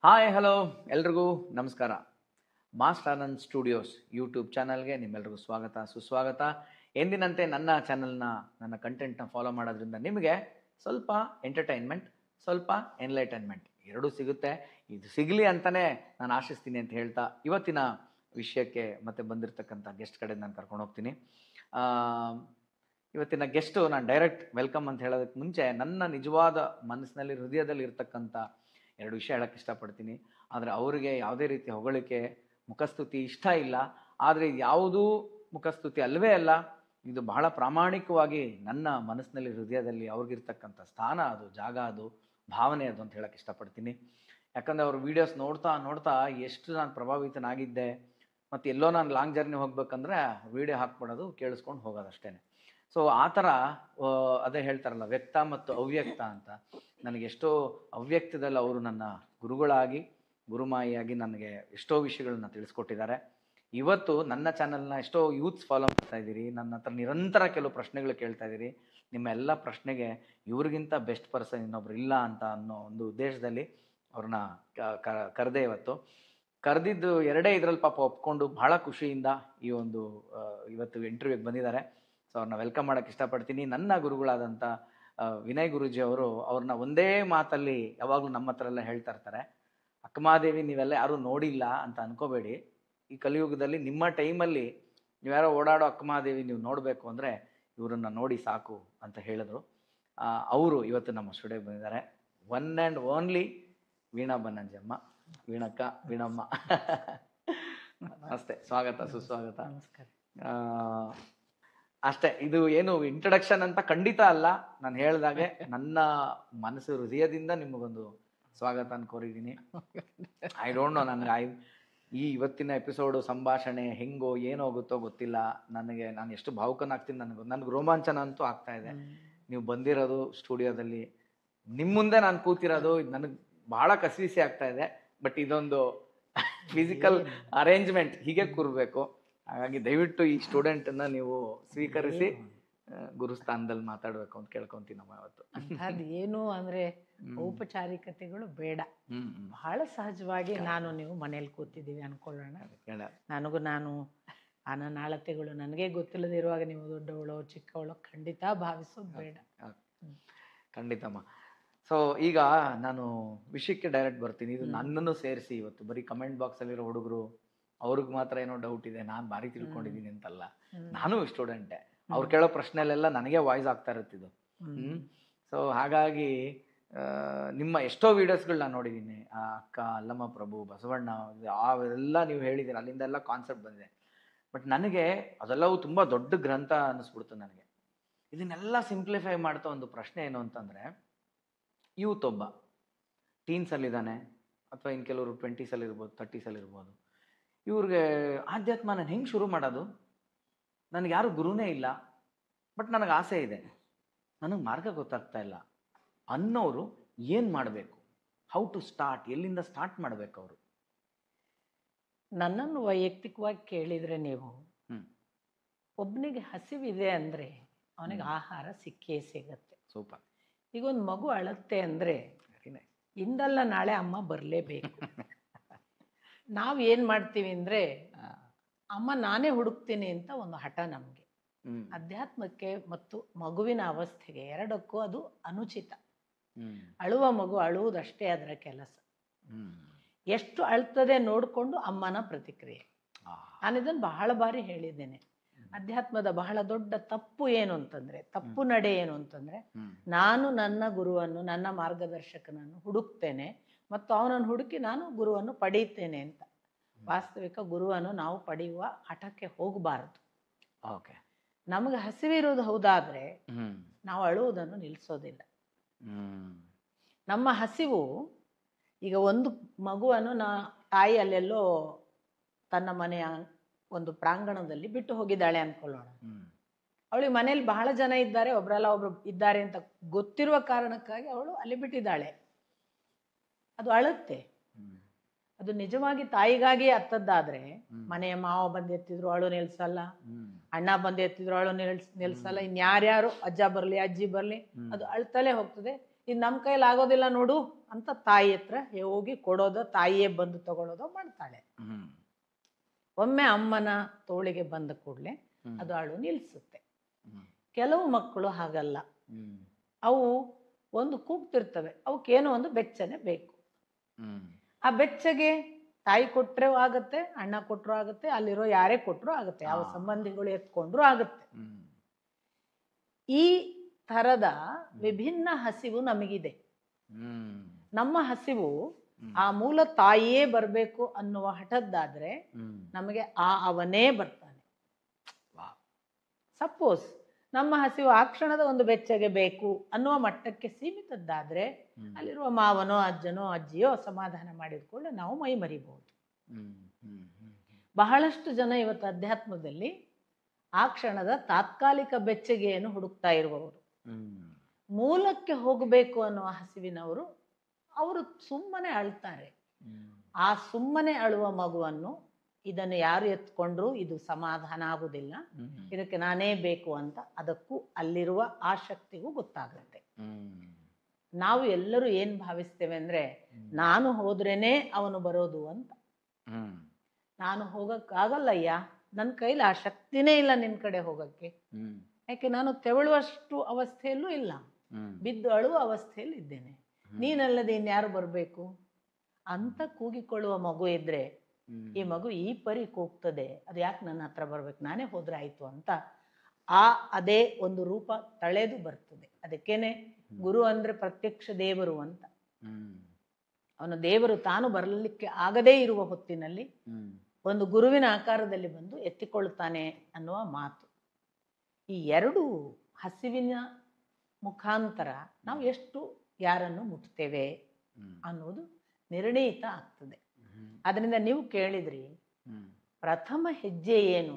Hi hello ಎಲ್ರಿಗೂ ನಮಸ್ಕಾರ. Master Anand studios YouTube ಚಾನಲ್ಗೆ ನಿಮ್ಮೆಲ್ರಿಗೂ ಸ್ವಾಗತ ಸುಸ್ವಾಗತ. ಎಂದಿನಂತೆ ನನ್ನ ಚಾನಲ್ನ ನನ್ನ ಕಂಟೆಂಟ್ನ ಫಾಲೋ ಮಾಡೋದ್ರಿಂದ ನಿಮಗೆ ಸ್ವಲ್ಪ ಎಂಟರ್ಟೈನ್ಮೆಂಟ್, ಸ್ವಲ್ಪ ಎನ್ಲೈಟನ್ಮೆಂಟ್ ಎರಡೂ ಸಿಗುತ್ತೆ. ಇದು ಸಿಗಲಿ ಅಂತಲೇ ನಾನು ಆಶಿಸ್ತೀನಿ ಅಂತ ಹೇಳ್ತಾ ಇವತ್ತಿನ ವಿಷಯಕ್ಕೆ ಮತ್ತೆ ಬಂದಿರತಕ್ಕಂಥ ಗೆಸ್ಟ್ ಕಡೆ ನಾನು ಕರ್ಕೊಂಡು ಹೋಗ್ತೀನಿ. ಇವತ್ತಿನ ಗೆಸ್ಟು ನಾನು ಡೈರೆಕ್ಟ್ ವೆಲ್ಕಮ್ ಅಂತ ಹೇಳೋದಕ್ಕೆ ಮುಂಚೆ ನನ್ನ ನಿಜವಾದ ಮನಸ್ಸಿನಲ್ಲಿ ಹೃದಯದಲ್ಲಿ ಇರ್ತಕ್ಕಂಥ ಎರಡು ವಿಷಯ ಹೇಳೋಕ್ಕೆ ಇಷ್ಟಪಡ್ತೀನಿ. ಆದರೆ ಅವರಿಗೆ ಯಾವುದೇ ರೀತಿ ಹೊಗಳಿಕೆ ಮುಖಸ್ತುತಿ ಇಷ್ಟ ಇಲ್ಲ. ಆದರೆ ಇದು ಯಾವುದೂ ಮುಖಸ್ತುತಿ ಅಲ್ಲವೇ ಅಲ್ಲ. ಇದು ಬಹಳ ಪ್ರಾಮಾಣಿಕವಾಗಿ ನನ್ನ ಮನಸ್ಸಿನಲ್ಲಿ ಹೃದಯದಲ್ಲಿ ಅವ್ರಿಗಿರ್ತಕ್ಕಂಥ ಸ್ಥಾನ ಅದು, ಜಾಗ ಅದು, ಭಾವನೆ ಅದು ಅಂತ ಹೇಳೋಕ್ಕೆ ಇಷ್ಟಪಡ್ತೀನಿ. ಯಾಕಂದರೆ ಅವ್ರ ವೀಡಿಯೋಸ್ ನೋಡ್ತಾ ನೋಡ್ತಾ ಎಷ್ಟು ನಾನು ಪ್ರಭಾವಿತನಾಗಿದ್ದೆ. ಮತ್ತು ಎಲ್ಲೋ ನಾನು ಲಾಂಗ್ ಜರ್ನಿ ಹೋಗ್ಬೇಕಂದ್ರೆ ವೀಡಿಯೋ ಹಾಕ್ಬಿಡೋದು, ಕೇಳಿಸ್ಕೊಂಡು ಹೋಗೋದು ಅಷ್ಟೇ. ಸೊ ಆ ಥರ ಅದೇ ಹೇಳ್ತಾರಲ್ಲ, ವ್ಯಕ್ತ ಮತ್ತು ಅವ್ಯಕ್ತ ಅಂತ. ನನಗೆಷ್ಟೋ ಅವ್ಯಕ್ತದಲ್ಲಿ ಅವರು ನನ್ನ ಗುರುಗಳಾಗಿ ಗುರುಮಾಯಿಯಾಗಿ ನನಗೆ ಎಷ್ಟೋ ವಿಷಯಗಳನ್ನ ತಿಳಿಸ್ಕೊಟ್ಟಿದ್ದಾರೆ. ಇವತ್ತು ನನ್ನ ಚಾನಲ್ನ ಎಷ್ಟೋ ಯೂತ್ಸ್ ಫಾಲೋ ಮಾಡ್ತಾ ಇದ್ದೀರಿ. ನನ್ನ ಹತ್ರ ನಿರಂತರ ಕೆಲವು ಪ್ರಶ್ನೆಗಳು ಕೇಳ್ತಾ ಇದ್ದೀರಿ. ನಿಮ್ಮ ಎಲ್ಲ ಪ್ರಶ್ನೆಗೆ ಇವ್ರಿಗಿಂತ ಬೆಸ್ಟ್ ಪರ್ಸನ್ ಇನ್ನೊಬ್ರು ಇಲ್ಲ ಅಂತ ಅನ್ನೋ ಒಂದು ಉದ್ದೇಶದಲ್ಲಿ ಅವ್ರನ್ನ ಕರೆದೆ. ಕರೆದಿದ್ದು ಎರಡೇ ಇದರಲ್ಲಿ ಪಾಪ ಒಪ್ಕೊಂಡು ಭಾಳ ಖುಷಿಯಿಂದ ಈ ಒಂದು ಇವತ್ತು ಇಂಟರ್ವ್ಯೂಗೆ ಬಂದಿದ್ದಾರೆ. ಸೊ ಅವ್ರನ್ನ ವೆಲ್ಕಮ್ ಮಾಡೋಕ್ಕೆ ಇಷ್ಟಪಡ್ತೀನಿ. ನನ್ನ ಗುರುಗಳಾದಂಥ ವಿನಯ್ ಗುರೂಜಿ ಅವರು ಅವ್ರನ್ನ ಒಂದೇ ಮಾತಲ್ಲಿ ಯಾವಾಗಲೂ ನಮ್ಮ ಹತ್ರ ಎಲ್ಲ ಹೇಳ್ತಾ ಇರ್ತಾರೆ, ಅಕ್ಕಮಹಾದೇವಿ ನೀವೆಲ್ಲ ಯಾರೂ ನೋಡಿಲ್ಲ ಅಂತ ಅನ್ಕೋಬೇಡಿ. ಈ ಕಲಿಯುಗದಲ್ಲಿ ನಿಮ್ಮ ಟೈಮಲ್ಲಿ ನೀವ್ಯಾರೋ ಓಡಾಡೋ ಅಕ್ಕಮಹಾದೇವಿ ನೀವು ನೋಡಬೇಕು ಅಂದರೆ ಇವರನ್ನು ನೋಡಿ ಸಾಕು ಅಂತ ಹೇಳಿದ್ರು. ಅವರು ಇವತ್ತು ನಮ್ಮ ಸ್ಟುಡಿಯೋಗೆ ಬಂದಿದ್ದಾರೆ. ಒನ್ ಆ್ಯಂಡ್ ಓನ್ಲಿ ವೀಣಾ ಬನ್ನಂಜಮ್ಮ, ವೀಣಕ್ಕ, ವೀಣಮ್ಮ. ನಮಸ್ತೆ, ಸ್ವಾಗತ ಸುಸ್ವಾಗತ. ನಮಸ್ಕಾರ. ಅಷ್ಟೇ, ಇದು ಏನು ಇಂಟ್ರಡಕ್ಷನ್ ಅಂತ ಖಂಡಿತ ಅಲ್ಲ. ನಾನು ಹೇಳಿದಾಗೆ ನನ್ನ ಮನಸ್ಸು ಹೃದಯದಿಂದ ನಿಮಗೊಂದು ಸ್ವಾಗತ ಅನ್ಕೋರಿದ್ದೀನಿ. ಐ ಡೋಂಟ್ ನೋ, ನನಗೆ ಇವತ್ತಿನ ಎಪಿಸೋಡು ಸಂಭಾಷಣೆ ಹೆಂಗೋ ಏನೋಗುತ್ತೋ ಗೊತ್ತಿಲ್ಲ. ನಾನು ಎಷ್ಟು ಭಾವುಕನಾಗ್ತೀನಿ, ನನಗೆ ರೋಮಾಂಚನ ಅಂತೂ ಆಗ್ತಾ ಇದೆ. ನೀವು ಬಂದಿರೋದು ಸ್ಟುಡಿಯೋದಲ್ಲಿ, ನಿಮ್ಮ ಮುಂದೆ ನಾನು ಕೂತಿರೋದು, ಇದು ನನಗೆ ಭಾಳ ಕಸಿವಿಸಿ ಆಗ್ತಾ ಇದೆ. ಬಟ್ ಇದೊಂದು ಫಿಸಿಕಲ್ ಅರೇಂಜ್ಮೆಂಟ್, ಹೀಗೆ ಕೂರಬೇಕು. ಹಾಗಾಗಿ ದಯವಿಟ್ಟು ಈ ಸ್ಟೂಡೆಂಟನ್ನು ನೀವು ಸ್ವೀಕರಿಸಿ ಗುರುಸ್ಥಾನದಲ್ಲಿ ಮಾತಾಡಬೇಕು ಅಂತ ಕೇಳ್ಕೊಂತೀನಮ್ಮ ಇವತ್ತು. ಅದು ಏನು ಅಂದರೆ ಔಪಚಾರಿಕತೆಗಳು ಬೇಡ, ಬಹಳ ಸಹಜವಾಗಿ ನಾನು ನೀವು ಮನೇಲಿ ಕೂತಿದ್ದೀವಿ ಅನ್ಕೊಳ್ಳೋಣ. ನಾನು ಆ ನನ್ನ ಅಳತೆಗಳು ನನಗೆ ಗೊತ್ತಿಲ್ಲದಿರುವಾಗ ನೀವು ದೊಡ್ಡವಳೋ ಚಿಕ್ಕವಳೋ ಖಂಡಿತ ಭಾವಿಸೋದು ಬೇಡ. ಖಂಡಿತಮ್ಮ. ಸೊ ಈಗ ನಾನು ವಿಷಯಕ್ಕೆ ಡೈರೆಕ್ಟ್ ಬರ್ತೀನಿ. ಇದು ನನ್ನನ್ನು ಸೇರಿಸಿ ಇವತ್ತು ಬರೀ ಕಮೆಂಟ್ ಬಾಕ್ಸಲ್ಲಿರೋ ಹುಡುಗರು ಅವ್ರಿಗೆ ಮಾತ್ರ ಏನೋ ಡೌಟ್ ಇದೆ, ನಾನು ಭಾರಿ ತಿಳ್ಕೊಂಡಿದ್ದೀನಿ ಅಂತಲ್ಲ. ನಾನು ಸ್ಟೂಡೆಂಟೇ. ಅವ್ರು ಕೇಳೋ ಪ್ರಶ್ನೆಲೆಲ್ಲ ನನಗೆ ವಾಯ್ಸ್ ಆಗ್ತಾ ಇರುತ್ತಿದ್ದು. ಸೊ ಹಾಗಾಗಿ ನಿಮ್ಮ ಎಷ್ಟೋ ವೀಡಿಯೋಸ್ಗಳು ನಾನು ನೋಡಿದ್ದೀನಿ. ಅಕ್ಕ, ಅಲ್ಲಮ್ಮ ಪ್ರಭು, ಬಸವಣ್ಣ, ಅವೆಲ್ಲ ನೀವು ಹೇಳಿದ್ದೀರ, ಅಲ್ಲಿಂದ ಎಲ್ಲ ಕಾನ್ಸೆಪ್ಟ್ ಬಂದಿದೆ. ಬಟ್ ನನಗೆ ಅದೆಲ್ಲವೂ ತುಂಬ ದೊಡ್ಡ ಗ್ರಂಥ ಅನ್ನಿಸ್ಬಿಡ್ತು ನನಗೆ. ಇದನ್ನೆಲ್ಲ ಸಿಂಪ್ಲಿಫೈ ಮಾಡ್ತಾ ಒಂದು ಪ್ರಶ್ನೆ ಏನು ಅಂತಂದರೆ, ಯೂತ್ ಒಬ್ಬ ಟೀನ್ಸಲ್ಲಿದ್ದಾನೆ, ಅಥವಾ ಇನ್ನು ಕೆಲವರು 20ಸಲ್ಲಿರ್ಬೋದು, 30ಸಲ್ಲಿರ್ಬೋದು. ಇವ್ರಿಗೆ ಆಧ್ಯಾತ್ಮ ನಾನು ಹೆಂಗೆ ಶುರು ಮಾಡೋದು, ನನಗೆ ಯಾರು ಗುರುನೇ ಇಲ್ಲ, ಬಟ್ ನನಗೆ ಆಸೆ ಇದೆ, ನನಗೆ ಮಾರ್ಗ ಗೊತ್ತಾಗ್ತಾ ಇಲ್ಲ ಅನ್ನೋರು ಏನು ಮಾಡಬೇಕು? How to start? ಎಲ್ಲಿಂದ ಸ್ಟಾರ್ಟ್ ಮಾಡಬೇಕು ಅವರು? ನನ್ನನ್ನು ವೈಯಕ್ತಿಕವಾಗಿ ಕೇಳಿದರೆ, ನೀವು ಒಬ್ಬನಿಗೆ ಹಸಿವಿದೆ ಅಂದರೆ ಅವನಿಗೆ ಆಹಾರ ಸಿಕ್ಕೇ ಸಿಗತ್ತೆ. ಸೂಪರ್. ಈಗ ಒಂದು ಮಗು ಅಳುತ್ತೆ ಅಂದರೆ ಇಂದಲ್ಲ ನಾಳೆ ಅಮ್ಮ ಬರಲೇಬೇಕು. ನಾವು ಏನು ಮಾಡ್ತೀವಿ ಅಂದರೆ, ಅಮ್ಮ ನಾನೇ ಹುಡುಕ್ತೀನಿ ಅಂತ ಒಂದು ಹಠ ನಮಗೆ. ಅಧ್ಯಾತ್ಮಕ್ಕೆ ಮತ್ತು ಮಗುವಿನ ಅವಸ್ಥೆಗೆ ಎರಡಕ್ಕೂ ಅದು ಅನುಚಿತ. ಅಳುವ ಮಗು ಅಳುವುದಷ್ಟೇ ಅದರ ಕೆಲಸ. ಎಷ್ಟು ಅಳ್ತದೆ ನೋಡಿಕೊಂಡು ಅಮ್ಮನ ಪ್ರತಿಕ್ರಿಯೆ. ನಾನಿದನ್ನು ಬಹಳ ಬಾರಿ ಹೇಳಿದ್ದೇನೆ. ಅಧ್ಯಾತ್ಮದ ಬಹಳ ದೊಡ್ಡ ತಪ್ಪು ಏನು ಅಂತಂದರೆ, ತಪ್ಪು ನಡೆ ಏನು ಅಂತಂದರೆ, ನಾನು ನನ್ನ ಗುರುವನ್ನು, ನನ್ನ ಮಾರ್ಗದರ್ಶಕನನ್ನು ಹುಡುಕ್ತೇನೆ ಮತ್ತು ಅವನನ್ನು ಹುಡುಕಿ ನಾನು ಗುರುವನ್ನು ಪಡೆಯುತ್ತೇನೆ ಅಂತ. ವಾಸ್ತವಿಕ ಗುರುವನ್ನು ನಾವು ಪಡೆಯುವ ಹಠಕ್ಕೆ ಹೋಗಬಾರದು. ಓಕೆ. ನಮಗೆ ಹಸಿವಿರುವುದು ಹೌದಾದರೆ ನಾವು ಅಳುವುದನ್ನು ನಿಲ್ಲಿಸೋದಿಲ್ಲ. ನಮ್ಮ ಹಸಿವು, ಈಗ ಒಂದು ಮಗುವನ್ನು ತಾಯಿ ಅಲ್ಲೆಲ್ಲೋ ತನ್ನ ಮನೆಯ ಒಂದು ಪ್ರಾಂಗಣದಲ್ಲಿ ಬಿಟ್ಟು ಹೋಗಿದ್ದಾಳೆ ಅಂದ್ಕೊಳ್ಳೋಣ. ಅವಳಿಗೆ ಮನೇಲಿ ಬಹಳ ಜನ ಇದ್ದಾರೆ, ಒಬ್ರಲ್ಲ ಒಬ್ರು ಇದ್ದಾರೆ ಅಂತ ಗೊತ್ತಿರುವ ಕಾರಣಕ್ಕಾಗಿ ಅವಳು ಅಲ್ಲಿ ಬಿಟ್ಟಿದ್ದಾಳೆ. ಅದು ಅಳುತ್ತೆ. ಅದು ನಿಜವಾಗಿ ತಾಯಿಗಾಗಿ ಅತ್ತದ್ದಾದ್ರೆ, ಮನೆಯ ಮಾವ ಬಂದು ಎತ್ತಿದ್ರು ಅವಳು ನಿಲ್ಸಲ್ಲ, ಅಣ್ಣ ಬಂದು ಎತ್ತಿದ್ರು ಅವಳು ನಿಲ್ಸಲ್ಲ, ಇನ್ಯಾರ್ಯಾರು ಅಜ್ಜ ಬರಲಿ ಅಜ್ಜಿ ಬರಲಿ ಅದು ಅಳ್ತಲೇ ಹೋಗ್ತದೆ. ಇದು ನಮ್ಮ ಕೈಲಿ ಆಗೋದಿಲ್ಲ ನೋಡು ಅಂತ ತಾಯಿ ಹತ್ರ ಹೋಗಿ ಕೊಡೋದು, ತಾಯಿಯೇ ಬಂದು ತಗೊಳ್ಳೋದು ಮಾಡ್ತಾಳೆ. ಒಮ್ಮೆ ಅಮ್ಮನ ತೋಳಿಗೆ ಬಂದ ಕೂಡಲೇ ಅದು ಅಳು ನಿಲ್ಲಿಸುತ್ತೆ. ಕೆಲವು ಮಕ್ಕಳು ಹಾಗಲ್ಲ, ಅವು ಒಂದು ಕೂಗ್ತಿರ್ತವೆ, ಅವಕ್ಕೇನೋ ಒಂದು ಬೆಚ್ಚನೆ ಬೇಕು. ಆ ಬೆಚ್ಚಗೆ ತಾಯಿ ಕೊಟ್ಟರೂ ಆಗುತ್ತೆ, ಅಣ್ಣ ಕೊಟ್ಟರು ಆಗುತ್ತೆ, ಅಲ್ಲಿರೋ ಯಾರೇ ಕೊಟ್ಟರು ಆಗುತ್ತೆ, ಯಾವ ಸಂಬಂಧಿಗಳು ಎತ್ಕೊಂಡ್ರು ಆಗುತ್ತೆ. ಈ ಥರದ ವಿಭಿನ್ನ ಹಸಿವು ನಮಗಿದೆ. ನಮ್ಮ ಹಸಿವು ಆ ಮೂಲ ತಾಯಿಯೇ ಬರಬೇಕು ಅನ್ನುವ ಹಠದ್ದಾದ್ರೆ ನಮಗೆ ಅವನೇ ಬರ್ತಾನೆ. ಸಪೋಸ್ ನಮ್ಮ ಹಸಿವು ಆ ಕ್ಷಣದ ಒಂದು ಬೆಚ್ಚಗೆ ಬೇಕು ಅನ್ನುವ ಮಟ್ಟಕ್ಕೆ ಸೀಮಿತದ್ದಾದ್ರೆ ಅಲ್ಲಿರುವ ಮಾವನೋ ಅಜ್ಜನೋ ಅಜ್ಜಿಯೋ ಸಮಾಧಾನ ಮಾಡಿದ್ಕೊಳ್ಳೆ ನಾವು ಮೈ ಮರಿಬಹುದು. ಬಹಳಷ್ಟು ಜನ ಇವತ್ತು ಅಧ್ಯಾತ್ಮದಲ್ಲಿ ಆ ಕ್ಷಣದ ತಾತ್ಕಾಲಿಕ ಬೆಚ್ಚಗೆಯನ್ನು ಹುಡುಕ್ತಾ ಇರುವವರು, ಮೂಲಕ್ಕೆ ಹೋಗಬೇಕು ಅನ್ನುವ ಹಸಿವಿನವರು, ಅವರು ಸುಮ್ಮನೆ ಅಳ್ತಾರೆ. ಆ ಸುಮ್ಮನೆ ಅಳುವ ಮಗುವನ್ನು ಇದನ್ನು ಯಾರು ಎತ್ಕೊಂಡ್ರು ಇದು ಸಮಾಧಾನ ಆಗುವುದಿಲ್ಲ, ಇದಕ್ಕೆ ನಾನೇ ಬೇಕು ಅಂತ ಅದಕ್ಕೂ ಅಲ್ಲಿರುವ ಆ ಶಕ್ತಿಗೂ ಗೊತ್ತಾಗುತ್ತೆ. ನಾವು ಎಲ್ಲರೂ ಏನ್ ಭಾವಿಸ್ತೇವೆ ಅಂದ್ರೆ ನಾನು ಹೋದ್ರೇನೆ ಅವನು ಬರೋದು ಅಂತ. ನಾನು ಹೋಗಕ್ಕಾಗಲ್ಲಯ್ಯ, ನನ್ನ ಕೈಲಿ ಆ ಶಕ್ತಿನೇ ಇಲ್ಲ ನಿನ್ ಕಡೆ ಹೋಗಕ್ಕೆ, ಯಾಕೆ ನಾನು ತೆವಳುವಷ್ಟು ಅವಸ್ಥೆಯಲ್ಲೂ ಇಲ್ಲ, ಬಿದ್ದು ಅಳುವ ಅವಸ್ಥೆಯಲ್ಲಿ ಇದ್ದೇನೆ, ನೀನಲ್ಲದೆ ಇನ್ಯಾರು ಬರಬೇಕು ಅಂತ ಕೂಗಿಕೊಳ್ಳುವ ಮಗು ಇದ್ರೆ ಈ ಮಗು ಈ ಪರಿ ಕೂಗ್ತದೆ, ಅದು ಯಾಕೆ ನನ್ನ ಹತ್ರ ಬರ್ಬೇಕು, ನಾನೇ ಹೋದ್ರೆ ಆಯ್ತು ಅಂತ ಅದೇ ಒಂದು ರೂಪ ತಳೆದು ಬರ್ತದೆ. ಅದಕ್ಕೇನೆ ಗುರು ಅಂದ್ರೆ ಪ್ರತ್ಯಕ್ಷ ದೇವರು ಅಂತ. ಅವನು ದೇವರು ತಾನು ಬರಲಿಕ್ಕೆ ಆಗದೇ ಇರುವ ಹೊತ್ತಿನಲ್ಲಿ ಒಂದು ಗುರುವಿನ ಆಕಾರದಲ್ಲಿ ಬಂದು ಎತ್ತಿಕೊಳ್ಳುತ್ತಾನೆ ಅನ್ನುವ ಮಾತು. ಈ ಎರಡು ಹಸಿವಿನ ಮುಖಾಂತರ ನಾವು ಎಷ್ಟು ಯಾರನ್ನು ಮುಟ್ತೇವೆ ಅನ್ನೋದು ನಿರ್ಣಯಿತ ಆಗ್ತದೆ. ಅದರಿಂದ ನೀವು ಕೇಳಿದ್ರಿ ಪ್ರಥಮ ಹೆಜ್ಜೆ ಏನು?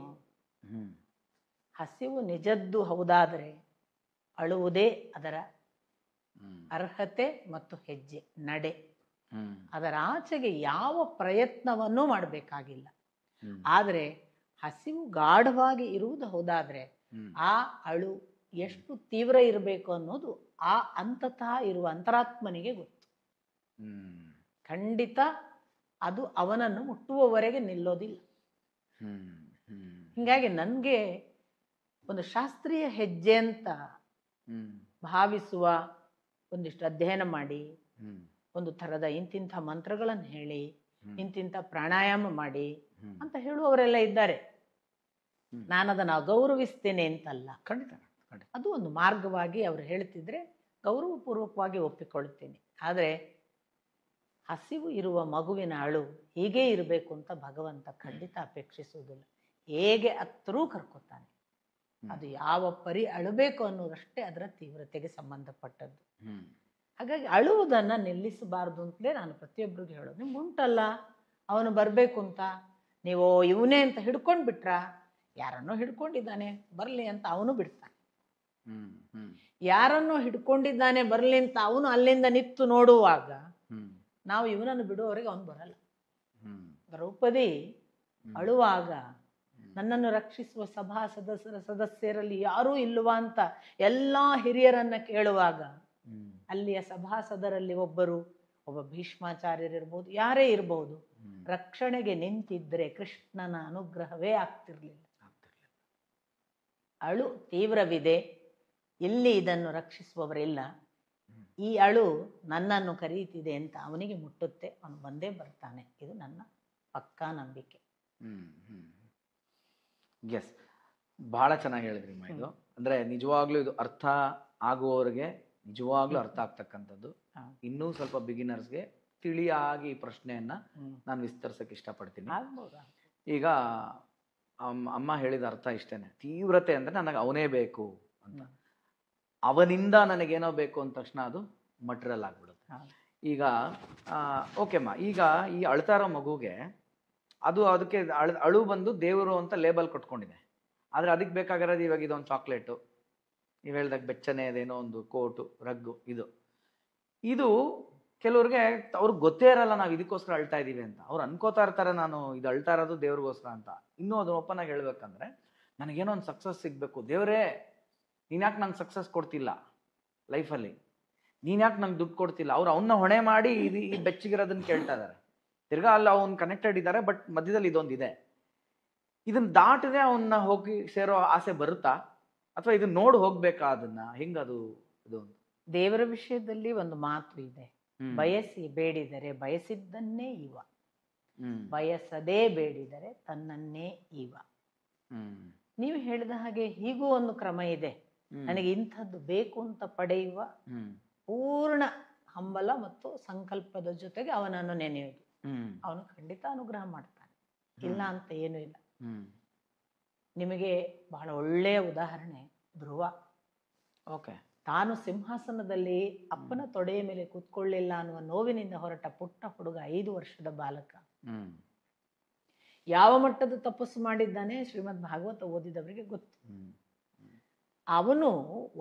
ಹಸಿವು ನಿಜದ್ದು ಹೌದಾದರೆ ಅಳುವುದೇ ಅದರ ಅರ್ಹತೆ ಮತ್ತು ಹೆಜ್ಜೆ, ನಡೆ. ಅದರ ಆಚೆಗೆ ಯಾವ ಪ್ರಯತ್ನವನ್ನೂ ಮಾಡಬೇಕಾಗಿಲ್ಲ. ಆದರೆ ಹಸಿವು ಗಾಢವಾಗಿ ಇರುವುದು ಹೌದಾದ್ರೆ ಆ ಅಳು ಎಷ್ಟು ತೀವ್ರ ಇರಬೇಕು ಅನ್ನೋದು ಆ ಅಂತತಃ ಇರುವ ಅಂತರಾತ್ಮನಿಗೆ ಗೊತ್ತು. ಖಂಡಿತ ಅದು ಅವನನ್ನು ಮುಟ್ಟುವವರೆಗೆ ನಿಲ್ಲೋದಿಲ್ಲ. ಹಿಂಗಾಗಿ ನನಗೆ ಒಂದು ಶಾಸ್ತ್ರೀಯ ಹೆಜ್ಜೆ ಅಂತ ಭಾವಿಸುವ, ಒಂದಿಷ್ಟು ಅಧ್ಯಯನ ಮಾಡಿ, ಒಂದು ಥರದ ಇಂತಿಂಥ ಮಂತ್ರಗಳನ್ನು ಹೇಳಿ, ಇಂತಿಂಥ ಪ್ರಾಣಾಯಾಮ ಮಾಡಿ ಅಂತ ಹೇಳುವವರೆಲ್ಲ ಇದ್ದಾರೆ. ನಾನು ಅದನ್ನು ಅಗೌರವಿಸ್ತೇನೆ ಅಂತಲ್ಲ, ಖಂಡಿತ ಅದು ಒಂದು ಮಾರ್ಗವಾಗಿ ಅವರು ಹೇಳ್ತಿದ್ರೆ ಗೌರವಪೂರ್ವಕವಾಗಿ ಒಪ್ಪಿಕೊಳ್ತೇನೆ. ಆದರೆ ಹಸಿವು ಇರುವ ಮಗುವಿನ ಅಳು ಹೀಗೇ ಇರಬೇಕು ಅಂತ ಭಗವಂತ ಖಂಡಿತ ಅಪೇಕ್ಷಿಸುವುದಿಲ್ಲ. ಹೇಗೆ ಅತ್ತರೂ ಕರ್ಕೋತಾನೆ. ಅದು ಯಾವ ಪರಿ ಅಳಬೇಕು ಅನ್ನೋದಷ್ಟೇ ಅದರ ತೀವ್ರತೆಗೆ ಸಂಬಂಧಪಟ್ಟದ್ದು. ಹಾಗಾಗಿ ಅಳುವುದನ್ನು ನಿಲ್ಲಿಸಬಾರ್ದು ಅಂತಲೇ ನಾನು ಪ್ರತಿಯೊಬ್ಬರಿಗೂ ಹೇಳೋದು. ನಿಮ್ಗೆ ಉಂಟಲ್ಲ ಅವನು ಬರಬೇಕು ಅಂತ, ನೀವು ಇವನೇ ಅಂತ ಹಿಡ್ಕೊಂಡು ಬಿಟ್ರ, ಯಾರನ್ನೋ ಹಿಡ್ಕೊಂಡಿದ್ದಾನೆ ಬರಲಿ ಅಂತ ಅವನು ಬಿಡ್ತಾನೆ. ಯಾರನ್ನೋ ಹಿಡ್ಕೊಂಡಿದ್ದಾನೆ ಬರಲಿ ಅಂತ ಅವನು ಅಲ್ಲಿಂದ ನಿಂತು ನೋಡುವಾಗ ನಾವು ಇವನನ್ನು ಬಿಡುವವರೆಗೆ ಅವನು ಬರಲ್ಲ. ದ್ರೌಪದಿ ಅಳುವಾಗ ನನ್ನನ್ನು ರಕ್ಷಿಸುವ ಸಭಾ ಸದಸ್ಯರಲ್ಲಿ ಯಾರೂ ಇಲ್ವಾ ಅಂತ ಎಲ್ಲಾ ಹಿರಿಯರನ್ನ ಕೇಳುವಾಗ ಅಲ್ಲಿಯ ಸಭಾಸದರಲ್ಲಿ ಒಬ್ಬ ಭೀಷ್ಮಾಚಾರ್ಯರಿರ್ಬೋದು, ಯಾರೇ ಇರಬಹುದು, ರಕ್ಷಣೆಗೆ ನಿಂತಿದ್ರೆ ಕೃಷ್ಣನ ಅನುಗ್ರಹವೇ ಆಗ್ತಿರ್ಲಿಲ್ಲ. ಅಳು ತೀವ್ರವಿದೆ, ಇಲ್ಲಿ ಇದನ್ನು ರಕ್ಷಿಸುವವರಿಲ್ಲ, ಈ ಅಳು ನನ್ನನ್ನು ಕರೀತಿದೆ ಅಂತ ಅವನಿಗೆ ಮುಟ್ಟುತ್ತೆ, ಅವನು ಬಂದೇ ಬರ್ತಾನೆ. ಇದು ನನ್ನ ಪಕ್ಕಾ ನಂಬಿಕೆ. ಎಸ್, ಬಹಳ ಚೆನ್ನಾಗಿ ಹೇಳಿದ್ರಿ ಅಮ್ಮ. ಇದು ಅಂದ್ರೆ ನಿಜವಾಗ್ಲೂ ಇದು ಅರ್ಥ ಆಗುವವರಿಗೆ ನಿಜವಾಗ್ಲೂ ಅರ್ಥ ಆಗ್ತಕ್ಕಂಥದ್ದು. ಇನ್ನೂ ಸ್ವಲ್ಪ ಬಿಗಿನರ್ಸ್ಗೆ ತಿಳಿಯಾಗಿ ಈ ಪ್ರಶ್ನೆಯನ್ನ ನಾನು ವಿಸ್ತರಿಸಕ್ಕೆ ಇಷ್ಟಪಡ್ತೀನಿ. ಈಗ ಅಮ್ಮ ಹೇಳಿದ ಅರ್ಥ ಇಷ್ಟೇನೆ, ತೀವ್ರತೆ ಅಂದ್ರೆ ನನಗೆ ಅವನೇ ಬೇಕು ಅಂತ, ಅವನಿಂದ ನನಗೇನೋ ಬೇಕು ಅಂದ ತಕ್ಷಣ ಅದು ಮಟೀರಿಯಲ್ ಆಗ್ಬಿಡುತ್ತೆ. ಈಗ ಓಕೆಮ್ಮ, ಈಗ ಈ ಅಳ್ತಾ ಇರೋ ಮಗುಗೆ ಅದಕ್ಕೆ ಅಳು ಬಂದು ದೇವರು ಅಂತ ಲೇಬಲ್ ಕೊಟ್ಕೊಂಡಿದೆ. ಆದರೆ ಅದಕ್ಕೆ ಬೇಕಾಗಿರೋದು ಇವಾಗ ಇದೊಂದು ಚಾಕ್ಲೇಟು, ನೀವು ಹೇಳ್ದಾಗ ಬೆಚ್ಚನೆ ಅದೇನೋ ಒಂದು ಕೋಟು ರಗ್ಗು, ಇದು ಕೆಲವ್ರಿಗೆ ಅವ್ರಿಗೆ ಗೊತ್ತೇ ಇರಲ್ಲ ನಾವು ಇದಕ್ಕೋಸ್ಕರ ಅಳ್ತಾ ಇದ್ದೀವಿ ಅಂತ. ಅವ್ರು ಅನ್ಕೋತಾ ಇರ್ತಾರೆ ನಾನು ಇದು ಅಳ್ತಾ ಇರೋದು ದೇವ್ರಿಗೋಸ್ಕರ ಅಂತ. ಇನ್ನೂ ಅದನ್ನ ಓಪನ್ ಆಗಿ ಹೇಳ್ಬೇಕಂದ್ರೆ ನನಗೇನೋ ಒಂದು ಸಕ್ಸಸ್ ಸಿಗಬೇಕು, ದೇವರೇ ನೀನ್ಯಾಕೆ ನಂಗೆ ಸಕ್ಸಸ್ ಕೊಡ್ತಿಲ್ಲ ಲೈಫಲ್ಲಿ, ನೀನ್ ಯಾಕೆ ನಂಗೆ ದುಡ್ಡು ಕೊಡ್ತಿಲ್ಲ, ಅವ್ರು ಅವನ್ನ ಹೊಣೆ ಮಾಡಿ ಈ ಬೆಚ್ಚಗಿರೋದನ್ನ ಕೇಳ್ತಾ ಇದಾರೆ. ತಿರ್ಗಾ ಅಲ್ಲಿ ಅವ್ನು ಕನೆಕ್ಟೆಡ್ ಇದ್ದಾರೆ, ಬಟ್ ಮಧ್ಯದಲ್ಲಿ ಇದೊಂದಿದೆ. ಇದನ್ನ ದಾಟದೆ ಅವನ್ನ ಹೋಗಿ ಸೇರೋ ಆಸೆ ಬರುತ್ತಾ, ಅಥವಾ ಇದನ್ನ ನೋಡಿ ಹೋಗ್ಬೇಕಾ ಅದನ್ನ, ಹಿಂಗದು ಇದು? ದೇವರ ವಿಷಯದಲ್ಲಿ ಒಂದು ಮಾತು ಇದೆ, ಬಯಸಿ ಬೇಡಿದರೆ ಬಯಸಿದ್ದನ್ನೇ ಇವ, ಬಯಸದೇ ಬೇಡಿದರೆ ತನ್ನನ್ನೇ ಇವ. ನೀವು ಹೇಳಿದ ಹಾಗೆ ಹೀಗೂ ಒಂದು ಕ್ರಮ ಇದೆ. ನನಗೆ ಇಂಥದ್ದು ಬೇಕು ಅಂತ ಪಡೆಯುವ ಪೂರ್ಣ ಹಂಬಲ ಮತ್ತು ಸಂಕಲ್ಪದ ಜೊತೆಗೆ ಅವನನ್ನು ನೆನೆಯುವುದು, ಅವನು ಖಂಡಿತ ಅನುಗ್ರಹ ಮಾಡ್ತಾನೆ, ಇಲ್ಲ ಅಂತ ಏನೂ ಇಲ್ಲ. ನಿಮಗೆ ಬಹಳ ಒಳ್ಳೆಯ ಉದಾಹರಣೆ ಧ್ರುವ. ಓಕೆ. ತಾನು ಸಿಂಹಾಸನದಲ್ಲಿ ಅಪ್ಪನ ತೊಡೆಯ ಮೇಲೆ ಕೂತ್ಕೊಳ್ಳಿಲ್ಲ ಅನ್ನುವ ನೋವಿನಿಂದ ಹೊರಟ ಪುಟ್ಟ ಹುಡುಗ, 5 ವರ್ಷದ ಬಾಲಕ, ಯಾವ ಮಟ್ಟದ ತಪಸ್ಸು ಮಾಡಿದ್ದಾನೆ ಶ್ರೀಮದ್ ಭಾಗವತ ಓದಿದವರಿಗೆ ಗೊತ್ತು. ಅವನು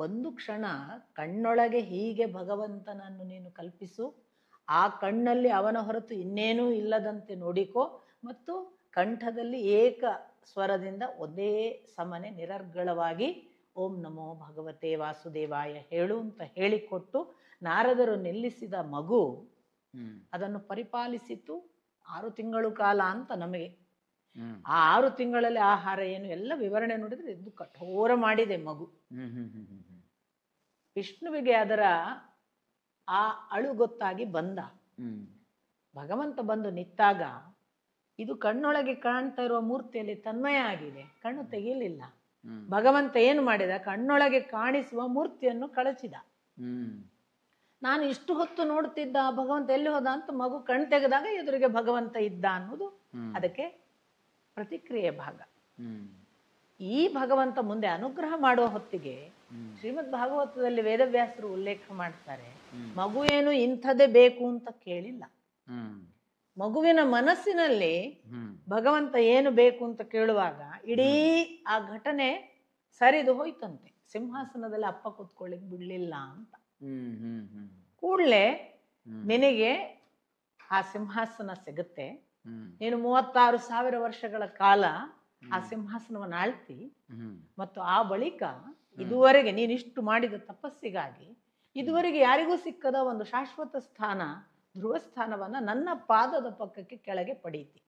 ಒಂದು ಕ್ಷಣ ಕಣ್ಣೊಳಗೆ ಹೀಗೆ ಭಗವಂತನನ್ನು ನೀನು ಕಲ್ಪಿಸು, ಆ ಕಣ್ಣಲ್ಲಿ ಅವನ ಹೊರತು ಇನ್ನೇನೂ ಇಲ್ಲದಂತೆ ನೋಡಿಕೋ, ಮತ್ತು ಕಂಠದಲ್ಲಿ ಏಕ ಸ್ವರದಿಂದ ಒಂದೇ ಸಮನೆ ನಿರರ್ಗಳವಾಗಿ ಓಂ ನಮೋ ಭಗವತೆ ವಾಸುದೇವಾಯ ಹೇಳು ಅಂತ ಹೇಳಿಕೊಟ್ಟು ನಾರದರು ನಿಲ್ಲಿಸಿದ ಮಗು ಅದನ್ನು ಪರಿಪಾಲಿಸಿತು 6 ತಿಂಗಳು ಕಾಲ ಅಂತ ನಮಗೆ. ಆ 6 ತಿಂಗಳಲ್ಲಿ ಆಹಾರ ಏನು ಎಲ್ಲ ವಿವರಣೆ ನೋಡಿದ್ರೆ ಇದು ಕಠೋರ ಮಾಡಿದೆ ಮಗು. ವಿಷ್ಣುವಿಗೆ ಅದರ ಆ ಅಳು ಗೊತ್ತಾಗಿ ಬಂದ. ಭಗವಂತ ಬಂದು ನಿಂತಾಗ ಇದು ಕಣ್ಣೊಳಗೆ ಕಾಣ್ತಾ ಇರುವ ಮೂರ್ತಿಯಲ್ಲಿ ತನ್ಮಯ ಆಗಿದೆ, ಕಣ್ಣು ತೆಗೀಲಿಲ್ಲ. ಭಗವಂತ ಏನು ಮಾಡಿದ, ಕಣ್ಣೊಳಗೆ ಕಾಣಿಸುವ ಮೂರ್ತಿಯನ್ನು ಕಳಚಿದ. ನಾನು ಇಷ್ಟು ಹೊತ್ತು ನೋಡ್ತಿದ್ದ ಭಗವಂತ ಎಲ್ಲಿ ಹೋದ ಅಂತ ಮಗು ಕಣ್ ತೆಗೆದಾಗ ಎದುರಿಗೆ ಭಗವಂತ ಇದ್ದ ಅನ್ನೋದು ಅದಕ್ಕೆ ಪ್ರತಿಕ್ರಿಯೆ ಭಾಗ. ಈ ಭಗವಂತ ಮುಂದೆ ಅನುಗ್ರಹ ಮಾಡುವ ಹೊತ್ತಿಗೆ ಶ್ರೀಮದ್ ಭಾಗವತದಲ್ಲಿ ವೇದವ್ಯಾಸರು ಉಲ್ಲೇಖ ಮಾಡ್ತಾರೆ, ಮಗು ಏನು ಇಂಥದೇ ಬೇಕು ಅಂತ ಕೇಳಿಲ್ಲ. ಮಗುವಿನ ಮನಸ್ಸಿನಲ್ಲಿ ಭಗವಂತ ಏನು ಬೇಕು ಅಂತ ಕೇಳುವಾಗ ಇಡೀ ಆ ಘಟನೆ ಸರಿದು ಹೋಯ್ತಂತೆ. ಸಿಂಹಾಸನದಲ್ಲಿ ಅಪ್ಪ ಕೂತ್ಕೊಳ್ಳಿಕ್ ಬಿಡ್ಲಿಲ್ಲ ಅಂತ. ಕೂಡ್ಲೆ ನಿನಗೆ ಆ ಸಿಂಹಾಸನ ಸಿಗುತ್ತೆ, ನೀನು 36,000 ವರ್ಷಗಳ ಕಾಲ ಆ ಸಿಂಹಾಸನವನ್ನು ಆಳ್ತಿ, ಮತ್ತು ಆ ಬಳಿಕ ಇದುವರೆಗೆ ನೀನಿಷ್ಟು ಮಾಡಿದ ತಪಸ್ಸಿಗಾಗಿ ಇದುವರೆಗೆ ಯಾರಿಗೂ ಸಿಕ್ಕದ ಒಂದು ಶಾಶ್ವತ ಸ್ಥಾನ, ಧ್ರುವ ಸ್ಥಾನವನ್ನ ನನ್ನ ಪಾದದ ಪಕ್ಕಕ್ಕೆ ಕೆಳಗೆ ಪಡೀತಿ.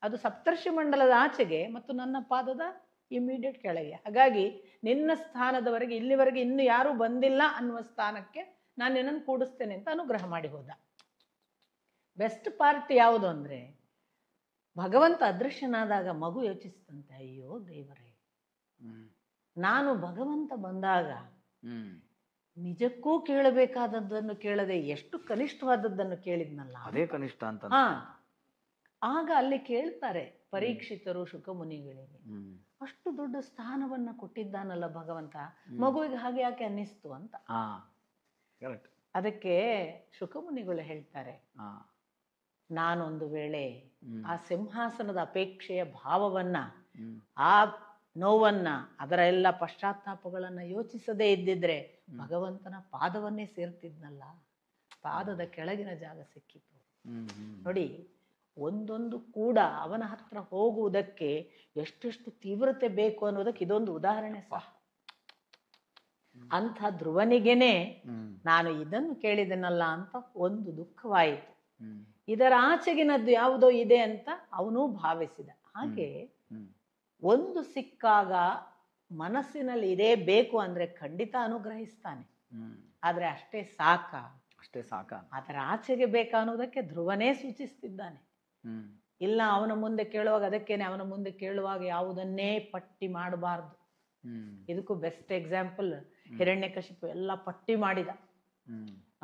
ಅದು ಸಪ್ತರ್ಷಿ ಮಂಡಲದ ಆಚೆಗೆ ಮತ್ತು ನನ್ನ ಪಾದದ ಇಮಿಡಿಯೇಟ್ ಕೆಳಗೆ. ಹಾಗಾಗಿ ನಿನ್ನ ಸ್ಥಾನದವರೆಗೆ ಇಲ್ಲಿವರೆಗೆ ಇನ್ನು ಯಾರೂ ಬಂದಿಲ್ಲ ಅನ್ನುವ ಸ್ಥಾನಕ್ಕೆ ನಾನು ನಿನ್ನನ್ನು ಕೂಡಿಸ್ತೇನೆ ಅಂತ ಅನುಗ್ರಹ ಮಾಡಿ ಹೋದ. ಬೆಸ್ಟ್ ಪಾರ್ಟ್ ಯಾವುದು ಅಂದ್ರೆ, ಭಗವಂತ ಅದೃಶ್ಯನಾದಾಗ ಮಗು ಯೋಚಿಸ್ತಂತೆ, ಅಯ್ಯೋ ದೇವರೇ, ನಾನು ಭಗವಂತ ಬಂದಾಗ ನಿಜಕ್ಕೂ ಕೇಳಬೇಕಾದದ್ದನ್ನು ಕೇಳದೆ ಎಷ್ಟು ಕನಿಷ್ಠವಾದದ್ದನ್ನು ಕೇಳಿದ್ನಲ್ಲ, ಅದೇ ಕನಿಷ್ಠ ಅಂತ. ಆಗ ಅಲ್ಲಿ ಕೇಳ್ತಾರೆ ಪರೀಕ್ಷಿತರು ಶುಕಮುನಿಗಳಿಗೆ, ಅಷ್ಟು ದೊಡ್ಡ ಸ್ಥಾನವನ್ನ ಕೊಟ್ಟಿದ್ದಾನಲ್ಲ ಭಗವಂತ, ಮಗುವಿಗೆ ಹಾಗೆ ಯಾಕೆ ಅನ್ನಿಸ್ತು ಅಂತ. ಅದಕ್ಕೆ ಶುಕಮುನಿಗಳು ಹೇಳ್ತಾರೆ, ನಾನೊಂದು ವೇಳೆ ಆ ಸಿಂಹಾಸನದ ಅಪೇಕ್ಷೆಯ ಭಾವವನ್ನ, ಆ ನೋವನ್ನ, ಅದರ ಎಲ್ಲ ಪಶ್ಚಾತ್ತಾಪಗಳನ್ನ ಯೋಚಿಸದೇ ಇದ್ದಿದ್ರೆ ಭಗವಂತನ ಪಾದವನ್ನೇ ಸೇರ್ತಿದ್ನಲ್ಲ, ಪಾದದ ಕೆಳಗಿನ ಜಾಗ ಸಿಕ್ಕಿತು. ನೋಡಿ, ಒಂದೊಂದು ಕೂಡ ಅವನ ಹತ್ರ ಹೋಗುವುದಕ್ಕೆ ಎಷ್ಟೆಷ್ಟು ತೀವ್ರತೆ ಬೇಕು ಅನ್ನೋದಕ್ಕೆ ಇದೊಂದು ಉದಾಹರಣೆ ಸಹ. ಅಂಥ ಧ್ರುವನಿಗೆನೆ ನಾನು ಇದನ್ನು ಕೇಳಿದನಲ್ಲ ಅಂತ ಒಂದು ದುಃಖವಾಯಿತು. ಇದರ ಆಚೆಗಿನದ್ದು ಯಾವುದೋ ಇದೆ ಅಂತ ಅವನು ಭಾವಿಸಿದ. ಹಾಗೆ ಒಂದು ಸಿಕ್ಕಾಗ ಮನಸ್ಸಿನಲ್ಲಿ ಇದೇ ಬೇಕು ಅಂದ್ರೆ ಖಂಡಿತ ಅನುಗ್ರಹಿಸ್ತಾನೆ. ಆದ್ರೆ ಅಷ್ಟೇ ಸಾಕ, ಅದರ ಆಚೆಗೆ ಬೇಕಾ ಅನ್ನೋದಕ್ಕೆ ಧ್ರುವನೇ ಸೂಚಿಸ್ತಿದ್ದಾನೆ. ಇಲ್ಲ ಅವನ ಮುಂದೆ ಕೇಳುವಾಗ, ಅದಕ್ಕೇನೆ ಅವನ ಮುಂದೆ ಕೇಳುವಾಗ ಯಾವುದನ್ನೇ ಪಟ್ಟಿ ಮಾಡಬಾರ್ದು. ಇದಕ್ಕೂ ಬೆಸ್ಟ್ ಎಕ್ಸಾಂಪಲ್ ಹಿರಣ್ಯಕಶಿಪು ಎಲ್ಲ ಪಟ್ಟಿ ಮಾಡಿದ.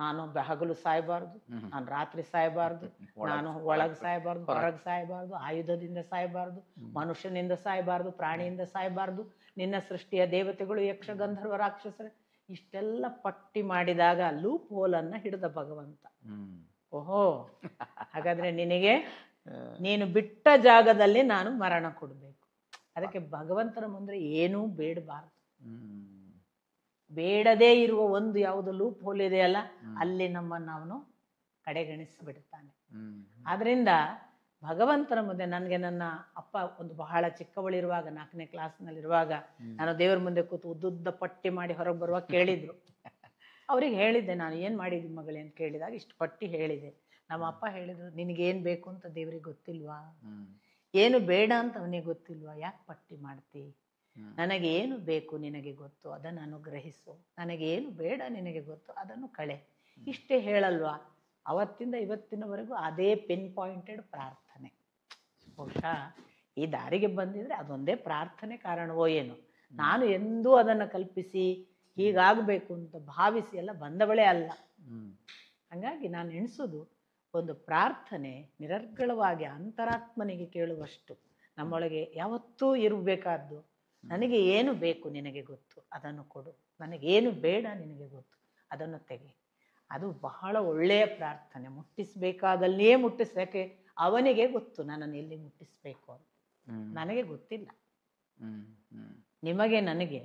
ನಾನು ಹಗಲು ಸಾಯಬಾರ್ದು, ನಾನು ರಾತ್ರಿ ಸಾಯಬಾರ್ದು, ನಾನು ಒಳಗ್ ಸಾಯಬಾರ್ದು, ಹೊರಗ್ ಸಾಯಬಾರ್ದು, ಆಯುಧದಿಂದ ಸಾಯಬಾರ್ದು, ಮನುಷ್ಯನಿಂದ ಸಾಯಬಾರ್ದು, ಪ್ರಾಣಿಯಿಂದ ಸಾಯಬಾರ್ದು, ನಿನ್ನ ಸೃಷ್ಟಿಯ ದೇವತೆಗಳು ಯಕ್ಷ ಗಂಧರ್ವ ರಾಕ್ಷಸರ, ಇಷ್ಟೆಲ್ಲ ಪಟ್ಟಿ ಮಾಡಿದಾಗ ಲೂಪ್ ಹೋಲ್ ಅನ್ನ ಹಿಡಿದ ಭಗವಂತ. ಓಹೋ, ಹಾಗಾದ್ರೆ ನಿನಗೆ ನೀನು ಬಿಟ್ಟ ಜಾಗದಲ್ಲಿ ನಾನು ಮರಣ ಕೊಡ್ಬೇಕು. ಅದಕ್ಕೆ ಭಗವಂತನ ಮುಂದೆ ಏನೂ ಬೇಡಬಾರ್ದು. ಬೇಡದೇ ಇರುವ ಒಂದು ಯಾವುದು ಲೂಪ್ ಹೋಲ್ ಇದೆಯಲ್ಲ, ಅಲ್ಲಿ ನಮ್ಮನ್ನು ಅವನು ಕಡೆಗಣಿಸಿಬಿಡ್ತಾನೆ. ಆದ್ರಿಂದ ಭಗವಂತನ ಮುಂದೆ, ನನಗೆ ನನ್ನ ಅಪ್ಪ ಒಂದು ಬಹಳ ಚಿಕ್ಕವಳಿರುವಾಗ, 4ನೇ ಕ್ಲಾಸ್ನಲ್ಲಿರುವಾಗ, ನಾನು ದೇವರ ಮುಂದೆ ಕೂತು ಉದ್ದುದ್ದ ಪಟ್ಟಿ ಮಾಡಿ ಹೊರಗೆ ಬರುವಾಗ ಕೇಳಿದ್ರು, ಅವ್ರಿಗೆ ಹೇಳಿದ್ದೆ, ನಾನು ಏನು ಮಾಡಿದ್ದೀನಿ ಮಗಳೇ ಅಂತ ಕೇಳಿದಾಗ ಇಷ್ಟು ಪಟ್ಟಿ ಹೇಳಿದೆ. ನಮ್ಮ ಅಪ್ಪ ಹೇಳಿದ್ರು, ನಿನಗೇನು ಬೇಕು ಅಂತ ದೇವ್ರಿಗೆ ಗೊತ್ತಿಲ್ವಾ, ಏನು ಬೇಡ ಅಂತ ಅವನಿಗೆ ಗೊತ್ತಿಲ್ವಾ, ಯಾಕೆ ಪಟ್ಟಿ ಮಾಡ್ತಿ, ನನಗೇನು ಬೇಕು ನಿನಗೆ ಗೊತ್ತು ಅದನ್ನು ಅನುಗ್ರಹಿಸು, ನನಗೇನು ಬೇಡ ನಿನಗೆ ಗೊತ್ತು ಅದನ್ನು ಕಳೆ, ಇಷ್ಟೇ ಹೇಳಲ್ವಾ. ಅವತ್ತಿಂದ ಇವತ್ತಿನವರೆಗೂ ಅದೇ ಪಿನ್ ಪಾಯಿಂಟೆಡ್ ಪ್ರಾರ್ಥನೆ. ಬಹುಶಃ ಈ ದಾರಿಗೆ ಬಂದಿದ್ರೆ ಅದೊಂದೇ ಪ್ರಾರ್ಥನೆ ಕಾರಣವೋ ಏನು. ನಾನು ಎಂದೂ ಅದನ್ನು ಕಲ್ಪಿಸಿ ಹೀಗಾಗಬೇಕು ಅಂತ ಭಾವಿಸಿ ಎಲ್ಲ ಬಂದವಳೇ ಅಲ್ಲ. ಹಾಗಾಗಿ ನಾನು ಎಣಿಸೋದು, ಒಂದು ಪ್ರಾರ್ಥನೆ ನಿರರ್ಗಳವಾಗಿ ಅಂತರಾತ್ಮನಿಗೆ ಕೇಳುವಷ್ಟು ನಮ್ಮೊಳಗೆ ಯಾವತ್ತೂ ಇರಬೇಕಾದ್ದು. ನನಗೆ ಏನು ಬೇಕು ನಿನಗೆ ಗೊತ್ತು ಅದನ್ನು ಕೊಡು, ನನಗೇನು ಬೇಡ ನಿನಗೆ ಗೊತ್ತು ಅದನ್ನು ತೆಗೆ. ಅದು ಬಹಳ ಒಳ್ಳೆಯ ಪ್ರಾರ್ಥನೆ. ಮುಟ್ಟಿಸಬೇಕಾದಲ್ಲಿಯೇ ಮುಟ್ಟಿಸ್ಬೇಕೆ. ಅವನಿಗೆ ಗೊತ್ತು ನನ್ನನ್ನು ಎಲ್ಲಿ ಮುಟ್ಟಿಸ್ಬೇಕು ಅಂತ, ನನಗೆ ಗೊತ್ತಿಲ್ಲ. ನಿಮಗೆ ನನಗೆ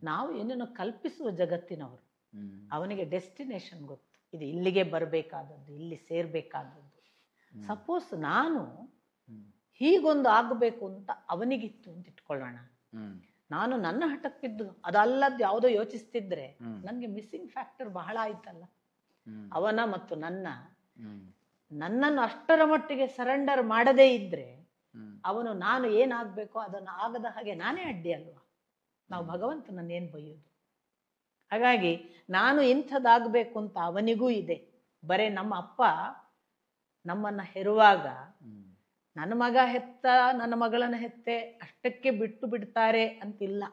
ನಾವು ಏನನ್ನು ಕಲ್ಪಿಸುವ ಜಗತ್ತಿನವರು. ಅವನಿಗೆ ಡೆಸ್ಟಿನೇಷನ್ ಗೊತ್ತು, ಇದು ಇಲ್ಲಿಗೆ ಬರಬೇಕಾದದ್ದು, ಇಲ್ಲಿ ಸೇರಬೇಕಾದದ್ದು. ಸಪೋಸ್ ನಾನು ಹೀಗೊಂದು ಆಗಬೇಕು ಅಂತ ಅವನಿಗಿತ್ತು ಅಂತ ಇಟ್ಕೊಳ್ಳೋಣ, ನಾನು ನನ್ನ ಹಠಕ್ಕಿದ್ದು ಅದಲ್ಲದ್ದು ಯಾವುದೋ ಯೋಚಿಸ್ತಿದ್ರೆ ನನಗೆ ಮಿಸ್ಸಿಂಗ್ ಫ್ಯಾಕ್ಟರ್ ಬಹಳ ಆಯ್ತಲ್ಲ. ಅವನ ಮತ್ತು ನನ್ನನ್ನು ಅಷ್ಟರ ಮಟ್ಟಿಗೆ ಸರೆಂಡರ್ ಮಾಡದೇ ಇದ್ರೆ ಅವನು ನಾನು ಏನಾಗಬೇಕೋ ಅದನ್ನು ಆಗದ ಹಾಗೆ ನಾನೇ ಅಡ್ಡಿ ಅಲ್ವಾ. ನಾವು ಭಗವಂತನನ್ನು ಏನು ಬೈಯೋದು. ಹಾಗಾಗಿ ನಾನು ಇಂಥದ್ದಾಗಬೇಕು ಅಂತ ಅವನಿಗೂ ಇದೆ. ಬರೇ ನಮ್ಮ ಅಪ್ಪ ನಮ್ಮನ್ನು ಹೆರುವಾಗ ನನ್ನ ಮಗ ಹೆತ್ತ ನನ್ನ ಮಗಳನ್ನು ಹೆತ್ತೆ ಅಷ್ಟಕ್ಕೆ ಬಿಟ್ಟು ಬಿಡ್ತಾರೆ ಅಂತಿಲ್ಲ.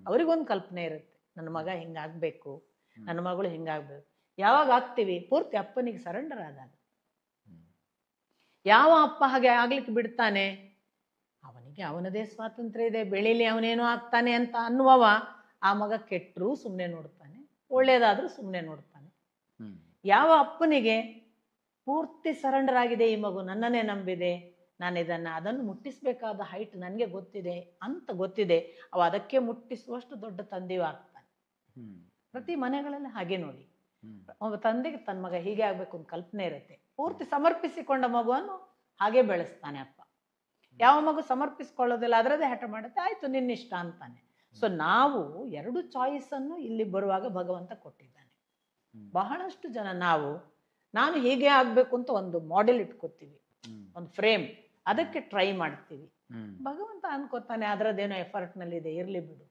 ಅವರಿಗೊಂದು ಕಲ್ಪನೆ ಇರುತ್ತೆ, ನನ್ನ ಮಗ ಹಿಂಗಾಗಬೇಕು, ನನ್ನ ಮಗಳು ಹಿಂಗಾಗಬೇಕು. ಯಾವಾಗ ಆಗ್ತೀವಿ? ಪೂರ್ತಿ ಅಪ್ಪನಿಗೆ ಸರೆಂಡರ್ ಆದಾಗ. ಯಾವ ಅಪ್ಪ ಹಾಗೆ ಆಗ್ಲಿಕ್ಕೆ ಬಿಡ್ತಾನೆ? ಅವನಿಗೆ ಅವನದೇ ಸ್ವಾತಂತ್ರ್ಯ ಇದೆ, ಬೆಳೀಲಿ, ಅವನೇನೋ ಆಗ್ತಾನೆ ಅಂತ ಅನ್ನುವವ ಆ ಮಗ ಕೆಟ್ಟರೂ ಸುಮ್ಮನೆ ನೋಡ್ತಾನೆ, ಒಳ್ಳೇದಾದ್ರೂ ಸುಮ್ಮನೆ ನೋಡ್ತಾನೆ. ಯಾವ ಅಪ್ಪನಿಗೆ ಪೂರ್ತಿ ಸರೆಂಡರ್ ಆಗಿದೆ, ಈ ಮಗು ನನ್ನನ್ನೇ ನಂಬಿದೆ, ನಾನು ಅದನ್ನು ಮುಟ್ಟಿಸಬೇಕಾದ ಹೈಟ್ ನನಗೆ ಗೊತ್ತಿದೆ ಅಂತ ಗೊತ್ತಿದೆ, ಅವ ಅದಕ್ಕೆ ಮುಟ್ಟಿಸುವಷ್ಟು ದೊಡ್ಡ ತಂದೆಯೂ ಆಗ್ತಾನೆ. ಪ್ರತಿ ಮನೆಗಳಲ್ಲಿ ಹಾಗೆ ನೋಡಿ, ಒಬ್ಬ ತಂದೆಗೆ ತನ್ನ ಮಗ ಹೀಗೆ ಆಗ್ಬೇಕು ಅಂತ ಕಲ್ಪನೆ ಇರುತ್ತೆ. ಪೂರ್ತಿ ಸಮರ್ಪಿಸಿಕೊಂಡ ಮಗುವನ್ನು ಹಾಗೆ ಬೆಳೆಸ್ತಾನೆ ಅಪ್ಪ. ಯಾವ ಮಗು ಸಮರ್ಪಿಸ್ಕೊಳ್ಳೋದಿಲ್ಲ, ಅದರದೇ ಹಠ ಮಾಡುತ್ತೆ, ಆಯ್ತು ನಿನ್ನಿಷ್ಟ ಅಂತಾನೆ. ಸೊ ನಾವು ಎರಡು ಚಾಯ್ಸನ್ನು ಇಲ್ಲಿ ಬರುವಾಗ ಭಗವಂತ ಕೊಟ್ಟಿದ್ದಾನೆ. ಬಹಳಷ್ಟು ಜನ ನಾನು ಹೀಗೆ ಆಗ್ಬೇಕು ಅಂತ ಒಂದು ಮಾಡೆಲ್ ಇಟ್ಕೋತೀವಿ, ಒಂದು ಫ್ರೇಮ್, ಅದಕ್ಕೆ ಟ್ರೈ ಮಾಡ್ತೀವಿ. ಭಗವಂತ ಅನ್ಕೋತಾನೆ ಅದರದ್ದೇನೋ ಎಫರ್ಟ್ನಲ್ಲಿದೆ, ಇರ್ಲಿ ಬಿಡು.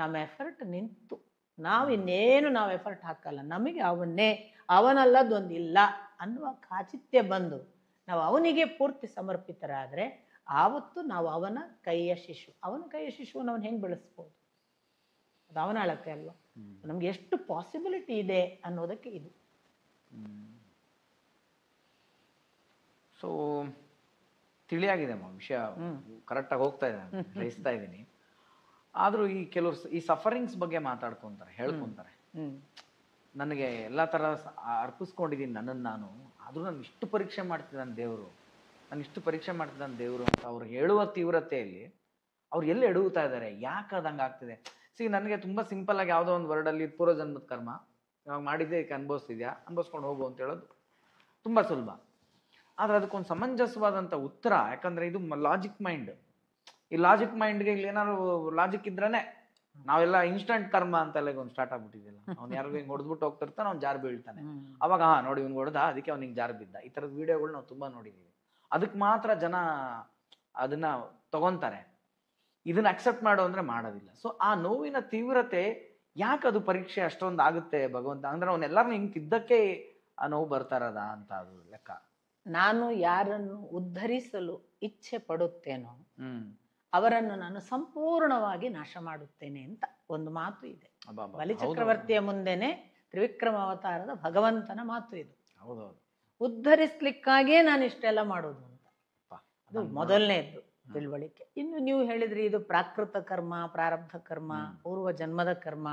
ನಮ್ಮ ಎಫರ್ಟ್ ನಿಂತು ನಾವು ಎಫರ್ಟ್ ಹಾಕಲ್ಲ, ನಮಗೆ ಅವನಲ್ಲದೊಂದಿಲ್ಲ ಅನ್ನುವ ಖಾಚಿತ್ಯ ಬಂದು ನಾವು ಅವನಿಗೆ ಪೂರ್ತಿ ಸಮರ್ಪಿತರಾದರೆ ಆವತ್ತು ನಾವು ಅವನ ಕೈಯ ಶಿಶು. ಅವನ ಕೈಯ ಶಿಶುವನ್ನು ಅವನು ಹೆಂಗೆ ಬೆಳೆಸ್ಬೋದು? ಅದು ಅವನ ಅಳತೆ ಅಲ್ವಾ. ನಮ್ಗೆ ಎಷ್ಟು ಪಾಸಿಬಿಲಿಟಿ ಇದೆ ಅನ್ನೋದಕ್ಕೆ ಇದು. ಸೊ ತಿಳಿಯಾಗಿದೆ ವಿಷಯ, ಕರೆಕ್ಟಾಗಿ ಹೋಗ್ತಾ ಇದೆ, ಗ್ರಹಿಸ್ತಾ ಇದ್ದೀನಿ. ಆದರೂ ಈ ಕೆಲವರು ಈ ಸಫರಿಂಗ್ಸ್ ಬಗ್ಗೆ ಮಾತಾಡ್ಕೊತಾರೆ, ಹೇಳ್ಕೊತಾರೆ. ನನಗೆ ಎಲ್ಲ ಥರ ಅರ್ಪಿಸ್ಕೊಂಡಿದ್ದೀನಿ ನನ್ನನ್ನು ನಾನು, ಆದರೂ ನಾನು ಇಷ್ಟು ಪರೀಕ್ಷೆ ಮಾಡ್ತಿದ್ದಾನೆ ದೇವರು, ನಾನು ಇಷ್ಟು ಪರೀಕ್ಷೆ ಮಾಡ್ತಿದ್ದಾನೆ ದೇವರು ಅಂತ ಅವ್ರು ಹೇಳುವ ತೀವ್ರತೆಯಲ್ಲಿ ಅವ್ರು ಎಲ್ಲಿ ಎಡುತ್ತಾ ಇದ್ದಾರೆ, ಯಾಕೆ ಅದಂಗೆ ಆಗ್ತಿದೆ? ನನಗೆ ತುಂಬ ಸಿಂಪಲ್ಲಾಗಿ ಯಾವುದೋ ಒಂದು ವರ್ಡಲ್ಲಿ ಪೂರ್ವಜನ್ಮದ ಕರ್ಮ ಇವಾಗ ಮಾಡಿದ್ದೆ, ಇದಕ್ಕೆ ಅನುಭವಿಸ್ತಿದ್ಯಾ, ಅನುಭವಿಸ್ಕೊಂಡು ಹೋಗು ಅಂತ ಹೇಳೋದು ತುಂಬ ಸುಲಭ. ಆದರೆ ಅದಕ್ಕೊಂದು ಸಮಂಜಸವಾದಂಥ ಉತ್ತರ, ಯಾಕಂದರೆ ಇದು ಲಾಜಿಕ್ ಮೈಂಡ್. ಈ ಲಾಜಿಕ್ ಮೈಂಡ್ಗೆ ಇಲ್ಲಿ ಏನಾದ್ರು ಲಾಜಿಕ್ ಇದ್ರೇ ನಾವೆಲ್ಲ ಇನ್ಸ್ಟಂಟ್ ಕರ್ಮ ಅಂತೆಲ್ಲ ಒಂದು ಸ್ಟಾರ್ಟ್ ಆಗ್ಬಿಟ್ಟಿದ್ದಿಲ್ಲ. ಅವ್ನು ಯಾರಿಗೂ ಹಿಂಗೆ ಹೊಡೆದ್ಬಿಟ್ಟು ಹೋಗ್ತಿರ್ತಾನೆ, ಅವ್ನು ಜಾರು ಬೀಳ್ತಾನೆ. ಅವಾಗ ನೋಡಿ ಇವ್ನು ಹೊಡೆದ, ಅದಕ್ಕೆ ಅವ್ನಿಗೆ ಜಾರು ಬಿದ್ದ. ಈ ಥರದ ವಿಡಿಯೋಗಳು ನಾವು ತುಂಬ ನೋಡಿದ್ದೀವಿ. ಅದಕ್ಕೆ ಮಾತ್ರ ಜನ ಅದನ್ನ ತಗೊಂತಾರೆ. ಇದನ್ನ ಅಕ್ಸೆಪ್ಟ್ ಮಾಡೋ ಅಂದರೆ ಮಾಡೋದಿಲ್ಲ. ಸೊ ಆ ನೋವಿನ ತೀವ್ರತೆ ಯಾಕೆ ಅದು ಪರೀಕ್ಷೆ ಅಷ್ಟೊಂದು ಆಗುತ್ತೆ ಭಗವಂತ ಅಂದರೆ ಅವನ್ನೆಲ್ಲರನ್ನೂ ಹಿಂಗೆ ತಿದ್ದಕ್ಕೆ ಆ ನೋವು ಬರ್ತಾರದ ಅಂತ ಅದು ಲೆಕ್ಕ. ನಾನು ಯಾರನ್ನು ಉದ್ಧರಿಸಲು ಇಚ್ಛೆ ಪಡುತ್ತೇನೋ ಅವರನ್ನು ನಾನು ಸಂಪೂರ್ಣವಾಗಿ ನಾಶ ಮಾಡುತ್ತೇನೆ ಅಂತ ಒಂದು ಮಾತು ಇದೆ. ಬಲಿಚಕ್ರವರ್ತಿಯ ಮುಂದೆನೆ ತ್ರಿವಿಕ್ರಮ ಅವತಾರದ ಭಗವಂತನ ಮಾತು ಇದು. ಹೌದೌದು. ಉದ್ಧರಿಸ್ಲಿಕ್ಕಾಗೇ ನಾನು ಇಷ್ಟೆಲ್ಲ ಮಾಡೋದು ಅಂತ, ಅದು ಮೊದಲನೇದ್ದು ತಿಳುವಳಿಕೆ. ಇನ್ನು ನೀವು ಹೇಳಿದ್ರಿ ಇದು ಪ್ರಾಕೃತ ಕರ್ಮ, ಪ್ರಾರಬ್ಧ ಕರ್ಮ, ಪೂರ್ವ ಜನ್ಮದ ಕರ್ಮ,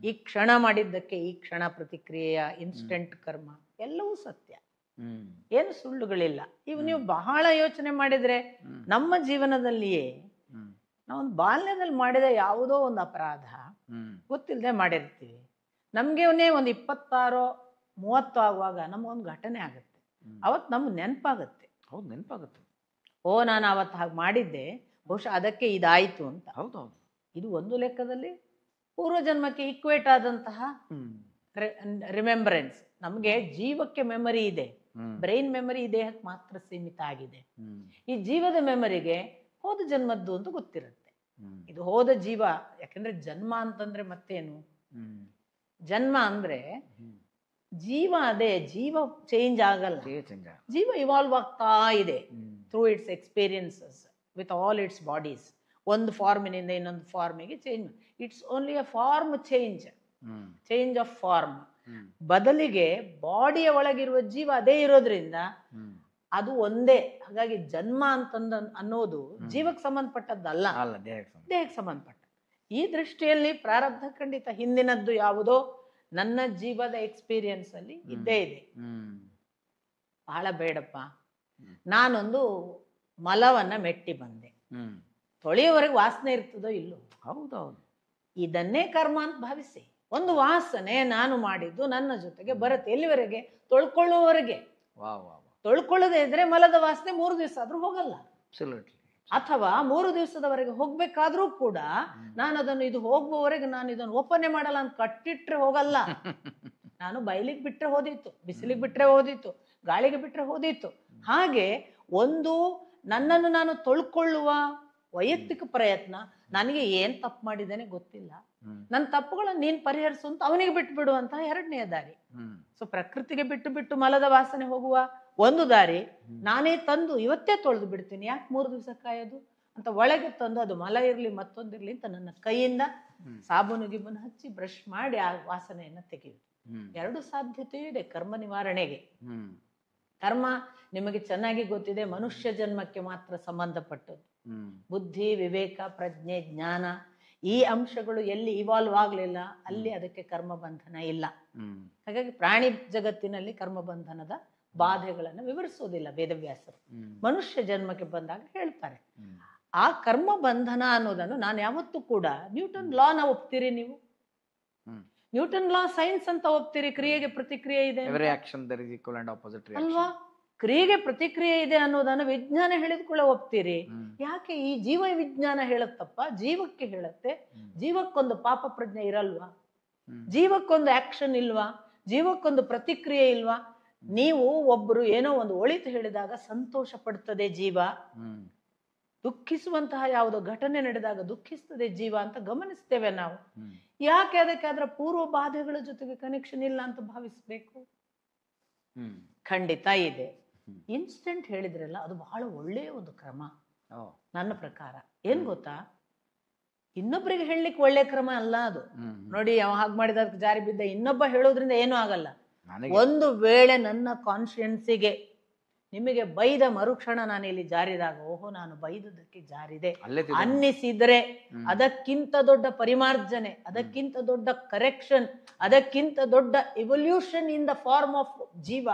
ಈ ಕ್ಷಣ ಮಾಡಿದ್ದಕ್ಕೆ ಈ ಕ್ಷಣ ಪ್ರತಿಕ್ರಿಯೆಯ ಇನ್ಸ್ಟೆಂಟ್ ಕರ್ಮ, ಎಲ್ಲವೂ ಸತ್ಯ, ಏನು ಸುಳ್ಳುಗಳಿಲ್ಲ. ಇವು ನೀವು ಬಹಳ ಯೋಚನೆ ಮಾಡಿದ್ರೆ ನಮ್ಮ ಜೀವನದಲ್ಲಿಯೇ ನಾವೊಂದು ಬಾಲ್ಯದಲ್ಲಿ ಮಾಡಿದ ಯಾವುದೋ ಒಂದು ಅಪರಾಧ ಗೊತ್ತಿಲ್ಲದೆ ಮಾಡಿರ್ತೀವಿ. ನಮ್ಗೆ ಒಂದು 26-30 ಆಗುವಾಗ ನಮಗೊಂದು ಘಟನೆ ಆಗುತ್ತೆ, ಅವತ್ತು ನಮ್ಗೆ ನೆನಪಾಗುತ್ತೆ. ಹೌದು, ನೆನಪಾಗುತ್ತೆ. ಓ, ನಾನು ಅವತ್ತು ಹಾಗೆ ಮಾಡಿದ್ದೆ, ಬಹುಶಃ ಅದಕ್ಕೆ ಇದಾಯಿತು ಅಂತ. ಹೌದೌದು. ಇದು ಒಂದು ಲೆಕ್ಕದಲ್ಲಿ ಪೂರ್ವಜನ್ಮಕ್ಕೆ ಈಕ್ವೇಟ್ ಆದಂತಹ ರಿಮೆಂಬರೆನ್ಸ್. ನಮಗೆ ಜೀವಕ್ಕೆ ಮೆಮರಿ ಇದೆ, ಬ್ರೈನ್ ಮೆಮರಿ ಈ ದೇಹಕ್ಕೆ ಮಾತ್ರ ಸೀಮಿತ ಆಗಿದೆ. ಈ ಜೀವದ ಮೆಮರಿಗೆ ಹೋದ ಜನ್ಮದ್ದು ಅಂತ ಗೊತ್ತಿರುತ್ತೆ. ಇದು ಹೋದ ಜೀವ. ಯಾಕಂದ್ರೆ ಜನ್ಮ ಅಂತಂದ್ರೆ ಮತ್ತೇನು? ಜನ್ಮ ಅಂದ್ರೆ ಜೀವ, ಅದೇ ಜೀವ ಚೇಂಜ್ ಆಗಲ್ಲ. ಜೀವ ಇವಾಲ್ವ್ ಆಗ್ತಾ ಇದೆ through its experiences with all its bodies. ಒಂದು ಫಾರ್ಮಿನಿಂದ ಇನ್ನೊಂದು ಫಾರ್ಮಿಗೆ change. It's only a form change, change of form. ಬದಲಿಗೆ ಬಾಡಿಯ ಒಳಗಿರುವ ಜೀವ ಅದೇ ಇರೋದ್ರಿಂದ ಅದು ಒಂದೇ. ಹಾಗಾಗಿ ಜನ್ಮ ಅಂತಂದ ಅನ್ನೋದು ಜೀವಕ್ಕೆ ಸಂಬಂಧಪಟ್ಟದ್ದಲ್ಲ, ದೇಹಕ್ಕೆ ಸಂಬಂಧಪಟ್ಟ. ಈ ದೃಷ್ಟಿಯಲ್ಲಿ ಪ್ರಾರಬ್ಧ ಖಂಡಿತ ಹಿಂದಿನದ್ದು ಯಾವುದೋ ನನ್ನ ಜೀವದ ಎಕ್ಸ್ಪೀರಿಯನ್ಸ್ ಅಲ್ಲಿ ಇದ್ದೇ ಇದೆ. ಬಹಳ ಬೇಡಪ್ಪ, ನಾನೊಂದು ಮಲವನ್ನ ಮೆಟ್ಟಿ ಬಂದೆ, ತೊಳೆಯುವವರೆಗೆ ವಾಸನೆ ಇರ್ತದೋ ಇಲ್ಲೋ? ಹೌದೌದು. ಇದನ್ನೇ ಕರ್ಮ ಅಂತ ಭಾವಿಸಿ ಒಂದು ವಾಸನೆ ನಾನು ಮಾಡಿದ್ದು ನನ್ನ ಜೊತೆಗೆ ಬರುತ್ತೆ. ಎಲ್ಲಿವರೆಗೆ? ತೊಳ್ಕೊಳ್ಳುವವರೆಗೆ. ತೊಳ್ಕೊಳ್ಳದೆ ಇದ್ರೆ ಮಲದ ವಾಸನೆ 3 ದಿವಸ ಆದ್ರೂ ಹೋಗಲ್ಲ. ಅಥವಾ 3 ದಿವಸದವರೆಗೆ ಹೋಗ್ಬೇಕಾದ್ರೂ ಕೂಡ ನಾನು ಅದನ್ನು ಇದು ಹೋಗುವವರೆಗೆ ನಾನು ಇದನ್ನು ಓಪನೆ ಮಾಡಲ್ಲ ಅಂತ ಕಟ್ಟಿಟ್ರೆ ಹೋಗಲ್ಲ. ನಾನು ಬಯಲಿಗೆ ಬಿಟ್ರೆ ಹೋದಿತ್ತು, ಬಿಸಿಲಿಗೆ ಬಿಟ್ರೆ ಹೋದಿತ್ತು, ಗಾಳಿಗೆ ಬಿಟ್ರೆ ಹೋದಿತ್ತು. ಹಾಗೆ ಒಂದು ನನ್ನನ್ನು ನಾನು ತೊಳ್ಕೊಳ್ಳುವ ವೈಯಕ್ತಿಕ ಪ್ರಯತ್ನ. ನನಗೆ ಏನ್ ತಪ್ಪು ಮಾಡಿದ್ದೇನೆ ಗೊತ್ತಿಲ್ಲ, ನನ್ನ ತಪ್ಪುಗಳನ್ನು ನೀನ್ ಪರಿಹರಿಸು ಅಂತ ಅವನಿಗೆ ಬಿಟ್ಟು ಬಿಡುವಂತಹ ಎರಡನೆಯ ದಾರಿ. ಸೊ ಪ್ರಕೃತಿಗೆ ಬಿಟ್ಟು ಬಿಟ್ಟು ಮಲದ ವಾಸನೆ ಹೋಗುವ ಒಂದು ದಾರಿ. ನಾನೇ ತಂದು ಇವತ್ತೇ ತೊಳೆದು ಬಿಡ್ತೀನಿ, ಯಾಕೆ 3 ದಿವಸ ಕಾಯೋದು ಅಂತ ಒಳಗೆ ತಂದು ಅದು ಮಲ ಇರ್ಲಿ ಮತ್ತೊಂದಿರ್ಲಿ ಅಂತ ನನ್ನ ಕೈಯಿಂದ ಸಾಬೂನು ಗಿಬ್ಬನ್ನು ಹಚ್ಚಿ ಬ್ರಷ್ ಮಾಡಿ ಆ ವಾಸನೆಯನ್ನ ತೆಗೆಯುವುದು. 2 ಸಾಧ್ಯತೆಯೂ ಇದೆ ಕರ್ಮ ನಿವಾರಣೆಗೆ. ಕರ್ಮ ನಿಮಗೆ ಚೆನ್ನಾಗಿ ಗೊತ್ತಿದೆ, ಮನುಷ್ಯ ಜನ್ಮಕ್ಕೆ ಮಾತ್ರ ಸಂಬಂಧಪಟ್ಟದ್ದು. ಬುದ್ಧಿ, ವಿವೇಕ, ಪ್ರಜ್ಞೆ, ಜ್ಞಾನ ಈ ಅಂಶಗಳು ಎಲ್ಲಿ ಇವಾಲ್ವ್ ಆಗ್ಲಿಲ್ಲ ಅಲ್ಲಿ ಅದಕ್ಕೆ ಕರ್ಮ ಬಂಧನ ಇಲ್ಲ. ಹಾಗಾಗಿ ಪ್ರಾಣಿ ಜಗತ್ತಿನಲ್ಲಿ ಕರ್ಮ ಬಂಧನದ ಬಾಧೆಗಳನ್ನು ವಿವರಿಸೋದಿಲ್ಲ ವೇದವ್ಯಾಸರು. ಮನುಷ್ಯ ಜನ್ಮಕ್ಕೆ ಬಂದಾಗ ಹೇಳ್ತಾರೆ. ಆ ಕರ್ಮ ಬಂಧನ ಅನ್ನೋದನ್ನು ನಾನು ಯಾವತ್ತೂ ಕೂಡ ನ್ಯೂಟನ್ ಲಾನ ಒಪ್ತೀರಿ ನೀವು? ನ್ಯೂಟನ್ ಲಾ ಸೈನ್ಸ್ ಅಂತ ಒಪ್ತೀರಿ. ಕ್ರಿಯೆಗೆ ಪ್ರತಿಕ್ರಿಯೆ ಇದೆ ಅಲ್ವಾ? ಕ್ರಿಯೆಗೆ ಪ್ರತಿಕ್ರಿಯೆ ಇದೆ ಅನ್ನೋದನ್ನು ವಿಜ್ಞಾನ ಹೇಳಿದ್ಕೊಳ್ಳೆ ಒಪ್ತೀರಿ. ಯಾಕೆ ಈ ಜೀವ ವಿಜ್ಞಾನ ಹೇಳತ್ತಪ್ಪ? ಜೀವಕ್ಕೆ ಹೇಳತ್ತೆ. ಜೀವಕ್ಕೊಂದು ಪಾಪ ಪ್ರಜ್ಞೆ ಇರಲ್ವಾ? ಜೀವಕ್ಕೊಂದು ಆಕ್ಷನ್ ಇಲ್ವಾ? ಜೀವಕ್ಕೊಂದು ಪ್ರತಿಕ್ರಿಯೆ ಇಲ್ವಾ? ನೀವು ಒಬ್ಬರು ಏನೋ ಒಂದು ಒಳಿತು ಹೇಳಿದಾಗ ಸಂತೋಷ ಪಡ್ತದೆ ಜೀವ, ದುಃಖಿಸುವಂತಹ ಯಾವುದೋ ಘಟನೆ ನಡೆದಾಗ ದುಃಖಿಸ್ತದೆ ಜೀವ ಅಂತ ಗಮನಿಸ್ತೇವೆ ನಾವು. ಯಾಕೆ ಅದಕ್ಕೆ ಅದರ ಪೂರ್ವ ಬಾಧೆಗಳ ಜೊತೆಗೆ ಕನೆಕ್ಷನ್ ಇಲ್ಲ ಅಂತ ಭಾವಿಸ್ಬೇಕು? ಖಂಡಿತ ಇದೆ. ಇನ್ಸ್ಟೆಂಟ್ ಹೇಳಿದ್ರಲ್ಲ, ಅದು ಬಹಳ ಒಳ್ಳೆಯ ಒಂದು ಕ್ರಮ ನನ್ನ ಪ್ರಕಾರ. ಏನ್ ಗೊತ್ತಾ, ಇನ್ನೊಬ್ಬರಿಗೆ ಹೇಳಲಿಕ್ಕೆ ಒಳ್ಳೆ ಕ್ರಮ ಅಲ್ಲ ಅದು. ನೋಡಿ, ಅವ ಹಾಗೆ ಮಾಡಿದ ಅದಕ್ಕೆ ಜಾರಿ ಬಿದ್ದ, ಇನ್ನೊಬ್ಬ ಹೇಳೋದ್ರಿಂದ ಏನೂ ಆಗಲ್ಲ. ಒಂದು ವೇಳೆ ನನ್ನ ಕಾನ್ಶಿಯನ್ಸಿಗೆ ನಿಮಗೆ ಬೈದ ಮರುಕ್ಷಣ ನಾನು ಇಲ್ಲಿ ಜಾರಿದಾಗ, ಓಹೋ ನಾನು ಬೈದದಕ್ಕೆ ಜಾರಿದೆ ಅನ್ನಿಸಿದ್ರೆ, ಅದಕ್ಕಿಂತ ದೊಡ್ಡ ಪರಿಮಾರ್ಜನೆ, ಅದಕ್ಕಿಂತ ದೊಡ್ಡ ಕರೆಕ್ಷನ್, ಅದಕ್ಕಿಂತ ದೊಡ್ಡ evolution in the form of ಜೀವ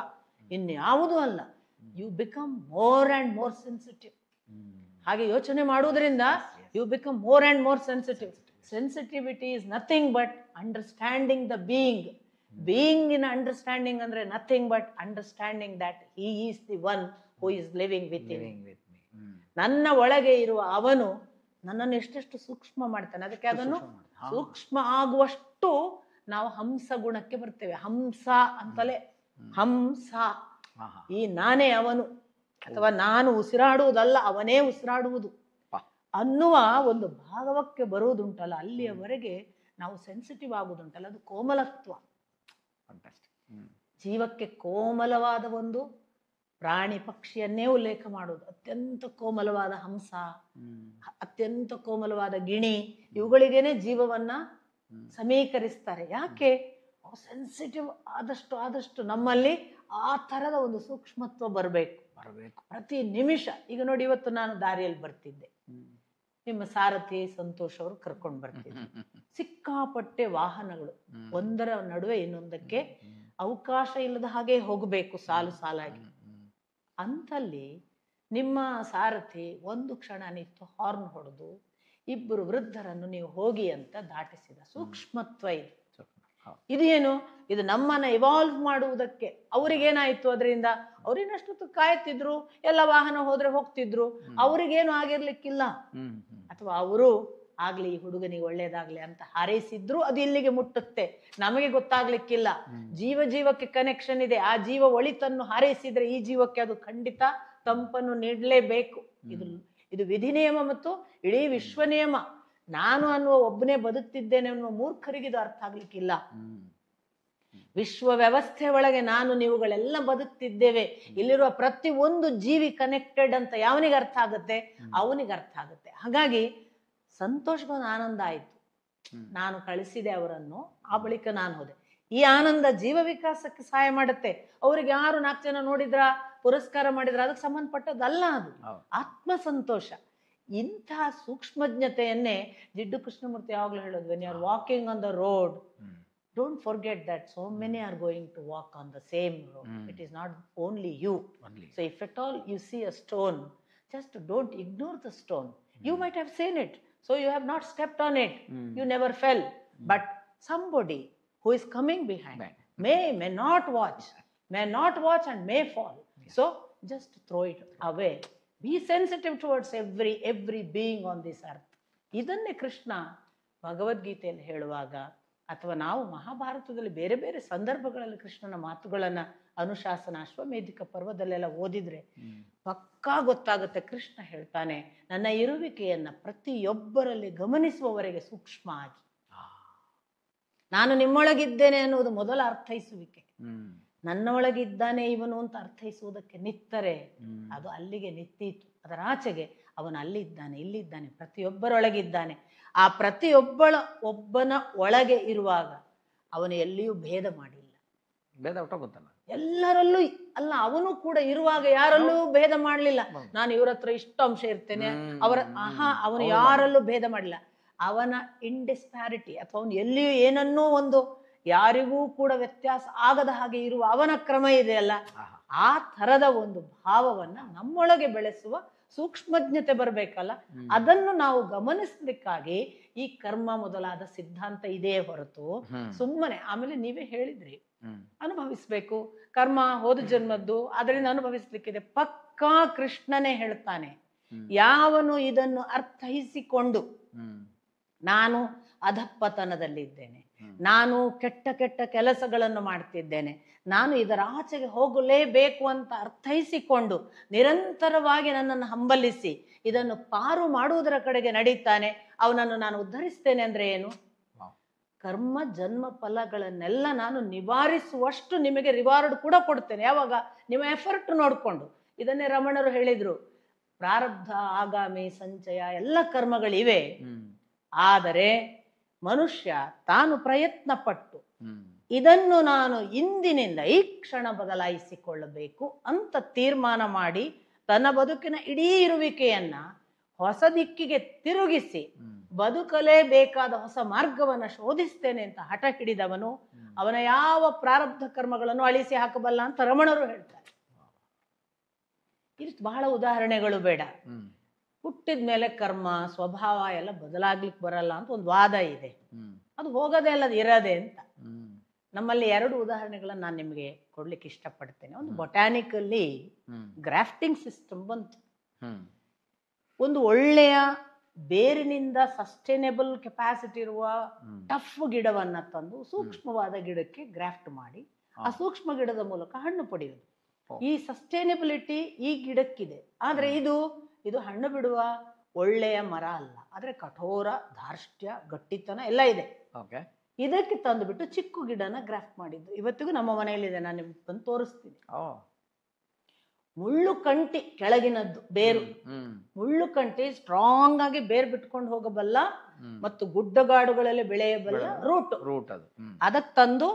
ಇನ್ಯಾವುದೂ ಅಲ್ಲ. You become more and more sensitive. ಹಾಗೆ ಯೋಚನೆ ಮಾಡುವುದರಿಂದ you become more and more sensitive. Sensitivity is nothing but understanding the being. Being in understanding ಅಂದ್ರೆ nothing but understanding that he is the one who is living with me. ನನ್ನ ಒಳಗೆ ಇರುವ ಅವನು ನನ್ನನ್ನು ಎಷ್ಟೆಷ್ಟು ಸೂಕ್ಷ್ಮ ಮಾಡ್ತಾನೆ. ಅದಕ್ಕೆ ಅದನ್ನು ಸೂಕ್ಷ್ಮ ಆಗುವಷ್ಟು ನಾವು ಹಂಸ ಗುಣಕ್ಕೆ ಬರ್ತೇವೆ. ಹಂಸ ಅಂತಲೇ, ಹಂಸ, ಈ ನಾನೇ ಅವನು, ಅಥವಾ ನಾನು ಉಸಿರಾಡುವುದಲ್ಲ ಅವನೇ ಉಸಿರಾಡುವುದು ಅನ್ನುವ ಒಂದು ಭಾಗವಕ್ಕೆ ಬರುವುದುಂಟಲ್ಲ, ಅಲ್ಲಿಯವರೆಗೆ ನಾವು ಸೆನ್ಸಿಟಿವ್ ಆಗುವುದುಂಟಲ್ಲ, ಅದು ಕೋಮಲತ್ವ. ಜೀವಕ್ಕೆ ಕೋಮಲವಾದ ಒಂದು ಪ್ರಾಣಿ ಪಕ್ಷಿಯನ್ನೇ ಉಲ್ಲೇಖ ಮಾಡುವುದು. ಅತ್ಯಂತ ಕೋಮಲವಾದ ಹಂಸ, ಅತ್ಯಂತ ಕೋಮಲವಾದ ಗಿಣಿ, ಇವುಗಳಿಗೇನೆ ಜೀವವನ್ನ ಸಮೀಕರಿಸ್ತಾರೆ. ಯಾಕೆ? ಸೆನ್ಸಿಟಿವ್ ಆದಷ್ಟು ನಮ್ಮಲ್ಲಿ ಆ ತರದ ಒಂದು ಸೂಕ್ಷ್ಮತ್ವ ಬರಬೇಕು ಪ್ರತಿ ನಿಮಿಷ. ಈಗ ನೋಡಿ, ಇವತ್ತು ನಾನು ದಾರಿಯಲ್ಲಿ ಬರ್ತಿದ್ದೆ, ನಿಮ್ಮ ಸಾರಥಿ ಸಂತೋಷ್ ಅವರು ಕರ್ಕೊಂಡು ಬರ್ತಿದ್ದೆ. ಸಿಕ್ಕಾಪಟ್ಟೆ ವಾಹನಗಳು, ಒಂದರ ನಡುವೆ ಇನ್ನೊಂದಕ್ಕೆ ಅವಕಾಶ ಇಲ್ಲದ ಹಾಗೆ ಹೋಗಬೇಕು ಸಾಲು ಸಾಲಾಗಿ. ಅಂತಲ್ಲಿ ನಿಮ್ಮ ಸಾರಥಿ ಒಂದು ಕ್ಷಣ ನಿಂತು ಹಾರ್ನ್ ಹೊಡೆದು ಇಬ್ಬರು ವೃದ್ಧರನ್ನು ನೀವು ಹೋಗಿ ಅಂತ ದಾಟಿಸಿದ ಸೂಕ್ಷ್ಮತ್ವ ಇದು. ಇದು ಏನು? ಇದು ನಮ್ಮನ್ನ ಇವಾಲ್ವ್ ಮಾಡುವುದಕ್ಕೆ. ಅವ್ರಿಗೇನಾಯ್ತು ಅದರಿಂದ? ಅವ್ರಿನಷ್ಟು ಕಾಯ್ತಿದ್ರು, ಎಲ್ಲ ವಾಹನ ಹೋದ್ರೆ ಹೋಗ್ತಿದ್ರು, ಅವ್ರಿಗೇನು ಆಗಿರ್ಲಿಕ್ಕಿಲ್ಲ. ಅಥವಾ ಅವರು ಆಗ್ಲಿ ಈ ಹುಡುಗನಿಗೆ ಒಳ್ಳೇದಾಗ್ಲಿ ಅಂತ ಹಾರೈಸಿದ್ರು ಅದು ಇಲ್ಲಿಗೆ ಮುಟ್ಟುತ್ತೆ, ನಮಗೆ ಗೊತ್ತಾಗ್ಲಿಕ್ಕಿಲ್ಲ. ಜೀವ ಜೀವಕ್ಕೆ ಕನೆಕ್ಷನ್ ಇದೆ. ಆ ಜೀವ ಒಳಿತನ್ನು ಹಾರೈಸಿದ್ರೆ ಈ ಜೀವಕ್ಕೆ ಅದು ಖಂಡಿತ ತಂಪನ್ನು ನೀಡಲೇಬೇಕು. ಇದು ವಿಧಿ ನಿಯಮ ಮತ್ತು ಇಡೀ ವಿಶ್ವ ನಿಯಮ. ನಾನು ಅನ್ನುವ ಒಬ್ಬನೇ ಬದುಕ್ತಿದ್ದೇನೆ ಅನ್ನುವ ಮೂರ್ಖರಿಗಿದು ಅರ್ಥ ಆಗ್ಲಿಕ್ಕಿಲ್ಲ. ವಿಶ್ವ ವ್ಯವಸ್ಥೆ ಒಳಗೆ ನಾನು ನೀವುಗಳೆಲ್ಲ ಬದುಕ್ತಿದ್ದೇವೆ. ಇಲ್ಲಿರುವ ಪ್ರತಿ ಒಂದು ಜೀವಿ ಕನೆಕ್ಟೆಡ್ ಅಂತ ಯಾವನಿಗೆ ಅರ್ಥ ಆಗುತ್ತೆ, ಅವನಿಗೆ ಅರ್ಥ ಆಗುತ್ತೆ. ಹಾಗಾಗಿ ಸಂತೋಷಗೊಂದು ಆನಂದ ಆಯ್ತು. ನಾನು ಕಳಿಸಿದೆ ಅವರನ್ನು, ಆ ಬಳಿಕ ನಾನು ಹೋದೆ. ಈ ಆನಂದ ಜೀವ ವಿಕಾಸಕ್ಕೆ ಸಹಾಯ ಮಾಡುತ್ತೆ. ಅವ್ರಿಗೆ ಯಾರು 4 ಜನ ನೋಡಿದ್ರ, ಪುರಸ್ಕಾರ ಮಾಡಿದ್ರ, ಅದಕ್ಕೆ ಸಂಬಂಧಪಟ್ಟದ್ದಲ್ಲ. ಅದು ಆತ್ಮ ಸಂತೋಷ. ಇಂತಹ ಸೂಕ್ಷ್ಮಜ್ಞತೆಯನ್ನೇ ಜಿಡ್ಡು ಕೃಷ್ಣಮೂರ್ತಿ ಯಾವಾಗಲೂ ಹೇಳೋದು, when you are walking on the road, don't forget that so many are going to walk on the same road. It is not only you. So if at all you see a stone, just don't ignore the stone. You might have seen it, so you have not stepped on it. You never fell. But somebody who is coming behind may not watch and may fall. So just throw it away. Be sensitive towards every being on this earth. ಇದನ್ನೇ ಕೃಷ್ಣ ಭಗವದ್ಗೀತೆಯಲ್ಲಿ ಹೇಳುವಾಗ, ಅಥವಾ ನಾವು ಮಹಾಭಾರತದಲ್ಲಿ ಬೇರೆ ಬೇರೆ ಸಂದರ್ಭಗಳಲ್ಲಿ ಕೃಷ್ಣನ ಮಾತುಗಳನ್ನ ಅನುಶಾಸನ, ಅಶ್ವಮೇಧಿಕ ಪರ್ವದಲ್ಲೆಲ್ಲ ಓದಿದ್ರೆ ಪಕ್ಕಾ ಗೊತ್ತಾಗುತ್ತೆ. ಕೃಷ್ಣ ಹೇಳ್ತಾನೆ, ನನ್ನ ಇರುವಿಕೆಯನ್ನ ಪ್ರತಿಯೊಬ್ಬರಲ್ಲಿ ಗಮನಿಸುವವರೆಗೆ ಸೂಕ್ಷ್ಮ ಆಗಿ, ನಾನು ನಿಮ್ಮೊಳಗಿದ್ದೇನೆ ಅನ್ನುವುದು ಮೊದಲ ಅರ್ಥೈಸುವಿಕೆ. ನನ್ನ ಒಳಗಿದ್ದಾನೆ ಇವನು ಅಂತ ಅರ್ಥೈಸುವುದಕ್ಕೆ ನಿತ್ತರೆ ಅದು ಅಲ್ಲಿಗೆ ನಿಂತೀತು. ಅದರ ಆಚೆಗೆ ಅವನು ಅಲ್ಲಿದ್ದಾನೆ, ಇಲ್ಲಿದ್ದಾನೆ, ಪ್ರತಿಯೊಬ್ಬರೊಳಗಿದ್ದಾನೆ. ಆ ಒಬ್ಬನ ಒಳಗೆ ಇರುವಾಗ ಅವನು ಎಲ್ಲಿಯೂ ಭೇದ ಮಾಡಿಲ್ಲ. ಭೇದ ಗೊತ್ತಲ್ಲ, ಎಲ್ಲರಲ್ಲೂ ಅಲ್ಲ. ಅವನು ಕೂಡ ಇರುವಾಗ ಯಾರಲ್ಲೂ ಭೇದ ಮಾಡಲಿಲ್ಲ. ನಾನು ಇವ್ರ ಹತ್ರ ಇಷ್ಟು ಅಂಶ ಇರ್ತೇನೆ, ಅವನು ಯಾರಲ್ಲೂ ಭೇದ ಮಾಡಿಲ್ಲ. ಅವನ ಇಂಡಿಸ್ಪ್ಯಾರಿಟಿ ಅಥವಾ ಅವನು ಎಲ್ಲಿಯೂ ಏನನ್ನೂ ಒಂದು ಯಾರಿಗೂ ಕೂಡ ವ್ಯತ್ಯಾಸ ಆಗದ ಹಾಗೆ ಇರುವ ಅವನ ಕ್ರಮ ಇದೆಯಲ್ಲ, ಆ ಥರದ ಒಂದು ಭಾವವನ್ನ ನಮ್ಮೊಳಗೆ ಬೆಳೆಸುವ ಸೂಕ್ಷ್ಮಜ್ಞತೆ ಬರಬೇಕಲ್ಲ, ಅದನ್ನು ನಾವು ಗಮನಿಸ್ಲಿಕ್ಕಾಗಿ ಈ ಕರ್ಮ ಮೊದಲಾದ ಸಿದ್ಧಾಂತ ಇದೆಯೇ ಹೊರತು ಸುಮ್ಮನೆ. ಆಮೇಲೆ ನೀವೇ ಹೇಳಿದ್ರಿ, ಅನುಭವಿಸ್ಬೇಕು, ಕರ್ಮ ಹೋದ ಜನ್ಮದ್ದು, ಅದರಿಂದ ಅನುಭವಿಸ್ಲಿಕ್ಕಿದೆ. ಪಕ್ಕಾ ಕೃಷ್ಣನೇ ಹೇಳ್ತಾನೆ, ಯಾವನು ಇದನ್ನು ಅರ್ಥೈಸಿಕೊಂಡು ನಾನು ಅಧಪ್ಪತನದಲ್ಲಿದ್ದೇನೆ, ನಾನು ಕೆಟ್ಟ ಕೆಟ್ಟ ಕೆಲಸಗಳನ್ನು ಮಾಡ್ತಿದ್ದೇನೆ, ನಾನು ಇದರ ಆಚೆಗೆ ಹೋಗಲೇಬೇಕು ಅಂತ ಅರ್ಥೈಸಿಕೊಂಡು ನಿರಂತರವಾಗಿ ನನ್ನನ್ನು ಹಂಬಲಿಸಿ ಇದನ್ನು ಪಾರು ಮಾಡುವುದರ ಕಡೆಗೆ ನಡೀತಾನೆ, ಅವನನ್ನು ನಾನು ಉದ್ಧರಿಸ್ತೇನೆ. ಅಂದ್ರೆ ಏನು? ಕರ್ಮ ಜನ್ಮ ಫಲಗಳನ್ನೆಲ್ಲ ನಾನು ನಿವಾರಿಸುವಷ್ಟು ನಿಮಗೆ ರಿವಾರ್ಡ್ ಕೂಡ ಕೊಡ್ತೇನೆ. ಯಾವಾಗ? ನಿಮ್ಮ ಎಫರ್ಟ್ ನೋಡ್ಕೊಂಡು. ಇದನ್ನೇ ರಮಣರು ಹೇಳಿದ್ರು, ಪ್ರಾರಬ್ಧ, ಆಗಾಮಿ, ಸಂಚಯ ಎಲ್ಲ ಕರ್ಮಗಳಿವೆ. ಆದರೆ ಮನುಷ್ಯ ತಾನು ಪ್ರಯತ್ನ ಪಟ್ಟು ಇದನ್ನು ನಾನು ಇಂದಿನಿಂದ ಈ ಕ್ಷಣ ಬದಲಾಯಿಸಿಕೊಳ್ಳಬೇಕು ಅಂತ ತೀರ್ಮಾನ ಮಾಡಿ ತನ್ನ ಬದುಕಿನ ಇಡೀ ಇರುವಿಕೆಯನ್ನ ಹೊಸ ದಿಕ್ಕಿಗೆ ತಿರುಗಿಸಿ ಬದುಕಲೇಬೇಕಾದ ಹೊಸ ಮಾರ್ಗವನ್ನ ಶೋಧಿಸ್ತೇನೆ ಅಂತ ಹಠ ಹಿಡಿದವನು ಅವನ ಯಾವ ಪ್ರಾರಬ್ಧ ಕರ್ಮಗಳನ್ನು ಅಳಿಸಿ ಹಾಕಬಲ್ಲ ಅಂತ ರಮಣರು ಹೇಳ್ತಾರೆ. ಇದು ಬಹಳ ಉದಾಹರಣೆಗಳು ಬೇಡ. ಹುಟ್ಟಿದ ಮೇಲೆ ಕರ್ಮ ಸ್ವಭಾವ ಎಲ್ಲ ಬದಲಾಗ್ಲಿಕ್ಕೆ ಬರಲ್ಲ ಅಂತ ಒಂದು ವಾದ ಇದೆ. ಅದು ಹೋಗೋದೇ ಅಲ್ಲ, ಅದು ಇರೋದೆ ಅಂತ. ನಮ್ಮಲ್ಲಿ 2 ಉದಾಹರಣೆಗಳನ್ನ ನಾನು ನಿಮಗೆ ಕೊಡ್ಲಿಕ್ಕೆ ಇಷ್ಟಪಡ್ತೇನೆ. ಒಂದು ಬೊಟಾನಿಕಲ್ಲಿ ಗ್ರಾಫ್ಟಿಂಗ್ ಸಿಸ್ಟಮ್ ಬಂತು. ಒಂದು ಒಳ್ಳೆಯ ಬೇರಿನಿಂದ ಸಸ್ಟೈನೇಬಲ್ ಕೆಪಾಸಿಟಿ ಇರುವ ಟಫ್ ಗಿಡವನ್ನ ತಂದು ಸೂಕ್ಷ್ಮವಾದ ಗಿಡಕ್ಕೆ ಗ್ರಾಫ್ಟ್ ಮಾಡಿ ಆ ಸೂಕ್ಷ್ಮ ಗಿಡದ ಮೂಲಕ ಹಣ್ಣು ಪಡೆಯುವುದು. ಈ ಸಸ್ಟೈನೇಬಿಲಿಟಿ ಈ ಗಿಡಕ್ಕಿದೆ. ಆದ್ರೆ ಇದು ಹಣ್ಣು ಬಿಡುವ ಒಳ್ಳೆಯ ಮರ ಅಲ್ಲ. ಆದ್ರೆ ಕಠೋರ, ಧಾರ್ಷ್ಟ್ಯ, ಗಟ್ಟಿತನ ಎಲ್ಲ ಇದೆ. ಇದಕ್ಕೆ ತಂದುಬಿಟ್ಟು ಚಿಕ್ಕ ಗಿಡನ ಗ್ರಾಫ್ಟ್ ಮಾಡಿದ್ದು. ಇವತ್ತಿಗೂ ನಮ್ಮ ಮನೆಯಲ್ಲಿದೆ, ನಾನು ನಿಮ್ಗೆ ಬಂದು ತೋರಿಸ್ತೀನಿ. ಮುಳ್ಳು ಕಂಟಿ ಕೆಳಗಿನದ್ದು ಬೇರು, ಮುಳ್ಳು ಕಂಟಿ ಸ್ಟ್ರಾಂಗ್ ಆಗಿ ಬೇರ್ ಬಿಟ್ಕೊಂಡು ಹೋಗಬಲ್ಲ ಮತ್ತು ಗುಡ್ಡಗಾಡುಗಳಲ್ಲಿ ಬೆಳೆಯಬಲ್ಲ ರೂಟ್ ಅದು. ಅದಕ್ಕೆ ತಂದು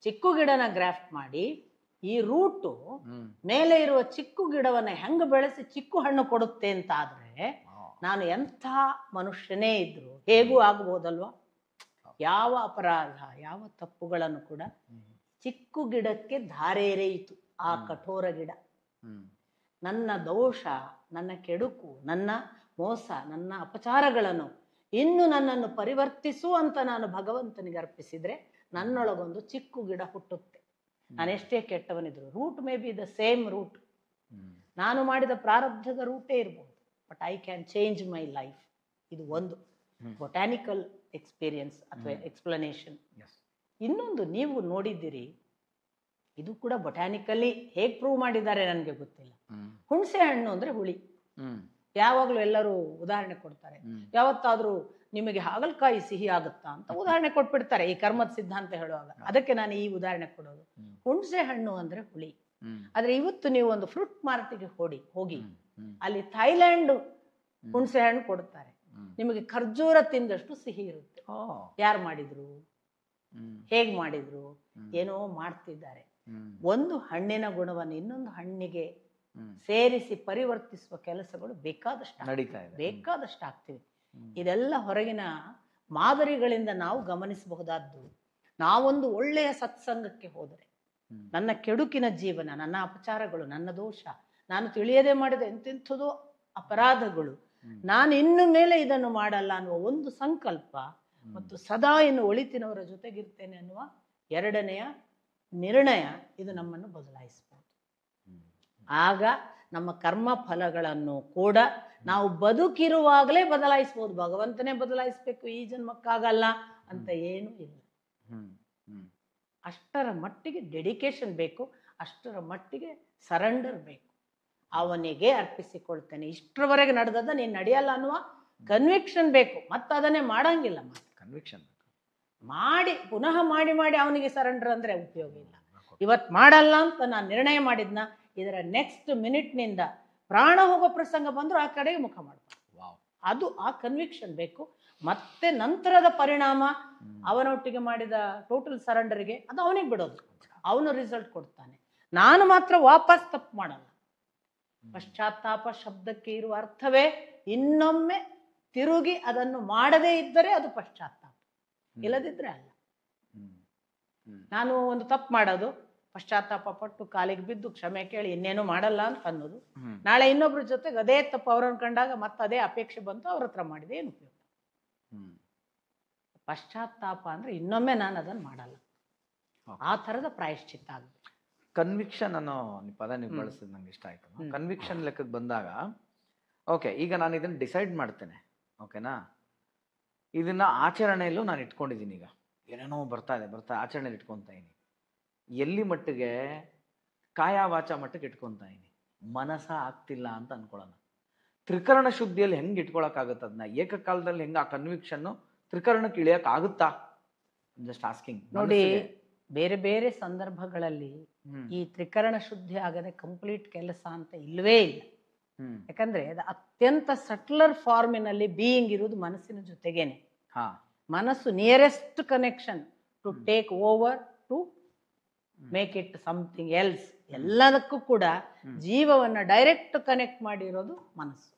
ಚಿಕ್ಕ ಗಿಡನ ಗ್ರಾಫ್ಟ್ ಮಾಡಿ ಈ ರೂಟು ಮೇಲೆ ಇರುವ ಚಿಕ್ಕ ಗಿಡವನ್ನ ಹೆಂಗ ಬೆಳೆಸಿ ಚಿಕ್ಕ ಹಣ್ಣು ಕೊಡುತ್ತೆ ಅಂತ ಆದ್ರೆ ನಾನು ಎಂಥ ಮನುಷ್ಯನೇ ಇದ್ರು ಹೇಗೂ ಆಗಬಹುದಲ್ವಾ? ಯಾವ ಅಪರಾಧ, ಯಾವ ತಪ್ಪುಗಳನ್ನು ಕೂಡ ಚಿಕ್ಕ ಗಿಡಕ್ಕೆ ಧಾರೆ ಎರೆಯಿತು ಆ ಕಠೋರ ಗಿಡ. ನನ್ನ ದೋಷ, ನನ್ನ ಕೆಡುಕು, ನನ್ನ ಮೋಸ, ನನ್ನ ಅಪಚಾರಗಳನ್ನು ಇನ್ನು ನನ್ನನ್ನು ಪರಿವರ್ತಿಸು ಅಂತ ನಾನು ಭಗವಂತನಿಗೆ ಅರ್ಪಿಸಿದ್ರೆ ನನ್ನೊಳಗೊಂದು ಚಿಕ್ಕ ಗಿಡ ಹುಟ್ಟುತ್ತೆ. ನಾನೆಷ್ಟೇ ಕೆಟ್ಟವನಿದ್ರು, root may be the same root, ನಾನು ಮಾಡಿದ ಪ್ರಾರಬ್ಧದ ರೂಟೇ ಇರ್ಬೋದು, but I can change my life. ಇದು ಒಂದು. ಬೊಟ್ಯಾನಿಕಲ್ ಎಕ್ಸ್ಪೀರಿಯನ್ಸ್ ಅಥವಾ ಎಕ್ಸ್ಪ್ಲನೇಷನ್. ಎಸ್. ಇನ್ನೊಂದು ನೀವು ನೋಡಿದ್ದೀರಿ, ಇದು ಕೂಡ ಬೊಟ್ಯಾನಿಕಲಿ ಹೇಗೆ ಪ್ರೂವ್ ಮಾಡಿದ್ದಾರೆ ನನಗೆ ಗೊತ್ತಿಲ್ಲ. ಹುಣಸೆ ಹಣ್ಣು ಅಂದ್ರೆ ಹುಳಿ. ಯಾವಾಗಲೂ ಎಲ್ಲರೂ ಉದಾಹರಣೆ ಕೊಡ್ತಾರೆ, ಯಾವತ್ತಾದ್ರೂ ನಿಮಗೆ ಹಾಗಲಕಾಯಿ ಸಿಹಿ ಆಗುತ್ತಾ ಅಂತ ಉದಾಹರಣೆ ಕೊಟ್ಬಿಡ್ತಾರೆ ಈ ಕರ್ಮದ ಸಿದ್ಧಾಂತ ಹೇಳುವಾಗ. ಅದಕ್ಕೆ ನಾನು ಈ ಉದಾಹರಣೆ ಕೊಡೋದು. ಹುಣಸೆ ಹಣ್ಣು ಅಂದ್ರೆ ಹುಳಿ. ಆದ್ರೆ ಇವತ್ತು ನೀವು ಒಂದು ಫ್ರೂಟ್ ಮಾರ್ಕೆಟ್ಗೆ ಹೋಗಿ ಅಲ್ಲಿ ಥೈಲ್ಯಾಂಡ್ ಹುಣಸೆ ಹಣ್ಣು ಕೊಡ್ತಾರೆ, ನಿಮಗೆ ಖರ್ಜೂರ ತಿಂದಷ್ಟು ಸಿಹಿ ಇರುತ್ತೆ. ಯಾರು ಮಾಡಿದ್ರು, ಹೇಗ್ ಮಾಡಿದ್ರು, ಏನೋ ಮಾಡ್ತಿದ್ದಾರೆ. ಒಂದು ಹಣ್ಣಿನ ಗುಣವನ್ನು ಇನ್ನೊಂದು ಹಣ್ಣಿಗೆ ಸೇರಿಸಿ ಪರಿವರ್ತಿಸುವ ಕೆಲಸಗಳು ಬೇಕಾದಷ್ಟು ಆಗ್ತಿವೆ. ಇದೆಲ್ಲ ಹೊರಗಿನ ಮಾದರಿಗಳಿಂದ ನಾವು ಗಮನಿಸಬಹುದಾದ್ದು. ನಾವೊಂದು ಒಳ್ಳೆಯ ಸತ್ಸಂಗಕ್ಕೆ ಹೋದರೆ ನನ್ನ ಕೆಡುಕಿನ ಜೀವನ, ನನ್ನ ಅಪಚಾರಗಳು, ನನ್ನ ದೋಷ, ನಾನು ತಿಳಿಯದೆ ಮಾಡಿದ ಎಂತೆಂಥದೋ ಅಪರಾಧಗಳು, ನಾನು ಇನ್ನು ಮೇಲೆ ಇದನ್ನು ಮಾಡಲ್ಲ ಅನ್ನುವ ಒಂದು ಸಂಕಲ್ಪ ಮತ್ತು ಸದಾ ಇನ್ನು ಒಳಿತಿನವರ ಜೊತೆಗಿರ್ತೇನೆ ಅನ್ನುವ ಎರಡನೆಯ ನಿರ್ಣಯ, ಇದು ನಮ್ಮನ್ನು ಬದಲಾಯಿಸಬಹುದು. ಆಗ ನಮ್ಮ ಕರ್ಮ ಫಲಗಳನ್ನು ಕೂಡ ನಾವು ಬದುಕಿರುವಾಗಲೇ ಬದಲಾಯಿಸಬಹುದು. ಭಗವಂತನೇ ಬದಲಾಯಿಸಬೇಕು, ಈ ಜನ್ಮಕ್ಕಾಗಲ್ಲ ಅಂತ ಏನೂ ಇಲ್ಲ. ಅಷ್ಟರ ಮಟ್ಟಿಗೆ ಡೆಡಿಕೇಶನ್ ಬೇಕು, ಅಷ್ಟರ ಮಟ್ಟಿಗೆ ಸರೆಂಡರ್ ಬೇಕು. ಅವನಿಗೆ ಅರ್ಪಿಸಿಕೊಳ್ತೇನೆ, ಇಷ್ಟರವರೆಗೆ ನಡೆದದ ನೀನು ನಡೆಯಲ್ಲ ಅನ್ನುವ ಕನ್ವಿಕ್ಷನ್ ಬೇಕು. ಮತ್ತೆ ಅದನ್ನೇ ಮಾಡಂಗಿಲ್ಲ. ಕನ್ವಿಕ್ಷನ್ ಮಾಡಿ ಪುನಃ ಮಾಡಿ ಮಾಡಿ ಅವನಿಗೆ ಸರೆಂಡರ್ ಅಂದ್ರೆ ಉಪಯೋಗ ಇಲ್ಲ. ಇವತ್ತು ಮಾಡಲ್ಲ ಅಂತ ನಾನು ನಿರ್ಣಯ ಮಾಡಿದ್ನ, ಇದರ ನೆಕ್ಸ್ಟ್ ಮಿನಿಟ್ನಿಂದ ಪ್ರಾಣ ಹೋಗೋ ಪ್ರಸಂಗ ಬಂದರೂ ಆ ಕಡೆಗೆ ಮುಖ ಮಾಡ್ತಾರೆ. ಅದು ಆ ಕನ್ವಿಕ್ಷನ್ ಬೇಕು. ಮತ್ತೆ ನಂತರದ ಪರಿಣಾಮ ಅವನೊಟ್ಟಿಗೆ ಮಾಡಿದ ಟೋಟಲ್ ಸರೆಂಡರ್ಗೆ ಅದು ಅವನಿಗೆ ಬಿಡೋದು, ಅವನು ರಿಸಲ್ಟ್ ಕೊಡ್ತಾನೆ. ನಾನು ಮಾತ್ರ ವಾಪಸ್ ತಪ್ಪು ಮಾಡಲ್ಲ. ಪಶ್ಚಾತ್ತಾಪ ಶಬ್ದಕ್ಕೆ ಇರುವ ಅರ್ಥವೇ ಇನ್ನೊಮ್ಮೆ ತಿರುಗಿ ಅದನ್ನು ಮಾಡದೇ ಇದ್ದರೆ ಅದು ಪಶ್ಚಾತ್ತಾಪ, ಇಲ್ಲದಿದ್ರೆ ಅಲ್ಲ. ನಾನು ಒಂದು ತಪ್ಪು ಮಾಡೋದು, ಪಶ್ಚಾತ್ತಾಪ ಪಟ್ಟು ಕಾಲಿಗೆ ಬಿದ್ದು ಕ್ಷಮೆ ಕೇಳಿ ಇನ್ನೇನು ಮಾಡಲ್ಲ ಅಂತ ಅನ್ನೋದು, ನಾಳೆ ಇನ್ನೊಬ್ರ ಜೊತೆಗೆ ಅದೇ ತಪ್ಪು ಅವ್ರನ್ನ ಕಂಡಾಗ ಮತ್ತೆ ಅದೇ ಅಪೇಕ್ಷೆ ಬಂತು, ಅವ್ರ ಹತ್ರ ಮಾಡಿದೆ, ಏನು ಉಪಯೋಗ? ಪಶ್ಚಾತ್ತಾಪ ಅಂದ್ರೆ ಇನ್ನೊಮ್ಮೆ ನಾನು ಅದನ್ನು ಮಾಡಲ್ಲ, ಆ ಥರದ ಪ್ರಾಯಶ್ಚಿತ್ತ ಆಗಬೇಕು. ಕನ್ವಿಕ್ಷನ್ ಅನ್ನೋ ಪದ ನೀವು ಬಳಸಿದ್ ನಂಗೆ ಇಷ್ಟ ಆಯ್ತು. ಕನ್ವಿಕ್ಷನ್ ಲೆಕ್ಕಕ್ಕೆ ಬಂದಾಗ, ಓಕೆ, ಈಗ ನಾನು ಇದನ್ನ ಡಿಸೈಡ್ ಮಾಡ್ತೇನೆ, ಓಕೆನಾ, ಇದನ್ನ ಆಚರಣೆಯಲ್ಲೂ ನಾನು ಇಟ್ಕೊಂಡಿದ್ದೀನಿ. ಈಗ ಏನೇನೋ ಬರ್ತಾ ಆಚರಣೆಯಲ್ಲಿ ಇಟ್ಕೊತಾ ಇದ್ದೀನಿ. ಎಲ್ಲಿ ಮಟ್ಟಿಗೆ ಕಾಯ ವಾಚ ಮಟ್ಟಿಗೆ ಇಟ್ಕೊತಾ ಇದ್ದೀನಿ, ಮನಸ ಆಗ್ತಿಲ್ಲ ಅಂತ ಅನ್ಕೊಳ್ಳೋಣ. ತ್ರಿಕರಣ ಶುದ್ಧಿಯಲ್ಲಿ ಹೆಂಗೆ ಇಟ್ಕೊಳಕ್ಕಾಗುತ್ತೆ ಅದನ್ನ? ಏಕಕಾಲದಲ್ಲಿ ಹೆಂಗೆ ಆ ಕನ್ವಿಕ್ಷನ್ನು ತ್ರಿಕರಣಕ್ಕೆ ಇಳಿಯಕ್ ಆಗುತ್ತಾ? Just asking. ನೋಡಿ, ಬೇರೆ ಬೇರೆ ಸಂದರ್ಭಗಳಲ್ಲಿ ಈ ತ್ರಿಕರಣ ಶುದ್ಧಿ ಆಗದೆ ಕಂಪ್ಲೀಟ್ ಕೆಲಸ ಅಂತ ಇಲ್ವೇ ಇಲ್ಲ. ಯಾಕಂದ್ರೆ ಅದು ಅತ್ಯಂತ ಸಟ್ಲರ್ ಫಾರ್ಮಿನಲ್ಲಿ ಬೀಯಿಂಗ್ ಇರುವುದು ಮನಸ್ಸಿನ ಜೊತೆಗೇನೆ. ಮನಸ್ಸು nearest connection to take over, to make it something else. ಎಲ್ಲದಕ್ಕೂ ಕೂಡ ಜೀವವನ್ನ ಡೈರೆಕ್ಟ್ ಕನೆಕ್ಟ್ ಮಾಡಿರೋದು ಮನಸ್ಸು.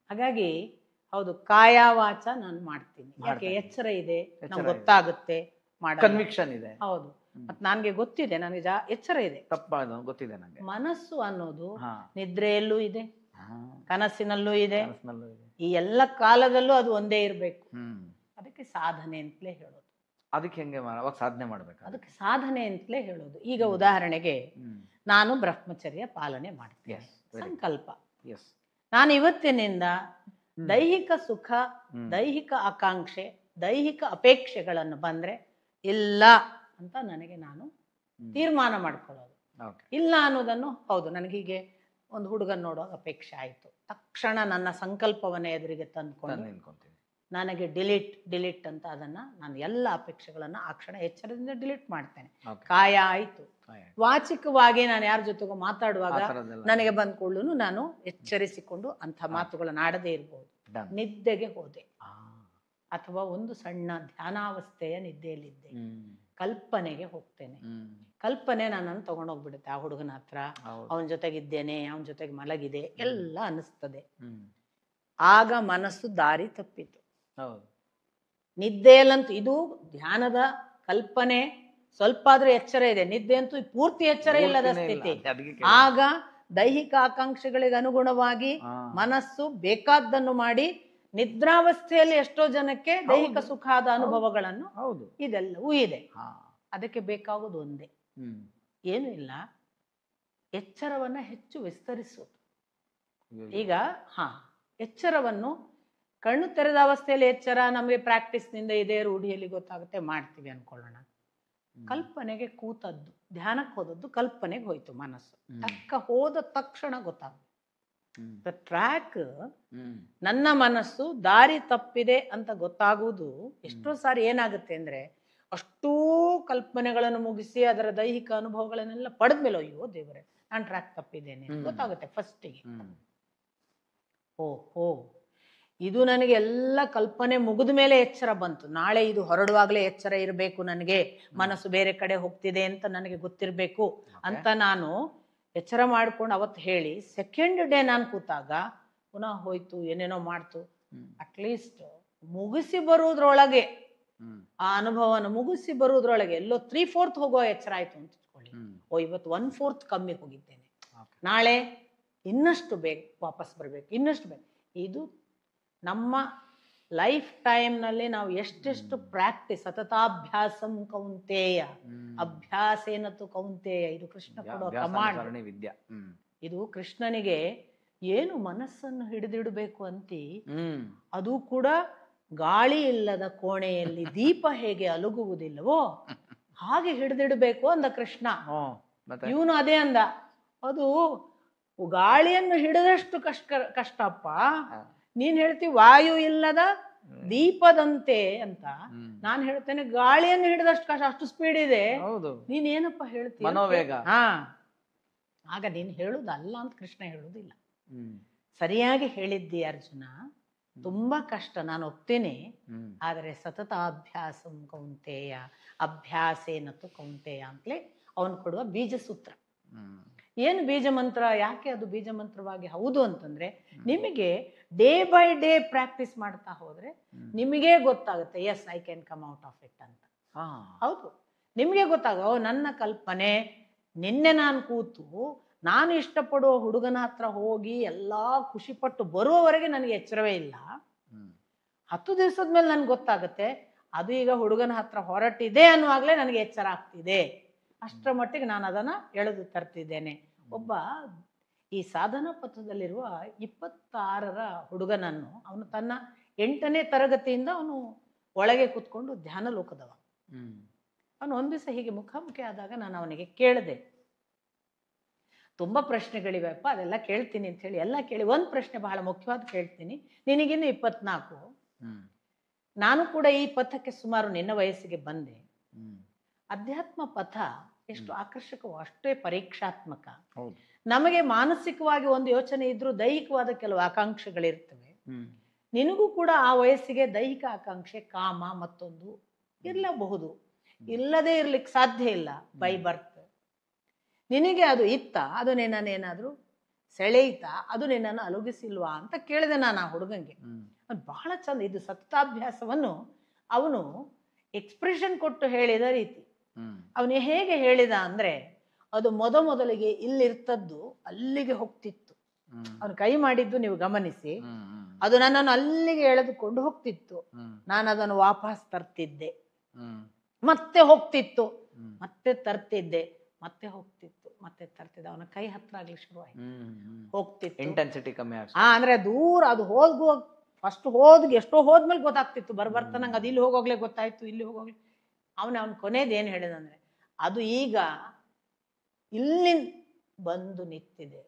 ಹಾಗಾಗಿ ಹೌದು, ಕಾಯ ವಾಚ ನಾನು ಮಾಡ್ತೀನಿ. ಯಾಕೆ? ಎಚ್ಚರ ಇದೆ, ನಂಗೆ ಗೊತ್ತಾಗುತ್ತೆ, ಕನ್ವಿಕ್ಷನ್ ಇದೆ. ಹೌದು, ಮತ್ ನನ್ಗೆ ಗೊತ್ತಿದೆ, ನನಗೆ ಎಚ್ಚರ ಇದೆ, ಗೊತ್ತಿದೆ ನನಗೆ. ಮನಸ್ಸು ಅನ್ನೋದು ನಿದ್ರೆಯಲ್ಲೂ ಇದೆ, ಕನಸಿನಲ್ಲೂ ಇದೆ, ಈ ಎಲ್ಲ ಕಾಲದಲ್ಲೂ ಅದು ಒಂದೇ ಇರಬೇಕು. ಅದಕ್ಕೆ ಸಾಧನೆ ಅಂತಲೇ ಹೇಳೋದು. ಅದಕ್ಕೆ ಹೆಂಗೆ ಅವಾಗ ಸಾಧನೆ ಮಾಡ್ಬೇಕು? ಅದಕ್ಕೆ ಸಾಧನೆ ಅಂತಲೇ ಹೇಳೋದು. ಈಗ ಉದಾಹರಣೆಗೆ ನಾನು ಬ್ರಹ್ಮಚರ್ಯ ಪಾಲನೆ ಮಾಡ್ತೀನಿ, ಸಂಕಲ್ಪ. ನಾನು ಇವತ್ತಿನಿಂದ ದೈಹಿಕ ಸುಖ, ದೈಹಿಕ ಆಕಾಂಕ್ಷೆ, ದೈಹಿಕ ಅಪೇಕ್ಷೆಗಳನ್ನು ಬಂದ್ರೆ ಇಲ್ಲ ಅಂತ ನನಗೆ ನಾನು ತೀರ್ಮಾನ ಮಾಡ್ಕೊಳ್ಳೋದು. ಇಲ್ಲ ಅನ್ನೋದನ್ನು, ಹೌದು, ನನಗೀಗೆ ಒಂದು ಹುಡುಗನ ನೋಡುವಾಗ ಅಪೇಕ್ಷೆ ಆಯಿತು, ತಕ್ಷಣ ನನ್ನ ಸಂಕಲ್ಪವನ್ನ ಎದುರಿಗೆ ತಂದ್ಕೊಂಡು ನನಗೆ ಡಿಲೀಟ್ ಅಂತ ಅದನ್ನ ನಾನು ಎಲ್ಲ ಅಪೇಕ್ಷೆಗಳನ್ನ ಆ ಕ್ಷಣ ಎಚ್ಚರದಿಂದ ಡಿಲೀಟ್ ಮಾಡ್ತೇನೆ. ಕಾಯ ಆಯ್ತು. ವಾಚಿಕವಾಗಿ ನಾನು ಯಾರ ಜೊತೆಗೂ ಮಾತಾಡುವಾಗ ನನಗೆ ಬಂದ್ಕೊಳ್ಳು ನಾನು ಎಚ್ಚರಿಸಿಕೊಂಡು ಅಂಥ ಮಾತುಗಳನ್ನು ಆಡದೇ ಇರ್ಬೋದು. ನಿದ್ದೆಗೆ ಹೋದೆ ಅಥವಾ ಒಂದು ಸಣ್ಣ ಧ್ಯಾನಾವಸ್ಥೆಯ ನಿದ್ದೆಯಲ್ಲಿದ್ದೆ, ಕಲ್ಪನೆಗೆ ಹೋಗ್ತೇನೆ. ಕಲ್ಪನೆ ನನ್ನನ್ನು ತಗೊಂಡೋಗ್ಬಿಡುತ್ತೆ ಆ ಹುಡುಗನ ಹತ್ರ, ಅವನ ಜೊತೆಗಿದ್ದೇನೆ, ಅವನ ಜೊತೆಗೆ ಮಲಗಿದೆ ಎಲ್ಲ ಅನಿಸ್ತದೆ. ಆಗ ಮನಸ್ಸು ದಾರಿ ತಪ್ಪಿತು. ನಿದ್ದೆಯಲ್ಲಂತೂ ಇದು ಧ್ಯಾನದ ಕಲ್ಪನೆ, ಸ್ವಲ್ಪ ಆದ್ರೂ ಎಚ್ಚರ ಇದೆ. ನಿದ್ದೆ ಅಂತೂ ಪೂರ್ತಿ ಎಚ್ಚರ ಇಲ್ಲದ ಸ್ಥಿತಿ. ಆಗ ದೈಹಿಕ ಆಕಾಂಕ್ಷೆಗಳಿಗೆ ಅನುಗುಣವಾಗಿ ಮನಸ್ಸು ಬೇಕಾದ್ದನ್ನು ಮಾಡಿ ನಿದ್ರಾವಸ್ಥೆಯಲ್ಲಿ ಎಷ್ಟೋ ಜನಕ್ಕೆ ದೈಹಿಕ ಸುಖಾದ ಅನುಭವಗಳನ್ನು, ಇದೆಲ್ಲವೂ ಇದೆ. ಅದಕ್ಕೆ ಬೇಕಾಗುವುದು ಒಂದೇ, ಏನು ಇಲ್ಲ, ಎಚ್ಚರವನ್ನ ಹೆಚ್ಚು ವಿಸ್ತರಿಸೋದು. ಈಗ ಎಚ್ಚರವನ್ನು ಕಣ್ಣು ತೆರೆದ ಅವಸ್ಥೆಯಲ್ಲಿ ಎಚ್ಚರ ನಮಗೆ ಪ್ರಾಕ್ಟೀಸ್ನಿಂದ ಇದೇ ರೂಢಿಯಲ್ಲಿ ಗೊತ್ತಾಗುತ್ತೆ, ಮಾಡ್ತೀವಿ ಅನ್ಕೊಳ್ಳೋಣ. ಕಲ್ಪನೆಗೆ ಕೂತದ್ದು, ಧ್ಯಾನಕ್ಕೆ ಹೋದದ್ದು ಕಲ್ಪನೆಗೆ ಹೋಯ್ತು ಮನಸ್ಸು, ಹೋದ ತಕ್ಷಣ ಗೊತ್ತಾಗುತ್ತೆ ಟ್ರ್ಯಾಕ್. ನನ್ನ ಮನಸ್ಸು ದಾರಿ ತಪ್ಪಿದೆ ಅಂತ ಗೊತ್ತಾಗುವುದು ಎಷ್ಟೋ ಸಾರಿ ಏನಾಗುತ್ತೆ ಅಂದ್ರೆ, ಅಷ್ಟೂ ಕಲ್ಪನೆಗಳನ್ನು ಮುಗಿಸಿ ಅದರ ದೈಹಿಕ ಅನುಭವಗಳನ್ನೆಲ್ಲ ಪಡೆದ್ಮೇಲೆ ಅಯ್ಯೋ ದೇವರೇ ನಾನು ಟ್ರ್ಯಾಕ್ ತಪ್ಪಿದ್ದೇನೆ ಗೊತ್ತಾಗುತ್ತೆ ಫಸ್ಟಿಗೆ. ಓಹೋ, ಇದು ನನಗೆ ಎಲ್ಲ ಕಲ್ಪನೆ ಮುಗಿದ ಮೇಲೆ ಎಚ್ಚರ ಬಂತು. ನಾಳೆ ಇದು ಹೊರಡುವಾಗಲೇ ಎಚ್ಚರ ಇರಬೇಕು, ನನಗೆ ಮನಸ್ಸು ಬೇರೆ ಕಡೆ ಹೋಗ್ತಿದೆ ಅಂತ ನನಗೆ ಗೊತ್ತಿರಬೇಕು ಅಂತ ನಾನು ಎಚ್ಚರ ಮಾಡ್ಕೊಂಡು ಅವತ್ತು ಹೇಳಿ, ಸೆಕೆಂಡ್ ಡೇ ನಾನು ಕೂತಾಗ ಪುನಃ ಹೋಯ್ತು, ಏನೇನೋ ಮಾಡ್ತು. ಅಟ್ಲೀಸ್ಟ್ ಮುಗಿಸಿ ಬರುವುದ್ರೊಳಗೆ, ಆ ಅನುಭವನ ಮುಗಿಸಿ ಬರುವುದ್ರೊಳಗೆ ಎಲ್ಲೋ 3/4 ಹೋಗೋ ಎಚ್ಚರ ಆಯ್ತು ಅಂತ ಇಟ್ಕೊಳ್ಳಿ. ಇವತ್ತು 1/4 ಕಮ್ಮಿ ಹೋಗಿದ್ದೇನೆ, ನಾಳೆ ಇನ್ನಷ್ಟು ಬೇಗ ವಾಪಸ್ ಬರ್ಬೇಕು, ಇನ್ನಷ್ಟು ಬೇಕು. ಇದು ನಮ್ಮ ಲೈಫ್ ಟೈಮ್ನಲ್ಲಿ ನಾವು ಎಷ್ಟೆಷ್ಟು ಪ್ರಾಕ್ಟೀಸ್, ಸತತಾಭ್ಯಾಸಂ ಕೌಂತೇಯ ಅಭ್ಯಾಸೇನತು ಕೌಂತೇಯ, ಇದು ಕೃಷ್ಣ ಕೊಡೋ ಕಮಾಂಡ್. ಇದು ಕೃಷ್ಣನಿಗೆ ಏನು ಮನಸ್ಸನ್ನು ಹಿಡಿದಿಡಬೇಕು ಅಂತಿ, ಅದು ಕೂಡ ಗಾಳಿ ಇಲ್ಲದ ಕೋಣೆಯಲ್ಲಿ ದೀಪ ಹೇಗೆ ಅಲುಗುವುದಿಲ್ಲವೋ ಹಾಗೆ ಹಿಡಿದಿಡಬೇಕು ಅಂದ ಕೃಷ್ಣ. ಇವನು ಅದೇ ಅಂದ, ಅದು ಗಾಳಿಯನ್ನು ಹಿಡಿದಷ್ಟು ಕಷ್ಟಪ್ಪ, ನೀನ್ ಹೇಳ್ತಿ ವಾಯು ಇಲ್ಲದ ದೀಪದಂತೆ ಅಂತ, ನಾನು ಹೇಳ್ತೇನೆ ಗಾಳಿಯನ್ನು ಹಿಡಿದಷ್ಟು ಕಷ್ಟ, ಅಷ್ಟು ಸ್ಪೀಡ್ ಇದೆ. ನೀನ್ ಏನಪ್ಪ ಹೇಳ್ತೀಯ ಮನೋವೇಗ. ಆಗ ನೀನ್ ಹೇಳುದಲ್ಲ ಅಂತ ಕೃಷ್ಣ ಹೇಳುದಿಲ್ಲ, ಸರಿಯಾಗಿ ಹೇಳಿದ್ದಿ ಅರ್ಜುನ, ತುಂಬಾ ಕಷ್ಟ ನಾನು ಒಪ್ತೇನೆ, ಆದರೆ ಸತತ ಅಭ್ಯಾಸಂ ಕೌಂತೇಯ ಅಭ್ಯಾಸೇನತು ಕೌಂತೇಯ ಅಂತಲೇ ಅವನು ಕೊಡುವ ಬೀಜ ಸೂತ್ರ. ಏನು ಬೀಜ ಮಂತ್ರ, ಯಾಕೆ ಅದು ಬೀಜ ಮಂತ್ರವಾಗಿ ಹೌದು ಅಂತಂದ್ರೆ, ನಿಮಗೆ ಡೇ ಬೈ ಡೇ ಪ್ರಾಕ್ಟೀಸ್ ಮಾಡ್ತಾ ಹೋದ್ರೆ ನಿಮಗೆ ಗೊತ್ತಾಗುತ್ತೆ, yes I can come out of it ಅಂತ. ಹೌದು, ನಿಮಗೆ ಗೊತ್ತಾಗ ನನ್ನ ಕಲ್ಪನೆ. ನಿನ್ನೆ ನಾನು ಕೂತು ನಾನು ಇಷ್ಟಪಡುವ ಹುಡುಗನ ಹತ್ರ ಹೋಗಿ ಎಲ್ಲಾ ಖುಷಿಪಟ್ಟು ಬರುವವರೆಗೆ ನನಗೆ ಎಚ್ಚರವೇ ಇಲ್ಲ. 10 ದಿವಸದ ಮೇಲೆ ನನ್ಗೆ ಗೊತ್ತಾಗುತ್ತೆ ಅದು ಈಗ ಹುಡುಗನ ಹತ್ರ ಹೊರಟಿದೆ ಅನ್ನುವಾಗಲೇ ನನಗೆ ಎಚ್ಚರ ಆಗ್ತಿದೆ. ಅಷ್ಟರ ಮಟ್ಟಿಗೆ ನಾನು ಅದನ್ನ ಎಳೆದು ತರ್ತಿದ್ದೇನೆ. ಒಬ್ಬ ಈ ಸಾಧನಾ ಪಥದಲ್ಲಿರುವ 26ರ ಹುಡುಗನನ್ನು, ಅವನು ತನ್ನ 8ನೇ ತರಗತಿಯಿಂದ ಅವನು ಒಳಗೆ ಕೂತ್ಕೊಂಡು ಧ್ಯಾನ ಲೋಕದವ. ಅವನು ಒಂದು ದಿವಸ ಹೀಗೆ ಮುಖಾಮುಖಿ ಆದಾಗ ನಾನು ಅವನಿಗೆ ಕೇಳಿದೆ, ತುಂಬಾ ಪ್ರಶ್ನೆಗಳಿವೆಪ್ಪ, ಅದೆಲ್ಲ ಕೇಳ್ತೀನಿ ಅಂತ ಹೇಳಿ ಎಲ್ಲ ಕೇಳಿ, ಒಂದು ಪ್ರಶ್ನೆ ಬಹಳ ಮುಖ್ಯವಾದ ಕೇಳ್ತೀನಿ, ನಿನಗಿನ್ನು 24, ನಾನು ಕೂಡ ಈ ಪಥಕ್ಕೆ ಸುಮಾರು ನಿನ್ನ ವಯಸ್ಸಿಗೆ ಬಂದೆ. ಅಧ್ಯಾತ್ಮ ಪಥ ಎಷ್ಟು ಆಕರ್ಷಕವೋ ಅಷ್ಟೇ ಪರೀಕ್ಷಾತ್ಮಕ. ನಮಗೆ ಮಾನಸಿಕವಾಗಿ ಒಂದು ಯೋಚನೆ ಇದ್ರೂ ದೈಹಿಕವಾದ ಕೆಲವು ಆಕಾಂಕ್ಷೆಗಳಿರ್ತವೆ. ನಿನಗೂ ಕೂಡ ಆ ವಯಸ್ಸಿಗೆ ದೈಹಿಕ ಆಕಾಂಕ್ಷೆ, ಕಾಮ ಮತ್ತೊಂದು ಇರಲಬಹುದು, ಇಲ್ಲದೆ ಇರ್ಲಿಕ್ಕೆ ಸಾಧ್ಯ ಇಲ್ಲ ಬೈ ಬರ್ತ್. ನಿನಗೆ ಅದು ಇತ್ತ, ಅದು ನಿನ್ನನ್ನೇನಾದ್ರೂ ಸೆಳೆಯಿತ, ಅದು ನಿನ್ನನ್ನು ಅಲುಗಿಸಿಲ್ವಾ ಅಂತ ಕೇಳಿದೆ ನಾನು ಆ ಹುಡುಗಂಗೆ. ಅದು ಬಹಳ ಚಂದ. ಇದು ಸತತಾಭ್ಯಾಸವನ್ನು ಅವನು ಎಕ್ಸ್ಪ್ರೆಷನ್ ಕೊಟ್ಟು ಹೇಳಿದ ರೀತಿ. ಅವನು ಹೇಗೆ ಹೇಳಿದ ಅಂದ್ರೆ, ಅದು ಮೊದಲಿಗೆ ಇಲ್ಲಿರ್ತದ್ದು ಅಲ್ಲಿಗೆ ಹೋಗ್ತಿತ್ತು. ಅವನು ಕೈ ಮಾಡಿದ್ದು ನೀವು ಗಮನಿಸಿ, ಅದು ನನ್ನನ್ನು ಅಲ್ಲಿಗೆ ಎಳೆದುಕೊಂಡು ಹೋಗ್ತಿತ್ತು, ನಾನು ಅದನ್ನು ವಾಪಸ್ ತರ್ತಿದ್ದೆ, ಮತ್ತೆ ಹೋಗ್ತಿತ್ತು, ಮತ್ತೆ ತರ್ತಿದ್ದೆ, ಮತ್ತೆ ಹೋಗ್ತಿತ್ತು, ಮತ್ತೆ ತರ್ತಿದ್ದೆ. ಅವನ ಕೈ ಹತ್ರ ಆಗ್ಲಿಕ್ಕೆ ಶುರುವಾಯ್ತು, ಹೋಗ್ತಿತ್ತು, ಇಂಟೆನ್ಸಿಟಿ ಕಮ್ಮಿ ಆಗ. ಅಂದ್ರೆ ದೂರ ಅದು ಫಸ್ಟ್ ಎಷ್ಟೋ ಹೋದ್ಮೇಲೆ ಗೊತ್ತಾಗ್ತಿತ್ತು, ಬರ್ಬರ್ತ ನಂಗೆ ಅದು ಇಲ್ಲಿ ಹೋಗೋಗ್ಲೇ ಗೊತ್ತಾಯ್ತು, ಇಲ್ಲಿ ಹೋಗೋಗ್ಲಿ. ಅವನ ಕೊನೆಯದು ಏನು ಹೇಳಿದಂದ್ರೆ, ಅದು ಈಗ ಇಲ್ಲಿ ಬಂದು ನಿಂತಿದೆ,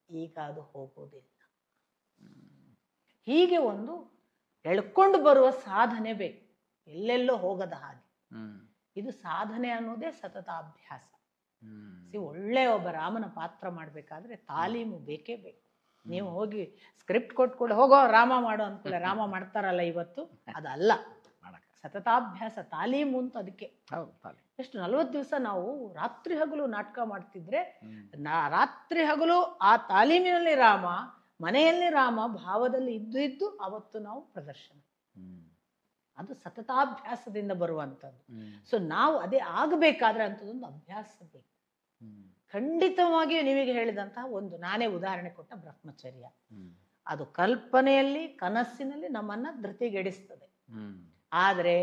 ಈಗ ಅದು ಹೋಗೋದಿಲ್ಲ. ಹೀಗೆ ಒಂದು ಎಳ್ಕೊಂಡು ಬರುವ ಸಾಧನೆ ಬೇಕು, ಎಲ್ಲೆಲ್ಲೋ ಹೋಗದ ಹಾಗೆ. ಇದು ಸಾಧನೆ ಅನ್ನೋದೇ ಸತತ ಅಭ್ಯಾಸ. ಒಳ್ಳೆ ಒಬ್ಬ ರಾಮನ ಪಾತ್ರ ಮಾಡ್ಬೇಕಾದ್ರೆ ತಾಲೀಮು ಬೇಕೇ ಬೇಕು. ನೀವು ಹೋಗಿ ಸ್ಕ್ರಿಪ್ಟ್ ಕೊಟ್ಕೊಂಡು ಹೋಗೋ ರಾಮ ಮಾಡೋ ಅನ್ಕೊಳ್ಳೆ, ರಾಮ ಮಾಡ್ತಾರಲ್ಲ ಇವತ್ತು, ಅದಲ್ಲ. ಸತತಾಭ್ಯಾಸ ತಾಲೀಮು ಅಂತ ಅದಕ್ಕೆ. ಎಷ್ಟು 40 ದಿವಸ ನಾವು ರಾತ್ರಿ ಹಗಲು ನಾಟಕ ಮಾಡ್ತಿದ್ರೆ, ರಾತ್ರಿ ಹಗಲು ಆ ತಾಲೀಮಿನಲ್ಲಿ ರಾಮ, ಮನೆಯಲ್ಲಿ ರಾಮ ಭಾವದಲ್ಲಿ ಇದ್ದು ಅವತ್ತು ನಾವು ಪ್ರದರ್ಶನ. ಅದು ಸತತಾಭ್ಯಾಸದಿಂದ ಬರುವಂಥದ್ದು. ಸೊ ನಾವು ಅದೇ ಆಗಬೇಕಾದ್ರೆ ಅಂಥದ್ದೊಂದು ಅಭ್ಯಾಸ ಬೇಕು. ಖಂಡಿತವಾಗಿಯೂ ನಿಮಗೆ ಹೇಳಿದಂತಹ ಒಂದು, ನಾನೇ ಉದಾಹರಣೆ ಕೊಟ್ಟ ಬ್ರಹ್ಮಚರ್ಯ, ಅದು ಕಲ್ಪನೆಯಲ್ಲಿ ಕನಸಿನಲ್ಲಿ ನಮ್ಮನ್ನ ಧೃತಿಗೆಡಿಸ್ತದೆ. ಆದರೆ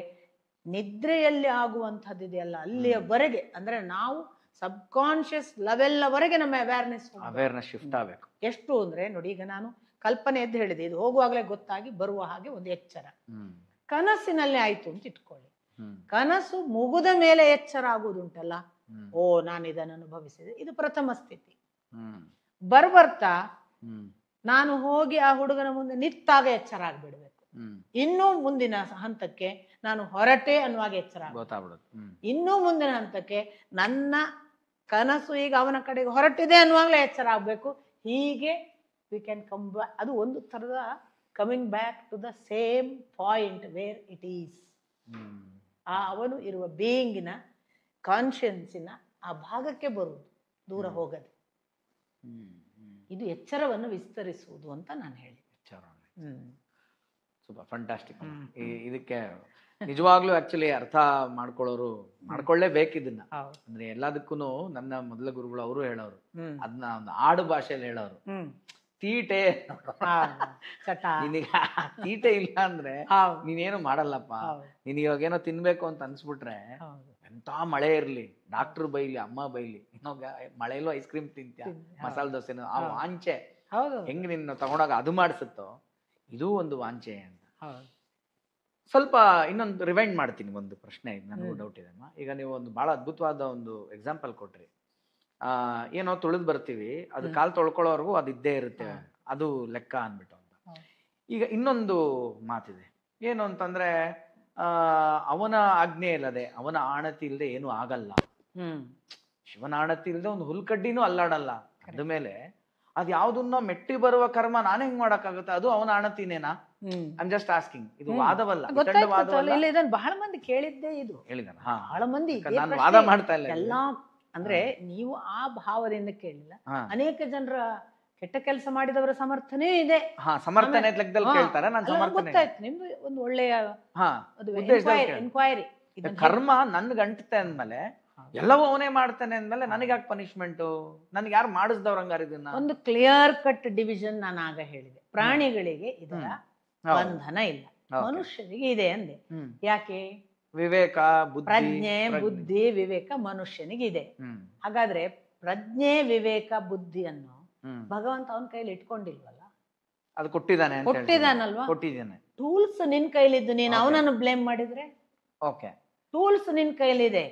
ನಿದ್ರೆಯಲ್ಲಿ ಆಗುವಂಥದ್ದು ಇದೆಯಲ್ಲ, ಅಲ್ಲಿಯವರೆಗೆ ಅಂದ್ರೆ ನಾವು ಸಬ್ಕಾನ್ಷಿಯಸ್ ಲೆವೆಲ್ವರೆಗೆ ನಮ್ಮ ಅವೇರ್ನೆಸ್ ಶಿಫ್ಟ್ ಆಗಬೇಕು. ಎಷ್ಟು ಅಂದ್ರೆ ನೋಡಿ, ಈಗ ನಾನು ಕಲ್ಪನೆ ಎದ್ದು ಹೇಳಿದೆ, ಇದು ಹೋಗುವಾಗಲೇ ಗೊತ್ತಾಗಿ ಬರುವ ಹಾಗೆ ಒಂದು ಎಚ್ಚರ. ಕನಸಿನಲ್ಲಿ ಆಯ್ತು ಅಂತ ಇಟ್ಕೊಳ್ಳಿ, ಕನಸು ಮುಗಿದ ಮೇಲೆ ಎಚ್ಚರ ಆಗುವುದುಂಟಲ್ಲ, ಓ ನಾನು ಇದನ್ನು ಅನುಭವಿಸಿದೆ, ಇದು ಪ್ರಥಮ ಸ್ಥಿತಿ. ಬರ್ಬರ್ತಾ ನಾನು ಹೋಗಿ ಆ ಹುಡುಗನ ಮುಂದೆ ನಿಂತಾಗ ಎಚ್ಚರ ಆಗ್ಬಿಡ್ಬೇಕು. ಇನ್ನೂ ಮುಂದಿನ ಹಂತಕ್ಕೆ ನಾನು ಹೊರಟೆ ಅನ್ನುವಾಗ ಎಚ್ಚರ ಗೊತ್ತಾಗ್ಬಿಡುತ್ತೆ. ಇನ್ನೂ ಮುಂದಿನ ಹಂತಕ್ಕೆ ನನ್ನ ಕನಸು ಈಗ ಅವನ ಕಡೆಗೆ ಹೊರಟಿದೆ ಅನ್ನುವಾಗಲೇ ಎಚ್ಚರ ಆಗ್ಬೇಕು. ಹೀಗೆ ವಿ ಕ್ಯಾನ್ ಕಮ್ ಬ್ಯಾಕ್. ಅದು ಒಂದು ಥರದ coming back to the same point where it is. ಆ ಅವನು ಇರುವ ಬೇಯಿಂಗಿನ ಕಾನ್ಶಿಯನ್ಸಿನ ಆ ಭಾಗಕ್ಕೆ ಬರುವುದು, ದೂರ ಹೋಗದೆ. ಇದು ಎಚ್ಚರವನ್ನು ವಿಸ್ತರಿಸುವುದು ಅಂತ ನಾನು ಹೇಳಿ. Super, fantastic. ಇದಕ್ಕೆ ನಿಜವಾಗ್ಲೂ ಆಕ್ಚುಲಿ ಅರ್ಥ ಮಾಡ್ಕೊಳ್ಳೇಬೇಕು ಇದನ್ನ. ಅಂದ್ರೆ ಎಲ್ಲದಕ್ಕೂ ನನ್ನ ಮೊದಲ ಗುರುಗಳು ಅವರು ಹೇಳೋರು, ಅದನ್ನ ಒಂದು ಆಡು ಭಾಷೆಯಲ್ಲಿ ಹೇಳೋರು, ತೀಟೆ ನಿನಗ ತೀಟೆ ಇಲ್ಲ ಅಂದ್ರೆ ನೀನೇನು ಮಾಡಲ್ಲಪ್ಪ. ನಿನಗೆ ಇವಾಗ ಏನೋ ತಿನ್ಬೇಕು ಅಂತ ಅನ್ಸ್ಬಿಟ್ರೆ, ಎಂತ ಮಳೆ ಇರ್ಲಿ, ಡಾಕ್ಟರ್ ಬೈಲಿ, ಅಮ್ಮ ಬೈಲಿ, ಮಳೆಯಲ್ಲೂ ಐಸ್ ಕ್ರೀಮ್ ತಿಂತ್ಯ, ಮಸಾಲೆ ದೋಸೆನೋ, ಆ ವಾಂಚೆ ಹೆಂಗ್ ನಿನ್ನ ತಗೊಂಡಾಗ ಅದು ಮಾಡಿಸುತ್ತೋ, ಇದು ಒಂದು ವಾಂಚೆ ಅಂತ. ಸ್ವಲ್ಪ ಇನ್ನೊಂದು ರಿವೈಂಡ್ ಮಾಡ್ತೀನಿ, ಒಂದು ಪ್ರಶ್ನೆ ನನಗೂ ಡೌಟ್ ಇದೆ ಅಮ್ಮ. ಈಗ ನೀವು ಒಂದು ಬಹಳ ಅದ್ಭುತವಾದ ಒಂದು ಎಕ್ಸಾಂಪಲ್ ಕೊಟ್ರಿ. ಏನೋ ತುಳಿದು ಬರ್ತೀವಿ, ಅದು ಕಾಲು ತೊಳ್ಕೊಳ್ಳೋವರೆಗೂ ಅದು ಇದ್ದೇ ಇರುತ್ತೆ, ಅದು ಲೆಕ್ಕ ಅನ್ಬಿಟ್ಟು ಅಂತ. ಈಗ ಇನ್ನೊಂದು ಮಾತಿದೆ, ಏನು ಅಂತಂದ್ರೆ ಅವನ ಆಜ್ಞೆ ಇಲ್ಲದೆ, ಅವನ ಆಣತಿ ಇಲ್ಲದೆ ಏನು ಆಗಲ್ಲ. ಶಿವನ ಆಣತಿ ಇಲ್ಲದೆ ಒಂದು ಹುಲ್ಕಡ್ಡಿನೂ ಅಲ್ಲಾಡಲ್ಲ. ಅಂದಮೇಲೆ ಅದ್ ಯಾವ್ದನ್ನ ಮೆಟ್ಟಿ ಬರುವ ಕರ್ಮ ನಾನು ಹೆಂಗ್ ಮಾಡಕ್ಕಾಗುತ್ತೆ? ಅದು ಅವನ ಆಣತಿನೇನಾ? I'm just asking. ಇದು ವಾದವಲ್ಲ, ಬಹಳ ಮಂದಿ ಕೇಳಿದ್ದೆ ಇದು. ಹೇಳಿದಾನ? ಬಹಳ ಮಂದಿ ನಾನು ವಾದ ಮಾಡ್ತಾ ಇಲ್ಲ. ಎಲ್ಲಾ ಅಂದ್ರೆ ನೀವು ಆ ಭಾವದಿಂದ ಕೇಳಿಲ್ಲ. ಅನೇಕ ಜನರ ಕೆಟ್ಟ ಕೆಲಸ ಮಾಡಿದವರ ಸಮರ್ಥನೆ ಇದೆ. ಸಮರ್ಥನೆ ಲೆಕ್ಕದಲ್ಲಿ ಕೇಳ್ತಾರೆ. ಗೊತ್ತಾಯ್ತು, ನಿಮ್ದು ಒಂದು ಒಳ್ಳೆಯ ಎನ್ಕ್ವೈರಿ. ಕರ್ಮ ನನ್ಗೆ ಅಂಟುತ್ತೆ ಅಂದ್ಮೇಲೆ, ಎಲ್ಲವೂ ಅವನೇ ಮಾಡ್ತಾನೆ ಅಂದ್ಮೇಲೆ ನನಗೆ ಯಾಕೆ ಪನಿಷ್ಮೆಂಟ್? ನನ್ಗೆ ಯಾರು ಮಾಡಿಸ್ದವ್ರ ಹಂಗಾರ? ಇದನ್ನ ಒಂದು ಕ್ಲಿಯರ್ ಕಟ್ ಡಿವಿಷನ್ ನಾನು ಆಗ ಹೇಳಿದೆ. ಪ್ರಾಣಿಗಳಿಗೆ ಇದರ ಬಂಧನ ಇಲ್ಲ, ಮನುಷ್ಯರಿಗೆ ಇದೆ ಅಂದೆ. ಯಾಕೆ? ವಿವೇಕ, ಪ್ರಜ್ಞೆ, ಬುದ್ಧಿ, ವಿವೇಕ ಮನುಷ್ಯನಿಗಿದೆ. ಹಾಗಾದ್ರೆ ಪ್ರಜ್ಞೆ, ವಿವೇಕ, ಬುದ್ಧಿಯನ್ನು ಭಗವಂತ ಅವನ ಕೈಲಿ ಇಟ್ಕೊಂಡಿಲ್ವಲ್ಲ? ಅದು ಕೊಟ್ಟಿದ್ದಾನಲ್ವಾ? ಕೊಟ್ಟಿದ್ದಾನೆ. ಟೂಲ್ಸ್ ನಿನ್ ಕೈಲಿದ್ದು ನೀನು ಅವನನ್ನು ಬ್ಲೇಮ್ ಮಾಡಿದ್ರೆ, ಓಕೆ, ಟೂಲ್ಸ್ ನಿನ್ ಕೈಲಿದೆ,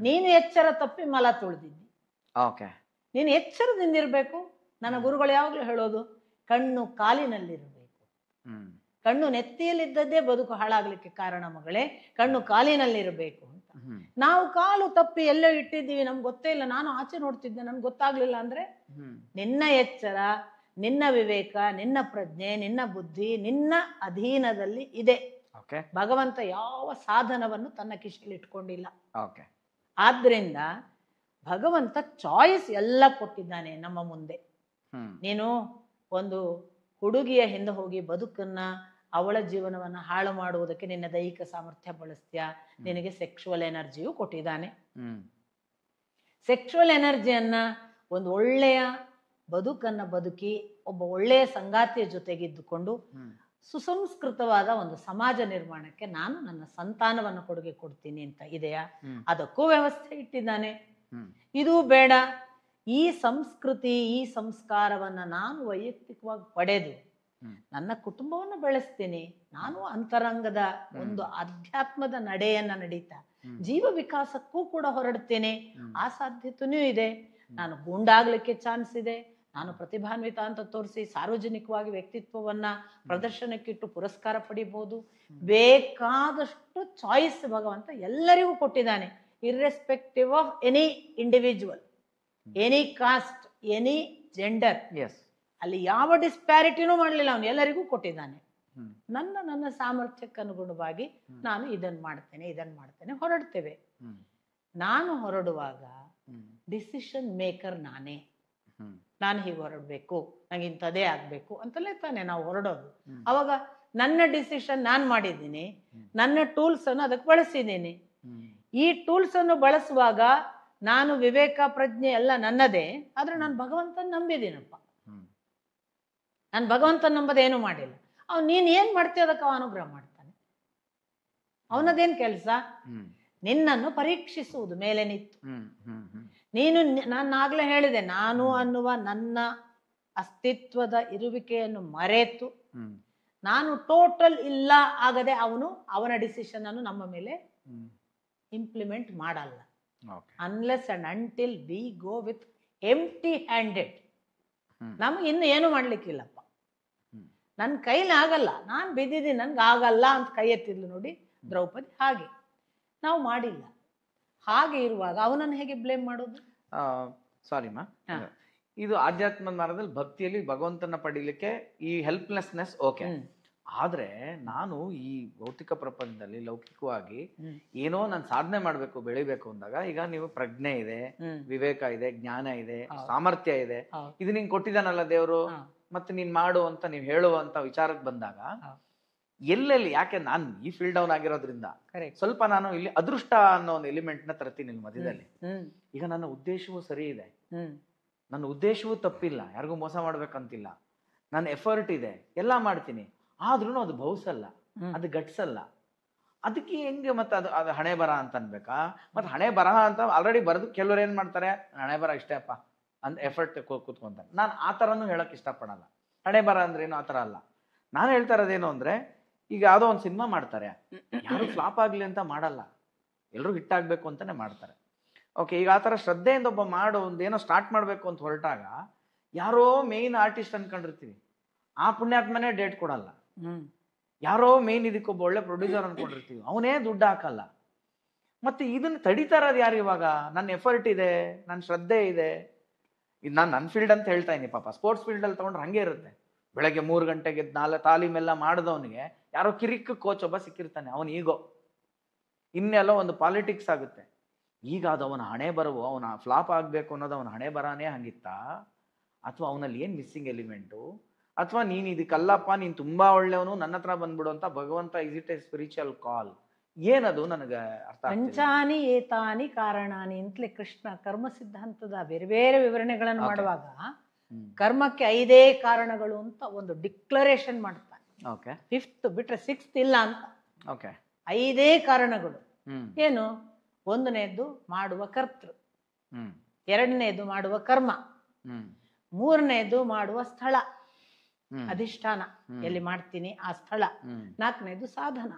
ನೀನು ಎಚ್ಚರ ತಪ್ಪಿ ಮಲ ತುಳಿದಿದ್ದಿ. ನೀನು ಎಚ್ಚರದಿಂದಿರ್ಬೇಕು. ನನ್ನ ಗುರುಗಳು ಯಾವಾಗ್ಲೂ ಹೇಳೋದು, ಕಣ್ಣು ಕಾಲಿನಲ್ಲಿರ್ಬೇಕು. ಕಣ್ಣು ನೆತ್ತಿಯಲ್ಲಿದ್ದದ್ದೇ ಬದುಕು ಹಾಳಾಗ್ಲಿಕ್ಕೆ ಕಾರಣ ಮಗಳೇ, ಕಣ್ಣು ಕಾಲಿನಲ್ಲಿರಬೇಕು ಅಂತ. ನಾವು ಕಾಲು ತಪ್ಪಿ ಎಲ್ಲೋ ಇಟ್ಟಿದ್ದೀವಿ, ನಮ್ಗೆ ಗೊತ್ತೇ ಇಲ್ಲ. ನಾನು ಆಚೆ ನೋಡ್ತಿದ್ದೆ, ನನ್ಗೆ ಗೊತ್ತಾಗ್ಲಿಲ್ಲ ಅಂದ್ರೆ ನಿನ್ನ ಎಚ್ಚರ, ನಿನ್ನ ವಿವೇಕ, ನಿನ್ನ ಪ್ರಜ್ಞೆ, ನಿನ್ನ ಬುದ್ಧಿ ನಿನ್ನ ಅಧೀನದಲ್ಲಿ ಇದೆ. ಭಗವಂತ ಯಾವ ಸಾಧನವನ್ನು ತನ್ನ ಕಿಶೆಯಲ್ಲಿ ಇಟ್ಕೊಂಡಿಲ್ಲ. ಆದ್ರಿಂದ ಭಗವಂತ ಚಾಯ್ಸ್ ಎಲ್ಲ ಕೊಟ್ಟಿದ್ದಾನೆ ನಮ್ಮ ಮುಂದೆ. ನೀನು ಒಂದು ಹುಡುಗಿಯ ಹಿಂದೆ ಹೋಗಿ ಬದುಕನ್ನ, ಅವಳ ಜೀವನವನ್ನ ಹಾಳು ಮಾಡುವುದಕ್ಕೆ ನಿನ್ನ ದೈಹಿಕ ಸಾಮರ್ಥ್ಯ ಬಳಸ್ತೀಯ. ನಿನಗೆ ಸೆಕ್ಷುವಲ್ ಎನರ್ಜಿಯು ಕೊಟ್ಟಿದ್ದಾನೆ. ಸೆಕ್ಷುವಲ್ ಎನರ್ಜಿಯನ್ನ ಒಂದು ಒಳ್ಳೆಯ ಬದುಕನ್ನ ಬದುಕಿ, ಒಬ್ಬ ಒಳ್ಳೆಯ ಸಂಗಾತಿಯ ಜೊತೆಗಿದ್ದುಕೊಂಡು ಸುಸಂಸ್ಕೃತವಾದ ಒಂದು ಸಮಾಜ ನಿರ್ಮಾಣಕ್ಕೆ ನಾನು ನನ್ನ ಸಂತಾನವನ್ನು ಕೊಡುಗೆ ಕೊಡ್ತೀನಿ ಅಂತ ಇದೆಯಾ? ಅದಕ್ಕೂ ವ್ಯವಸ್ಥೆ ಇಟ್ಟಿದ್ದಾನೆ. ಇದು ಬೇಡ, ಈ ಸಂಸ್ಕೃತಿ, ಈ ಸಂಸ್ಕಾರವನ್ನ ನಾನು ವೈಯಕ್ತಿಕವಾಗಿ ಪಡೆದು ನನ್ನ ಕುಟುಂಬವನ್ನು ಬೆಳೆಸ್ತೀನಿ. ನಾನು ಅಂತರಂಗದ ಒಂದು ಅಧ್ಯಾತ್ಮದ ನಡೆಯನ್ನ ನಡೀತಾ ಜೀವ ವಿಕಾಸಕ್ಕೂ ಕೂಡ ಹೊರಡ್ತೇನೆ. ಆ ಸಾಧ್ಯತೆಯೂ ಇದೆ. ನಾನು ಗೂಂಡಾಗ್ಲಿಕ್ಕೆ ಚಾನ್ಸ್ ಇದೆ. ನಾನು ಪ್ರತಿಭಾನ್ವಿತ ಅಂತ ತೋರಿಸಿ ಸಾರ್ವಜನಿಕವಾಗಿ ವ್ಯಕ್ತಿತ್ವವನ್ನ ಪ್ರದರ್ಶನಕ್ಕಿಟ್ಟು ಪುರಸ್ಕಾರ ಪಡಿಬಹುದು. ಬೇಕಾದಷ್ಟು ಚಾಯ್ಸ್ ಭಗವಂತ ಎಲ್ಲರಿಗೂ ಕೊಟ್ಟಿದ್ದಾನೆ, irrespective of any individual, any cost, any gender. ಅಲ್ಲಿ ಯಾವ ಡಿಸ್ಪ್ಯಾರಿಟಿನೂ ಮಾಡಲಿಲ್ಲ, ಅವನು ಎಲ್ಲರಿಗೂ ಕೊಟ್ಟಿದ್ದಾನೆ. ನನ್ನ ಸಾಮರ್ಥ್ಯಕ್ಕೆ ಅನುಗುಣವಾಗಿ ನಾನು ಇದನ್ನು ಮಾಡ್ತೇನೆ, ಹೊರಡ್ತೇವೆ. ನಾನು ಹೊರಡುವಾಗ ಡಿಸಿಷನ್ ಮೇಕರ್ ನಾನೇ. ನಾನು ಹೀಗೆ ಹೊರಡ್ಬೇಕು, ನಂಗೆ ಇಂಥದೇ ಆಗ್ಬೇಕು ಅಂತಲೇ ತಾನೆ ನಾವು ಹೊರಡೋದು. ಅವಾಗ ನನ್ನ ಡಿಸಿಷನ್ ನಾನು ಮಾಡಿದ್ದೀನಿ, ನನ್ನ ಟೂಲ್ಸ್ ಅನ್ನು ಅದಕ್ಕೆ ಬಳಸಿದ್ದೀನಿ. ಈ ಟೂಲ್ಸ್ ಅನ್ನು ಬಳಸುವಾಗ ನಾನು ವಿವೇಕ, ಪ್ರಜ್ಞೆ ಎಲ್ಲ ನನ್ನದೇ. ಆದ್ರೆ ನಾನು ಭಗವಂತನ ನಂಬಿದ್ದೀನಪ್ಪ. ನಾನು ಭಗವಂತನ ನಂಬದೇನು ಮಾಡಿಲ್ಲ. ಅವ್ನು ನೀನ್ ಏನ್ ಮಾಡ್ತೀಯ ಅದಕ್ಕೆ ಅವ ಅನುಗ್ರಹ ಮಾಡ್ತಾನೆ. ಅವನದೇನ್ ಕೆಲಸ? ನಿನ್ನನ್ನು ಪರೀಕ್ಷಿಸುವುದು ಮೇಲೆ ನಿಂತು. ನಾನು ಆಗ್ಲೇ ಹೇಳಿದೆ, ನಾನು ಅನ್ನುವ ನನ್ನ ಅಸ್ತಿತ್ವದ ಇರುವಿಕೆಯನ್ನು ಮರೆತು ನಾನು ಟೋಟಲ್ ಇಲ್ಲ ಆಗದೆ ಅವನ ಡಿಸಿಷನ್ ಅನ್ನು ನಮ್ಮ ಮೇಲೆ ಇಂಪ್ಲಿಮೆಂಟ್ ಮಾಡಲ್ಲ. Unless and until we go with empty handed. ನಮ್ಗೆ ಇನ್ನು ಏನು ಮಾಡ್ಲಿಕ್ಕಿಲ್ಲಪ್ಪ, ನನ್ನ ಕೈಲಿ ಆಗಲ್ಲ, ನಾನು ಬಿದ್ದಿದ್ದೀನಿ, ನನ್ಗೆ ಆಗಲ್ಲ ಅಂತ ಕೈ ಎತ್ತಿದ್ಲು ನೋಡಿ ದ್ರೌಪದಿ. ಹಾಗೆ ನಾವು ಮಾಡಿಲ್ಲ. ಹಾಗೆ ಇರುವಾಗ ಅವನನ್ನು ಹೇಗೆ ಬ್ಲೇಮ್ ಮಾಡೋದು? ಸಾರಿಮಾ, ಇದು ಆಧ್ಯಾತ್ಮದ ಮಾರ್ಗದಲ್ಲಿ ಭಕ್ತಿಯಲ್ಲಿ ಭಗವಂತನ ಪಡೀಲಿಕ್ಕೆ ಈ ಹೆಲ್ಪ್ಲೆಸ್ನೆಸ್ ಓಕೆ. ಆದ್ರೆ ನಾನು ಈ ಭೌತಿಕ ಪ್ರಪಂಚದಲ್ಲಿ ಲೌಕಿಕವಾಗಿ ಏನೋ ನಾನು ಸಾಧನೆ ಮಾಡ್ಬೇಕು, ಬೆಳಿಬೇಕು ಅಂದಾಗ, ಈಗ ನೀವು ಪ್ರಜ್ಞೆ ಇದೆ, ವಿವೇಕ ಇದೆ, ಜ್ಞಾನ ಇದೆ, ಸಾಮರ್ಥ್ಯ ಇದೆ, ಇದು ನಿಂಗೆ ಕೊಟ್ಟಿದ್ದಾನಲ್ಲ ದೇವರು, ಮತ್ತೆ ನೀನ್ ಮಾಡು ಅಂತ ನೀವು ಹೇಳುವಂತ ವಿಚಾರಕ್ಕೆ ಬಂದಾಗ ಎಲ್ಲೆಲ್ಲಿ, ಯಾಕೆ ನಾನು ಈ ಫೀಲ್ಡ್ ಡೌನ್ ಆಗಿರೋದ್ರಿಂದ ಸ್ವಲ್ಪ ನಾನು ಇಲ್ಲಿ ಅದೃಷ್ಟ ಅನ್ನೋ ಒಂದು ಎಲಿಮೆಂಟ್ ನ ತರ್ತೀನಿ ಇಲ್ಲಿ ಮಧ್ಯದಲ್ಲಿ. ಈಗ ನನ್ನ ಉದ್ದೇಶವೂ ಸರಿ ಇದೆ, ನನ್ನ ಉದ್ದೇಶವೂ ತಪ್ಪಿಲ್ಲ, ಯಾರಿಗೂ ಮೋಸ ಮಾಡ್ಬೇಕಂತಿಲ್ಲ, ನನ್ನ ಎಫರ್ಟ್ ಇದೆ, ಎಲ್ಲ ಮಾಡ್ತೀನಿ, ಆದ್ರೂ ಅದು ಭೌಸಲ್ಲ, ಅದು ಗಟ್ಸಲ್ಲ. ಅದಕ್ಕೆ ಹೆಂಗೆ ಮತ್ತೆ ಅದು ಹಣೆ ಬರ ಅಂತ ಅನ್ಬೇಕಾ? ಮತ್ತೆ ಹಣೆ ಬರಹ ಅಂತ ಆಲ್ರೆಡಿ ಬರೆದು ಕೆಲವ್ರು ಏನ್ ಮಾಡ್ತಾರೆ, ಹಣೆ ಬರ ಇಷ್ಟೇಪ್ಪ ಅಂತ ಎಫರ್ಟ್ ಕೂತ್ಕೊಂತಾರೆ. ನಾನು ಆ ಥರನೂ ಹೇಳಕ್ ಇಷ್ಟಪಡಲ್ಲ. ಹಣೆ ಬರ ಅಂದ್ರೆ ಏನು ಆ ಥರ ಅಲ್ಲ. ನಾನು ಹೇಳ್ತಾ ಇರೋದೇನು ಅಂದ್ರೆ, ಈಗ ಯಾವುದೋ ಒಂದು ಸಿನಿಮಾ ಮಾಡ್ತಾರೆ, ಯಾರು ಫ್ಲಾಪ್ ಆಗ್ಲಿ ಅಂತ ಮಾಡಲ್ಲ, ಎಲ್ಲರೂ ಹಿಟ್ ಆಗ್ಬೇಕು ಅಂತಾನೆ ಮಾಡ್ತಾರೆ. ಓಕೆ, ಈಗ ಆ ಥರ ಶ್ರದ್ಧೆಯಿಂದ ಒಬ್ಬ ಒಂದೇನೋ ಸ್ಟಾರ್ಟ್ ಮಾಡಬೇಕು ಅಂತ ಹೊರಟಾಗ ಯಾರೋ ಮೇನ್ ಆರ್ಟಿಸ್ಟ್ ಅನ್ಕೊಂಡಿರ್ತೀವಿ, ಆ ಪುಣ್ಯಾತ್ಮನೇ ಡೇಟ್ ಕೊಡಲ್ಲ. ಯಾರೋ ಮೇನ್ ಇದಕ್ಕೊಬ್ಬ ಒಳ್ಳೆ ಪ್ರೊಡ್ಯೂಸರ್ ಅನ್ಕೊಂಡಿರ್ತೀವಿ, ಅವನೇ ದುಡ್ಡು ಹಾಕಲ್ಲ. ಮತ್ತೆ ಇದನ್ನ ತಡಿತಾ ಇರೋದು ಯಾರು? ಇವಾಗ ನನ್ನ ಎಫರ್ಟ್ ಇದೆ, ನನ್ನ ಶ್ರದ್ಧೆ ಇದೆ. ಇದು ನಾನು ನನ್ನ ಫೀಲ್ಡ್ ಅಂತ ಹೇಳ್ತಾ ಇದೀನಿ. ಪಾಪ ಸ್ಪೋರ್ಟ್ಸ್ ಫೀಲ್ಡಲ್ಲಿ ತೊಗೊಂಡ್ರೆ ಹಂಗೆ ಇರುತ್ತೆ. ಬೆಳಗ್ಗೆ 3 ಗಂಟೆಗೆ ತಾಲೀಮೆಲ್ಲ ಮಾಡಿದವನಿಗೆ ಯಾರೋ ಕಿರಿಕ್ ಕೋಚ್ ಒಬ್ಬ ಸಿಕ್ಕಿರ್ತಾನೆ, ಅವನ ಈಗೋ ಇನ್ನೆಲ್ಲೋ ಒಂದು ಪಾಲಿಟಿಕ್ಸ್ ಆಗುತ್ತೆ. ಈಗ ಅದು ಅವನ ಹಣೆ ಬರವು, ಅವನ ಫ್ಲಾಪ್ ಆಗಬೇಕು ಅನ್ನೋದು ಅವನ ಹಣೆ ಬರಾನೇ ಹಂಗಿತ್ತಾ, ಅಥವಾ ಅವನಲ್ಲಿ ಏನು ಮಿಸ್ಸಿಂಗ್ ಎಲಿಮೆಂಟು, ಅಥವಾ ನೀನು ಇದಕ್ಕಲ್ಲಪ್ಪ, ನೀನು ತುಂಬಾ ಒಳ್ಳೆಯವನು, ನನ್ನ ಹತ್ರ ಬಂದ್ಬಿಡು ಅಂತ ಭಗವಂತ, ಇಸ್ ಇಟ್ ಎ ಸ್ಪಿರಿಚುವಲ್ ಕಾಲ್? ಏನದು ನನಗೆ ಅರ್ಥ ಆಗ್ತಿಲ್ಲ. ಪಂಚಾನಿ ಏತಾನಿ ಕಾರಣಾನಿ ಅಂತಲೇ ಕೃಷ್ಣ ಕರ್ಮ ಸಿದ್ಧಾಂತದ ಬೇರೆ ಬೇರೆ ವಿವರಣೆಗಳನ್ನು ಮಾಡುವಾಗ ಕರ್ಮಕ್ಕೆ 5 ಕಾರಣಗಳು ಅಂತ ಒಂದು ಡಿಕ್ಲರೇಷನ್ ಮಾಡ್ತಾನೆ. ಓಕೆ, 5th ಬಿಟ್ರೆ 6th ಇಲ್ಲ ಅಂತ. ಓಕೆ, 5 ಕಾರಣಗಳು. ಏನು? 1ನೇದು ಮಾಡುವ ಕರ್ತೃ, 2ನೇದು ಮಾಡುವ ಕರ್ಮ, 3ನೇದು ಮಾಡುವ ಸ್ಥಳ, ಅಧಿಷ್ಠಾನ, ಎಲ್ಲಿ ಮಾಡ್ತೀನಿ ಆ ಸ್ಥಳ, 4ನೇದು ಸಾಧನ,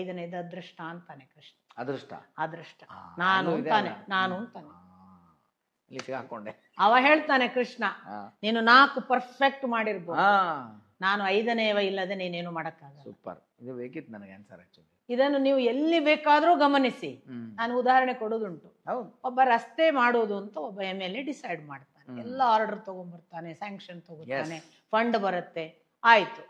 5ನೇದು ಅದೃಷ್ಟ ಅಂತಾನೆ ಕೃಷ್ಣ. ಅದೃಷ್ಟ ನಾನು ಅಂತಾನೆ, ನಾನು ಅಂತಾನೆ. ಅವ ಹೇಳ್ತಾನೆ ಕೃಷ್ಣ, ನೀನು 4 ಪರ್ಫೆಕ್ಟ್ ಮಾಡಿರ್ಬೋದು, ನಾನು 5ನೇವ ಇಲ್ಲದೆ ನೀನೇನು ಮಾಡಕ್ಕಾಗಲ್ಲ. ಸೂಪರ್, ಇದು ಬೇಕಿತ್ತು ನನಗೆ ಆನ್ಸರ್. ಇದನ್ನು ನೀವು ಎಲ್ಲಿ ಬೇಕಾದ್ರೂ ಗಮನಿಸಿ. ನಾನು ಉದಾಹರಣೆ ಕೊಡೋದುಂಟು. ಒಬ್ಬ ರಸ್ತೆ ಮಾಡೋದು ಅಂತ ಒಬ್ಬ MLA ಡಿಸೈಡ್ ಮಾಡ್ತಾನೆ, ಎಲ್ಲ ಆರ್ಡರ್ ತಗೊಂಡ್ಬರ್ತಾನೆ, ಸ್ಯಾಂಕ್ಷನ್ ತಗೋತಾನೆ, ಫಂಡ್ ಬರುತ್ತೆ, ಆಯ್ತು,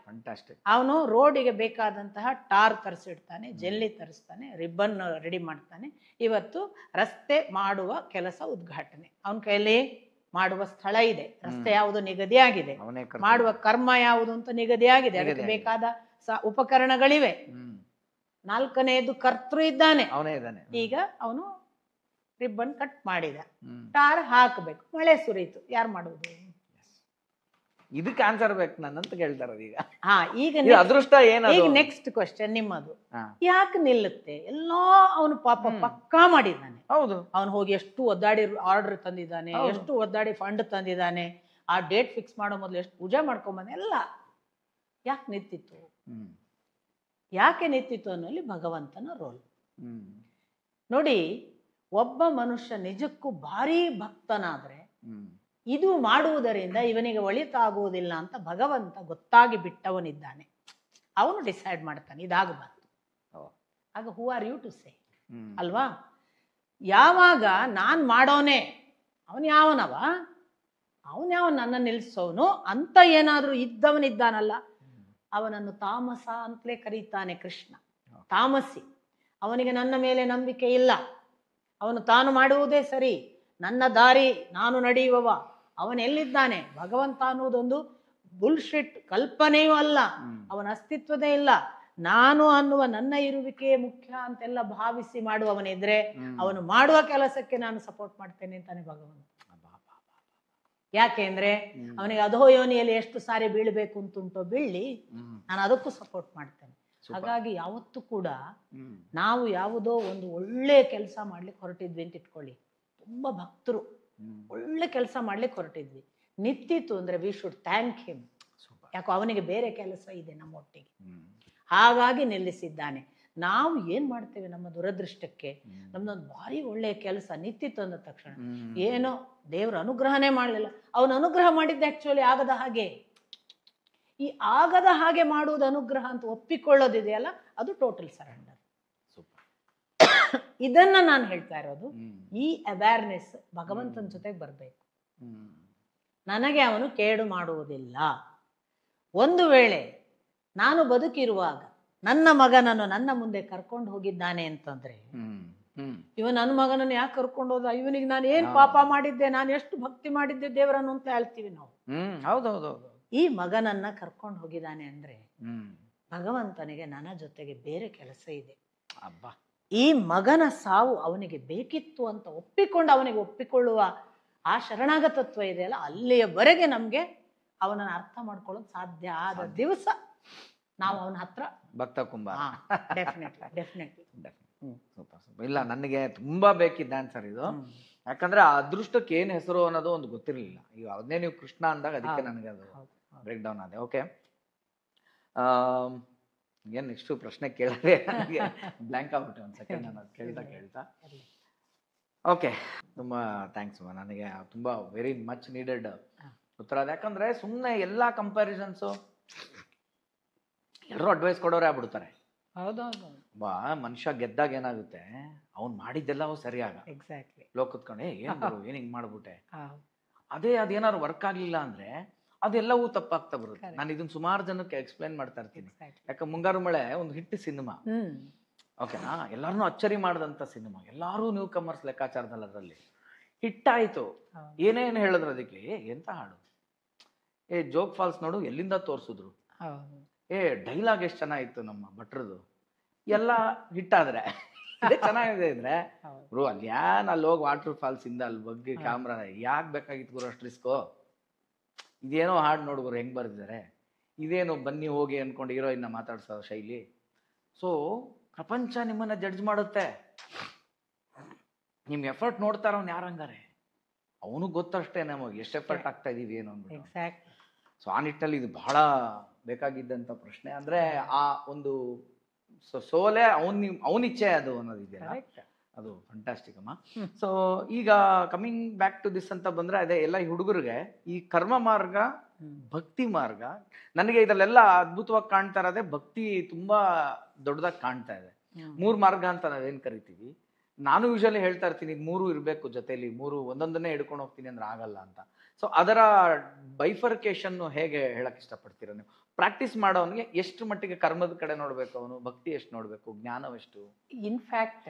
ಅವನು ರೋಡಿಗೆ ಬೇಕಾದಂತಹ ಟಾರ್ ತರಿಸಿಡ್ತಾನೆ, ಜೆಲ್ಲಿ ತರಿಸ್ತಾನೆ, ರಿಬ್ಬನ್ ರೆಡಿ ಮಾಡ್ತಾನೆ. ಇವತ್ತು ರಸ್ತೆ ಮಾಡುವ ಕೆಲಸ ಉದ್ಘಾಟನೆ. ಅವನ ಕೈಯಲ್ಲಿ ಮಾಡುವ ಸ್ಥಳ ಇದೆ, ರಸ್ತೆ ಯಾವುದು ನಿಗದಿಯಾಗಿದೆ, ಮಾಡುವ ಕರ್ಮ ಯಾವುದು ಅಂತ ನಿಗದಿಯಾಗಿದೆ, ಅದಕ್ಕೆ ಬೇಕಾದ ಉಪಕರಣಗಳಿವೆ. 4ನೇದು ಕರ್ತೃ ಇದ್ದಾನೆ, ಈಗ ಅವನು ರಿಬ್ಬನ್ ಕಟ್ ಮಾಡಿದ, ಟಾರ್ ಹಾಕಬೇಕು, ಮಳೆ ಸುರಿಯಿತು, ಯಾರು ಮಾಡುವುದು? ಇದಕ್ಕೆ ಆನ್ಸರ್ ಬೇಕು ನನ್ನಂತ ಕೇಳ್ತಾರ ಈಗ. ಈಗ ಅದೃಷ್ಟ ಏನದು? ಈಗ ನೆಕ್ಸ್ಟ್ ಕ್ವಶನ್ ನಿಮ್ಮದು, ಯಾಕೆ ನಿಲ್ಲುತ್ತೆ? ಎಲ್ಲೋ ಅವನು ಪಾಪ ಪಕ್ಕಾ ಮಾಡಿದ್ದಾನೆ. ಹೌದು, ಅವನು ಹೋಗಿ ಎಷ್ಟು ಒದ್ದಾಡಿ ಆರ್ಡರ್ ತಂದಿದ್ದಾನೆ, ಎಷ್ಟು ಒದ್ದಾಡಿ ಫಂಡ್ ತಂದಿದ್ದಾನೆ, ಆ ಡೇಟ್ ಫಿಕ್ಸ್ ಮಾಡೋ ಮೊದಲು ಎಷ್ಟು ಪೂಜೆ ಮಾಡ್ಕೊಂಬಂದ, ಎಲ್ಲ ಯಾಕೆ ನಿಂತಿತ್ತು? ಯಾಕೆ ನಿಂತಿತ್ತು ಅನ್ನೋಲ್ಲಿ ಭಗವಂತನ ರೋಲ್ ನೋಡಿ. ಒಬ್ಬ ಮನುಷ್ಯ ನಿಜಕ್ಕೂ ಭಾರಿ ಭಕ್ತನಾದ್ರೆ ಇದು ಮಾಡುವುದರಿಂದ ಇವನಿಗೆ ಒಳಿತಾಗುವುದಿಲ್ಲ ಅಂತ ಭಗವಂತ ಗೊತ್ತಾಗಿ ಬಿಟ್ಟವನಿದ್ದಾನೆ. ಅವನು ಡಿಸೈಡ್ ಮಾಡ್ತಾನೆ ಇದಾಗಬಾರ್ದು. ಆಗ who are you to say ಅಲ್ವಾ? ಯಾವಾಗ ನಾನ್ ಮಾಡೋನೆ, ಅವನ್ ಯಾವನವ, ಅವನ್ ಯಾವ ನನ್ನ ನಿಲ್ಸೋನು ಅಂತ ಏನಾದ್ರೂ ಇದ್ದವನಿದ್ದಾನಲ್ಲ, ಅವನನ್ನು ತಾಮಸ ಅಂತಲೇ ಕರೀತಾನೆ ಕೃಷ್ಣ. ತಾಮಸಿ, ಅವನಿಗೆ ನನ್ನ ಮೇಲೆ ನಂಬಿಕೆ ಇಲ್ಲ, ಅವನು ತಾನು ಮಾಡುವುದೇ ಸರಿ, ನನ್ನ ದಾರಿ ನಾನು ನಡೆಯುವವ, ಅವನೆಲ್ಲಿದ್ದಾನೆ? ಭಗವಂತ ಅನ್ನುವುದೊಂದು ಬುಲ್ಶಿಟ್ ಕಲ್ಪನೆಯೂ ಅಲ್ಲ, ಅವನ ಅಸ್ತಿತ್ವದೇ ಇಲ್ಲ. ನಾನು ಅನ್ನುವ ನನ್ನ ಇರುವಿಕೆ ಮುಖ್ಯ ಅಂತೆಲ್ಲ ಭಾವಿಸಿ ಮಾಡುವವನಿದ್ರೆ ಅವನು ಮಾಡುವ ಕೆಲಸಕ್ಕೆ ನಾನು ಸಪೋರ್ಟ್ ಮಾಡ್ತೇನೆ ಅಂತಾನೆ ಭಗವಂತ. ಯಾಕೆ ಅಂದ್ರೆ ಅವನಿಗೆ ಅಧೋ ಯೋನಿಯಲ್ಲಿ ಎಷ್ಟು ಸಾರಿ ಬೀಳ್ಬೇಕು ಅಂತುಂಟೋ ಬೀಳಿ, ನಾನು ಅದಕ್ಕೂ ಸಪೋರ್ಟ್ ಮಾಡ್ತೇನೆ. ಹಾಗಾಗಿ ಯಾವತ್ತೂ ಕೂಡ ನಾವು ಯಾವುದೋ ಒಂದು ಒಳ್ಳೆ ಕೆಲಸ ಮಾಡ್ಲಿಕ್ಕೆ ಹೊರಟಿದ್ವಿ ಅಂತ ಇಟ್ಕೊಳ್ಳಿ, ತುಂಬ ಭಕ್ತರು, ಒಳ್ಳೆ ಕೆಲಸ ಮಾಡ್ಲಿಕ್ಕೆ ಹೊರಟಿದ್ವಿ. ನಿಂತಿತ್ತು ಅಂದರೆ ವಿ ಶುಡ್ ಥ್ಯಾಂಕ್ ಹಿಮ್. ಯಾಕೋ ಅವನಿಗೆ ಬೇರೆ ಕೆಲಸ ಇದೆ ನಮ್ಮೊಟ್ಟಿಗೆ, ಹಾಗಾಗಿ ನಿಲ್ಲಿಸಿದ್ದಾನೆ. ನಾವು ಏನು ಮಾಡ್ತೇವೆ ನಮ್ಮ ದುರದೃಷ್ಟಕ್ಕೆ, ನಮ್ದೊಂದು ಭಾರಿ ಒಳ್ಳೆಯ ಕೆಲಸ ನಿಂತಿತ್ತು ಅಂದ ತಕ್ಷಣ ಏನೋ ದೇವ್ರ ಅನುಗ್ರಹನೇ ಮಾಡಲಿಲ್ಲ. ಅವನು ಅನುಗ್ರಹ ಮಾಡಿದ್ದೆ ಆ್ಯಕ್ಚುಲಿ ಆಗದ ಹಾಗೆ. ಈ ಆಗದ ಹಾಗೆ ಮಾಡುವುದು ಅನುಗ್ರಹ ಅಂತ ಒಪ್ಪಿಕೊಳ್ಳೋದಿದೆಯಲ್ಲ, ಅದು ಟೋಟಲ್ ಸರೆಂಡರ್. ಇದನ್ನ ನಾನು ಹೇಳ್ತಾ ಇರೋದು. ಈ ಅವೇರ್ನೆಸ್ ಭಗವಂತನ ಜೊತೆಗೆ ಬರಬೇಕು. ನನಗೆ ಅವನು ಕೇಡು ಮಾಡುವುದಿಲ್ಲ. ಒಂದು ವೇಳೆ ನಾನು ಬದುಕಿರುವಾಗ ನನ್ನ ಮಗನನ್ನು ನನ್ನ ಮುಂದೆ ಕರ್ಕೊಂಡು ಹೋಗಿದ್ದಾನೆ ಅಂತಂದ್ರೆ, ನನ್ನ ಮಗನನ್ನು ಯಾಕೆ ಕರ್ಕೊಂಡು ಹೋದ, ಇವನಿಗೆ ನಾನು ಏನ್ ಪಾಪ ಮಾಡಿದ್ದೆ, ನಾನು ಎಷ್ಟು ಭಕ್ತಿ ಮಾಡಿದ್ದೆ ದೇವರನ್ನು ಅಂತ ಹೇಳ್ತೀವಿ ನಾವು. ಹೌದೌದೌದು. ಈ ಮಗನನ್ನ ಕರ್ಕೊಂಡು ಹೋಗಿದ್ದಾನೆ ಅಂದ್ರೆ ಭಗವಂತನಿಗೆ ನನ್ನ ಜೊತೆಗೆ ಬೇರೆ ಕೆಲಸ ಇದೆ. ಈ ಮಗನ ಸಾವು ಅವನಿಗೆ ಬೇಕಿತ್ತು ಅಂತ ಅವನಿಗೆ ಒಪ್ಪಿಕೊಳ್ಳುವ ಆ ಶರಣಾಗತತ್ವ ಇದೆಯಲ್ಲ, ಅಲ್ಲಿಯವರೆಗೆ ನಮ್ಗೆ ಅವನನ್ನು ಅರ್ಥ ಮಾಡ್ಕೊಳ್ಳೋದು ಸಾಧ್ಯ ಆದ ದಿವಸ ನಾವು ಅವನ ಹತ್ರ ಭಕ್ತ ಕುಂಬಾರ. ಡೆಫಿನೆಟ್ಲಿ. ಇಲ್ಲ, ನನಗೆ ತುಂಬಾ ಬೇಕಿದ್ದ ಆನ್ಸರ್ ಇದು. ಯಾಕಂದ್ರೆ ಆ ಅದೃಷ್ಟಕ್ಕೆ ಏನ್ ಹೆಸರು ಅನ್ನೋದು ಒಂದು ಗೊತ್ತಿರಲಿಲ್ಲ. ಈಗ ಅದನ್ನೇ ನೀವು ಕೃಷ್ಣ ಅಂದಾಗ ಅದಕ್ಕೆ ನನಗೆ ಅದು ಬ್ರೇಕ್ ಡೌನ್ ಆದೆ. ಓಕೆ, ಏನ್ ನೆಕ್ಸ್ಟ್ ಪ್ರಶ್ನೆ ಕೇಳಿದೆ ನನಗೆ ಬ್ಲ್ಯಾಂಕ್ ಆಗ್ಬಿಟ್ಟೆ ಒಂದು ಸೆಕೆಂಡ್. ನಾನು ಕೇಳ್ತಾ ಓಕೆ, ತುಂಬಾ ಥ್ಯಾಂಕ್ಸ್. ನನಗೆ ತುಂಬಾ ವೆರಿ ಮಚ್ ನೀಡೆಡ್ ಉತ್ತರ ಅದು. ಯಾಕಂದ್ರೆ ಸುಮ್ಮನೆ ಎಲ್ಲ ಕಂಪ್ಯಾರಿಸನ್ಸು ಎಲ್ಲರೂ ಅಡ್ವೈಸ್ ಕೊಡೋರೇ ಆಗ್ಬಿಡ್ತಾರೆ. ಹೌದೌದು. ಬಾ ಮನುಷ್ಯ ಗೆದ್ದಾಗ ಏನಾಗುತ್ತೆ, ಅವ್ನು ಮಾಡಿದ್ದೆಲ್ಲ ಸರಿಯಾಗ ಎಕ್ಸಾಕ್ಟ್ಲಿ ಲೋಕ ಕುತ್ಕೊಂಡೆ ಏನ್ ಹಿಂಗ್ ಮಾಡ್ಬಿಟ್ಟೆ, ಅದೇನಾದ್ರು ವರ್ಕ್ ಆಗ್ಲಿಲ್ಲ ಅಂದ್ರೆ ಅದೆಲ್ಲವೂ ತಪ್ಪಾಗ್ತಾ ಬರುತ್ತೆ. ನಾನು ಇದನ್ನ ಸುಮಾರು ಜನಕ್ಕೆ ಎಕ್ಸ್ಪ್ಲೈನ್ ಮಾಡ್ತಾ ಇರ್ತೀನಿ. ಯಾಕೆ ಮುಂಗಾರು ಮಳೆ ಒಂದು ಹಿಟ್ ಸಿನಿಮಾ, ಓಕೆನಾ, ಎಲ್ಲಾರನ್ನೂ ಅಚ್ಚರಿ ಮಾಡಿದಂತ ಸಿನಿಮಾ, ಎಲ್ಲಾರು ನ್ಯೂ ಕಮರ್ಸ್ ಲೆಕ್ಕಾಚಾರದಲ್ಲಿ ಅದರಲ್ಲಿ ಹಿಟ್ಟಾಯ್ತು. ಏನೇನು ಹೇಳಿದ್ರು ಅದಕ್ಕೆ, ಎಂತ ಹಾಡು, ಜೋಗ್ ಫಾಲ್ಸ್ ನೋಡು ಎಲ್ಲಿಂದ ತೋರ್ಸಿದ್ರು, ಡೈಲಾಗ್ ಎಷ್ಟು ಚೆನ್ನಾಗಿತ್ತು ನಮ್ಮ ಭಟ್ರದು, ಎಲ್ಲ ಹಿಟ್ಟಾದ್ರೆ ಚೆನ್ನಾಗಿದೆ ಇದ್ರೆ ಬ್ರೋ ಅಲ್ಲಿ ಅಲ್ಲಿ ಹೋಗಿ ವಾಟರ್ ಫಾಲ್ಸ್ ಇಂದ ಅಲ್ಲಿ ಬಗ್ಗೆ ಕ್ಯಾಮ್ರಾ ಯಾಕೆ ಬೇಕಾಗಿತ್ತು ಗುರು ಅಷ್ಟು ರಿಸ್ಕೋ, ಇದೇನೋ ಹಾಡು ನೋಡ್ಗುರು ಹೆಂಗ್ ಬರ್ದಿದ್ದಾರೆ, ಇದೇನು ಬನ್ನಿ ಹೋಗಿ ಅನ್ಕೊಂಡು ಹೀರೋಯಿನ್ನ ಮಾತಾಡ್ಸೋ ಶೈಲಿ. ಸೊ ಪ್ರಪಂಚ ನಿಮ್ಮನ್ನ ಜಡ್ಜ್ ಮಾಡುತ್ತೆ. ನಿಮ್ ಎಫರ್ಟ್ ನೋಡ್ತಾರವ್ನು ಯಾರಂಗಾರೆ, ಅವನು ಗೊತ್ತಷ್ಟೇ ನಮಗೆ ಎಷ್ಟು ಎಫರ್ಟ್ ಆಗ್ತಾ ಇದೀವಿ ಏನು ಅಂದ್ಬಿಟ್ಟು. ಸೊ ಆ ನಿಟ್ಟಿನಲ್ಲಿ ಇದು ಬಹಳ ಬೇಕಾಗಿದ್ದಂತ ಪ್ರಶ್ನೆ. ಅಂದ್ರೆ ಆ ಒಂದು ಸೋಲೆ ಅವನಿಚ್ಛೆ ಅದು ಅನ್ನೋದಿದೆಯಲ್ಲ, ಅದು ಫಂಟಾಸ್ಟಿಕ್ ಅಮ್ಮ. ಸೊ ಈಗ ಕಮಿಂಗ್ ಬ್ಯಾಕ್ ಟು ದಿಸ್ ಅಂತ ಬಂದ್ರೆ, ಅದೇ ಎಲ್ಲ ಈ ಹುಡುಗರಿಗೆ ಈ ಕರ್ಮ ಮಾರ್ಗ, ಭಕ್ತಿ ಮಾರ್ಗ, ನನಗೆ ಇದರಲ್ಲೆಲ್ಲ ಅದ್ಭುತವಾಗಿ ಕಾಣ್ತಾ ಇರೋದೇ ಭಕ್ತಿ ತುಂಬಾ ದೊಡ್ಡದಾಗಿ ಕಾಣ್ತಾ ಇದೆ. 3 ಮಾರ್ಗ ಅಂತ ನಾವೇನ್ ಕರಿತೀವಿ, ನಾನು ಯೂಶಲಿ ಹೇಳ್ತಾ ಇರ್ತೀನಿ, 3 ಇರಬೇಕು ಜೊತೆಲಿ, 3 ಒಂದೊಂದನ್ನೇ ಹಿಡ್ಕೊಂಡು ಹೋಗ್ತೀನಿ ಅಂದ್ರೆ ಆಗಲ್ಲ ಅಂತ. ಸೊ ಅದರ ಬೈಫರ್ಕೇಶನ್ ಹೇಗೆ ಹೇಳಕ್ ಇಷ್ಟಪಡ್ತೀರಾ ನೀವು? ಪ್ರಾಕ್ಟೀಸ್ ಮಾಡೋವನಿಗೆ ಎಷ್ಟು ಮಟ್ಟಿಗೆ ಕರ್ಮದ ಕಡೆ ನೋಡ್ಬೇಕು, ಅವನು ಭಕ್ತಿ ಎಷ್ಟು ನೋಡ್ಬೇಕು, ಜ್ಞಾನವೆಷ್ಟು? ಇನ್ಫ್ಯಾಕ್ಟ್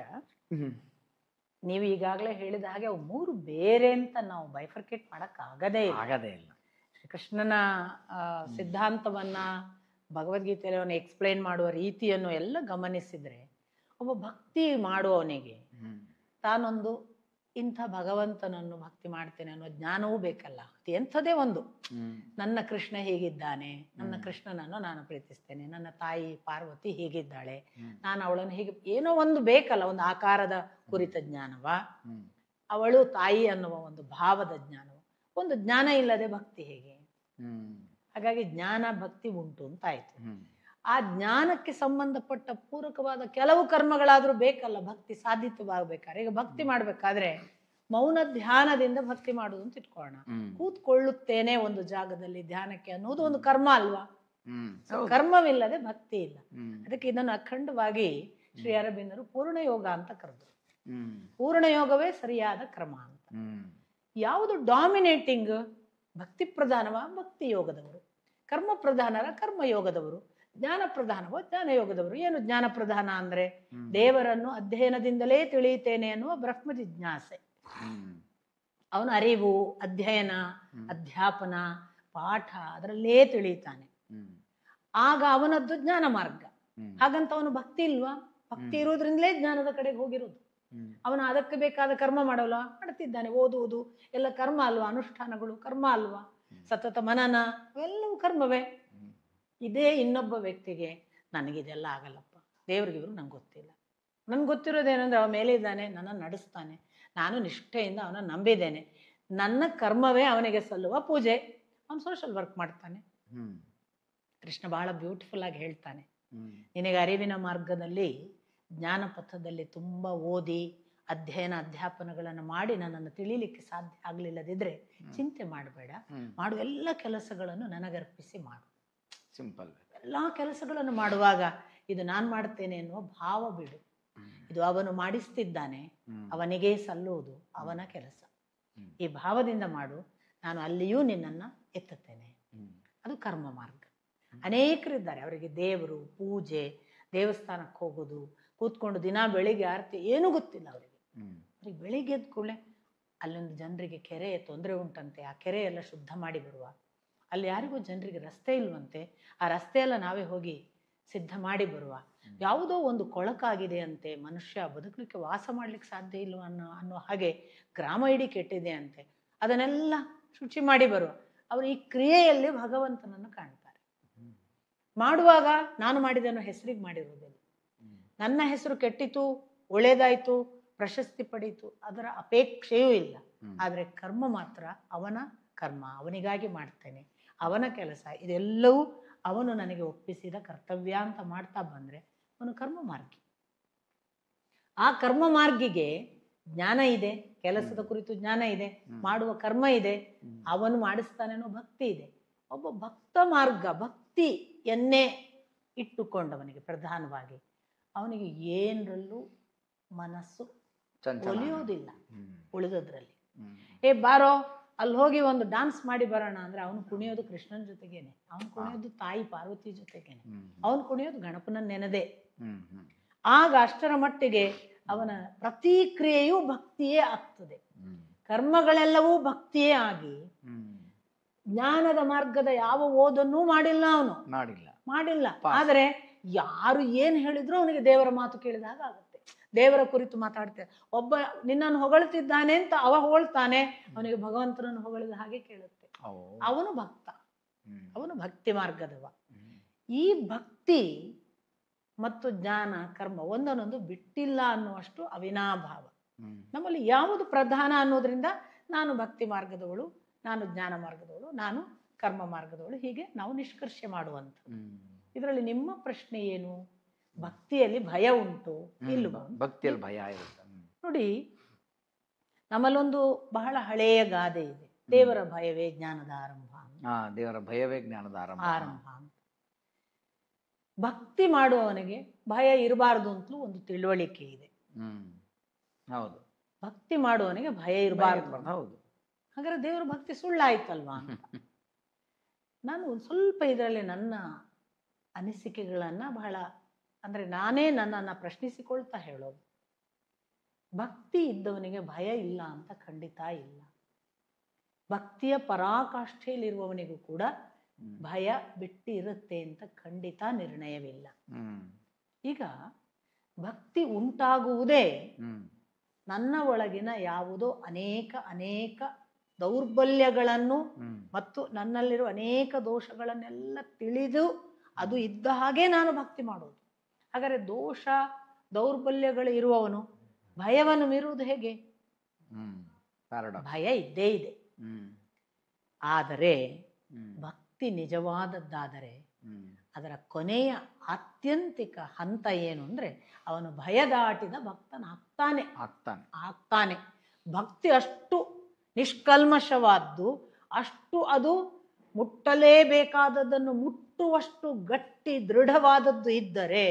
ನೀವು ಈಗಾಗಲೇ ಹೇಳಿದ ಹಾಗೆ ಅವು 3 ಬೇರೆ ಅಂತ ನಾವು ಬೈಫರ್ಕೇಟ್ ಮಾಡಕ್ ಆಗದೇ ಇಲ್ಲ. ಶ್ರೀಕೃಷ್ಣನ ಸಿದ್ಧಾಂತವನ್ನ, ಭಗವದ್ಗೀತೆಯಲ್ಲಿ ಅವನು ಎಕ್ಸ್ಪ್ಲೈನ್ ಮಾಡುವ ರೀತಿಯನ್ನು ಎಲ್ಲ ಗಮನಿಸಿದ್ರೆ, ಒಬ್ಬ ಭಕ್ತಿ ಮಾಡುವವನಿಗೆ ತಾನೊಂದು ಇಂಥ ಭಗವಂತನನ್ನು ಭಕ್ತಿ ಮಾಡ್ತೇನೆ ಅನ್ನೋ ಜ್ಞಾನವೂ ಬೇಕಲ್ಲ. ಎಂಥದೇ ಒಂದು, ನನ್ನ ಕೃಷ್ಣ ಹೀಗಿದ್ದಾನೆ, ನನ್ನ ಕೃಷ್ಣನನ್ನು ನಾನು ಪ್ರೀತಿಸ್ತೇನೆ, ನನ್ನ ತಾಯಿ ಪಾರ್ವತಿ ಹೀಗಿದ್ದಾಳೆ, ನಾನು ಅವಳನ್ನು ಹೀಗೆ, ಏನೋ ಒಂದು ಬೇಕಲ್ಲ, ಒಂದು ಆಕಾರದ ಕುರಿತ ಜ್ಞಾನವ, ಅವಳು ತಾಯಿ ಅನ್ನುವ ಒಂದು ಭಾವದ ಜ್ಞಾನವ. ಒಂದು ಜ್ಞಾನ ಇಲ್ಲದೆ ಭಕ್ತಿ ಹೇಗೆ? ಹಾಗಾಗಿ ಜ್ಞಾನ ಭಕ್ತಿ ಉಂಟು ಅಂತ ಆಯ್ತು. ಆ ಜ್ಞಾನಕ್ಕೆ ಸಂಬಂಧಪಟ್ಟ ಪೂರಕವಾದ ಕೆಲವು ಕರ್ಮಗಳಾದ್ರೂ ಬೇಕಲ್ಲ ಭಕ್ತಿ ಸಾಧಿತವಾಗಬೇಕಾದ್ರೆ. ಈಗ ಭಕ್ತಿ ಮಾಡ್ಬೇಕಾದ್ರೆ ಮೌನ ಧ್ಯಾನದಿಂದ ಭಕ್ತಿ ಮಾಡುದು ಅಂತ ಇಟ್ಕೊಳ್ಳೋಣ. ಕೂತ್ಕೊಳ್ಳುತ್ತೇನೆ ಒಂದು ಜಾಗದಲ್ಲಿ ಧ್ಯಾನಕ್ಕೆ ಅನ್ನೋದು ಒಂದು ಕರ್ಮ ಅಲ್ವಾ? ಕರ್ಮವಿಲ್ಲದೆ ಭಕ್ತಿ ಇಲ್ಲ. ಅದಕ್ಕೆ ಇದನ್ನು ಅಖಂಡವಾಗಿ ಶ್ರೀ ಅರಬಿಂದರು ಪೂರ್ಣ ಯೋಗ ಅಂತ ಕರೆದ್ರು. ಪೂರ್ಣ ಯೋಗವೇ ಸರಿಯಾದ ಕ್ರಮ ಅಂತ. ಯಾವುದು ಡಾಮಿನೇಟಿಂಗ್? ಭಕ್ತಿ ಪ್ರಧಾನವ ಭಕ್ತಿ ಯೋಗದವರು, ಕರ್ಮ ಪ್ರಧಾನರ ಕರ್ಮ ಯೋಗದವರು, ಜ್ಞಾನ ಪ್ರಧಾನವ ಜ್ಞಾನ ಯೋಗದವರು. ಏನು ಜ್ಞಾನ ಪ್ರಧಾನ ಅಂದ್ರೆ, ದೇವರನ್ನು ಅಧ್ಯಯನದಿಂದಲೇ ತಿಳಿಯುತ್ತೇನೆ ಅನ್ನುವ ಬ್ರಹ್ಮ ಜಿಜ್ಞಾಸೆ. ಅವನು ಅರಿವು, ಅಧ್ಯಯನ, ಅಧ್ಯಾಪನ, ಪಾಠ ಅದರಲ್ಲೇ ತಿಳಿಯುತ್ತಾನೆ. ಆಗ ಅವನದ್ದು ಜ್ಞಾನ ಮಾರ್ಗ. ಹಾಗಂತ ಅವನು ಭಕ್ತಿ ಇಲ್ವಾ? ಭಕ್ತಿ ಇರುವುದ್ರಿಂದಲೇ ಜ್ಞಾನದ ಕಡೆಗೆ ಹೋಗಿರೋದು. ಅವನು ಅದಕ್ಕೆ ಬೇಕಾದ ಕರ್ಮ ಮಾಡಲ್ಲ, ಮಾಡ್ತಿದ್ದಾನೆ. ಓದುವುದು ಎಲ್ಲ ಕರ್ಮ ಅಲ್ವಾ? ಅನುಷ್ಠಾನಗಳು ಕರ್ಮ ಅಲ್ವಾ? ಸತತ ಮನನ ಅವೆಲ್ಲವೂ ಕರ್ಮವೇ. ಇದೇ ಇನ್ನೊಬ್ಬ ವ್ಯಕ್ತಿಗೆ ನನಗಿದೆಲ್ಲ ಆಗಲ್ಲಪ್ಪ, ದೇವ್ರಿಗಿವ್ರು ನಂಗೆ ಗೊತ್ತಿಲ್ಲ, ನನ್ಗೆ ಗೊತ್ತಿರೋದೇನೆಂದ್ರೆ ಅವ ಮೇಲೆ ಇದ್ದಾನೆ, ನನ್ನನ್ನು ನಡೆಸ್ತಾನೆ, ನಾನು ನಿಷ್ಠೆಯಿಂದ ಅವನ ನಂಬಿದ್ದೇನೆ, ನನ್ನ ಕರ್ಮವೇ ಅವನಿಗೆ ಸಲ್ಲುವ ಪೂಜೆ. ಅವನು ಸೋಷಲ್ ವರ್ಕ್ ಮಾಡ್ತಾನೆ. ಕೃಷ್ಣ ಬಹಳ ಬ್ಯೂಟಿಫುಲ್ ಆಗಿ ಹೇಳ್ತಾನೆ, ನಿನಗೆ ಅರಿವಿನ ಮಾರ್ಗದಲ್ಲಿ ಜ್ಞಾನ ಪಥದಲ್ಲಿ ತುಂಬ ಓದಿ ಅಧ್ಯಯನ ಅಧ್ಯಾಪನಗಳನ್ನು ಮಾಡಿ ನನ್ನನ್ನು ತಿಳಿಲಿಕ್ಕೆ ಸಾಧ್ಯ ಆಗಲಿಲ್ಲದಿದ್ರೆ ಚಿಂತೆ ಮಾಡಬೇಡ, ಮಾಡುವ ಎಲ್ಲ ಕೆಲಸಗಳನ್ನು ನನಗರ್ಪಿಸಿ ಮಾಡು. ಸಿಂಪಲ್. ಎಲ್ಲ ಕೆಲಸಗಳನ್ನು ಮಾಡುವಾಗ ಇದು ನಾನು ಮಾಡ್ತೇನೆ ಎನ್ನುವ ಭಾವ ಬಿಡು. ಇದು ಅವನು ಮಾಡಿಸ್ತಿದ್ದಾನೆ, ಅವನಿಗೇ ಸಲ್ಲುವುದು, ಅವನ ಕೆಲಸ. ಈ ಭಾವದಿಂದ ಮಾಡು, ನಾನು ಅಲ್ಲಿಯೂ ನಿನ್ನನ್ನು ಎತ್ತುತ್ತೇನೆ. ಅದು ಕರ್ಮ ಮಾರ್ಗ. ಅನೇಕರಿದ್ದಾರೆ, ಅವರಿಗೆ ದೇವರು, ಪೂಜೆ, ದೇವಸ್ಥಾನಕ್ಕೆ ಹೋಗೋದು, ಕೂತ್ಕೊಂಡು ದಿನ ಬೆಳಿಗ್ಗೆ ಆರತಿ ಏನೂ ಗೊತ್ತಿಲ್ಲ ಅವರಿಗೆ. ಅವ್ರಿಗೆ ಬೆಳಿಗ್ಗೆ ಎದ್ದ ಕೂಡಲೇ ಅಲ್ಲೊಂದು ಜನರಿಗೆ ಕೆರೆಯ ತೊಂದರೆ ಉಂಟಂತೆ, ಆ ಕೆರೆ ಎಲ್ಲ ಶುದ್ಧ ಮಾಡಿ ಬರುವ. ಅಲ್ಲಿ ಯಾರಿಗೂ ಜನರಿಗೆ ರಸ್ತೆ ಇಲ್ವಂತೆ, ಆ ರಸ್ತೆ ಎಲ್ಲ ನಾವೇ ಹೋಗಿ ಸಿದ್ಧ ಮಾಡಿ ಬರುವ. ಯಾವುದೋ ಒಂದು ಕೊಳಕಾಗಿದೆ ಅಂತೆ, ಮನುಷ್ಯ ಬದುಕಲಿಕ್ಕೆ ವಾಸ ಮಾಡ್ಲಿಕ್ಕೆ ಸಾಧ್ಯ ಇಲ್ವ ಅನ್ನೋ ಹಾಗೆ ಗ್ರಾಮ ಇಡೀ ಕೆಟ್ಟಿದೆ ಅಂತೆ, ಅದನ್ನೆಲ್ಲ ಶುಚಿ ಮಾಡಿ ಬರುವ. ಅವರು ಈ ಕ್ರಿಯೆಯಲ್ಲಿ ಭಗವಂತನನ್ನು ಕಾಣ್ತಾರೆ. ಮಾಡುವಾಗ ನಾನು ಮಾಡಿದೆ ಅನ್ನೋ ಹೆಸರಿಗೆ ಮಾಡಿರುವುದಿಲ್ಲ. ನನ್ನ ಹೆಸರು ಕೆಟ್ಟಿತು, ಒಳ್ಳೇದಾಯ್ತು, ಪ್ರಶಸ್ತಿ ಪಡೀತು, ಅದರ ಅಪೇಕ್ಷೆಯೂ ಇಲ್ಲ. ಆದರೆ ಕರ್ಮ ಮಾತ್ರ ಅವನ ಕರ್ಮ, ಅವನಿಗಾಗಿ ಮಾಡ್ತೇನೆ, ಅವನ ಕೆಲಸ, ಇದೆಲ್ಲವೂ ಅವನು ನನಗೆ ಒಪ್ಪಿಸಿದ ಕರ್ತವ್ಯ ಅಂತ ಮಾಡ್ತಾ ಬಂದರೆ ಅವನು ಕರ್ಮ ಮಾರ್ಗಿ. ಆ ಕರ್ಮ ಮಾರ್ಗಿಗೆ ಜ್ಞಾನ ಇದೆ, ಕೆಲಸದ ಕುರಿತು ಜ್ಞಾನ ಇದೆ, ಮಾಡುವ ಕರ್ಮ ಇದೆ, ಅವನು ಮಾಡಿಸ್ತಾನೆ ಅನ್ನೋ ಭಕ್ತಿ ಇದೆ. ಒಬ್ಬ ಭಕ್ತ ಮಾರ್ಗ, ಭಕ್ತಿಯನ್ನೇ ಇಟ್ಟುಕೊಂಡವನಿಗೆ ಪ್ರಧಾನವಾಗಿ ಅವನಿಗೆ ಏನರಲ್ಲೂ ಮನಸ್ಸು ಒಲಿಯೋದಿಲ್ಲ. ಉಳಿದದ್ರಲ್ಲಿ ಬಾರೋ ಅಲ್ಲಿ ಹೋಗಿ ಒಂದು ಡಾನ್ಸ್ ಮಾಡಿ ಬರೋಣ ಅಂದ್ರೆ ಅವನು ಕುಣಿಯೋದು ಕೃಷ್ಣನ ಜೊತೆಗೇನೆ, ಅವನು ಕುಣಿಯೋದು ತಾಯಿ ಪಾರ್ವತಿ ಜೊತೆಗೇನೆ, ಅವನು ಕುಣಿಯೋದು ಗಣಪನ ನೆನದೆ. ಆಗ ಅಷ್ಟರ ಮಟ್ಟಿಗೆ ಅವನ ಪ್ರತಿಕ್ರಿಯೆಯೂ ಭಕ್ತಿಯೇ ಆಗ್ತದೆ. ಕರ್ಮಗಳೆಲ್ಲವೂ ಭಕ್ತಿಯೇ ಆಗಿ ಜ್ಞಾನದ ಮಾರ್ಗದ ಯಾವ ಓದನ್ನೂ ಮಾಡಿಲ್ಲ, ಅವನು ಮಾಡಿಲ್ಲ. ಆದರೆ ಯಾರು ಏನ್ ಹೇಳಿದ್ರು ಅವನಿಗೆ ದೇವರ ಮಾತು ಕೇಳಿದಾಗ ಆಗುತ್ತೆ. ದೇವರ ಕುರಿತು ಮಾತಾಡ್ತೇವೆ, ಒಬ್ಬ ನಿನ್ನನ್ನು ಹೊಗಳ್ತಿದ್ದಾನೆ ಅಂತ ಅವ ಹೊಗಳ್ತಾನೆ, ಅವನಿಗೆ ಭಗವಂತನನ್ನು ಹೊಗಳಿದ ಹಾಗೆ ಕೇಳುತ್ತೆ. ಅವನು ಭಕ್ತ, ಅವನು ಭಕ್ತಿ ಮಾರ್ಗದವ. ಈ ಭಕ್ತಿ ಮತ್ತು ಜ್ಞಾನ ಕರ್ಮ ಒಂದನ್ನೊಂದು ಬಿಟ್ಟಿಲ್ಲ ಅನ್ನುವಷ್ಟು ಅವಿನಾಭಾವ. ನಮ್ಮಲ್ಲಿ ಯಾವುದು ಪ್ರಧಾನ ಅನ್ನೋದ್ರಿಂದ ನಾನು ಭಕ್ತಿ ಮಾರ್ಗದವಳು, ನಾನು ಜ್ಞಾನ ಮಾರ್ಗದವಳು, ನಾನು ಕರ್ಮ ಮಾರ್ಗದವಳು, ಹೀಗೆ ನಾವು ನಿಷ್ಕರ್ಷೆ ಮಾಡುವಂತ. ಇದರಲ್ಲಿ ನಿಮ್ಮ ಪ್ರಶ್ನೆ ಏನು? ಭಕ್ತಿಯಲ್ಲಿ ಭಯ ಉಂಟು ಇಲ್ವಾ? ಭಕ್ತಿಯಲ್ಲಿ ಭಯ ಇರುತ್ತೆ ನೋಡಿ. ನಮ್ಮಲ್ಲೊಂದು ಬಹಳ ಹಳೆಯ ಗಾದೆ ಇದೆ, ದೇವರ ಭಯವೇ ಜ್ಞಾನದ ಆರಂಭ. ದೇವರ ಭಯವೇ ಜ್ಞಾನದ ಆರಂಭ. ಭಕ್ತಿ ಮಾಡುವವನಿಗೆ ಭಯ ಇರಬಾರ್ದು ಅಂತಲೂ ಒಂದು ತಿಳುವಳಿಕೆ ಇದೆ. ಹೌದು, ಭಕ್ತಿ ಮಾಡುವವನಿಗೆ ಭಯ ಇರಬಾರ್ದು. ಹೌದು. ಹಾಗಾದ್ರೆ ದೇವರ ಭಕ್ತಿ ಸುಳ್ಳಾಯ್ತಲ್ವಾ ಅಂತ ನಾನು ಸ್ವಲ್ಪ ಇದರಲ್ಲಿ ನನ್ನ ಅನಿಸಿಕೆಗಳನ್ನ ಬಹಳ ಅಂದ್ರೆ ನಾನೇ ನನ್ನನ್ನು ಪ್ರಶ್ನಿಸಿಕೊಳ್ತಾ ಹೇಳೋದು. ಭಕ್ತಿ ಇದ್ದವನಿಗೆ ಭಯ ಇಲ್ಲ ಅಂತ ಖಂಡಿತ ಇಲ್ಲ. ಭಕ್ತಿಯ ಪರಾಕಾಷ್ಠೆಯಲ್ಲಿರುವವನಿಗೂ ಕೂಡ ಭಯ ಬಿಟ್ಟು ಇರುತ್ತೆ ಅಂತ ಖಂಡಿತ ನಿರ್ಣಯವಿಲ್ಲ. ಈಗ ಭಕ್ತಿ ಉಂಟಾಗುವುದೇ ನನ್ನ ಒಳಗಿನ ಯಾವುದೋ ಅನೇಕ ದೌರ್ಬಲ್ಯಗಳನ್ನು ಮತ್ತು ನನ್ನಲ್ಲಿರುವ ಅನೇಕ ದೋಷಗಳನ್ನೆಲ್ಲ ತಿಳಿದು ಅದು ಇದ್ದ ಹಾಗೆ ನಾನು ಭಕ್ತಿ ಮಾಡೋದು. ಹಾಗಾದರೆ ದೋಷ ದೌರ್ಬಲ್ಯಗಳು ಇರುವವನು ಭಯವನ್ನು ಮೀರುವುದು ಹೇಗೆ? ಭಯ ಇದ್ದೇ ಇದೆ. ಆದರೆ ಭಕ್ತಿ ನಿಜವಾದದ್ದಾದರೆ ಅದರ ಕೊನೆಯ ಆತ್ಯಂತಿಕ ಹಂತ ಏನು ಅಂದ್ರೆ ಅವನು ಭಯ ದಾಟಿದ ಭಕ್ತನಾಗ್ತಾನೆ. ಭಕ್ತಿ ಅಷ್ಟು ನಿಷ್ಕಲ್ಮಶವಾದ್ದು, ಅಷ್ಟು ಅದು ಮುಟ್ಟಲೇಬೇಕಾದದ್ದನ್ನು ಮುಟ್ಟುವಷ್ಟು ಗಟ್ಟಿ ದೃಢವಾದದ್ದು ಇದ್ದರೆ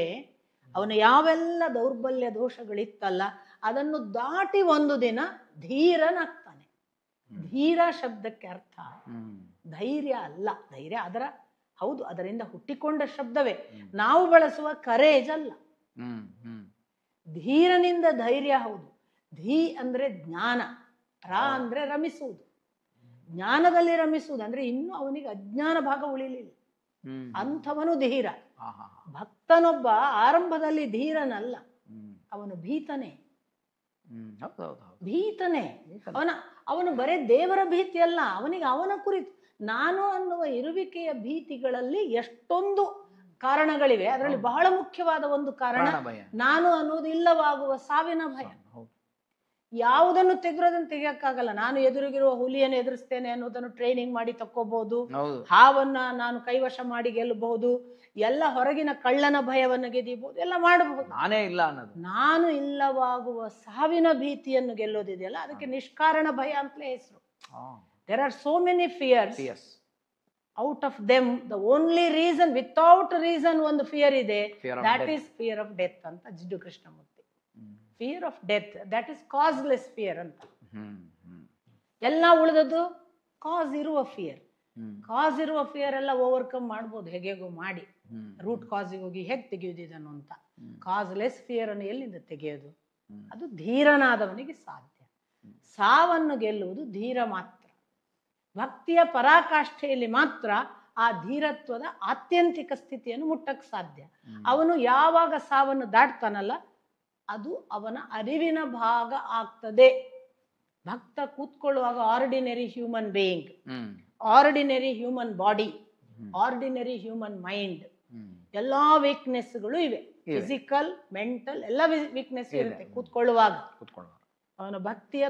ಅವನು ಯಾವೆಲ್ಲ ದೌರ್ಬಲ್ಯ ದೋಷಗಳಿತ್ತಲ್ಲ ಅದನ್ನು ದಾಟಿ ಒಂದು ದಿನ ಧೀರನಾಗ್ತಾನೆ. ಧೀರ ಶಬ್ದಕ್ಕೆ ಅರ್ಥ ಧೈರ್ಯ ಅಲ್ಲ. ಧೈರ್ಯ ಅದರ ಹೌದು, ಅದರಿಂದ ಹುಟ್ಟಿಕೊಂಡ ಶಬ್ದವೇ, ನಾವು ಬಳಸುವ ಕರೇಜ್ ಅಲ್ಲ. ಧೀರನಿಂದ ಧೈರ್ಯ ಹೌದು. ಧೀ ಅಂದ್ರೆ ಜ್ಞಾನ, ರಾ ಅಂದ್ರೆ ರಮಿಸುವುದು. ಜ್ಞಾನದಲ್ಲಿ ರಮಿಸುವುದು ಅಂದ್ರೆ ಇನ್ನು ಅವನಿಗೆ ಅಜ್ಞಾನ ಭಾಗ ಉಳಿಲಿಲ್ಲ, ಅಂಥವನು ಧೀರ. ಭಕ್ತನೊಬ್ಬ ಆರಂಭದಲ್ಲಿ ಧೀರನಲ್ಲ, ಅವನು ಭೀತನೇ. ಅವನು ಬರೇ ದೇವರ ಭೀತಿ ಅಲ್ಲ, ಅವನಿಗೆ ಅವನ ಕುರಿತು ನಾನು ಅನ್ನುವ ಇರುವಿಕೆಯ ಭೀತಿಗಳಲ್ಲಿ ಎಷ್ಟೊಂದು ಕಾರಣಗಳಿವೆ. ಅದರಲ್ಲಿ ಬಹಳ ಮುಖ್ಯವಾದ ಒಂದು ಕಾರಣ ನಾನು ಅನ್ನೋದು ಇಲ್ಲವಾಗುವ ಸಾವಿನ ಭಯ. ಯಾವುದನ್ನು ತೆಗೆರೋದನ್ನು ತೆಗಿಯಕ್ಕಾಗಲ್ಲ. ನಾನು ಎದುರಿಗಿರುವ ಹುಲಿಯನ್ನು ಎದುರಿಸ್ತೇನೆ ಅನ್ನೋದನ್ನು ಟ್ರೈನಿಂಗ್ ಮಾಡಿ ತಕ್ಕೋಬಹುದು, ಹೌದು. ಹಾವನ್ನ ನಾನು ಕೈವಶ ಮಾಡಿ ಗೆಲ್ಲಬಹುದು, ಎಲ್ಲ ಹೊರಗಿನ ಕಳ್ಳನ ಭಯವನ್ನು ಗೆದಿಬಹುದು, ಎಲ್ಲ ಮಾಡಬಹುದು. ನಾನೇ ಇಲ್ಲ ಅನ್ನೋದು, ನಾನು ಇಲ್ಲವಾಗುವ ಸಾವಿನ ಭೀತಿಯನ್ನು ಗೆಲ್ಲೋದಿದೆಯಲ್ಲ, ಅದಕ್ಕೆ ನಿಷ್ಕಾರಣ ಭಯ ಅಂತಲೇ ಹೆಸರು. There are so many fears. Out of them the only reason, without reason ಒಂದು ಫಿಯರ್ ಇದೆ, that is fear of death ಅಂತ Jiddu Krishnamurti. Fear of death, that is causeless fear ಅಂತ. ಎಲ್ಲ ಉಳಿದದ್ದು ಕಾಸ್ ಇರುವ ಫಿಯರ್. ಕಾಸ್ ಇರುವ ಫಿಯರ್ ಎಲ್ಲ ಓವರ್ಕಮ್ ಮಾಡ್ಬೋದು, ಹೇಗೆಗೋ ಮಾಡಿ. ರೂಟ್ ಕಾಸಿಗೆ ಹೋಗಿ ಹೇಗೆ ತೆಗೆಯೋದು ಇದನ್ನು ಅಂತ. ಕಾಸ್ಲೆಸ್ ಫಿಯರ್ ಅನ್ನು ಎಲ್ಲಿಂದ ತೆಗೆಯೋದು? ಅದು ಧೀರನಾದವನಿಗೆ ಸಾಧ್ಯ. ಸಾವನ್ನು ಗೆಲ್ಲುವುದು ಧೀರ ಮಾತ್ರ. ಭಕ್ತಿಯ ಪರಾಕಾಷ್ಠೆಯಲ್ಲಿ ಮಾತ್ರ ಆ ಧೀರತ್ವದ ಆತ್ಯಂತಿಕ ಸ್ಥಿತಿಯನ್ನು ಮುಟ್ಟಕ್ಕೆ ಸಾಧ್ಯ. ಅವನು ಯಾವಾಗ ಸಾವನ್ನು ದಾಟ್ತಾನಲ್ಲ, ಅದು ಅವನ ಅರಿವಿನ ಭಾಗ ಆಗ್ತದೆ. ಭಕ್ತ ಕೂತ್ಕೊಳ್ಳುವಾಗ ordinary human being, ordinary human body, ordinary human mind, ಎಲ್ಲಾ ವೀಕ್ನೆಸ್ಗಳು ಇವೆ. ಫಿಸಿಕಲ್, ಮೆಂಟಲ್ ಎಲ್ಲ ವೀಕ್ನೆಸ್ ಇರುತ್ತೆ ಕೂತ್ಕೊಳ್ಳುವಾಗ. ಅವನ ಭಕ್ತಿಯ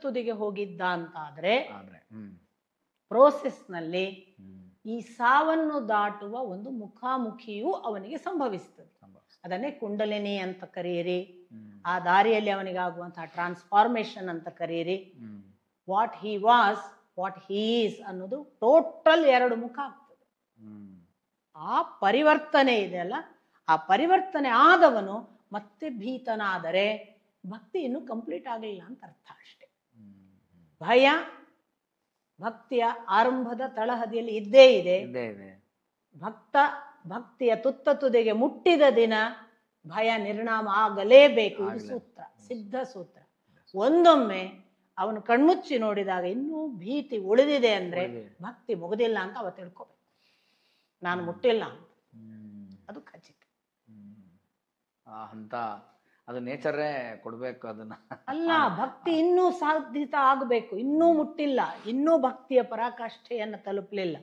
ತುದಿಗೆ ಹೋಗಿದ್ದ ಅಂತಾದ್ರೆ ಪ್ರೋಸೆಸ್ನಲ್ಲಿ ಈ ಸಾವನ್ನು ದಾಟುವ ಒಂದು ಮುಖಾಮುಖಿಯೂ ಅವನಿಗೆ ಸಂಭವಿಸ್ತದೆ. ಅದನ್ನೇ ಕುಂಡಲಿನಿ ಅಂತ ಕರೆಯಿರಿ, ಆ ದಾರಿಯಲ್ಲಿ ಅವನಿಗೆ ಆಗುವಂತಹ ಟ್ರಾನ್ಸ್ಫಾರ್ಮೇಶನ್ ಅಂತ ಕರೆಯಿರಿ. What he was, what he is ಅನ್ನೋದು ಟೋಟಲ್ ಎರಡು ಮುಖ ಆಗ್ತದೆ. ಆ ಪರಿವರ್ತನೆ ಇದೆಯಲ್ಲ, ಆ ಪರಿವರ್ತನೆ ಆದವನು ಮತ್ತೆ ಭೀತನಾದರೆ ಭಕ್ತಿ ಇನ್ನೂ ಕಂಪ್ಲೀಟ್ ಆಗಲಿಲ್ಲ ಅಂತ ಅರ್ಥ ಅಷ್ಟೆ. ಭಯ ಭಕ್ತಿಯ ಆರಂಭದ ತಳಹದಿಯಲ್ಲಿ ಇದ್ದೇ ಇದೆ. ಭಕ್ತ ಭಕ್ತಿಯ ತುದಿಗೆ ಮುಟ್ಟಿದ ದಿನ ಭಯ ನಿರ್ನಾಮ ಆಗಲೇಬೇಕು. ಇದು ಸೂತ್ರ, ಸಿದ್ಧ ಸೂತ್ರ. ಒಂದೊಮ್ಮೆ ಅವನು ಕಣ್ಮುಚ್ಚಿ ನೋಡಿದಾಗ ಇನ್ನೂ ಭೀತಿ ಉಳಿದಿದೆ ಅಂದ್ರೆ ಭಕ್ತಿ ಮುಗಿದಿಲ್ಲ ಅಂತ ಅವ ತಿಳ್ಕೋಬೇಕು. ನಾನು ಮುಟ್ಟಿಲ್ಲ ಅಂತ, ಅದು ಖಚಿತ. ಅಂತ ಅದು ನೇಚರೇ ಕೊಡ್ಬೇಕು ಅದನ್ನ. ಅಲ್ಲ, ಭಕ್ತಿ ಇನ್ನೂ ಸಾಧಿತ ಆಗಬೇಕು. ಇನ್ನೂ ಮುಟ್ಟಿಲ್ಲ, ಇನ್ನೂ ಭಕ್ತಿಯ ಪರಾಕಾಷ್ಠೆಯನ್ನು ತಲುಪಲಿಲ್ಲ,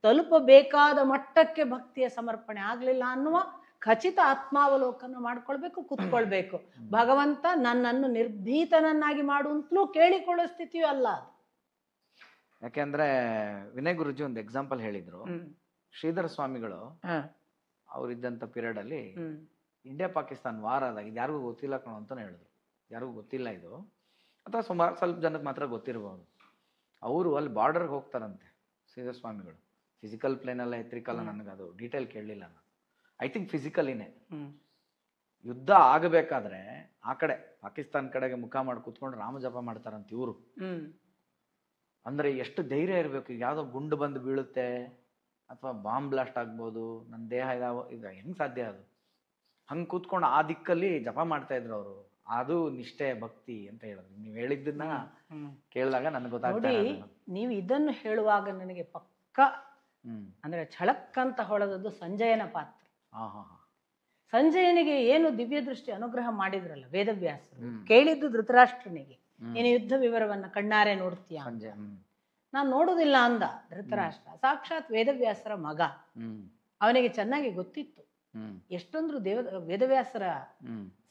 ತಲುಪಬೇಕಾದ ಮಟ್ಟಕ್ಕೆ ಭಕ್ತಿಯ ಸಮರ್ಪಣೆ ಆಗ್ಲಿಲ್ಲ ಅನ್ನುವ ಖಚಿತ ಆತ್ಮಾವಲೋಕನ ಮಾಡ್ಕೊಳ್ಬೇಕು, ಕೂತ್ಕೊಳ್ಬೇಕು. ಭಗವಂತ ನನ್ನನ್ನು ನಿರ್ಭೀತನನ್ನಾಗಿ ಮಾಡುವಂತಲೂ ಕೇಳಿಕೊಳ್ಳೋ ಸ್ಥಿತಿಯೂ ಅಲ್ಲ ಅದು. ಯಾಕೆಂದ್ರೆ ವಿನಯ್ ಗುರುಜಿ ಒಂದು ಎಕ್ಸಾಂಪಲ್ ಹೇಳಿದ್ರು. ಶ್ರೀಧರ ಸ್ವಾಮಿಗಳು ಅವ್ರಿದ್ದಂಥ ಪೀರಿಯಡ್ ಅಲ್ಲಿ ಇಂಡಿಯಾ ಪಾಕಿಸ್ತಾನ್ ವಾರ ಆದಾಗ ಇದು ಯಾರಿಗೂ ಗೊತ್ತಿಲ್ಲ ಕಣೋ ಅಂತಾನೆ ಹೇಳಿದ್ರು. ಯಾರಿಗೂ ಗೊತ್ತಿಲ್ಲ ಇದು, ಅಥವಾ ಸುಮಾರು ಸ್ವಲ್ಪ ಜನಕ್ಕೆ ಮಾತ್ರ ಗೊತ್ತಿರಬಹುದು. ಅವರು ಅಲ್ಲಿ ಬಾರ್ಡರ್ಗೆ ಹೋಗ್ತಾರಂತೆ ಶ್ರೀಧರ ಸ್ವಾಮಿಗಳು. ಫಿಸಿಕಲ್ ಪ್ಲೇನ್ ಅಲ್ಲ, ಎತ್ರಿಕಲ್ಲ, ನನಗೆ ಅದು ಡೀಟೇಲ್ ಕೇಳಲಿಲ್ಲ ನಾನು. ಐ ಥಿಂಕ್ ಫಿಸಿಕಲಿನೇ. ಯುದ್ಧ ಆಗಬೇಕಾದ್ರೆ ಆ ಕಡೆ ಪಾಕಿಸ್ತಾನ ಕಡೆಗೆ ಮುಖ ಮಾಡಿ ಕೂತ್ಕೊಂಡು ರಾಮ ಜಪ ಮಾಡ್ತಾರಂತ ಇವರು. ಅಂದ್ರೆ ಎಷ್ಟು ಧೈರ್ಯ ಇರಬೇಕು. ಈಗ ಯಾವುದೋ ಗುಂಡು ಬಂದು ಬೀಳುತ್ತೆ ಅಥವಾ ಬಾಂಬ್ ಬ್ಲಾಸ್ಟ್ ಆಗ್ಬೋದು, ನನ್ನ ದೇಹ ಈಗ ಹೆಂಗ್ ಸಾಧ್ಯ ಅದು? ಹಂಗೆ ಕೂತ್ಕೊಂಡು ಆ ದಿಕ್ಕಲ್ಲಿ ಜಪ ಮಾಡ್ತಾ ಇದ್ರು ಅವರು. ಅದು ನಿಷ್ಠೆ ಭಕ್ತಿ ಅಂತ ಹೇಳಿದ್ರು. ನೀವು ಹೇಳಿದ್ದನ್ನ ಕೇಳಿದಾಗ ನನಗೆ ಗೊತ್ತಾಗ್ತದೆ. ನೀವು ಇದನ್ನು ಹೇಳುವಾಗ ನನಗೆ ಪಕ್ಕ ಅಂದ್ರೆ ಛಳಕ್ಕಂತ ಹೊಳೆದದ್ದು ಸಂಜಯನ ಪಾತ್ರ. ಸಂಜಯನಿಗೆ ಏನು ದಿವ್ಯ ದೃಷ್ಟಿ ಅನುಗ್ರಹ ಮಾಡಿದ್ರಲ್ಲ ವೇದವ್ಯಾಸರು, ಕೇಳಿದ್ದು ಧೃತರಾಷ್ಟ್ರನಿಗೆ, ನೀನು ಯುದ್ಧ ವಿವರವನ್ನ ಕಣ್ಣಾರೆ ನೋಡ್ತೀಯ. ನಾನು ನೋಡುದಿಲ್ಲ ಅಂದ ಧೃತರಾಷ್ಟ್ರ. ಸಾಕ್ಷಾತ್ ವೇದವ್ಯಾಸರ ಮಗ, ಅವನಿಗೆ ಚೆನ್ನಾಗಿ ಗೊತ್ತಿತ್ತು. ಎಷ್ಟೊಂದ್ರು ವೇದವ್ಯಾಸರ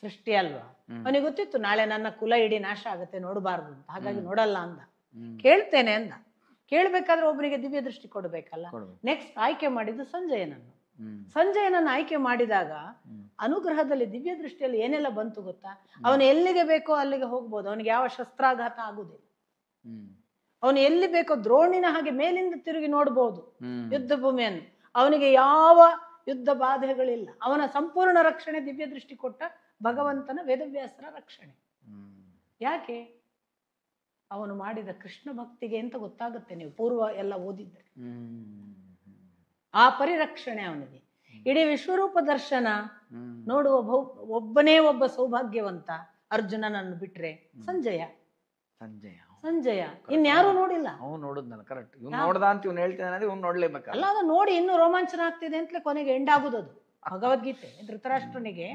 ಸೃಷ್ಟಿ ಅಲ್ವಾ, ಅವನಿಗೆ ಗೊತ್ತಿತ್ತು ನಾಳೆ ನನ್ನ ಕುಲ ಇಡೀ ನಾಶ ಆಗತ್ತೆ, ನೋಡಬಾರ್ದು ಅಂತ. ಹಾಗಾಗಿ ನೋಡಲ್ಲ ಅಂದ. ಕೇಳ್ತೇನೆ ಅಂದ. ಕೇಳ್ಬೇಕಾದ್ರೆ ಒಬ್ಬನಿಗೆ ದಿವ್ಯ ದೃಷ್ಟಿ ಕೊಡ್ಬೇಕಲ್ಲ. ನೆಕ್ಸ್ಟ್ ಆಯ್ಕೆ ಮಾಡಿದ್ದು ಸಂಜಯನನ್ನು. ಸಂಜಯನನ್ನು ಆಯ್ಕೆ ಮಾಡಿದಾಗ ಅನುಗ್ರಹದಲ್ಲಿ ದಿವ್ಯ ದೃಷ್ಟಿಯಲ್ಲಿ ಏನೆಲ್ಲ ಬಂತು ಗೊತ್ತಾ? ಅವನು ಎಲ್ಲಿಗೆ ಬೇಕೋ ಅಲ್ಲಿಗೆ ಹೋಗ್ಬೋದು. ಅವನಿಗೆ ಯಾವ ಶಸ್ತ್ರಾಘಾತ ಆಗುದಿಲ್ಲ. ಅವನು ಎಲ್ಲಿ ಬೇಕೋ ದ್ರೋಣಿನ ಹಾಗೆ ಮೇಲಿಂದ ತಿರುಗಿ ನೋಡ್ಬೋದು ಯುದ್ಧ ಭೂಮಿಯನ್ನು. ಅವನಿಗೆ ಯಾವ ಯುದ್ಧ ಬಾಧೆಗಳಿಲ್ಲ. ಅವನ ಸಂಪೂರ್ಣ ರಕ್ಷಣೆ ದಿವ್ಯ ದೃಷ್ಟಿ ಕೊಟ್ಟ ಭಗವಂತನ ವೇದವ್ಯಾಸರ ರಕ್ಷಣೆ. ಯಾಕೆ? ಅವನು ಮಾಡಿದ ಕೃಷ್ಣ ಭಕ್ತಿಗೆ ಅಂತ ಗೊತ್ತಾಗುತ್ತೆ. ನೀವು ಪೂರ್ವ ಎಲ್ಲ ಓದಿದ್ದರೆ ಆ ಪರಿರಕ್ಷಣೆ ಅವನಿಗೆ. ಇಡೀ ವಿಶ್ವರೂಪ ದರ್ಶನ ನೋಡುವ ಒಬ್ಬನೇ ಒಬ್ಬ ಸೌಭಾಗ್ಯವಂತ ಅರ್ಜುನನನ್ನು ಬಿಟ್ರೆ ಸಂಜಯ. ಸಂಜಯ ಇನ್ಯಾರು ನೋಡಿಲ್ಲ. ಅಲ್ಲ, ಅದು ನೋಡಿ ಇನ್ನೂ ರೋಮಾಂಚನ ಆಗ್ತಿದೆ ಅಂತಲೇ ಕೊನೆಗೆ ಎಂಡಾಗುದದು. ಭಗವದ್ಗೀತೆ ಧೃತರಾಷ್ಟ್ರನಿಗೆ,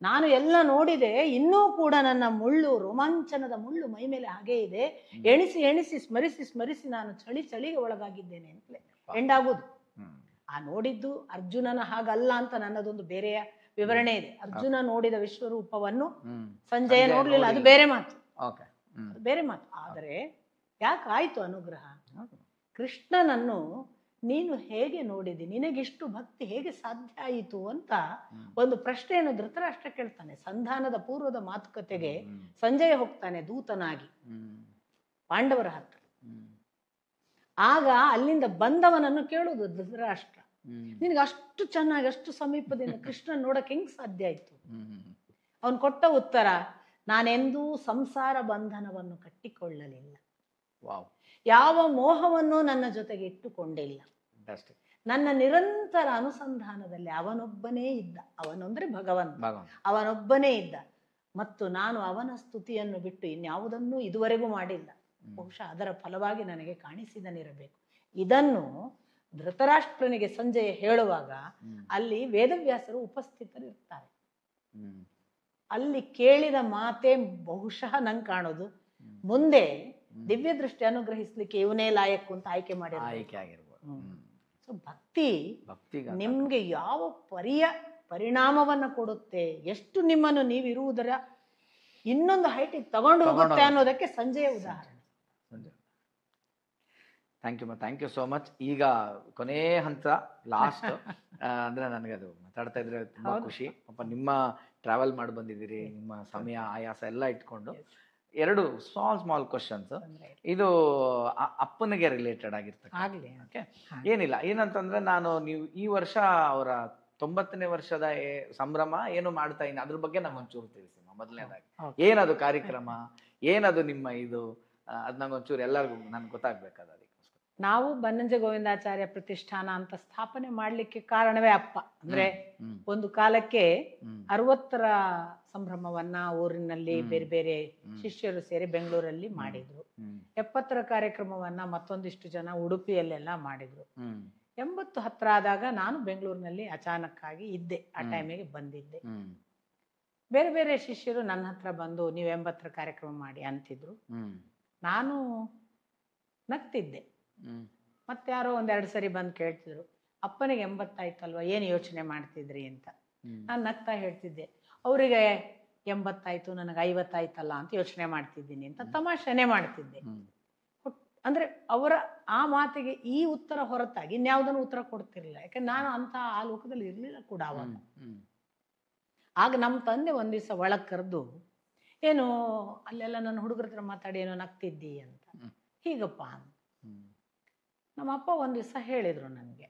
ನಾನು ಎಲ್ಲ ನೋಡಿದೆ, ಇನ್ನೂ ಕೂಡ ನನ್ನ ಮುಳ್ಳು, ರೋಮಾಂಚನದ ಮುಳ್ಳು ಮೈ ಮೇಲೆ ಹಾಗೇ ಇದೆ, ಎಣಿಸಿ ಎಣಿಸಿ ಸ್ಮರಿಸಿ ಸ್ಮರಿಸಿ ನಾನು ಚಳಿಗೆ ಒಳಗಾಗಿದ್ದೇನೆ ಅಂತಲೇ ಎಂಡಾಗುದು. ಆ ನೋಡಿದ್ದು ಅರ್ಜುನನ ಹಾಗಲ್ಲ ಅಂತ ನನ್ನದೊಂದು ಬೇರೆಯ ವಿವರಣೆ ಇದೆ. ಅರ್ಜುನ ನೋಡಿದ ವಿಶ್ವರೂಪವನ್ನು ಸಂಜಯ ನೋಡ್ಲಿಲ್ಲ, ಅದು ಬೇರೆ ಮಾತು. ಅದು ಬೇರೆ ಮಾತು. ಆದರೆ ಯಾಕೆ ಆಯ್ತು ಅನುಗ್ರಹ? ಕೃಷ್ಣನನ್ನು ನೀನು ಹೇಗೆ ನೋಡಿದಿ, ನಿನಗಿಷ್ಟು ಭಕ್ತಿ ಹೇಗೆ ಸಾಧ್ಯ ಆಯಿತು ಅಂತ ಒಂದು ಪ್ರಶ್ನೆಯನ್ನು ಧೃತರಾಷ್ಟ್ರ ಕೇಳ್ತಾನೆ. ಸಂಧಾನದ ಪೂರ್ವದ ಮಾತುಕತೆಗೆ ಸಂಜಯ ಹೋಗ್ತಾನೆ ದೂತನಾಗಿ ಪಾಂಡವರ ಹತ್ರ. ಆಗ ಅಲ್ಲಿಂದ ಬಂದವನನ್ನು ಕೇಳುವುದು ಧೃತರಾಷ್ಟ್ರ, ನಿನಗೆ ಅಷ್ಟು ಚೆನ್ನಾಗಿ ಅಷ್ಟು ಸಮೀಪದಿಂದ ಕೃಷ್ಣ ನೋಡಕ್ ಹೆಂಗ್ ಸಾಧ್ಯ ಆಯ್ತು? ಅವನು ಕೊಟ್ಟ ಉತ್ತರ, ನಾನೆಂದೂ ಸಂಸಾರ ಬಂಧನವನ್ನು ಕಟ್ಟಿಕೊಳ್ಳಲಿಲ್ಲ, ಯಾವ ಮೋಹವನ್ನು ನನ್ನ ಜೊತೆಗೆ ಇಟ್ಟುಕೊಂಡಿಲ್ಲ, ನನ್ನ ನಿರಂತರ ಅನುಸಂಧಾನದಲ್ಲಿ ಅವನೊಬ್ಬನೇ ಇದ್ದ. ಅವನು ಅಂದ್ರೆ ಭಗವಂತ, ಅವನೊಬ್ಬನೇ ಇದ್ದ. ಮತ್ತು ನಾನು ಅವನ ಸ್ತುತಿಯನ್ನು ಬಿಟ್ಟು ಇನ್ಯಾವುದನ್ನೂ ಇದುವರೆಗೂ ಮಾಡಿಲ್ಲ. ಬಹುಶಃ ಅದರ ಫಲವಾಗಿ ನನಗೆ ಕಾಣಿಸಿದನಿರಬೇಕು. ಇದನ್ನು ಧೃತರಾಷ್ಟ್ರನಿಗೆ ಸಂಜಯ ಹೇಳುವಾಗ ಅಲ್ಲಿ ವೇದವ್ಯಾಸರು ಉಪಸ್ಥಿತರಿರ್ತಾರೆ. ಅಲ್ಲಿ ಕೇಳಿದ ಮಾತೇ ಬಹುಶಃ ನಂಗೆ ಕಾಣೋದು, ಮುಂದೆ ದಿವ್ಯ ದೃಷ್ಟಿ ಅನುಗ್ರಹಿಸ್ಲಿಕ್ಕೆ ಇವನೇ ಲಾಯಕ್ಕು ಅಂತ ಆಯ್ಕೆ ಮಾಡಿರ್ಬೋದು. ಸೊ ಭಕ್ತಿ ನಿಮ್ಗೆ ಯಾವ ಪರಿಣಾಮವನ್ನ ಕೊಡುತ್ತೆ, ಎಷ್ಟು ನಿಮ್ಮನ್ನು ನೀವಿರುವುದರ ಇನ್ನೊಂದು ಹೈಟಿಗೆ ತಗೊಂಡು ಹೋಗುತ್ತೆ ಅನ್ನೋದಕ್ಕೆ ಸಂಜಯ ಉದಾಹರಣೆ. Thank you so much. ಈಗ ಕೊನೆ ಹಂತ, ಲಾಸ್ಟ್ ಅಂದ್ರೆ ನನಗೆ ಅದು ಮಾತಾಡ್ತಾ ಇದ್ರೆ ತುಂಬಾ ಖುಷಿ. ಪಾಪ ನಿಮ್ಮ ಟ್ರಾವೆಲ್ ಮಾಡಿ ಬಂದಿದ್ದೀರಿ, ನಿಮ್ಮ ಸಮಯ ಆಯಾಸ ಎಲ್ಲ ಇಟ್ಕೊಂಡು. ಎರಡು ಸ್ಮಾಲ್ ಕ್ವಶನ್ಸ್. ಇದು ಅಪ್ಪನಿಗೆ ರಿಲೇಟೆಡ್ ಆಗಿರ್ತದೆ. ಏನಿಲ್ಲ, ಏನಂತಂದ್ರೆ ನೀವು ಈ ವರ್ಷ ಅವರ 90ನೇ ವರ್ಷದ ಸಂಭ್ರಮ ಏನು ಮಾಡ್ತಾ ಇದ್ದೀನಿ, ಅದ್ರ ಬಗ್ಗೆ ನಂಗೆ ಒಂಚೂರು ತಿಳಿಸಿ. ಮೊದಲನೇದಾಗಿ ಏನದು ಕಾರ್ಯಕ್ರಮ, ಏನದು ನಿಮ್ಮ ಇದು, ಅದ್ ನಂಗೊಂಚೂರು ಎಲ್ಲರಿಗೂ ನನ್ಗೆ ಗೊತ್ತಾಗ್ಬೇಕಾದ. ನಾವು ಬನ್ನಂಜೆ ಗೋವಿಂದಾಚಾರ್ಯ ಪ್ರತಿಷ್ಠಾನ ಅಂತ ಸ್ಥಾಪನೆ ಮಾಡ್ಲಿಕ್ಕೆ ಕಾರಣವೇ ಅಪ್ಪ. ಅಂದ್ರೆ ಒಂದು ಕಾಲಕ್ಕೆ 60ರ ಸಂಭ್ರಮವನ್ನ ಊರಿನಲ್ಲಿ ಬೇರೆ ಬೇರೆ ಶಿಷ್ಯರು ಸೇರಿ ಬೆಂಗಳೂರಲ್ಲಿ ಮಾಡಿದ್ರು. 70ರ ಕಾರ್ಯಕ್ರಮವನ್ನ ಮತ್ತೊಂದಿಷ್ಟು ಜನ ಉಡುಪಿಯಲ್ಲೆಲ್ಲ ಮಾಡಿದ್ರು. 80 ಹತ್ರ ಆದಾಗ ನಾನು ಬೆಂಗಳೂರಿನಲ್ಲಿ ಅಚಾನಕ್ಕಾಗಿ ಇದ್ದೆ. ಆ ಟೈಮಿಗೆ ಬಂದಿದ್ದೆ. ಬೇರೆ ಬೇರೆ ಶಿಷ್ಯರು ನನ್ನ ಹತ್ರ ಬಂದು ನೀವು 80ರ ಕಾರ್ಯಕ್ರಮ ಮಾಡಿ ಅಂತಿದ್ರು. ನಾನು ನಗ್ತಿದ್ದೆ. ಮತ್ತೆ ಯಾರೋ 1-2 ಸರಿ ಬಂದು ಕೇಳ್ತಿದ್ರು, ಅಪ್ಪನಿಗೆ 80 ಆಯ್ತಲ್ವಾ, ಏನು ಯೋಚನೆ ಮಾಡ್ತಿದ್ರಿ ಅಂತ. ನಾನು ನಗ್ತಾ ಹೇಳ್ತಿದ್ದೆ, ಅವರಿಗೆ 80 ಆಯ್ತು, ನನಗೆ 50 ಆಯ್ತಲ್ಲ ಅಂತ ಯೋಚನೆ ಮಾಡ್ತಿದ್ದೀನಿ ಅಂತ ತಮಾಷೆನೆ ಮಾಡ್ತಿದ್ದೆ. ಅಂದ್ರೆ ಅವರ ಆ ಮಾತಿಗೆ ಈ ಉತ್ತರ ಹೊರತಾಗಿ ಇನ್ಯಾವುದನ್ನು ಉತ್ತರ ಕೊಡ್ತಿರ್ಲಿಲ್ಲ. ಯಾಕಂದ್ರೆ ನಾನು ಅಂತ ಆ ಲೋಕದಲ್ಲಿ ಇರ್ಲಿಲ್ಲ ಕೂಡ ಅವಾಗ. ಆಗ ನಮ್ಮ ತಂದೆ ಒಂದ್ ದಿವಸ ಒಳಗ್ ಕರೆದು, ಏನು ಅಲ್ಲೆಲ್ಲ ನನ್ನ ಹುಡುಗರ ಹತ್ರ ಮಾತಾಡಿ ಏನೋ ನಗ್ತಿದ್ದಿ ಅಂತ. ಹೀಗಪ್ಪ ಅಂತ ನಮ್ಮ ಅಪ್ಪ ಒಂದ್ ದಿವಸ ಹೇಳಿದ್ರು ನನಗೆ,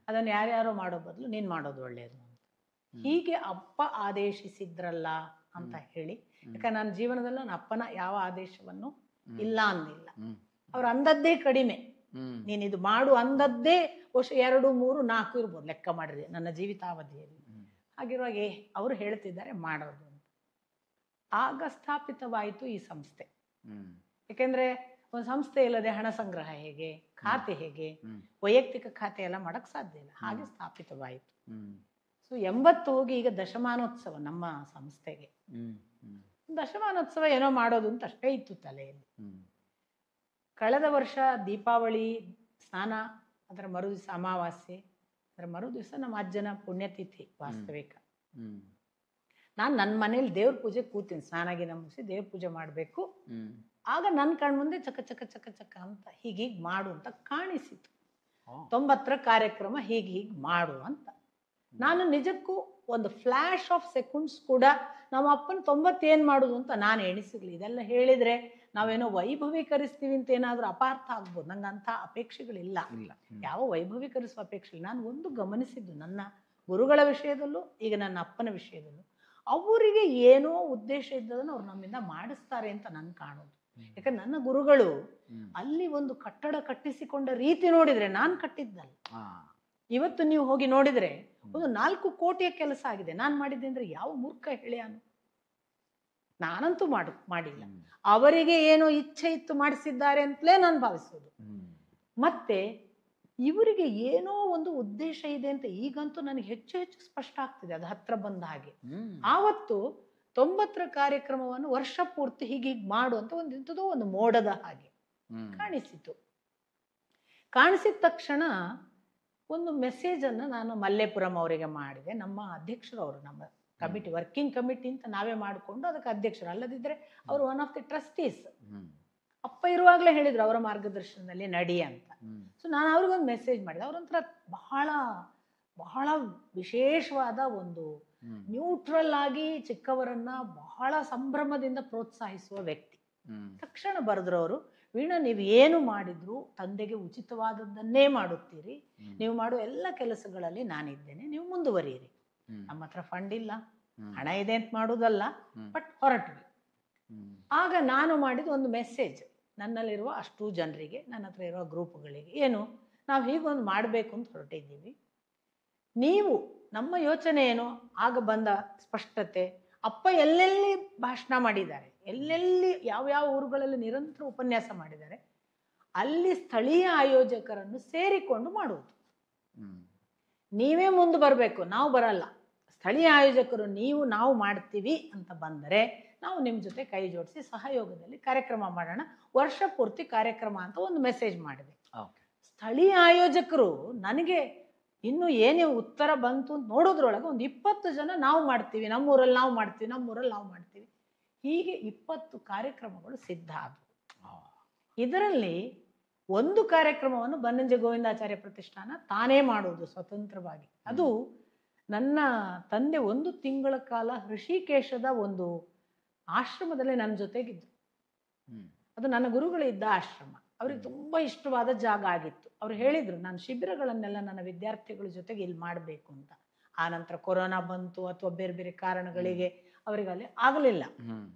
ಅದನ್ನು ಯಾರ್ಯಾರೋ ಮಾಡೋ ಬದಲು ನೀನ್ ಮಾಡೋದು ಒಳ್ಳೇದು ಅಂತ. ಹೀಗೆ ಅಪ್ಪ ಆದೇಶಿಸಿದ್ರಲ್ಲ ಅಂತ ಹೇಳಿ, ಯಾಕಂದ್ರೆ ನನ್ನ ಜೀವನದಲ್ಲೂ ನನ್ನ ಅಪ್ಪನ ಯಾವ ಆದೇಶವನ್ನು ಇಲ್ಲ ಅಂದಿಲ್ಲ. ಅವ್ರು ಅಂದದ್ದೇ ಕಡಿಮೆ, ನೀನಿದು ಮಾಡು ಅಂದದ್ದೇ ವರ್ಷ 2, 3, 4 ಇರ್ಬೋದು, ಲೆಕ್ಕ ಮಾಡಿರಿ ನನ್ನ ಜೀವಿತಾವಧಿಯಲ್ಲಿ. ಹಾಗಿರುವಾಗ ಅವರು ಹೇಳ್ತಿದ್ದಾರೆ ಮಾಡೋದು ಅಂತ. ಆಗ ಸ್ಥಾಪಿತವಾಯಿತು ಈ ಸಂಸ್ಥೆ. ಯಾಕೆಂದ್ರೆ ಒಂದು ಸಂಸ್ಥೆ ಇಲ್ಲದೆ ಹಣ ಸಂಗ್ರಹ ಹೇಗೆ, ಖಾತೆ ಹೇಗೆ, ವೈಯಕ್ತಿಕ ಖಾತೆ ಎಲ್ಲ ಮಾಡಕ್ ಸಾಧ್ಯ ಇಲ್ಲ. ಹಾಗೆ ಸ್ಥಾಪಿತವಾಯಿತು. ಸೊ 80 ಹೋಗಿ ಈಗ ದಶಮಾನೋತ್ಸವ ನಮ್ಮ ಸಂಸ್ಥೆಗೆ. ದಶಮಾನೋತ್ಸವ ಏನೋ ಮಾಡೋದು ಅಂತ ಅಷ್ಟೇ ಇತ್ತು ತಲೆಯಲ್ಲಿ. ಕಳೆದ ವರ್ಷ ದೀಪಾವಳಿ ಸ್ನಾನ, ಅದರ ಮರುದಿವಸ ಅಮಾವಾಸ್ಯೆ, ಅದರ ಮರುದಿವಸ ನಮ್ಮ ಅಜ್ಜನ ಪುಣ್ಯತಿಥಿ ವಾಸ್ತವಿಕ. ನಾನು ನನ್ನ ಮನೇಲಿ ದೇವ್ರ ಪೂಜೆ ಕೂತೀನಿ, ಸ್ನಾನಾಗಿನ ಮುಗಿಸಿ ದೇವ್ರ ಪೂಜೆ ಮಾಡಬೇಕು. ಆಗ ನನ್ನ ಕಣ್ಮುಂದೆ ಚಕ ಚಕ ಚಕ ಚಕ ಅಂತ ಹೀಗೀಗ್ ಮಾಡು ಅಂತ ಕಾಣಿಸಿತು. 90ರ ಕಾರ್ಯಕ್ರಮ ಹೀಗೆ ಮಾಡು ಅಂತ. ನಾನು ನಿಜಕ್ಕೂ ಒಂದು ಫ್ಲಾಶ್ ಆಫ್ ಸೆಕೆಂಡ್ಸ್ ಕೂಡ ನಮ್ಮ ಅಪ್ಪನ 90 ಏನ್ ಮಾಡುದು ಅಂತ ನಾನು ಎಣಿಸಿರ್ಲಿ. ಇದೆಲ್ಲ ಹೇಳಿದ್ರೆ ನಾವೇನೋ ವೈಭವೀಕರಿಸ್ತೀವಿ ಅಂತ ಏನಾದ್ರೂ ಅಪಾರ್ಥ ಆಗ್ಬೋದು. ನಂಗಂಥ ಅಪೇಕ್ಷೆಗಳಿಲ್ಲ, ಯಾವ ವೈಭವೀಕರಿಸುವ ಅಪೇಕ್ಷೆ ಇಲ್ಲ. ನಾನು ಒಂದು ಗಮನಿಸಿದ್ದು ನನ್ನ ಗುರುಗಳ ವಿಷಯದಲ್ಲೂ ಈಗ ನನ್ನ ಅಪ್ಪನ ವಿಷಯದಲ್ಲೂ, ಅವರಿಗೆ ಏನೋ ಉದ್ದೇಶ ಇದ್ದದನ್ನು ಅವ್ರು ನಮ್ಮಿಂದ ಮಾಡಿಸ್ತಾರೆ ಅಂತ ನನ್ ಕಾಣೋದು. ಯಾಕಂದ್ರೆ ನನ್ನ ಗುರುಗಳು ಅಲ್ಲಿ ಒಂದು ಕಟ್ಟಡ ಕಟ್ಟಿಸಿಕೊಂಡ ರೀತಿ ನೋಡಿದ್ರೆ ನಾನು ಕಟ್ಟಿದ್ದಲ್ಲ. ಇವತ್ತು ನೀವು ಹೋಗಿ ನೋಡಿದ್ರೆ ಒಂದು 4 ಕೋಟಿಯ ಕೆಲಸ ಆಗಿದೆ. ನಾನು ಮಾಡಿದ್ದೆ ಅಂದ್ರೆ ಯಾವ ಮೂರ್ಖ ಹೇಳ್ಯಾನು? ನಾನಂತೂ ಮಾಡಿಲ್ಲ. ಅವರಿಗೆ ಏನೋ ಇಚ್ಛೆ ಇತ್ತು ಮಾಡಿಸಿದ್ದಾರೆ ಅಂತಲೇ ನಾನು ಭಾವಿಸೋದು. ಮತ್ತೆ ಇವರಿಗೆ ಏನೋ ಒಂದು ಉದ್ದೇಶ ಇದೆ ಅಂತ ಈಗಂತೂ ನನಗೆ ಹೆಚ್ಚು ಹೆಚ್ಚು ಸ್ಪಷ್ಟ ಆಗ್ತಿದೆ, ಅದು ಹತ್ರ ಬಂದ ಹಾಗೆ. ಆವತ್ತು 90ರ ಕಾರ್ಯಕ್ರಮವನ್ನು ವರ್ಷ ಪೂರ್ತಿ ಹೀಗೀಗ್ ಮಾಡು ಅಂತ ಇಂಥದೋ ಒಂದು ಮೋಡದ ಹಾಗೆ ಕಾಣಿಸಿತು. ಕಾಣಿಸಿದ ತಕ್ಷಣ ಒಂದು ಮೆಸೇಜ್ ಅನ್ನ ನಾನು ಮಲ್ಲೇಪುರಂ ಅವರಿಗೆ ಮಾಡಿದೆ. ನಮ್ಮ ಅಧ್ಯಕ್ಷರು ಅವರು, ನಮ್ಮ ಕಮಿಟಿ, ವರ್ಕಿಂಗ್ ಕಮಿಟಿ ಅಂತ ನಾವೇ ಮಾಡಿಕೊಂಡು ಅದಕ್ಕೆ ಅಧ್ಯಕ್ಷರು. ಅಲ್ಲದಿದ್ದರೆ ಅವರು ಒನ್ ಆಫ್ ದಿ ಟ್ರಸ್ಟೀಸ್. ಅಪ್ಪ ಇರುವಾಗಲೇ ಹೇಳಿದ್ರು ಅವರ ಮಾರ್ಗದರ್ಶನದಲ್ಲಿ ನಡಿ ಅಂತ. ಸೊ ನಾನು ಅವ್ರಿಗೊಂದು ಮೆಸೇಜ್ ಮಾಡಿದೆ. ಅವರೊಂಥರ ಬಹಳ ಬಹಳ ವಿಶೇಷವಾದ ಒಂದು ನ್ಯೂಟ್ರಲ್ ಆಗಿ ಚಿಕ್ಕವರನ್ನ ಬಹಳ ಸಂಭ್ರಮದಿಂದ ಪ್ರೋತ್ಸಾಹಿಸುವ ವ್ಯಕ್ತಿ. ತಕ್ಷಣ ಬರೆದ್ರು ಅವರು, ವೀಣಾ ನೀವು ಏನು ಮಾಡಿದ್ರು ತಂದೆಗೆ ಉಚಿತವಾದದ್ದನ್ನೇ ಮಾಡುತ್ತೀರಿ, ನೀವು ಮಾಡುವ ಎಲ್ಲ ಕೆಲಸಗಳಲ್ಲಿ ನಾನಿದ್ದೇನೆ, ನೀವು ಮುಂದುವರಿಯಿರಿ. ನಮ್ಮ ಹತ್ರ ಫಂಡ್ ಇಲ್ಲ, ಹಣ ಇದೆ ಅಂತ ಮಾಡುವುದಲ್ಲ, ಬಟ್ ಹೊರಟ್ವಿ. ಆಗ ನಾನು ಮಾಡಿದ ಒಂದು ಮೆಸೇಜ್ ನನ್ನಲ್ಲಿರುವ ಅಷ್ಟು ಜನರಿಗೆ, ನನ್ನ ಹತ್ರ ಇರುವ ಗ್ರೂಪ್ಗಳಿಗೆ, ಏನು ನಾವು ಹೀಗೊಂದು ಮಾಡಬೇಕು ಅಂತ ಹೊರಟಿದ್ದೀವಿ, ನೀವು ನಮ್ಮ ಯೋಚನೆ ಏನು, ಆಗ ಬಂದ ಸ್ಪಷ್ಟತೆ. ಅಪ್ಪ ಎಲ್ಲೆಲ್ಲಿ ಭಾಷಣ ಮಾಡಿದ್ದಾರೆ, ಎಲ್ಲೆಲ್ಲಿ ಯಾವ್ಯಾವ ಊರುಗಳಲ್ಲಿ ನಿರಂತರ ಉಪನ್ಯಾಸ ಮಾಡಿದ್ದಾರೆ, ಅಲ್ಲಿ ಸ್ಥಳೀಯ ಆಯೋಜಕರನ್ನು ಸೇರಿಕೊಂಡು ಮಾಡುವುದು. ನೀವೇ ಮುಂದೆ ಬರಬೇಕು, ನಾವು ಬರಲ್ಲ. ಸ್ಥಳೀಯ ಆಯೋಜಕರು ನೀವು ನಾವು ಮಾಡ್ತೀವಿ ಅಂತ ಬಂದರೆ ನಾವು ನಿಮ್ಮ ಜೊತೆ ಕೈ ಜೋಡಿಸಿ ಸಹಯೋಗದಲ್ಲಿ ಕಾರ್ಯಕ್ರಮ ಮಾಡೋಣ, ವರ್ಷ ಪೂರ್ತಿ ಕಾರ್ಯಕ್ರಮ ಅಂತ ಒಂದು ಮೆಸೇಜ್ ಮಾಡಿದೆ. ಸ್ಥಳೀಯ ಆಯೋಜಕರು ನನಗೆ ಇನ್ನು ಏನೇ ಉತ್ತರ ಬಂತು ಅಂತ ನೋಡೋದ್ರೊಳಗೆ ಒಂದು 20 ಜನ ನಾವು ಮಾಡ್ತೀವಿ, ನಮ್ಮೂರಲ್ಲಿ ನಾವು ಮಾಡ್ತೀವಿ, ನಮ್ಮೂರಲ್ಲಿ ನಾವು ಮಾಡ್ತೀವಿ, ಹೀಗೆ 20 ಕಾರ್ಯಕ್ರಮಗಳು ಸಿದ್ಧ ಆದವು. ಇದರಲ್ಲಿ ಒಂದು ಕಾರ್ಯಕ್ರಮವನ್ನು ಬನ್ನಂಜೆ ಗೋವಿಂದಾಚಾರ್ಯ ಪ್ರತಿಷ್ಠಾನ ತಾನೇ ಮಾಡುವುದು ಸ್ವತಂತ್ರವಾಗಿ. ಅದು ನನ್ನ ತಂದೆ 1 ತಿಂಗಳ ಕಾಲ ಋಷಿಕೇಶದ ಒಂದು ಆಶ್ರಮದಲ್ಲಿ ನನ್ನ ಜೊತೆಗಿದ್ದು. ಅದು ನನ್ನ ಗುರುಗಳಿದ್ದ ಆಶ್ರಮ. ಅವ್ರಿಗೆ ತುಂಬ ಇಷ್ಟವಾದ ಜಾಗ ಆಗಿತ್ತು. ಅವ್ರು ಹೇಳಿದ್ರು ನಾನು ಶಿಬಿರಗಳನ್ನೆಲ್ಲ ನನ್ನ ವಿದ್ಯಾರ್ಥಿಗಳ ಜೊತೆಗೆ ಇಲ್ಲಿ ಮಾಡಬೇಕು ಅಂತ. ಆ ನಂತರ ಕೊರೋನಾ ಬಂತು ಅಥವಾ ಬೇರೆ ಬೇರೆ ಕಾರಣಗಳಿಗೆ ಅವರಿಗೆ ಅಲ್ಲಿ ಆಗಲಿಲ್ಲ.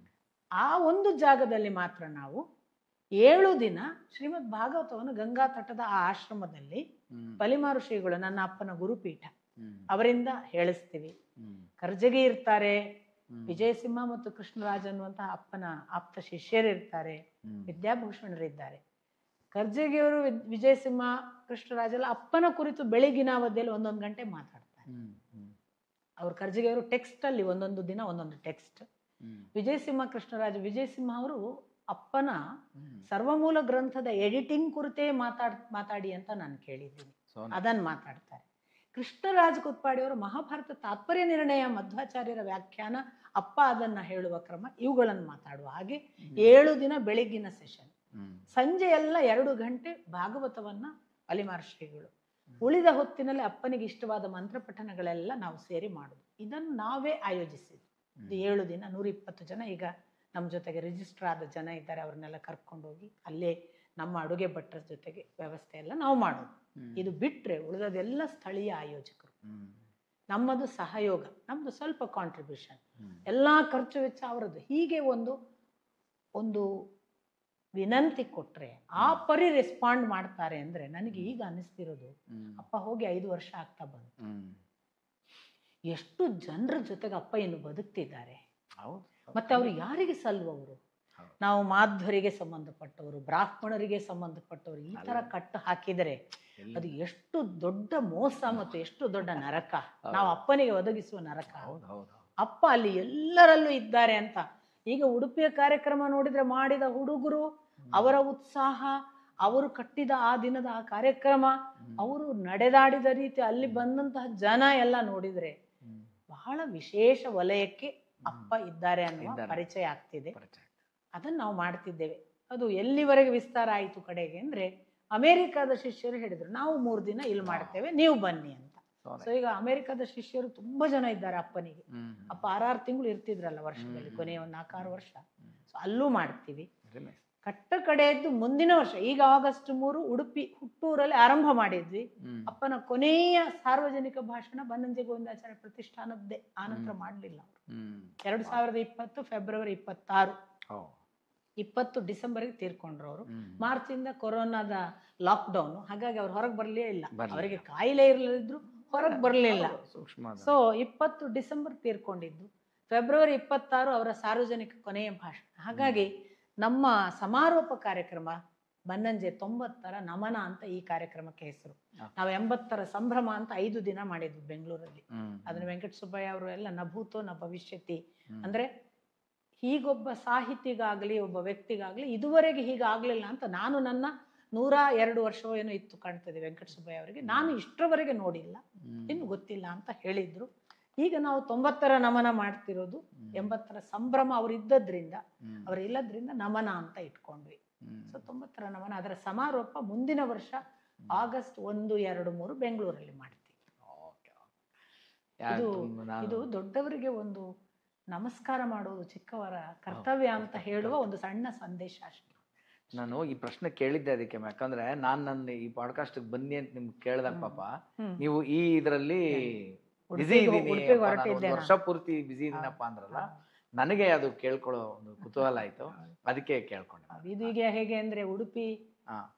ಆ ಒಂದು ಜಾಗದಲ್ಲಿ ಮಾತ್ರ ನಾವು 7 ದಿನ ಶ್ರೀಮದ್ ಭಾಗವತವನ್ನು ಗಂಗಾ ತಟದ ಆ ಆಶ್ರಮದಲ್ಲಿ ಪಲಿಮಾರು ಶ್ರೀಗಳು, ನನ್ನ ಅಪ್ಪನ ಗುರುಪೀಠ, ಅವರಿಂದ ಹೇಳಿಸ್ತೀವಿ. ಕರ್ಜಗಿ ಇರ್ತಾರೆ, ವಿಜಯಸಿಂಹ ಮತ್ತು ಕೃಷ್ಣರಾಜ್ ಅನ್ನುವಂತಹ ಅಪ್ಪನ ಆಪ್ತ ಶಿಷ್ಯರಿರ್ತಾರೆ, ವಿದ್ಯಾಭೂಷಣರಿದ್ದಾರೆ. ಕರ್ಜಗಿಯವರು ವಿಜಯಸಿಂಹ ಕೃಷ್ಣರಾಜೆಲ್ಲ ಅಪ್ಪನ ಕುರಿತು ಬೆಳಗಿನ ಅವಧಿಯಲ್ಲಿ 1 ಗಂಟೆ ಮಾತಾಡ್ತಾರೆ. ಅವ್ರು ಕರ್ಜಗಿಯವರು ಟೆಕ್ಸ್ಟ್ ಅಲ್ಲಿ ಒಂದೊಂದು ದಿನ ಒಂದೊಂದು ಟೆಕ್ಸ್ಟ್. ವಿಜಯಸಿಂಹ ಕೃಷ್ಣರಾಜ, ವಿಜಯಸಿಂಹ ಅವರು ಅಪ್ಪನ ಸರ್ವಮೂಲ ಗ್ರಂಥದ ಎಡಿಟಿಂಗ್ ಕುರಿತೇ ಮಾತಾಡಿ ಅಂತ ನಾನು ಕೇಳಿದ್ದೀನಿ, ಅದನ್ನು ಮಾತಾಡ್ತಾರೆ. ಕೃಷ್ಣರಾಜ್ ಕುತ್ಪಾಡಿಯವರು ಮಹಾಭಾರತ ತಾತ್ಪರ್ಯ ನಿರ್ಣಯ, ಮಧ್ವಾಚಾರ್ಯರ ವ್ಯಾಖ್ಯಾನ, ಅಪ್ಪ ಅದನ್ನ ಹೇಳುವ ಕ್ರಮ, ಇವುಗಳನ್ನು ಮಾತಾಡುವ ಹಾಗೆ 7 ದಿನ ಬೆಳಗ್ಗಿನ ಸೆಷನ್. ಸಂಜೆ ಎಲ್ಲ 2 ಗಂಟೆ ಭಾಗವತವನ್ನ ಅಲಿಮಾರ್ ಶ್ರೀಗಳು, ಉಳಿದ ಹೊತ್ತಿನಲ್ಲಿ ಅಪ್ಪನಿಗೆ ಇಷ್ಟವಾದ ಮಂತ್ರ ಪಠಣಗಳೆಲ್ಲ ನಾವು ಸೇರಿ ಮಾಡುದು. ಇದನ್ನು ನಾವೇ ಆಯೋಜಿಸಿದ್ವಿ. 7 ದಿನ 120 ಜನ ಈಗ ನಮ್ಮ ಜೊತೆಗೆ ರಿಜಿಸ್ಟರ್ ಆದ ಜನ ಇದ್ದಾರೆ. ಅವ್ರನ್ನೆಲ್ಲ ಕರ್ಕೊಂಡೋಗಿ ಅಲ್ಲೇ ನಮ್ಮ ಅಡುಗೆ ಭಟ್ರ ಜೊತೆಗೆ ವ್ಯವಸ್ಥೆ ಎಲ್ಲ ನಾವು ಮಾಡೋದು. ಇದು ಬಿಟ್ಟರೆ ಉಳಿದದೆಲ್ಲ ಸ್ಥಳೀಯ ಆಯೋಜಕರು, ನಮ್ಮದು ಸಹಯೋಗ, ನಮ್ಮದು ಸ್ವಲ್ಪ ಕಾಂಟ್ರಿಬ್ಯೂಷನ್, ಎಲ್ಲ ಖರ್ಚು ವೆಚ್ಚ ಅವರದ್ದು. ಹೀಗೆ ಒಂದು ವಿನಂತಿ ಕೊಟ್ಟರೆ ಆ ಪರಿ ರೆಸ್ಪಾಂಡ್ ಮಾಡ್ತಾರೆ ಅಂದರೆ ನನಗೆ ಈಗ ಅನ್ನಿಸ್ತಿರೋದು, ಅಪ್ಪ ಹೋಗಿ 5 ವರ್ಷ ಆಗ್ತಾ ಬಂತು, ಎಷ್ಟು ಜನರ ಜೊತೆಗೆ ಅಪ್ಪ ಇನ್ನು ಬದುಕ್ತಿದ್ದಾರೆ. ಮತ್ತೆ ಅವರು ಯಾರಿಗೆ ಸಲ್ಲುವವರು? ನಾವು ಮಾಧ್ವರಿಗೆ ಸಂಬಂಧಪಟ್ಟವರು, ಬ್ರಾಹ್ಮಣರಿಗೆ ಸಂಬಂಧಪಟ್ಟವರು ಈ ತರ ಕಟ್ಟು ಹಾಕಿದರೆ ಅದು ಎಷ್ಟು ದೊಡ್ಡ ಮೋಸ ಮತ್ತು ಎಷ್ಟು ದೊಡ್ಡ ನರಕ, ನಾವು ಅಪ್ಪನಿಗೆ ಒದಗಿಸುವ ನರಕ. ಅಪ್ಪ ಅಲ್ಲಿ ಎಲ್ಲರಲ್ಲೂ ಇದ್ದಾರೆ ಅಂತ. ಈಗ ಉಡುಪಿಯ ಕಾರ್ಯಕ್ರಮ ನೋಡಿದ್ರೆ ಮಾಡಿದ ಹುಡುಗರು, ಅವರ ಉತ್ಸಾಹ, ಅವರು ಕಟ್ಟಿದ ಆ ದಿನದ ಆ ಕಾರ್ಯಕ್ರಮ, ಅವರು ನಡೆದಾಡಿದ ರೀತಿ, ಅಲ್ಲಿ ಬಂದಂತಹ ಜನ ಎಲ್ಲ ನೋಡಿದ್ರೆ ಬಹಳ ವಿಶೇಷ ವಲಯಕ್ಕೆ ಅಪ್ಪ ಇದ್ದಾರೆ ಅನ್ನುವ ಪರಿಚಯ ಆಗ್ತಿದೆ. ಅದನ್ನು ನಾವು ಮಾಡ್ತಿದ್ದೇವೆ. ಅದು ಎಲ್ಲಿವರೆಗೆ ವಿಸ್ತಾರ ಆಯಿತು ಕಡೆಗೆ ಅಂದ್ರೆ, ಅಮೆರಿಕದ ಶಿಷ್ಯರು ಹೇಳಿದ್ರು ನಾವು 3 ದಿನ ಇಲ್ಲಿ ಮಾಡ್ತೇವೆ, ನೀವು ಬನ್ನಿ ಅಂತ. ಸೊ ಈಗ ಅಮೆರಿಕದ ಶಿಷ್ಯರು ತುಂಬಾ ಜನ ಇದ್ದಾರೆ ಅಪ್ಪನಿಗೆ. ಅಪ್ಪ 6 ತಿಂಗಳು ಇರ್ತಿದ್ರಲ್ಲ ವರ್ಷದಲ್ಲಿ, ಕೊನೆಯ 4-6 ವರ್ಷ. ಸೊ ಅಲ್ಲೂ ಮಾಡ್ತೀವಿ. ಕಟ್ಟ ಕಡೆಯದ್ದು ಮುಂದಿನ ವರ್ಷ, ಈಗ ಆಗಸ್ಟ್ 3 ಉಡುಪಿ ಹುಟ್ಟೂರಲ್ಲಿ ಆರಂಭ ಮಾಡಿದ್ವಿ. ಅಪ್ಪನ ಕೊನೆಯ ಸಾರ್ವಜನಿಕ ಭಾಷಣ ಬನ್ನಂಜೆ ಗೋವಿಂದಾಚಾರ್ಯ ಪ್ರತಿಷ್ಠಾನದ್ದೇ, ಆನಂತರ ಮಾಡಲಿಲ್ಲ ಅವರು. 2020 ಫೆಬ್ರವರಿ 26, 20 ಡಿಸೆಂಬರ್ಗೆ ತೀರ್ಕೊಂಡ್ರು ಅವರು. ಮಾರ್ಚಿಂದ ಕೊರೋನಾದ ಲಾಕ್ಡೌನ್, ಹಾಗಾಗಿ ಅವ್ರು ಹೊರಗೆ ಬರಲೇ ಇಲ್ಲ. ಅವರಿಗೆ ಕಾಯಿಲೆ ಇರಲಿದ್ರು ಹೊರಗೆ ಬರಲಿಲ್ಲ. ಸೊ 20 ಡಿಸೆಂಬರ್ ತೀರ್ಕೊಂಡಿದ್ದು, ಫೆಬ್ರವರಿ 26 ಅವರ ಸಾರ್ವಜನಿಕ ಕೊನೆಯ ಭಾಷಣ. ಹಾಗಾಗಿ ನಮ್ಮ ಸಮಾರೋಪ ಕಾರ್ಯಕ್ರಮ ಬನ್ನಂಜೆ 90ರ ನಮನ ಅಂತ ಈ ಕಾರ್ಯಕ್ರಮಕ್ಕೆ ಹೆಸರು. ನಾವು 80ರ ಸಂಭ್ರಮ ಅಂತ 5 ದಿನ ಮಾಡಿದ್ವಿ ಬೆಂಗಳೂರಲ್ಲಿ. ಅದನ್ನ ವೆಂಕಟ ಸುಬ್ಬಯ್ಯ ಅವರು ಎಲ್ಲ ನಭೂತೋ ನ ಭವಿಷ್ಯತಿ ಅಂದ್ರೆ, ಹೀಗೊಬ್ಬ ಸಾಹಿತಿಗಾಗ್ಲಿ ಒಬ್ಬ ವ್ಯಕ್ತಿಗಾಗ್ಲಿ ಇದುವರೆಗೆ ಹೀಗಾಗ್ಲಿಲ್ಲ ಅಂತ. ನಾನು ನನ್ನ 102 ವರ್ಷವೋ ಏನೋ ಇತ್ತು ಕಾಣ್ತದೆ ವೆಂಕಟ ಸುಬ್ಬಯ್ಯ ಅವರಿಗೆ, ನಾನು ಇಷ್ಟರವರೆಗೆ ನೋಡಿಲ್ಲ, ಇನ್ನು ಗೊತ್ತಿಲ್ಲ ಅಂತ ಹೇಳಿದ್ರು. ಈಗ ನಾವು 90ರ ನಮನ ಮಾಡ್ತಿರೋದು 80ರ ಸಂಭ್ರಮ ಅವರಿದ್ದದ್ರಿಂದ, ಅವರಿಲ್ಲದ್ರಿಂದ ನಮನ ಅಂತ ಇಟ್ಕೊಂಡ್ವಿ. ಸೊ 90ರ ನಮನ ಅದರ ಸಮಾರೋಪ ಮುಂದಿನ ವರ್ಷ ಆಗಸ್ಟ್ 1, 2, 3 ಬೆಂಗಳೂರಲ್ಲಿ ಮಾಡ್ತೀವಿ. ಇದು ದೊಡ್ಡವರಿಗೆ ಒಂದು ನಮಸ್ಕಾರ ಮಾಡೋದು ಚಿಕ್ಕವರ ಕರ್ತವ್ಯ ಅಂತ ಹೇಳುವ ಒಂದು ಸಣ್ಣ ಸಂದೇಶ ಅಷ್ಟೇ. ನಾನು ಈ ಪ್ರಶ್ನೆ ಕೇಳಿದ್ದೆ ಅದಕ್ಕೆ, ಯಾಕಂದ್ರೆ ನನ್ನ ಈ ಪಾಡ್ಕಾಸ್ಟ್ ಬನ್ನಿ ಅಂತ ನಿಮ್ಗೆ ಕೇಳ್ದಾಗ ಪಾಪ ನೀವು ಈ ಇದರಲ್ಲಿ ಬಿಸಿ ಇದೀನಿ, ವರ್ಷ ಪೂರ್ತಿ ಬಿಸಿ ಇದೀನಪ್ಪ ಅಂದ್ರಲ್ಲ, ನನಗೆ ಅದು ಕೇಳ್ಕೊಳ್ಳೋ ಒಂದು ಕುತೂಹಲ ಆಯ್ತು, ಅದಕ್ಕೆ ಕೇಳ್ಕೊಂಡೆ. ಇದು ಈಗ ಹೇಗೆ ಅಂದ್ರೆ ಉಡುಪಿ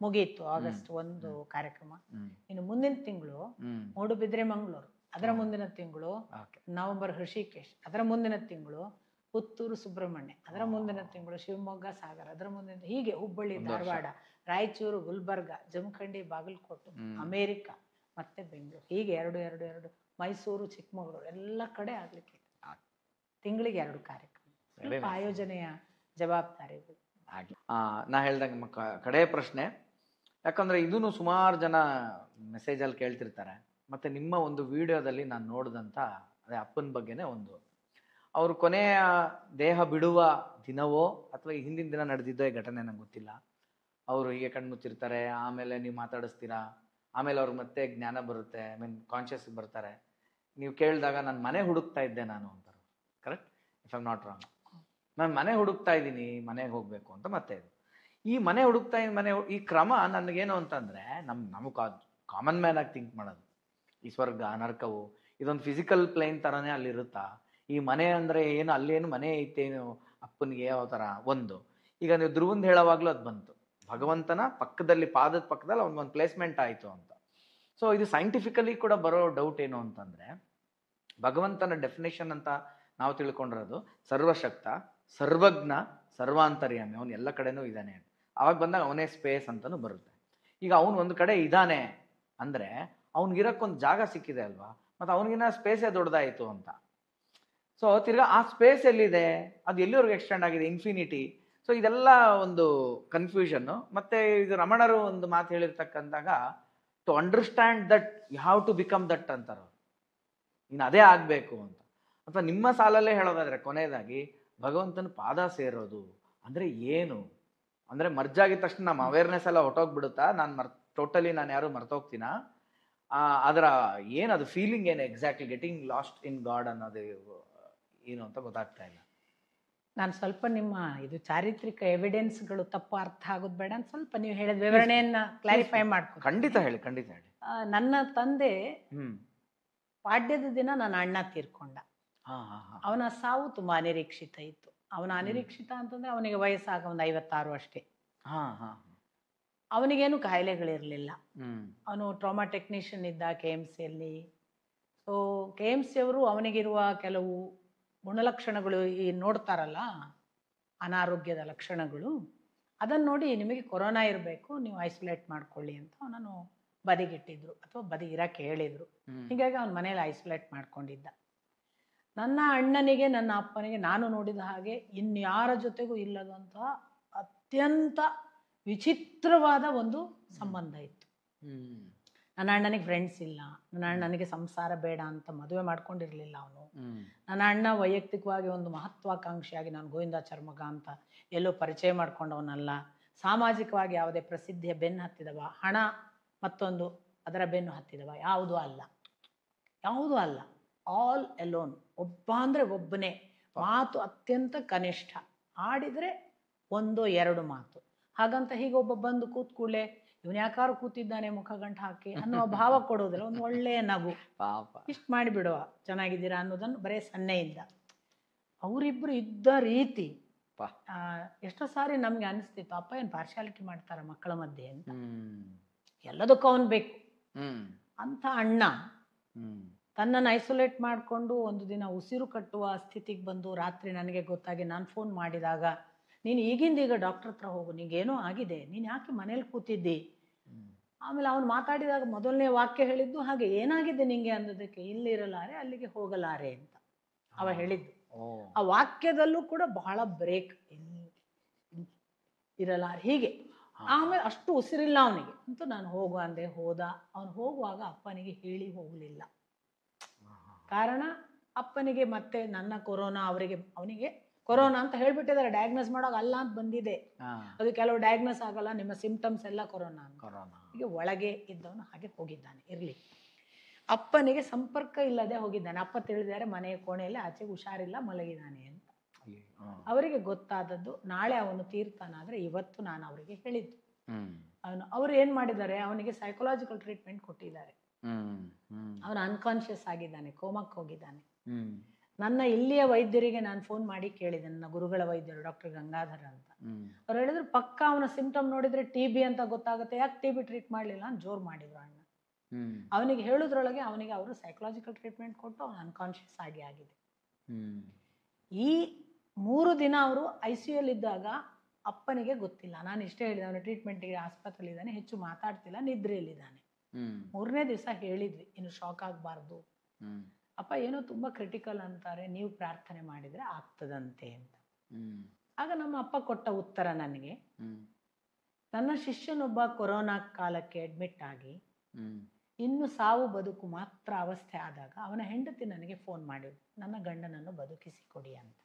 ಮುಗೀತು ಆಗಸ್ಟ್ 1 ಕಾರ್ಯಕ್ರಮ. ಇನ್ನು ಮುಂದಿನ ತಿಂಗಳು ಮೂಡುಬಿದ್ರೆ ಮಂಗಳೂರು, ಅದರ ಮುಂದಿನ ತಿಂಗಳು ನವೆಂಬರ್ ಹೃಷಿಕೇಶ್, ಅದರ ಮುಂದಿನ ತಿಂಗಳು ಪುತ್ತೂರು ಸುಬ್ರಹ್ಮಣ್ಯ, ಅದರ ಮುಂದಿನ ತಿಂಗಳು ಶಿವಮೊಗ್ಗ ಸಾಗರ, ಅದರ ಮುಂದಿನ ಹೀಗೆ ಹುಬ್ಬಳ್ಳಿ ಧಾರವಾಡ, ರಾಯಚೂರು, ಗುಲ್ಬರ್ಗ, ಜಮಖಂಡಿ, ಬಾಗಲಕೋಟೆ, ಅಮೇರಿಕ, ಮತ್ತೆ ಬೆಂಗಳೂರು, ಹೀಗೆ 2 ಮೈಸೂರು, ಚಿಕ್ಕಮಗಳೂರು ಎಲ್ಲ ಕಡೆ ಆಗ್ಲಿಕ್ಕೆ ತಿಂಗಳಿಗೆ 2 ಕಾರ್ಯಕ್ರಮ. ಸ್ವಲ್ಪ ಆಯೋಜನೆಯ ಜವಾಬ್ದಾರಿಗಳು. ನಾ ಹೇಳ್ದಂಗೆ ಕಡೆ ಪ್ರಶ್ನೆ, ಯಾಕಂದ್ರೆ ಇದನ್ನು ಸುಮಾರು ಜನ ಮೆಸೇಜಲ್ಲಿ ಕೇಳ್ತಿರ್ತಾರೆ. ಮತ್ತು ನಿಮ್ಮ ಒಂದು ವಿಡಿಯೋದಲ್ಲಿ ನಾನು ನೋಡಿದಂಥ ಅದೇ ಅಪ್ಪನ ಬಗ್ಗೆನೇ ಅವರು ಕೊನೆಯ ದೇಹ ಬಿಡುವ ದಿನವೋ ಅಥವಾ ಈ ಹಿಂದಿನ ದಿನ ನಡೆದಿದ್ದೋ ಈ ಘಟನೆ ನಂಗೆ ಗೊತ್ತಿಲ್ಲ. ಅವರು ಹೀಗೆ ಕಣ್ಮುಚ್ಚಿರ್ತಾರೆ, ಆಮೇಲೆ ನೀವು ಮಾತಾಡಿಸ್ತೀರಾ, ಆಮೇಲೆ ಅವ್ರಿಗೆ ಮತ್ತೆ ಜ್ಞಾನ ಬರುತ್ತೆ, ಕಾನ್ಷಿಯಸ್ ಬರ್ತಾರೆ. ನೀವು ಕೇಳಿದಾಗ ನಾನು ಮನೆ ಹುಡುಕ್ತಾ ಇದ್ದೆ ನಾನು ಅಂತಾರೆ. Correct, if I am not wrong. ನಾನು ಮನೆ ಹುಡುಕ್ತಾ ಇದ್ದೀನಿ, ಮನೆಗೆ ಹೋಗಬೇಕು ಅಂತ ಮತ್ತೆ ಇದು ಈ ಮನೆ ಹುಡುಕ್ತಾ ಈ ಕ್ರಮ ನನಗೇನು ಅಂತಂದರೆ ನಮಗೆ ಕಾಮನ್ ಮ್ಯಾನ್ ಆಗಿ ಥಿಂಕ್ ಮಾಡೋದು, ಈ ಸ್ವರ್ಗ ನರಕವು ಇದೊಂದು ಫಿಸಿಕಲ್ ಪ್ಲೇನ್ ಥರನೇ ಅಲ್ಲಿರುತ್ತಾ, ಈ ಮನೆ ಅಂದರೆ ಏನು, ಅಲ್ಲೇನು ಮನೆ ಐತೇನು ಅಪ್ಪನಿಗೆ ಯಾವ ಥರ ಈಗ ನೀವು ಧ್ರುವಂದು ಹೇಳೋವಾಗಲೂ ಅದು ಬಂತು, ಭಗವಂತನ ಪಕ್ಕದಲ್ಲಿ ಪಾದದ ಪಕ್ಕದಲ್ಲಿ ಒಂದು ಪ್ಲೇಸ್ಮೆಂಟ್ ಆಯಿತು ಅಂತ. ಸೊ ಇದು ಸೈಂಟಿಫಿಕಲಿ ಕೂಡ ಬರೋ ಡೌಟ್ ಏನು ಅಂತಂದರೆ, ಭಗವಂತನ ಡೆಫಿನೇಷನ್ ಅಂತ ನಾವು ತಿಳ್ಕೊಂಡಿರೋದು ಸರ್ವಶಕ್ತ, ಸರ್ವಜ್ಞ, ಸರ್ವಾಂತರ್ಯಾಮಿ, ಅವನು ಎಲ್ಲ ಕಡೆನೂ ಇದ್ದಾನೆ. ಅವಾಗ ಬಂದಾಗ ಅವನೇ ಸ್ಪೇಸ್ ಅಂತಲೂ ಬರುತ್ತೆ. ಈಗ ಅವನು ಒಂದು ಕಡೆ ಇದ್ದಾನೆ ಅಂದರೆ ಅವ್ನಿಗಿರೋಕ್ಕೊಂದು ಜಾಗ ಸಿಕ್ಕಿದೆ ಅಲ್ವಾ, ಮತ್ತು ಅವನಿಗಿನ್ನ ಸ್ಪೇಸೇ ದೊಡ್ಡದಾಯಿತು ಅಂತ. ಸೊ ತಿರ್ಗಾ ಆ ಸ್ಪೇಸ್ ಎಲ್ಲಿದೆ, ಅದು ಎಲ್ಲಿವರೆಗೂ ಎಕ್ಸ್ಟೆಂಡ್ ಆಗಿದೆ, ಇನ್ಫಿನಿಟಿ. ಸೊ ಇದೆಲ್ಲ ಒಂದು ಕನ್ಫ್ಯೂಷನ್ನು. ಮತ್ತು ಇದು ರಮಣರು ಒಂದು ಮಾತು ಹೇಳಿರ್ತಕ್ಕಂತಾಗ, to understand that you have to become that ಅಂತಾರೆ. ಇನ್ನು ಅದೇ ಆಗಬೇಕು ಅಂತ. ಅಥವಾ ನಿಮ್ಮ ಸಾಲಲ್ಲೇ ಹೇಳೋದಾದರೆ ಕೊನೆಯದಾಗಿ ಭಗವಂತನ ಪಾದ ಸೇರೋದು ಅಂದರೆ ಏನು, ಅಂದರೆ ಮರ್ಜಾಗಿದ ತಕ್ಷಣ ನಮ್ಮ ಅವೇರ್ನೆಸ್ ಎಲ್ಲ ಹೊಟ್ಟೋಗ್ಬಿಡುತ್ತಾ, ಟೋಟಲಿ ನಾನು ಯಾರು ಮರ್ತೋಗ್ತೀನ, ಅದರ ಏನದು ಫೀಲಿಂಗ್ ಏನು exactly, getting lost in god ಅನ್ನೋದು ಏನು ಅಂತ ಗೊತ್ತಾಗ್ತಾ ಇಲ್ಲ. ನಾನು ಸ್ವಲ್ಪ ನಿಮ್ಮ ಇದು ಚಾರಿತ್ರಿಕ ಎವಿಡೆನ್ಸ್ಗಳು ತಪ್ಪು ಅರ್ಥ ಆಗೋದು ಬೇಡ ಅಂತ ಸ್ವಲ್ಪ ನೀವು ಹೇಳಿದ ವಿವರಣೆಯನ್ನ ಕ್ಲಾರಿಫೈ ಮಾಡ್ಕೊ. ಖಂಡಿತ ಹೇಳಿ, ಖಂಡಿತ ಹೇಳಿ. ನನ್ನ ತಂದೆ ಪಾಡ್ಯದ ದಿನ ನನ್ನ ಅಣ್ಣ ತೀರ್ಕೊಂಡ. ಅವನ ಸಾವು ತುಂಬಾ ಅನಿರೀಕ್ಷಿತ ಇತ್ತು. ಅವನ ಅನಿರೀಕ್ಷಿತ ಅಂತಂದ್ರೆ ಅವನಿಗೆ ವಯಸ್ಸಾಗ ಒಂದು 56 ಅಷ್ಟೇ. ಅವನಿಗೇನು ಕಾಯಿಲೆಗಳಿರಲಿಲ್ಲ. ಅವನು ಟ್ರಾಮಾ ಟೆಕ್ನಿಷಿಯನ್ ಇದ್ದ KMCಯಲ್ಲಿ. ಸೊ KMC ಅವರು ಅವನಿಗಿರುವ ಕೆಲವು ಗುಣಲಕ್ಷಣಗಳು ಈ ನೋಡ್ತಾರಲ್ಲ, ಅನಾರೋಗ್ಯದ ಲಕ್ಷಣಗಳು, ಅದನ್ನು ನೋಡಿ ನಿಮಗೆ ಕೊರೋನಾ ಇರಬೇಕು, ನೀವು ಐಸೋಲೇಟ್ ಮಾಡ್ಕೊಳ್ಳಿ ಅಂತ ಅವನನ್ನು ಬದಿಗಿಟ್ಟಿದ್ರು ಅಥವಾ ಬದಿಗಿರಕ್ಕೆ ಹೇಳಿದರು. ಹೀಗಾಗಿ ಅವನ ಮನೇಲಿ ಐಸೋಲೇಟ್ ಮಾಡ್ಕೊಂಡಿದ್ದ. ನನ್ನ ಅಣ್ಣನಿಗೆ ನನ್ನ ಅಪ್ಪನಿಗೆ ನಾನು ನೋಡಿದ ಹಾಗೆ ಇನ್ಯಾರ ಜೊತೆಗೂ ಇಲ್ಲದಂತಹ ಅತ್ಯಂತ ವಿಚಿತ್ರವಾದ ಒಂದು ಸಂಬಂಧ ಇತ್ತು. ನನ್ನ ಅಣ್ಣನಿಗೆ ಫ್ರೆಂಡ್ಸ್ ಇಲ್ಲ, ನನ್ನ ಅಣ್ಣನಿಗೆ ಸಂಸಾರ ಬೇಡ ಅಂತ ಮದುವೆ ಮಾಡ್ಕೊಂಡಿರಲಿಲ್ಲ ಅವನು. ನನ್ನ ಅಣ್ಣ ವೈಯಕ್ತಿಕವಾಗಿ ಒಂದು ಮಹತ್ವಾಕಾಂಕ್ಷಿಯಾಗಿ ನಾನು ಗೋವಿಂದ ಚರ್ಮಗ ಅಂತ ಎಲ್ಲೋ ಪರಿಚಯ ಮಾಡ್ಕೊಂಡವನಲ್ಲ. ಸಾಮಾಜಿಕವಾಗಿ ಯಾವುದೇ ಪ್ರಸಿದ್ಧಿಯ ಬೆನ್ನು ಹತ್ತಿದವ, ಹಣ ಮತ್ತೊಂದು ಅದರ ಬೆನ್ನು ಹತ್ತಿದವ ಯಾವುದೂ ಅಲ್ಲ, ಯಾವುದೂ ಅಲ್ಲ. ಆಲ್ ಎಲೋನ್, ಒಬ್ಬ ಅಂದರೆ ಒಬ್ಬನೇ. ಮಾತು ಅತ್ಯಂತ ಕನಿಷ್ಠ, ಆಡಿದರೆ 1-2 ಮಾತು. ಹಾಗಂತ ಹೀಗೆ ಒಬ್ಬ ಬಂದು ಕೂತ್ ಕೂಡಲೇ ಇವನು ಯಾಕಾರು ಕೂತಿದ್ದಾನೆ ಮುಖ ಗಂಟು ಹಾಕಿ ಅನ್ನುವ ಭಾವ ಕೊಡೋದಿಲ್ಲ. ಒಂದು ಒಳ್ಳೆಯ ನಗು, ಇಷ್ಟು ಮಾಡಿಬಿಡುವ, ಚೆನ್ನಾಗಿದ್ದೀರಾ ಅನ್ನೋದನ್ನು ಬರೀ ಸನ್ನೆಯಿಂದ. ಅವರಿಬ್ಬರು ಇದ್ದ ರೀತಿ ಎಷ್ಟೋ ಸಾರಿ ನಮಗೆ ಅನಿಸ್ತಿತ್ತು, ಅಪ್ಪ ಏನು ಪಾರ್ಶಾಲಿಟಿ ಮಾಡ್ತಾರ ಮಕ್ಕಳ ಮಧ್ಯೆ ಅಂತ. ಎಲ್ಲದಕ್ಕೂ ಅವನು ಬೇಕು ಅಂತ ಅಣ್ಣ ತನ್ನನ್ನು ಐಸೋಲೇಟ್ ಮಾಡಿಕೊಂಡು ಒಂದು ದಿನ ಉಸಿರು ಕಟ್ಟುವ ಸ್ಥಿತಿಗೆ ಬಂದು ರಾತ್ರಿ ನನಗೆ ಗೊತ್ತಾಗಿ ನಾನು ಫೋನ್ ಮಾಡಿದಾಗ, ನೀನು ಈಗಿಂದೀಗ ಡಾಕ್ಟರ್ ಹತ್ರ ಹೋಗು, ನಿಂಗೇನೋ ಆಗಿದೆ, ನೀನು ಯಾಕೆ ಮನೇಲಿ ಕೂತಿದ್ದಿ. ಆಮೇಲೆ ಅವನು ಮಾತಾಡಿದಾಗ ಮೊದಲನೇ ವಾಕ್ಯ ಹೇಳಿದ್ದು ಹಾಗೆ, ಏನಾಗಿದೆ ನಿಂಗೆ ಅನ್ನೋದಕ್ಕೆ, ಇಲ್ಲಿರಲಾರೆ ಅಲ್ಲಿಗೆ ಹೋಗಲಾರೆ ಅಂತ ಅವ ಹೇಳಿದ್ದು. ಆ ವಾಕ್ಯದಲ್ಲೂ ಕೂಡ ಬಹಳ ಬ್ರೇಕ್, ಇರಲಾರೆ ಹೀಗೆ. ಆಮೇಲೆ ಅಷ್ಟು ಉಸಿರಿಲ್ಲ ಅವನಿಗೆ ಅಂತ ನಾನು ಹೋಗು ಅಂದೆ. ಹೋದ. ಅವನು ಹೋಗುವಾಗ ಅಪ್ಪನಿಗೆ ಹೇಳಿ ಹೋಗಲಿಲ್ಲ. ಕಾರಣ ಅಪ್ಪನಿಗೆ ಮತ್ತೆ ನನ್ನ ಕೊರೋನಾ, ಅವನಿಗೆ ಕೊರೋನಾ ಅಂತ ಹೇಳ್ಬಿಟ್ಟಿದ್ದಾರೆ, ಡಯಾಗ್ನೋಸ್ ಮಾಡೋಕೆ ಅಲ್ಲ ಅಂತ ಬಂದಿದೆ. ಅದು ಕೆಲವು ಡಯಾಗ್ನೋಸ್ ಆಗಲ್ಲ, ನಿಮ್ಮ ಸಿಂಪ್ಟಮ್ಸ್ ಎಲ್ಲ ಕೊರೋನಾ ಅಂತ. ಹೀಗೆ ಒಳಗೆ ಇದ್ದವನು ಹಾಗೆ ಹೋಗಿದ್ದಾನೆ. ಇರಲಿ, ಅಪ್ಪನಿಗೆ ಸಂಪರ್ಕ ಇಲ್ಲದೆ ಹೋಗಿದ್ದಾನೆ. ಅಪ್ಪ ತಿಳಿದಾರೆ ಮನೆಯ ಕೋಣೆಯಲ್ಲಿ, ಆಚೆಗೆ ಹುಷಾರಿಲ್ಲ, ಮಲಗಿದ್ದಾನೆ ಅಂತ. ಅವರಿಗೆ ಗೊತ್ತಾದದ್ದು ನಾಳೆ ಅವನು ತೀರ್ತಾನಾದ್ರೆ ಇವತ್ತು ನಾನು ಅವರಿಗೆ ಹೇಳಿದ್ದು. ಅವ್ರು ಏನ್ ಮಾಡಿದ್ದಾರೆ, ಅವನಿಗೆ ಸೈಕಲಾಜಿಕಲ್ ಟ್ರೀಟ್ಮೆಂಟ್ ಕೊಟ್ಟಿದ್ದಾರೆ. ಅವನು ಅನ್ಕಾನ್ಶಿಯಸ್ ಆಗಿದ್ದಾನೆ, ಕೋಮಕ್ಕೆ ಹೋಗಿದ್ದಾನೆ. ನನ್ನ ಇಲ್ಲಿಯ ವೈದ್ಯರಿಗೆ ನಾನು ಫೋನ್ ಮಾಡಿ ಕೇಳಿದೆ, ನನ್ನ ಗುರುಗಳ ವೈದ್ಯರು ಡಾಕ್ಟರ್ ಗಂಗಾಧರ ಅಂತ. ಅವ್ರು ಹೇಳಿದ್ರು ಪಕ್ಕ ಅವನ ಸಿಂಪ್ಟಮ್ ನೋಡಿದ್ರೆ TB ಅಂತ ಗೊತ್ತಾಗುತ್ತೆ, ಯಾಕೆ TB ಟ್ರೀಟ್ ಮಾಡಲಿಲ್ಲ ಅಂತ ಜೋರು ಮಾಡಿದ್ರು ಅಣ್ಣ. ಅವನಿಗೆ ಹೇಳುದ್ರೊಳಗೆ ಅವನಿಗೆ ಅವರು ಸೈಕಲಾಜಿಕಲ್ ಟ್ರೀಟ್ಮೆಂಟ್ ಕೊಟ್ಟು ಅವನು ಅನ್ಕಾನ್ಶಿಯಸ್ ಆಗಿದೆ. ಈ 3 ದಿನ ಅವರು ICU ಇದ್ದಾಗ ಅಪ್ಪನಿಗೆ ಗೊತ್ತಿಲ್ಲ. ನಾನು ಇಷ್ಟೇ ಹೇಳಿದೆ, ಅವನ ಟ್ರೀಟ್ಮೆಂಟ್ಗೆ ಆಸ್ಪತ್ರೆಯಲ್ಲಿ ಇದ್ದಾನೆ, ಹೆಚ್ಚು ಮಾತಾಡ್ತಿಲ್ಲ, ನಿದ್ರೆಯಲ್ಲಿದ್ದಾನೆ. 3ನೇ ದಿವಸ ಹೇಳಿದ್ವಿ, ಇನ್ನು ಶಾಕ್ ಆಗಬಾರ್ದು ಅಪ್ಪ, ಏನೋ ತುಂಬಾ ಕ್ರಿಟಿಕಲ್ ಅಂತಾರೆ, ನೀವು ಪ್ರಾರ್ಥನೆ ಮಾಡಿದ್ರೆ ಆಗ್ತದಂತೆ ಅಂತ. ಆಗ ನಮ್ಮ ಅಪ್ಪ ಕೊಟ್ಟ ಉತ್ತರ ನನಗೆ, ನನ್ನ ಶಿಷ್ಯನೊಬ್ಬ ಕೊರೋನಾ ಕಾಲಕ್ಕೆ ಅಡ್ಮಿಟ್ ಆಗಿ ಇನ್ನು ಸಾವು ಬದುಕು ಮಾತ್ರ ಅವಸ್ಥೆ ಆದಾಗ ಅವನ ಹೆಂಡತಿ ನನಗೆ ಫೋನ್ ಮಾಡಿದ್ರು, ನನ್ನ ಗಂಡನನ್ನು ಬದುಕಿಸಿಕೊಡಿ ಅಂತ.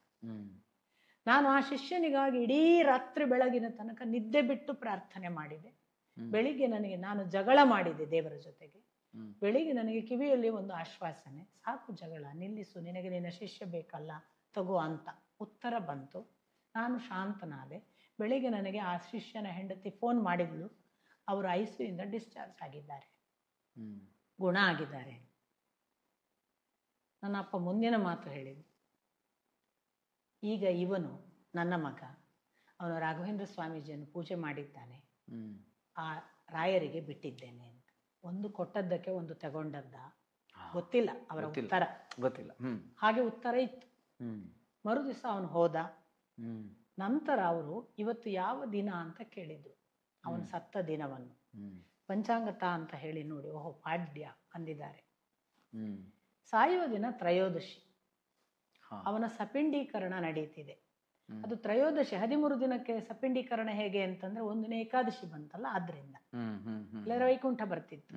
ನಾನು ಆ ಶಿಷ್ಯನಿಗಾಗಿ ಇಡೀ ರಾತ್ರಿ ಬೆಳಗಿನ ತನಕ ನಿದ್ದೆ ಬಿಟ್ಟು ಪ್ರಾರ್ಥನೆ ಮಾಡಿದೆ. ಬೆಳಿಗ್ಗೆ ನಾನು ಜಗಳ ಮಾಡಿದೆ ದೇವರ ಜೊತೆಗೆ. ಬೆಳಿಗ್ಗೆ ನನಗೆ ಕಿವಿಯಲ್ಲಿ ಒಂದು ಆಶ್ವಾಸನೆ, ಸಾಕು ಜಗಳ ನಿಲ್ಲಿಸು, ನಿನಗೆ ನಿನ್ನ ಶಿಷ್ಯ ಬೇಕಲ್ಲ, ತಗೋ ಅಂತ ಉತ್ತರ ಬಂತು. ನಾನು ಶಾಂತನಾದೆ. ಬೆಳಿಗ್ಗೆ ನನಗೆ ಆ ಶಿಷ್ಯನ ಹೆಂಡತಿ ಫೋನ್ ಮಾಡಿದ್ಲು, ಅವರು ICU ಇಂದ ಡಿಸ್ಚಾರ್ಜ್ ಆಗಿದ್ದಾರೆ, ಗುಣ ಆಗಿದ್ದಾರೆ. ನನ್ನ ಅಪ್ಪ ಮುಂದಿನ ಮಾತು ಹೇಳಿದ್ರು, ಈಗ ಇವನು ನನ್ನ ಮಗ, ಅವನು ರಾಘವೇಂದ್ರ ಸ್ವಾಮೀಜಿಯನ್ನು ಪೂಜೆ ಮಾಡಿದ್ದಾನೆ, ಆ ರಾಯರಿಗೆ ಬಿಟ್ಟಿದ್ದೇನೆ ಅಂತ. ಒಂದು ಕೊಟ್ಟದ್ದಕ್ಕೆ ಒಂದು ತಗೊಂಡದ್ದ ಗೊತ್ತಿಲ್ಲ, ಅವರ ಉತ್ತರ ಗೊತ್ತಿಲ್ಲ. ಹಾಗೆ ಉತ್ತರ ಇತ್ತು. ಮರುದಿವಸ ಅವನು ಹೋದ. ನಂತರ ಅವರು ಇವತ್ತು ಯಾವ ದಿನ ಅಂತ ಕೇಳಿದ್ರು, ಅವನು ಸತ್ತ ದಿನವನ್ನು. ಪಂಚಾಂಗತ ಅಂತ ಹೇಳಿ ನೋಡಿ, ಓಹೋ ಪಾಡ್ಯ ಅಂದಿದ್ದಾರೆ. ಸಾಯುವ ದಿನ ತ್ರಯೋದಶಿ, ಅವನ ಸಪಿಂಡೀಕರಣ ನಡೀತಿದೆ. ಅದು ತ್ರಯೋದಶಿ, 13 ದಿನಕ್ಕೆ ಸಪಿಂಡೀಕರಣ ಹೇಗೆ ಅಂತಂದ್ರೆ 1ನೇ ಏಕಾದಶಿ ಬಂತಲ್ಲ, ಆದ್ರಿಂದ ಇಲ್ಲ ವೈಕುಂಠ ಬರ್ತಿತ್ತು.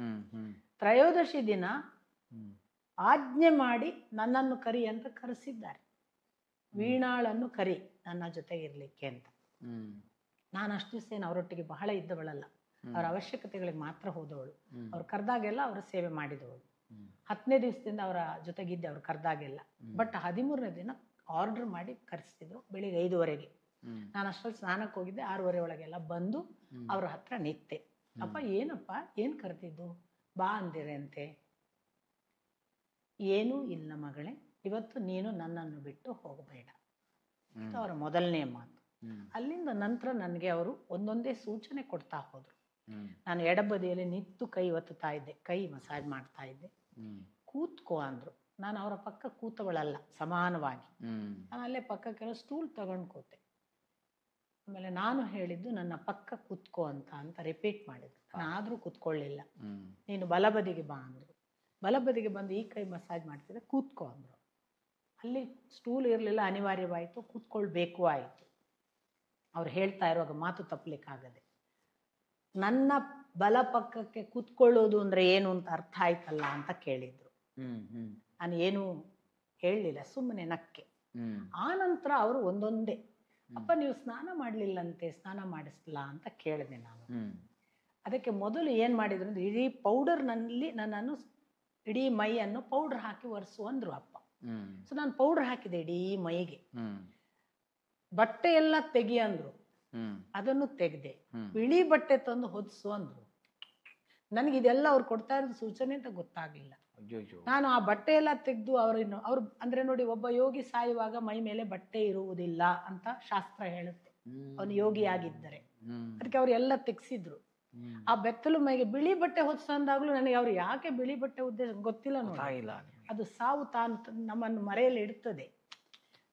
ತ್ರಯೋದಶಿ ದಿನ ಆಜ್ಞೆ ಮಾಡಿ ನನ್ನನ್ನು ಕರಿ ಅಂತ ಕರೆಸಿದ್ದಾರೆ. ವೀಣಾಳನ್ನು ಕರಿ ನನ್ನ ಜೊತೆಗೆ ಇರ್ಲಿಕ್ಕೆ ಅಂತ. ನಾನು ಅಷ್ಟು ದಿವಸ ಅವರೊಟ್ಟಿಗೆ ಬಹಳ ಇದ್ದವಳಲ್ಲ, ಅವರ ಅವಶ್ಯಕತೆಗಳಿಗೆ ಮಾತ್ರ ಹೋದವಳು. ಅವ್ರು ಕರೆದಾಗೆಲ್ಲ ಅವರ ಸೇವೆ ಮಾಡಿದವಳು. 10ನೇ ದಿವಸದಿಂದ ಅವರ ಜೊತೆಗಿದ್ದೆ, ಅವ್ರು ಕರೆದಾಗೆಲ್ಲ. ಬಟ್ 13ನೇ ದಿನ ಆರ್ಡರ್ ಮಾಡಿ ಕರೆಸ್ತಿದ್ರು, ಬೆಳಿಗ್ಗೆ 5ವರೆಗೆ. ನಾನು ಅಷ್ಟರಲ್ಲಿ ಸ್ನಾನಕ್ಕೆ ಹೋಗಿದ್ದೆ, 6ವರೆ ಒಳಗೆಲ್ಲ ಬಂದು ಅವ್ರ ಹತ್ರ ನಿಂತೆ. ಅಪ್ಪ ಏನಪ್ಪ, ಏನ್ ಕರೆದಿದ್ದು, ಬಾ ಅಂದಿರಂತೆ. ಏನೂ ಇಲ್ಲ ಮಗಳೇ, ಇವತ್ತು ನೀನು ನನ್ನನ್ನು ಬಿಟ್ಟು ಹೋಗಬೇಡ ಅಂತ ಅವರ ಮೊದಲನೇ ಮಾತು. ಅಲ್ಲಿಂದ ನಂತರ ನನಗೆ ಅವರು ಒಂದೊಂದೇ ಸೂಚನೆ ಕೊಡ್ತಾ ಹೋದ್ರು. ನಾನು ಎಡಬದಿಯಲ್ಲಿ ನಿಂತು ಕೈ ಒತ್ತುತ್ತಾ ಇದ್ದೆ, ಕೈ ಮಸಾಜ್ ಮಾಡ್ತಾ ಇದ್ದೆ. ಕೂತ್ಕೋ ಅಂದ್ರು. ನಾನು ಅವರ ಪಕ್ಕ ಕೂತವಳಲ್ಲ, ಸಮಾನವಾಗಿ ನಾನು ಅಲ್ಲೇ ಪಕ್ಕಕ್ಕೆಲ್ಲ ಸ್ಟೂಲ್ ತಗೊಂಡು ಕೂತೆ. ಆಮೇಲೆ ನಾನು ಹೇಳಿದ್ದು ನನ್ನ ಪಕ್ಕ ಕೂತ್ಕೋ ಅಂತ ರಿಪೀಟ್ ಮಾಡಿದ್ರು. ನಾನು ಆದ್ರೂ ಕೂತ್ಕೊಳ್ಳಿಲ್ಲ. ನೀನು ಬಲಬದಿಗೆ ಬಾ ಅಂದ್ರು. ಬಲಬದಿಗೆ ಬಂದು ಈ ಕೈ ಮಸಾಜ್ ಮಾಡ್ತಿದ್ದೆ, ಕೂತ್ಕೋ ಅಂದ್ರು. ಅಲ್ಲಿ ಸ್ಟೂಲ್ ಇರಲಿಲ್ಲ, ಅನಿವಾರ್ಯವಾಯಿತು, ಕೂತ್ಕೊಳ್ಬೇಕು ಆಯಿತು. ಅವ್ರು ಹೇಳ್ತಾ ಇರುವಾಗ ಮಾತು ತಪ್ಪಲಿಕ್ಕಾಗದೆ, ನನ್ನ ಬಲ ಪಕ್ಕಕ್ಕೆ ಕೂತ್ಕೊಳ್ಳೋದು ಅಂದ್ರೆ ಏನು ಅಂತ ಅರ್ಥ ಆಯ್ತಲ್ಲ ಅಂತ ಕೇಳಿದ್ರು. ನಾನು ಏನು ಹೇಳಲಿಲ್ಲ, ಸುಮ್ಮನೆ ನಕ್ಕೆ. ಆ ನಂತರ ಅವರು ಒಂದೊಂದೇ, ಅಪ್ಪ ನೀವು ಸ್ನಾನ ಮಾಡ್ಲಿಲ್ಲಂತೆ, ಸ್ನಾನ ಮಾಡಿಸ್ಲಾ ಅಂತ ಕೇಳಿದೆ ನಾನು. ಅದಕ್ಕೆ ಮೊದಲು ಏನ್ ಮಾಡಿದ್ರು ಅಂದ್ರೆ, ಇಡೀ ಪೌಡರ್ನಲ್ಲಿ ನನ್ನನ್ನು ಇಡೀ ಮೈಯನ್ನು ಪೌಡರ್ ಹಾಕಿ ಒರೆಸು ಅಂದ್ರು ಅಪ್ಪ. ಸೊ ನಾನು ಪೌಡರ್ ಹಾಕಿದೆ ಇಡೀ ಮೈಗೆ. ಬಟ್ಟೆ ಎಲ್ಲ ತೆಗಿ ಅಂದ್ರು, ಅದನ್ನು ತೆಗೆದೆ. ಬಿಳಿ ಬಟ್ಟೆ ತಂದು ಹೊದಿಸು ಅಂದ್ರು. ನನಗೆ ಇದೆಲ್ಲ ಅವ್ರು ಕೊಡ್ತಾ ಇರೋದು ಸೂಚನೆ ಅಂತ ಗೊತ್ತಾಗ್ಲಿಲ್ಲ. ನಾನು ಆ ಬಟ್ಟೆ ಎಲ್ಲ ತೆಗೆದು ಅವ್ರು ಅಂದ್ರೆ ನೋಡಿ, ಒಬ್ಬ ಯೋಗಿ ಸಾಯುವಾಗ ಮೈ ಮೇಲೆ ಬಟ್ಟೆ ಇರುವುದಿಲ್ಲ ಅಂತ ಶಾಸ್ತ್ರ ಹೇಳುತ್ತೆ, ಅವನು ಯೋಗಿ ಆಗಿದ್ದರೆ. ಅದಕ್ಕೆ ಅವ್ರು ಎಲ್ಲ ತೆಗ್ಸಿದ್ರು. ಆ ಬೆತ್ತಲು ಮೈಗೆ ಬಿಳಿ ಬಟ್ಟೆ ಹೊತ್ಸಂದಾಗ್ಲೂ ನನಗೆ ಅವ್ರು ಯಾಕೆ ಬಿಳಿ ಬಟ್ಟೆ ಉದ್ದೇಶ ಗೊತ್ತಿಲ್ಲ ನೋಡಿ. ಅದು ಸಾವು ತಾನು ನಮ್ಮನ್ನು ಮರೆಯಲ್ಲಿ ಇಡ್ತದೆ.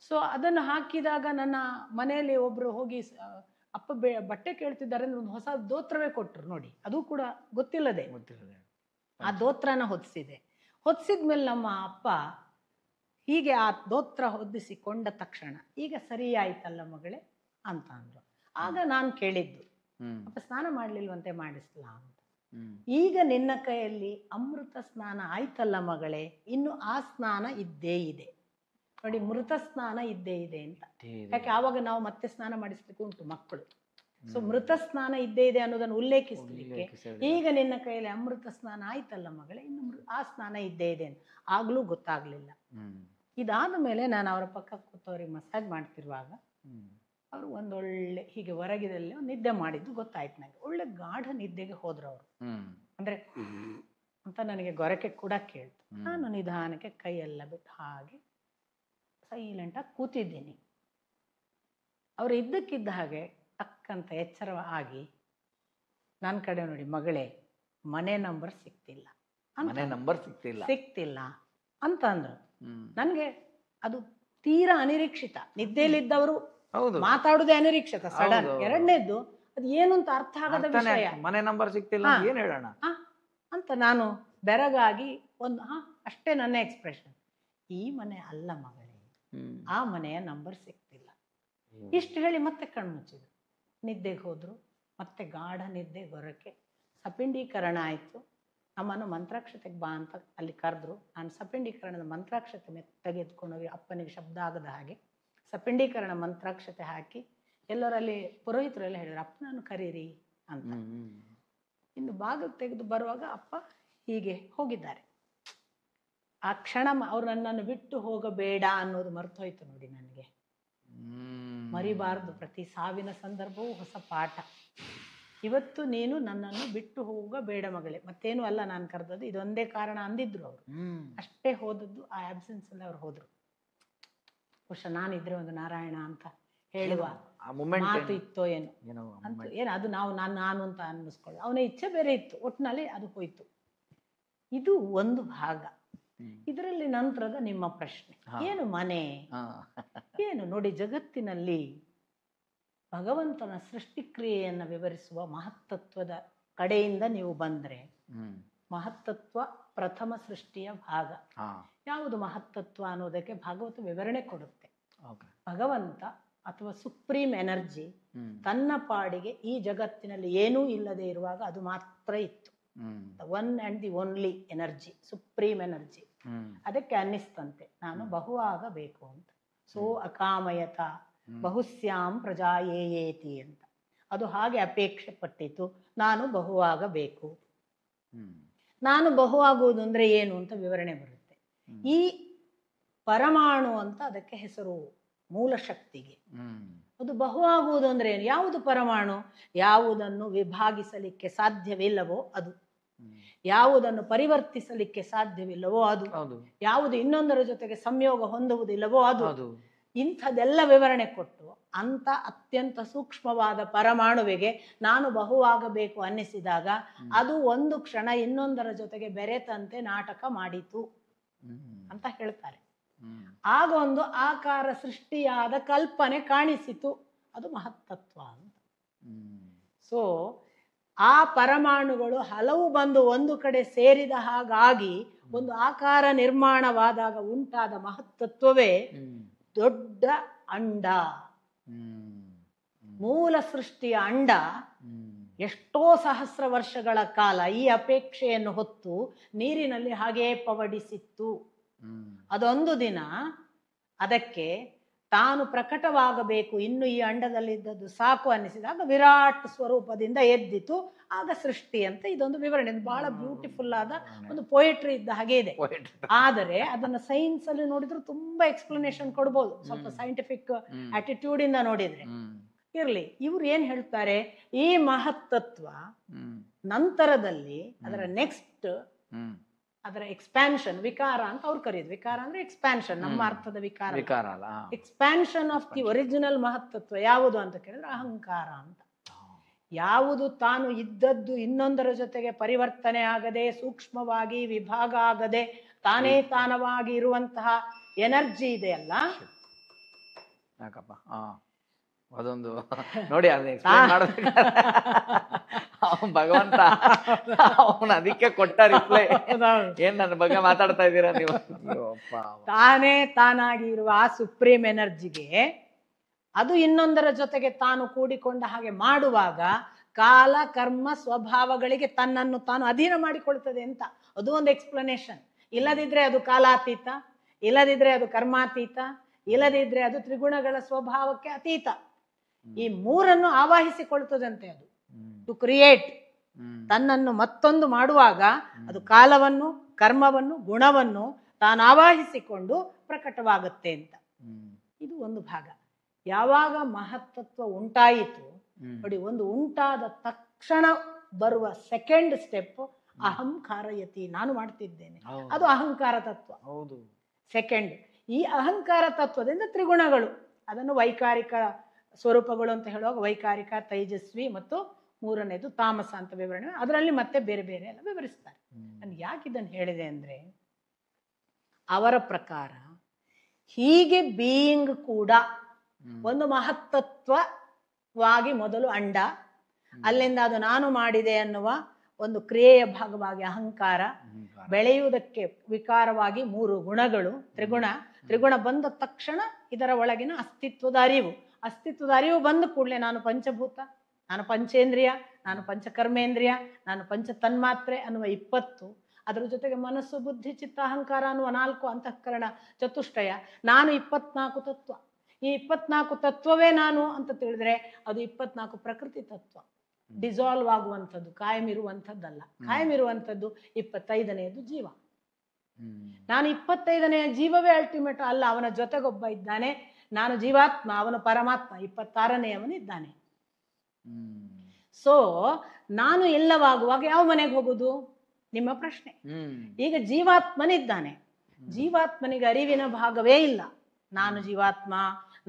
ಸೊ ಅದನ್ನು ಹಾಕಿದಾಗ ನನ್ನ ಮನೆಯಲ್ಲಿ ಒಬ್ರು ಹೋಗಿ ಅಪ್ಪ ಬಟ್ಟೆ ಕೇಳ್ತಿದ್ದಾರೆ ಅಂದ್ರೆ ಒಂದು ಹೊಸ ದೋತ್ರವೇ ಕೊಟ್ರು ನೋಡಿ, ಅದು ಕೂಡ ಗೊತ್ತಿಲ್ಲದೆ ಆ ದೋತ್ರನ ಹೊದಿಸಿದೆ. ಹೊದಿಸಿದ್ಮೇಲೆ ನಮ್ಮ ಅಪ್ಪ ಹೀಗೆ ಆ ದೋತ್ರ ಹೊದಿಸಿಕೊಂಡ ತಕ್ಷಣ ಈಗ ಸರಿ ಆಯ್ತಲ್ಲ ಮಗಳೇ ಅಂತ ಅಂದ್ರು. ಆಗ ನಾನು ಕೇಳಿದ್ದು, ಅಪ್ಪ ಸ್ನಾನ ಮಾಡ್ಲಿಲ್ವಂತೆ, ಮಾಡಿಸ್ಲಾ ಅಂತ. ಈಗ ನಿನ್ನ ಕೈಯಲ್ಲಿ ಅಮೃತ ಸ್ನಾನ ಆಯ್ತಲ್ಲ ಮಗಳೇ, ಇನ್ನು ಆ ಸ್ನಾನ ಇದ್ದೇ ಇದೆ. ನೋಡಿ, ಮೃತ ಸ್ನಾನ ಇದ್ದೇ ಇದೆ ಅಂತ. ಯಾಕೆ ಆವಾಗ ನಾವು ಮತ್ತೆ ಸ್ನಾನ ಮಾಡಿಸ್ಲಿಕ್ಕೆ ಉಂಟು ಮಕ್ಕಳು. ಸೊ ಮೃತ ಸ್ನಾನ ಇದ್ದೇ ಇದೆ ಅನ್ನೋದನ್ನು ಉಲ್ಲೇಖಿಸ್ಲಿಕ್ಕೆ ಈಗ ನಿನ್ನ ಕೈಯಲ್ಲಿ ಅಮೃತ ಸ್ನಾನ ಆಯ್ತಲ್ಲ ಮಗಳೇ, ಇನ್ನು ಆ ಸ್ನಾನ ಇದ್ದೇ ಇದೆ ಅಂತ. ಆಗ್ಲೂ ಗೊತ್ತಾಗ್ಲಿಲ್ಲ. ಇದಾದ ಮೇಲೆ ನಾನು ಅವರ ಪಕ್ಕ ಕೂತವ್ರಿಗೆ ಮಸಾಜ್ ಮಾಡ್ತಿರುವಾಗ ಅವರು ಒಂದೊಳ್ಳೆ ಹೀಗೆ ಹೊರಗಿದಲ್ಲಿ ನಿದ್ದೆ ಮಾಡಿದ್ದು ಗೊತ್ತಾಯ್ತು ನನಗೆ. ಒಳ್ಳೆ ಗಾಢ ನಿದ್ದೆಗೆ ಹೋದ್ರು ಅವರು. ಅಂದ್ರೆ ಅಂತ ನನಗೆ ಗೊರಕೆ ಕೂಡ ಕೇಳ್ತು. ನಾನು ನಿಧಾನಕ್ಕೆ ಕೈಯೆಲ್ಲ ಬಿಟ್ಟು ಹಾಗೆ ಸೈಲೆಂಟಾಗಿ ಕೂತಿದ್ದೀನಿ. ಅವರು ಇದ್ದಕ್ಕಿದ್ದ ಹಾಗೆ ಟಕ್ಕಂತ ಎಚ್ಚರ ಆಗಿ ನನ್ನ ಕಡೆ ನೋಡಿ, ಮಗಳೇ ಮನೆ ನಂಬರ್ ಸಿಕ್ತಿಲ್ಲ ಸಿಕ್ತಿಲ್ಲ ಅಂತ ಅಂದ್ರು. ನನ್ಗೆ ಅದು ತೀರಾ ಅನಿರೀಕ್ಷಿತ. ನಿದ್ದೆಯಲ್ಲಿದ್ದವರು ಮಾತಾಡುದೇ ಅನಿರೀಕ್ಷಿತ, ಸಡನ್. ಎರಡನೇದ್ದು ಅದು ಏನು ಅಂತ ಅರ್ಥ ಆಗದ ವಿಷಯ. ಮನೆ ನಂಬರ್ ಸಿಕ್ತಿಲ್ಲ ಏನ್ ಹೇಳೋಣ ಅಂತ ನಾನು ಬೆರಗಾಗಿ ಒಂದು ಅಷ್ಟೇ ನನ್ನ ಎಕ್ಸ್ಪ್ರೆಷನ್. ಈ ಮನೆ ಅಲ್ಲ ಮಗಳೇ, ಆ ಮನೆಯ ನಂಬರ್ ಸಿಕ್ತಿಲ್ಲ. ಇಷ್ಟು ಹೇಳಿ ಮತ್ತೆ ಕಣ್ಮುಚ್ಚಿದ್ರು, ನಿದ್ದೆಗೆ ಹೋದ್ರು. ಮತ್ತೆ ಗಾಢ ನಿದ್ದೆ, ಗೊರಕೆ, ಸಪಿಂಡೀಕರಣ ಆಯಿತು. ನಮ್ಮನ್ನು ಮಂತ್ರಾಕ್ಷತೆಗೆ ಬಾ ಅಂತ ಅಲ್ಲಿ ಕರೆದ್ರು. ನಾನು ಸಪಿಂಡೀಕರಣದ ಮಂತ್ರಾಕ್ಷತೆ ತೆಗೆದುಕೊಂಡೋಗಿ ಅಪ್ಪನಿಗೆ ಶಬ್ದ ಆಗದ ಹಾಗೆ ಸಪಿಂಡೀಕರಣ ಮಂತ್ರಾಕ್ಷತೆ ಹಾಕಿ ಎಲ್ಲರಲ್ಲಿ ಪುರೋಹಿತರೆಲ್ಲ ಹೇಳಿದ್ರು, ಅಪ್ಪನನ್ನು ಕರೀರಿ ಅಂತ. ಇನ್ನು ಬಾಗಿಲು ತೆಗೆದು ಬರುವಾಗ ಅಪ್ಪ ಹೀಗೆ ಹೋಗಿದ್ದಾರೆ. ಆ ಕ್ಷಣ ಅವ್ರು ನನ್ನನ್ನು ಬಿಟ್ಟು ಹೋಗಬೇಡ ಅನ್ನೋದು ಮರ್ತೋಯ್ತು ನೋಡಿ ನನಗೆ. ಮರಿಬಾರದು, ಪ್ರತಿ ಸಾವಿನ ಸಂದರ್ಭವೂ ಹೊಸ ಪಾಠ. ಇವತ್ತು ನೀನು ನನ್ನನ್ನು ಬಿಟ್ಟು ಹೋಗಬೇಡ ಮಗಳೇ, ಮತ್ತೇನು ಅಲ್ಲ ನಾನು ಕರೆದದ್ದು, ಇದೊಂದೇ ಕಾರಣ ಅಂದಿದ್ರು ಅವರು. ಅಷ್ಟೇ ಹೋದದ್ದು. ಆ ಆಬ್ಸೆನ್ಸ್ ಅಲ್ಲಿ ಅವ್ರು ಹೋದ್ರು. ಬಹುಶಃ ನಾನಿದ್ರೆ ಒಂದು ನಾರಾಯಣ ಅಂತ ಹೇಳುವ ಮಾತು ಇತ್ತೋ ಏನೋ ಅಂತ. ಅದು ನಾನು ಅಂತ ಅನ್ನಿಸ್ಕೊಳ್ಳಿ. ಅವನ ಇಚ್ಛೆ ಬೇರೆ ಇತ್ತು. ಒಟ್ಟಿನಲ್ಲಿ ಅದು ಹೋಯ್ತು. ಇದು ಒಂದು ಭಾಗ. ಇದರಲ್ಲಿ ನಂತರದ ನಿಮ್ಮ ಪ್ರಶ್ನೆ ಏನು, ಮನೆ ಏನು? ನೋಡಿ, ಜಗತ್ತಿನಲ್ಲಿ ಭಗವಂತನ ಸೃಷ್ಟಿಕ್ರಿಯೆಯನ್ನು ವಿವರಿಸುವ ಮಹತ್ತತ್ವದ ಕಡೆಯಿಂದ ನೀವು ಬಂದ್ರೆ, ಮಹತ್ತತ್ವ ಪ್ರಥಮ ಸೃಷ್ಟಿಯ ಭಾಗ. ಯಾವುದು ಮಹತ್ತತ್ವ ಅನ್ನೋದಕ್ಕೆ ಭಾಗವತ ವಿವರಣೆ ಕೊಡುತ್ತೆ. ಭಗವಂತ ಅಥವಾ ಸುಪ್ರೀಂ ಎನರ್ಜಿ ತನ್ನ ಪಾಡಿಗೆ ಈ ಜಗತ್ತಿನಲ್ಲಿ ಏನೂ ಇಲ್ಲದೆ ಇರುವಾಗ ಅದು ಮಾತ್ರ ಇತ್ತು. One and the only energy, supreme energy. ಅದಕ್ಕೆ ಅನ್ನಿಸ್ತಂತೆ ನಾನು ಬಹು ಆಗಬೇಕು ಅಂತ. ಸೋ ಅಕಾಮಯತ ಬಹುಸ್ಯಾಂ ಪ್ರಜಾಯೇಯೇತಿ ಅಂತ. ಅದು ಹಾಗೆ ಅಪೇಕ್ಷೆ ಪಟ್ಟಿತು, ನಾನು ಬಹು ಆಗಬೇಕು. ನಾನು ಬಹು ಆಗುವುದು ಅಂದ್ರೆ ಏನು ಅಂತ ವಿವರಣೆ ಬರುತ್ತೆ. ಈ ಪರಮಾಣು ಅಂತ ಅದಕ್ಕೆ ಹೆಸರು, ಮೂಲ ಶಕ್ತಿಗೆ. ಅದು ಬಹು ಆಗುವುದು ಅಂದ್ರೆ ಏನು? ಯಾವುದು ಪರಮಾಣು? ಯಾವುದನ್ನು ವಿಭಾಗಿಸಲಿಕ್ಕೆ ಸಾಧ್ಯವಿಲ್ಲವೋ ಅದು, ಯಾವುದನ್ನು ಪರಿವರ್ತಿಸಲಿಕ್ಕೆ ಸಾಧ್ಯವಿಲ್ಲವೋ ಅದು, ಯಾವುದು ಇನ್ನೊಂದರ ಜೊತೆಗೆ ಸಂಯೋಗ ಹೊಂದುವುದಿಲ್ಲವೋ ಅದು. ಇಂಥದೆಲ್ಲ ವಿವರಣೆ ಕೊಟ್ಟು ಅಂತ ಅತ್ಯಂತ ಸೂಕ್ಷ್ಮವಾದ ಪರಮಾಣುವಿಗೆ ನಾನು ಬಹುವಾಗಬೇಕು ಅನ್ನಿಸಿದಾಗ ಅದು ಒಂದು ಕ್ಷಣ ಇನ್ನೊಂದರ ಜೊತೆಗೆ ಬೆರೆತಂತೆ ನಾಟಕ ಮಾಡಿತು ಅಂತ ಹೇಳ್ತಾರೆ. ಆಗ ಒಂದು ಆಕಾರ ಸೃಷ್ಟಿಯಾದ ಕಲ್ಪನೆ ಕಾಣಿಸಿತು. ಅದು ಮಹತ್ತತ್ವ ಅಂತ. ಸೊ ಆ ಪರಮಾಣುಗಳು ಹಲವು ಬಂದು ಒಂದು ಕಡೆ ಸೇರಿದ ಹಾಗಾಗಿ ಒಂದು ಆಕಾರ ನಿರ್ಮಾಣವಾದಾಗ ಉಂಟಾದ ಮಹತ್ತತ್ವವೇ ದೊಡ್ಡ ಅಂಡ. ಮೂಲ ಸೃಷ್ಟಿಯ ಅಂಡ ಎಷ್ಟೋ ಸಹಸ್ರ ವರ್ಷಗಳ ಕಾಲ ಈ ಅಪೇಕ್ಷೆಯನ್ನು ಹೊತ್ತು ನೀರಿನಲ್ಲಿ ಹಾಗೇ ಪವಡಿಸಿತ್ತು. ಅದೊಂದು ದಿನ ಅದಕ್ಕೆ ತಾನು ಪ್ರಕಟವಾಗಬೇಕು, ಇನ್ನು ಈ ಅಂಡದಲ್ಲಿದ್ದದ್ದು ಸಾಕು ಅನ್ನಿಸಿದಾಗ ವಿರಾಟ್ ಸ್ವರೂಪದಿಂದ ಎದ್ದಿತು. ಆಗ ಸೃಷ್ಟಿ ಅಂತ ಇದೊಂದು ವಿವರಣೆ. ಬಹಳ ಬ್ಯೂಟಿಫುಲ್ ಆದ ಒಂದು ಪೋಯಟ್ರಿ ಇದ್ದ ಹಾಗೆ ಇದೆ. ಆದರೆ ಅದನ್ನ ಸೈನ್ಸ್ ಅಲ್ಲಿ ನೋಡಿದ್ರೆ ತುಂಬಾ ಎಕ್ಸ್ಪ್ಲನೇಷನ್ ಕೊಡ್ಬೋದು, ಸ್ವಲ್ಪ ಸೈಂಟಿಫಿಕ್ ಆಟಿಟ್ಯೂಡ್ ಇಂದ ನೋಡಿದ್ರೆ. ಇರ್ಲಿ, ಇವ್ರು ಏನ್ ಹೇಳ್ತಾರೆ, ಈ ಮಹತ್ತತ್ವ ನಂತರದಲ್ಲಿ ಅದರ ನೆಕ್ಸ್ಟ್ ಅದರ ಎಕ್ಸ್ಪ್ಯಾನ್ಷನ್, ವಿಕಾರ ಅಂತ ಅವ್ರು ಕರೆಯೋದು. ವಿಕಾರ ಅಂದ್ರೆ ಎಕ್ಸ್ಪ್ಯಾನ್ಷನ್, ನಮ್ಮ ಅರ್ಥದ ವಿಕಾರ. ಎಕ್ಸ್ಪ್ಯಾನ್ಷನ್ ಆಫ್ ದಿ ಒರಿಜಿನಲ್ ಮಹತ್ತತ್ವ ಯಾವುದು ಅಂತ ಕೇಳಿದ್ರೆ ಅಹಂಕಾರ ಅಂತ. ಯಾವುದು ತಾನು ಇದ್ದದ್ದು ಇನ್ನೊಂದರ ಜೊತೆಗೆ ಪರಿವರ್ತನೆ ಆಗದೆ, ಸೂಕ್ಷ್ಮವಾಗಿ ವಿಭಾಗ ಆಗದೆ ತಾನೇ ತಾನವಾಗಿ ಇರುವಂತಹ ಎನರ್ಜಿ ಇದೆಯಲ್ಲ, ಅದೊಂದು ನೋಡಿ, ಭಗವಂತ ಅವನು ಅದಕ್ಕೆ ಕೊಟ್ಟ ರಿಪ್ಲೈ. ಏನ್ ನನ್ನ ಬಗ್ಗೆ ಮಾತಾಡ್ತಾ ಇದ್ದೀರಾ ನೀವು? ತಾನೇ ತಾನಾಗಿ ಇರುವ ಆ ಸುಪ್ರೀಂ ಎನರ್ಜಿಗೆ ಅದು ಇನ್ನೊಂದರ ಜೊತೆಗೆ ತಾನು ಕೂಡಿಕೊಂಡ ಹಾಗೆ ಮಾಡುವಾಗ ಕಾಲ ಕರ್ಮ ಸ್ವಭಾವಗಳಿಗೆ ತನ್ನನ್ನು ತಾನು ಅಧೀನ ಮಾಡಿಕೊಳ್ತದೆ ಅಂತ. ಅದು ಒಂದು ಎಕ್ಸ್ಪ್ಲನೇಷನ್. ಇಲ್ಲದಿದ್ರೆ ಅದು ಕಾಲಾತೀತ, ಇಲ್ಲದಿದ್ರೆ ಅದು ಕರ್ಮಾತೀತ, ಇಲ್ಲದಿದ್ರೆ ಅದು ತ್ರಿಗುಣಗಳ ಸ್ವಭಾವಕ್ಕೆ ಅತೀತ. ಈ ಮೂರನ್ನು ಆವಾಹಿಸಿಕೊಳ್ತದಂತೆ ಅದು. ಟು ಕ್ರಿಯೇಟ್, ತನ್ನನ್ನು ಮತ್ತೊಂದು ಮಾಡುವಾಗ ಅದು ಕಾಲವನ್ನು, ಕರ್ಮವನ್ನು, ಗುಣವನ್ನು ತಾನು ಆವಾಹಿಸಿಕೊಂಡು ಪ್ರಕಟವಾಗುತ್ತೆ ಅಂತ. ಇದು ಒಂದು ಭಾಗ. ಯಾವಾಗ ಮಹತ್ತತ್ವ ಉಂಟಾಯಿತು ನೋಡಿ, ಒಂದು ಉಂಟಾದ ತಕ್ಷಣ ಬರುವ ಸೆಕೆಂಡ್ ಸ್ಟೆಪ್ ಅಹಂಕಾರಯತಿ, ನಾನು ಮಾಡ್ತಿದ್ದೇನೆ, ಅದು ಅಹಂಕಾರ ತತ್ವ. ಹೌದು. ಸೆಕೆಂಡ್, ಈ ಅಹಂಕಾರ ತತ್ವದಿಂದ ತ್ರಿಗುಣಗಳು, ಅದನ್ನು ವೈಕಾರಿಕ ಸ್ವರೂಪಗಳು ಅಂತ ಹೇಳುವಾಗ ವೈಕಾರಿಕ, ತೈಜಸ್ವಿ ಮತ್ತು ಮೂರನೇದು ತಾಮಸ ಅಂತ ವಿವರಣೆ, ಅದರಲ್ಲಿ ಮತ್ತೆ ಬೇರೆ ಬೇರೆ ಎಲ್ಲ ವಿವರಿಸ್ತಾರೆ. ನಾನು ಯಾಕೆ ಇದನ್ನು ಹೇಳಿದೆ ಅಂದ್ರೆ, ಅವರ ಪ್ರಕಾರ ಹೀಗೆ ಬೀಯಿಂಗ್ ಕೂಡ ಒಂದು ಮಹತ್ತತ್ವವಾಗಿ ಮೊದಲು ಅಂಡ, ಅಲ್ಲಿಂದ ಅದು ನಾನು ಮಾಡಿದೆ ಅನ್ನುವ ಒಂದು ಕ್ರಿಯೆಯ ಭಾಗವಾಗಿ ಅಹಂಕಾರ, ಬೆಳೆಯುವುದಕ್ಕೆ ವಿಕಾರವಾಗಿ ಮೂರು ಗುಣಗಳು, ತ್ರಿಗುಣ ಬಂದ ತಕ್ಷಣ ಇದರ ಒಳಗಿನ ಅಸ್ತಿತ್ವದ ಅರಿವು ಬಂದ ಕೂಡಲೇ ನಾನು ಪಂಚಭೂತ, ನಾನು ಪಂಚೇಂದ್ರಿಯ, ನಾನು ಪಂಚಕರ್ಮೇಂದ್ರಿಯ, ನಾನು ಪಂಚ ತನ್ಮಾತ್ರೆ ಅನ್ನುವ 20, ಅದರ ಜೊತೆಗೆ ಮನಸ್ಸು, ಬುದ್ಧಿ, ಚಿತ್ತ, ಅಹಂಕಾರ ಅನ್ನುವ 4 ಅಂತಃಕರಣ ಚತುಷ್ಟಯ, ನಾನು 24 ತತ್ವ. ಈ 24 ತತ್ವವೇ ನಾನು ಅಂತ ತಿಳಿದ್ರೆ ಅದು 24 ಪ್ರಕೃತಿ ತತ್ವ. ಡಿಸಾಲ್ವ್ ಆಗುವಂಥದ್ದು, ಕಾಯಂ ಇರುವಂಥದ್ದಲ್ಲ. ಕಾಯಂ ಇರುವಂಥದ್ದು 25ನೇದು ಜೀವ. ನಾನು 25ನೇ ಜೀವವೇ ಅಲ್ಟಿಮೇಟ್ ಅಲ್ಲ, ಅವನ ಜೊತೆಗೊಬ್ಬ ಇದ್ದಾನೆ, ನಾನು ಜೀವಾತ್ಮ, ಅವನು ಪರಮಾತ್ಮ, 26ನೇಯವನಿದ್ದಾನೆ. ಸೊ ನಾನು ಎಲ್ಲವಾಗುವಾಗ ಯಾವ ಮನೆಗೆ ಹೋಗುದು ನಿಮ್ಮ ಪ್ರಶ್ನೆ. ಈಗ ಜೀವಾತ್ಮನಿದ್ದಾನೆ, ಜೀವಾತ್ಮನಿಗೆ ಅರಿವಿನ ಭಾಗವೇ ಇಲ್ಲ. ನಾನು ಜೀವಾತ್ಮ,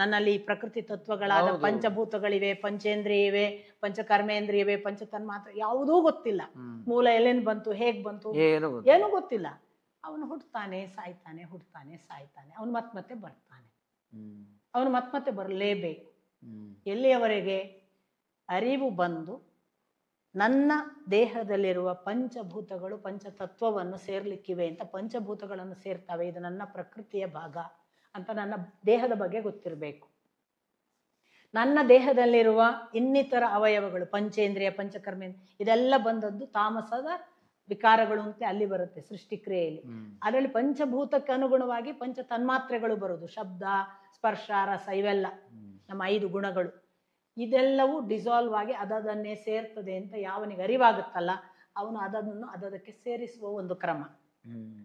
ನನ್ನಲ್ಲಿ ಪ್ರಕೃತಿ ತತ್ವಗಳಾದ ಪಂಚಭೂತಗಳಿವೆ, ಪಂಚೇಂದ್ರಿಯ ಇವೆ, ಪಂಚಕರ್ಮೇಂದ್ರಿಯ ಇವೆ, ಪಂಚತನ್ಮಾತ್ರ ಯಾವುದೂ ಗೊತ್ತಿಲ್ಲ. ಮೂಲ ಎಲ್ಲಿಂದ ಬಂತು, ಹೇಗ್ ಬಂತು, ಏನೂ ಗೊತ್ತಿಲ್ಲ. ಅವನು ಹುಟ್ಟುತ್ತಾನೆ, ಸಾಯ್ತಾನೆ, ಹುಟ್ಟುತ್ತಾನೆ, ಸಾಯ್ತಾನೆ, ಅವನು ಮತ್ತೆ ಬರ್ತಾನೆ, ಅವನು ಮತ್ತೆ ಬರಲೇಬೇಕು. ಎಲ್ಲಿಯವರೆಗೆ ಅರಿವು ಬಂದು ನನ್ನ ದೇಹದಲ್ಲಿರುವ ಪಂಚಭೂತಗಳು ಪಂಚತತ್ವವನ್ನು ಸೇರ್ಲಿಕ್ಕಿವೆ ಅಂತ, ಪಂಚಭೂತಗಳನ್ನು ಸೇರ್ತವೆ, ಇದು ನನ್ನ ಪ್ರಕೃತಿಯ ಭಾಗ ಅಂತ ನನ್ನ ದೇಹದ ಬಗ್ಗೆ ಗೊತ್ತಿರಬೇಕು. ನನ್ನ ದೇಹದಲ್ಲಿರುವ ಇನ್ನಿತರ ಅವಯವಗಳು, ಪಂಚೇಂದ್ರಿಯ, ಪಂಚಕರ್ಮೇಂದ್ರಿಯ, ಇದೆಲ್ಲ ಬಂದದ್ದು ತಾಮಸದ ವಿಕಾರಗಳು ಅಂತ ಅಲ್ಲಿ ಬರುತ್ತೆ ಸೃಷ್ಟಿಕ್ರಿಯೆಯಲ್ಲಿ. ಅದರಲ್ಲಿ ಪಂಚಭೂತಕ್ಕೆ ಅನುಗುಣವಾಗಿ ಪಂಚ ತನ್ಮಾತ್ರೆಗಳು ಬರುವುದು, ಶಬ್ದ, ಸ್ಪರ್ಶ, ರಸ, ಇವೆಲ್ಲ ನಮ್ಮ 5 ಗುಣಗಳು. ಇದೆಲ್ಲವೂ ಡಿಸಾಲ್ವ್ ಆಗಿ ಅದನ್ನೇ ಸೇರ್ತದೆ ಅಂತ ಯಾವನಿಗೆ ಅರಿವಾಗುತ್ತಲ್ಲ, ಅವನು ಅದನ್ನು ಅದಕ್ಕೆ ಸೇರಿಸುವ ಒಂದು ಕ್ರಮ.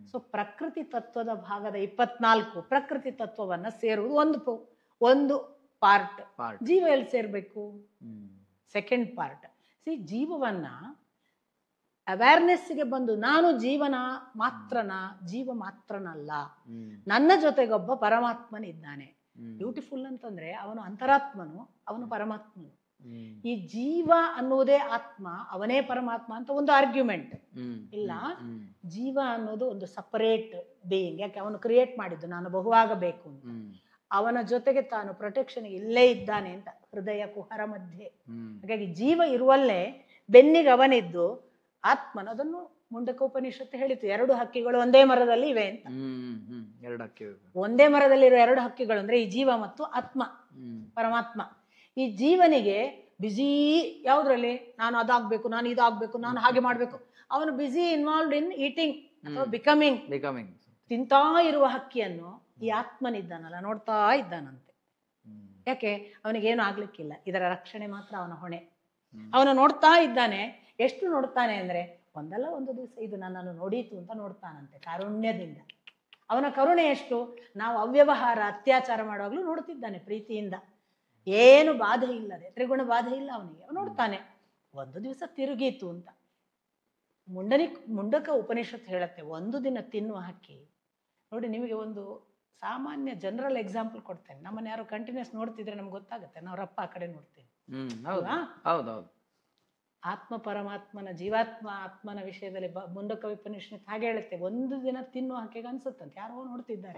ಸೊ ಪ್ರಕೃತಿ ತತ್ವದ ಭಾಗದ 24 ಪ್ರಕೃತಿ ತತ್ವವನ್ನ ಸೇರುವುದು ಒಂದು ಪಾರ್ಟ್. ಜೀವ ಎಲ್ಲಿ ಸೇರ್ಬೇಕು, ಸೆಕೆಂಡ್ ಪಾರ್ಟ್. ಜೀವವನ್ನ ಅವೇರ್ನೆಸ್ಗೆ ಬಂದು ನಾನು ಜೀವ ಮಾತ್ರನಲ್ಲ, ನನ್ನ ಜೊತೆಗೊಬ್ಬ ಪರಮಾತ್ಮನಿದ್ದಾನೆ. ಬ್ಯೂಟಿಫುಲ್ ಅಂತಂದ್ರೆ ಅವನು ಅಂತರಾತ್ಮನು, ಅವನು ಪರಮಾತ್ಮನು. ಈ ಜೀವ ಅನ್ನುವುದೇ ಆತ್ಮ, ಅವನೇ ಪರಮಾತ್ಮ ಅಂತ ಒಂದು ಆರ್ಗ್ಯುಮೆಂಟ್ ಇಲ್ಲ. ಜೀವ ಅನ್ನೋದು ಒಂದು ಸಪರೇಟ್ ಬೇಯಿಂಗ್. ಯಾಕೆ, ಅವನು ಕ್ರಿಯೇಟ್ ಮಾಡಿದ್ದು ನಾನು ಬಹುವಾಗಬೇಕು ಅಂತ. ಅವನ ಜೊತೆಗೆ ತಾನು ಪ್ರೊಟೆಕ್ಷನ್ ಇಲ್ಲೇ ಇದ್ದಾನೆ ಅಂತ, ಹೃದಯ ಕುಹರ ಮಧ್ಯೆ. ಹಾಗಾಗಿ ಜೀವ ಇರುವಲ್ಲೇ ಬೆನ್ನಿಗೆ ಅವನಿದ್ದು ಆತ್ಮನ, ಅದನ್ನು ಮುಂಡಕೋಪನಿಷತ್ತು ಹೇಳಿತು, 2 ಹಕ್ಕಿಗಳು ಒಂದೇ ಮರದಲ್ಲಿ ಇವೆ ಅಂತ. ಒಂದೇ ಮರದಲ್ಲಿರೋ 2 ಹಕ್ಕಿಗಳು ಅಂದ್ರೆ ಈ ಜೀವ ಮತ್ತು ಆತ್ಮ, ಪರಮಾತ್ಮ. ಈ ಜೀವನಿಗೆ ಬಿಸಿ ಯಾವ್ದ್ರಲ್ಲಿ, ನಾನು ಅದಾಗ್ಬೇಕು, ನಾನು ಇದಾಗ್ಬೇಕು, ನಾನು ಹಾಗೆ ಮಾಡ್ಬೇಕು. ಅವನು ಬಿಸಿ ಇನ್ವಾಲ್ವ್ಡ್ ಇನ್ ಈಟಿಂಗ್ ಅಥವಾ ಬಿಕಮಿಂಗ್. ತಿಂತಾ ಇರುವ ಹಕ್ಕಿಯನ್ನು ಈ ಆತ್ಮನಿದ್ದಾನಲ್ಲ ನೋಡ್ತಾ ಇದ್ದಾನಂತೆ. ಯಾಕೆ, ಅವನಿಗೇನು ಆಗ್ಲಿಕ್ಕಿಲ್ಲ, ಇದರ ರಕ್ಷಣೆ ಮಾತ್ರ ಅವನ ಹೊಣೆ. ಅವನು ನೋಡ್ತಾ ಇದ್ದಾನೆ. ಎಷ್ಟು ನೋಡ್ತಾನೆ ಅಂದ್ರೆ, ಒಂದಲ್ಲ ಒಂದು ದಿವಸ ಇದು ನನ್ನನ್ನು ನೋಡೀತು ಅಂತ ನೋಡ್ತಾನಂತೆ, ಕಾರುಣ್ಯದಿಂದ. ಅವನ ಕರುಣೆ ಎಷ್ಟು, ನಾವು ಅವ್ಯವಹಾರ ಅತ್ಯಾಚಾರ ಮಾಡುವಾಗಲೂ ನೋಡ್ತಿದ್ದಾನೆ ಪ್ರೀತಿಯಿಂದ, ಏನು ಬಾಧೆ ಇಲ್ಲದೆ, ತ್ರಿಗುಣ ಬಾಧೆ ಇಲ್ಲ ಅವನಿಗೆ. ಅವನು ನೋಡ್ತಾನೆ. ಒಂದು ದಿವಸ ತಿರುಗೀತು ಅಂತ ಮುಂಡಕ ಉಪನಿಷತ್ತು ಹೇಳುತ್ತೆ, ಒಂದು ದಿನ ತಿನ್ನುವ ಹಕ್ಕಿ. ನೋಡಿ, ನಿಮಗೆ ಒಂದು ಸಾಮಾನ್ಯ ಜನರಲ್ ಎಕ್ಸಾಂಪಲ್ ಕೊಡ್ತೇನೆ. ನಮ್ಮನ್ನ ಯಾರು ಕಂಟಿನ್ಯೂಸ್ ನೋಡ್ತಿದ್ರೆ ನಮ್ಗೆ ಗೊತ್ತಾಗುತ್ತೆ, ನಾವ್ರಪ್ಪ ಆ ಕಡೆ ನೋಡ್ತೇವೆ. ಹೌದೌದು. ಆತ್ಮ ಪರಮಾತ್ಮನ, ಜೀವಾತ್ಮ ಆತ್ಮನ ವಿಷಯದಲ್ಲಿ ಮುಂಡಕ ಉಪನಿಷತ್ತು ಹಾಗೆ ಹೇಳುತ್ತೆ, ಒಂದು ದಿನ ತಿನ್ನುವ ಹಕ್ಕಿಗೆ ಅನ್ಸುತ್ತಂತೆ ಯಾರೋ ನೋಡ್ತಿದ್ದಾರೆ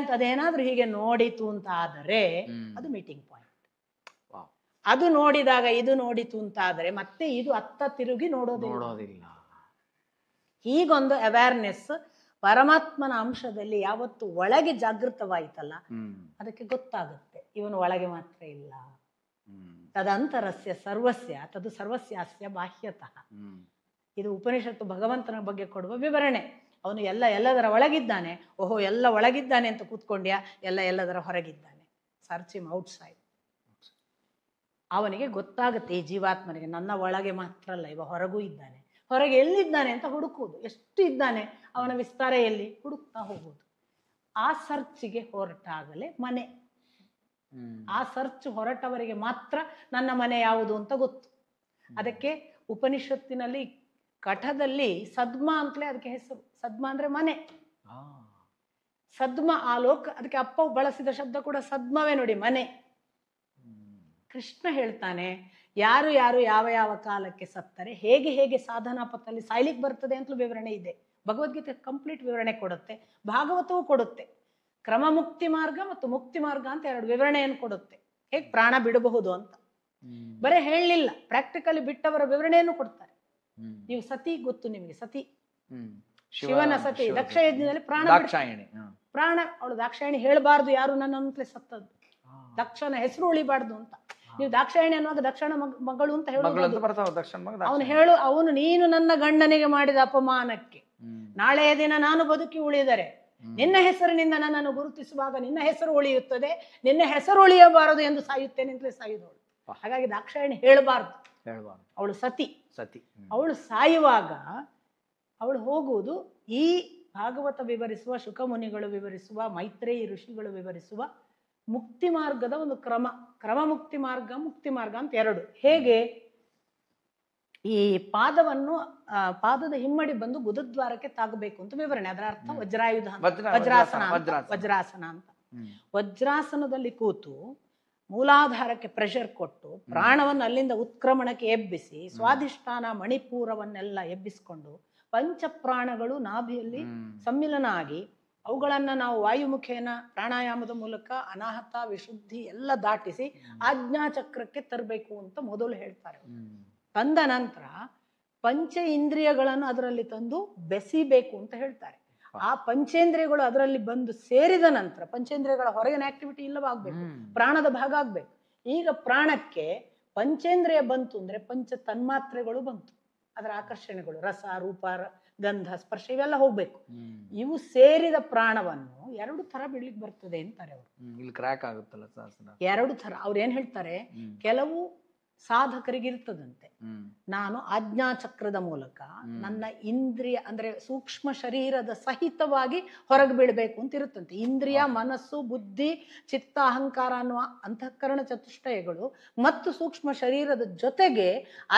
ಅಂತ. ಅದೇನಾದ್ರೂ ಹೀಗೆ ನೋಡಿತು ಅಂತ ಆದರೆ ಅದು ಮೀಟಿಂಗ್ ಪಾಯಿಂಟ್. ಅದು ನೋಡಿದಾಗ ಇದು ನೋಡಿತು ಅಂತ ಆದರೆ ಮತ್ತೆ ಇದು ಅತ್ತ ತಿರುಗಿ ನೋಡೋದಿಲ್ಲ. ಹೀಗೊಂದು ಅವೇರ್ನೆಸ್ ಪರಮಾತ್ಮನ ಅಂಶದಲ್ಲಿ ಯಾವತ್ತು ಒಳಗೆ ಜಾಗೃತವಾಯಿತಲ್ಲ, ಅದಕ್ಕೆ ಗೊತ್ತಾಗುತ್ತೆ ಇವನು ಒಳಗೆ ಮಾತ್ರ ಇಲ್ಲ. ತದಂತರಸ್ಯ ಸರ್ವಸ್ಯ ತದು ಸರ್ವಸ್ಯಾಸ್ಯ ಬಾಹ್ಯತಃ. ಇದು ಉಪನಿಷತ್ತು ಭಗವಂತನ ಬಗ್ಗೆ ಕೊಡುವ ವಿವರಣೆ. ಅವನು ಎಲ್ಲದರ ಒಳಗಿದ್ದಾನೆ. ಓಹೋ, ಎಲ್ಲ ಒಳಗಿದ್ದಾನೆ ಅಂತ ಕೂತ್ಕೊಂಡ್ಯಾ, ಎಲ್ಲದರ ಹೊರಗಿದ್ದಾನೆ. Search him outside. ಅವನಿಗೆ ಗೊತ್ತಾಗುತ್ತೆ, ಈ ಜೀವಾತ್ಮನಿಗೆ ನನ್ನ ಒಳಗೆ ಮಾತ್ರ ಅಲ್ಲ, ಇವ ಹೊರಗೂ ಇದ್ದಾನೆ. ಹೊರಗೆ ಎಲ್ಲಿದ್ದಾನೆ ಅಂತ ಹುಡುಕುವುದು. ಎಷ್ಟು ಇದ್ದಾನೆ, ಅವನ ವಿಸ್ತಾರ ಎಲ್ಲಿ, ಹುಡುಕ್ತಾ ಹೋಗುವುದು. ಆ ಸರ್ಚಿಗೆ ಹೊರಟಾಗಲೇ ಮನೆ. ಆ ಸರ್ಚ್ ಹೊರಟವರಿಗೆ ಮಾತ್ರ ನನ್ನ ಮನೆ ಯಾವುದು ಅಂತ ಗೊತ್ತು. ಅದಕ್ಕೆ ಉಪನಿಷತ್ತಿನಲ್ಲಿ ಕಠದಲ್ಲಿ ಸದ್ಮ ಅಂತಲೇ ಅದಕ್ಕೆ ಹೆಸರು. ಸದ್ಮ ಅಂದ್ರೆ ಮನೆ. ಸದ್ಮ ಆ ಲೋಕ, ಅದಕ್ಕೆ ಅಪ್ಪ ಬಳಸಿದ ಶಬ್ದ ಕೂಡ ಸದ್ಮವೇ ನೋಡಿ, ಮನೆ. ಕೃಷ್ಣ ಹೇಳ್ತಾನೆ, ಯಾರು ಯಾರು ಯಾವ ಯಾವ ಕಾಲಕ್ಕೆ ಸತ್ತರೆ ಹೇಗೆ ಹೇಗೆ ಸಾಧನಾ ಪಥದಲ್ಲಿ ಸಾಯ್ಲಿಕ್ಕೆ ಬರ್ತದೆ ಅಂತಲೂ ವಿವರಣೆ ಇದೆ. ಭಗವದ್ಗೀತೆ ಕಂಪ್ಲೀಟ್ ವಿವರಣೆ ಕೊಡುತ್ತೆ, ಭಾಗವತವೂ ಕೊಡುತ್ತೆ. ಕ್ರಮ ಮುಕ್ತಿ ಮಾರ್ಗ ಮತ್ತು ಮುಕ್ತಿ ಮಾರ್ಗ ಅಂತ 2 ವಿವರಣೆಯನ್ನು ಕೊಡುತ್ತೆ, ಹೇಗೆ ಪ್ರಾಣ ಬಿಡಬಹುದು ಅಂತ. ಬರೇ ಹೇಳಲಿಲ್ಲ, ಪ್ರಾಕ್ಟಿಕಲಿ ಬಿಟ್ಟವರ ವಿವರಣೆಯನ್ನು ಕೊಡ್ತಾರೆ. ನೀವು ಸತಿ ಗೊತ್ತು ನಿಮಗೆ, ಸತಿ ಶಿವನ ಸತಿ ದಕ್ಷ ಯಜ್ಞದಲ್ಲಿ ಪ್ರಾಣ ಅವಳು ದಾಕ್ಷಾಯಣಿ ಹೇಳಬಾರ್ದು ಯಾರು ನನ್ನಂತಲೇ ಸತ್ತದ್ದು, ದಕ್ಷನ ಹೆಸರು ಉಳಿಬಾರ್ದು ಅಂತ. ನೀವು ದಾಕ್ಷಾಯಣಿ ಅನ್ನುವಾಗ ದಕ್ಷಿಣ ಮಗಳು ಅಂತ ಹೇಳು. ಅವನು ನೀನು ನನ್ನ ಗಂಡನಿಗೆ ಮಾಡಿದ ಅಪಮಾನಕ್ಕೆ ನಾಳೆಯ ದಿನ ನಾನು ಬದುಕಿ ಉಳಿದರೆ ನಿನ್ನ ಹೆಸರಿನಿಂದ ನನ್ನನ್ನು ಗುರುತಿಸುವಾಗ ನಿನ್ನ ಹೆಸರು ಉಳಿಯುತ್ತದೆ, ನಿನ್ನ ಹೆಸರು ಉಳಿಯಬಾರದು ಎಂದು ಸಾಯುತ್ತೇನೆ ಅಂತಲೇ ಸಾಯುದವಳು. ಹಾಗಾಗಿ ದಾಕ್ಷಾಯಣಿ ಹೇಳಬಾರ್ದು, ಅವಳು ಸತಿ. ಅವಳು ಸಾಯುವಾಗ ಅವಳು ಹೋಗುವುದು ಈ ಭಾಗವತ ವಿವರಿಸುವ, ಶುಕಮುನಿಗಳು ವಿವರಿಸುವ, ಮೈತ್ರೇಯಿ ಋಷಿಗಳು ವಿವರಿಸುವ ಮುಕ್ತಿ ಮಾರ್ಗದ ಒಂದು ಕ್ರಮ ಮುಕ್ತಿ ಮಾರ್ಗ, ಮುಕ್ತಿ ಮಾರ್ಗ ಅಂತ 2. ಹೇಗೆ ಈ ಪಾದದ ಹಿಮ್ಮಡಿ ಬಂದು ಗುದದ್ವಾರಕ್ಕೆ ತಾಗಬೇಕು ಅಂತ ವಿವರಣೆ. ಅದರ ಅರ್ಥ ವಜ್ರಾಯುಧ, ವಜ್ರಾಸನ ಅಂತ. ವಜ್ರಾಸನದಲ್ಲಿ ಕೂತು ಮೂಲಾಧಾರಕ್ಕೆ ಪ್ರೆಷರ್ ಕೊಟ್ಟು ಪ್ರಾಣವನ್ನು ಅಲ್ಲಿಂದ ಉತ್ಕ್ರಮಣಕ್ಕೆ ಎಬ್ಬಿಸಿ ಸ್ವಾಧಿಷ್ಠಾನ ಮಣಿಪೂರವನ್ನೆಲ್ಲ ಎಬ್ಬಿಸಿಕೊಂಡು ಪಂಚಪ್ರಾಣಗಳು ನಾಭಿಯಲ್ಲಿ ಸಮ್ಮಿಲನ ಆಗಿ ಅವುಗಳನ್ನ ನಾವು ವಾಯುಮುಖೇನ ಪ್ರಾಣಾಯಾಮದ ಮೂಲಕ ಅನಾಹತ ವಿಶುದ್ಧಿ ಎಲ್ಲ ದಾಟಿಸಿ ಆಜ್ಞಾಚಕ್ರಕ್ಕೆ ತರಬೇಕು ಅಂತ ಮೊದಲು ಹೇಳ್ತಾರೆ. ತಂದ ನಂತರ ಪಂಚ ಇಂದ್ರಿಯಗಳನ್ನು ಅದರಲ್ಲಿ ತಂದು ಬೆಸಿಬೇಕು ಅಂತ ಹೇಳ್ತಾರೆ. ಆ ಪಂಚೇಂದ್ರಿಯಗಳು ಅದರಲ್ಲಿ ಬಂದು ಸೇರಿದ ನಂತರ ಪಂಚೇಂದ್ರಿಯಗಳ ಹೊರಗಿನ ಆಕ್ಟಿವಿಟಿ ಇಲ್ಲವಾಗಬೇಕು, ಪ್ರಾಣದ ಭಾಗ ಆಗ್ಬೇಕು. ಈಗ ಪ್ರಾಣಕ್ಕೆ ಪಂಚೇಂದ್ರಿಯ ಬಂತು ಅಂದ್ರೆ ಪಂಚ ತನ್ಮಾತ್ರೆಗಳು ಬಂತು, ಅದರ ಆಕರ್ಷಣೆಗಳು ರಸ ರೂಪ ಗಂಧ ಸ್ಪರ್ಶ ಇವೆಲ್ಲ ಹೋಗ್ಬೇಕು. ಇವು ಸೇರಿದ ಪ್ರಾಣವನ್ನು 2 ತರ ಬಿಡ್ಲಿಕ್ಕೆ ಬರ್ತದೆ ಅಂತಾರೆ ಅವರು. ಇಲ್ಲಿ ಕ್ರ್ಯಾಕ್ ಆಗುತ್ತಲ್ಲ 2 ತರ. ಅವ್ರು ಏನ್ ಹೇಳ್ತಾರೆ, ಕೆಲವು ಸಾಧಕರಿಗೆ ಇರ್ತದಂತೆ, ನಾನು ಆಜ್ಞಾಚಕ್ರದ ಮೂಲಕ ನನ್ನ ಇಂದ್ರಿಯ ಅಂದ್ರೆ ಸೂಕ್ಷ್ಮ ಶರೀರದ ಸಹಿತವಾಗಿ ಹೊರಗೆ ಬೀಳ್ಬೇಕು ಅಂತ ಇರುತ್ತಂತೆ. ಇಂದ್ರಿಯ, ಮನಸ್ಸು, ಬುದ್ಧಿ, ಚಿತ್ತ, ಅಹಂಕಾರ ಅನ್ನುವ ಅಂತಃಕರಣ ಚತುಷ್ಟಯಗಳು ಮತ್ತು ಸೂಕ್ಷ್ಮ ಶರೀರದ ಜೊತೆಗೆ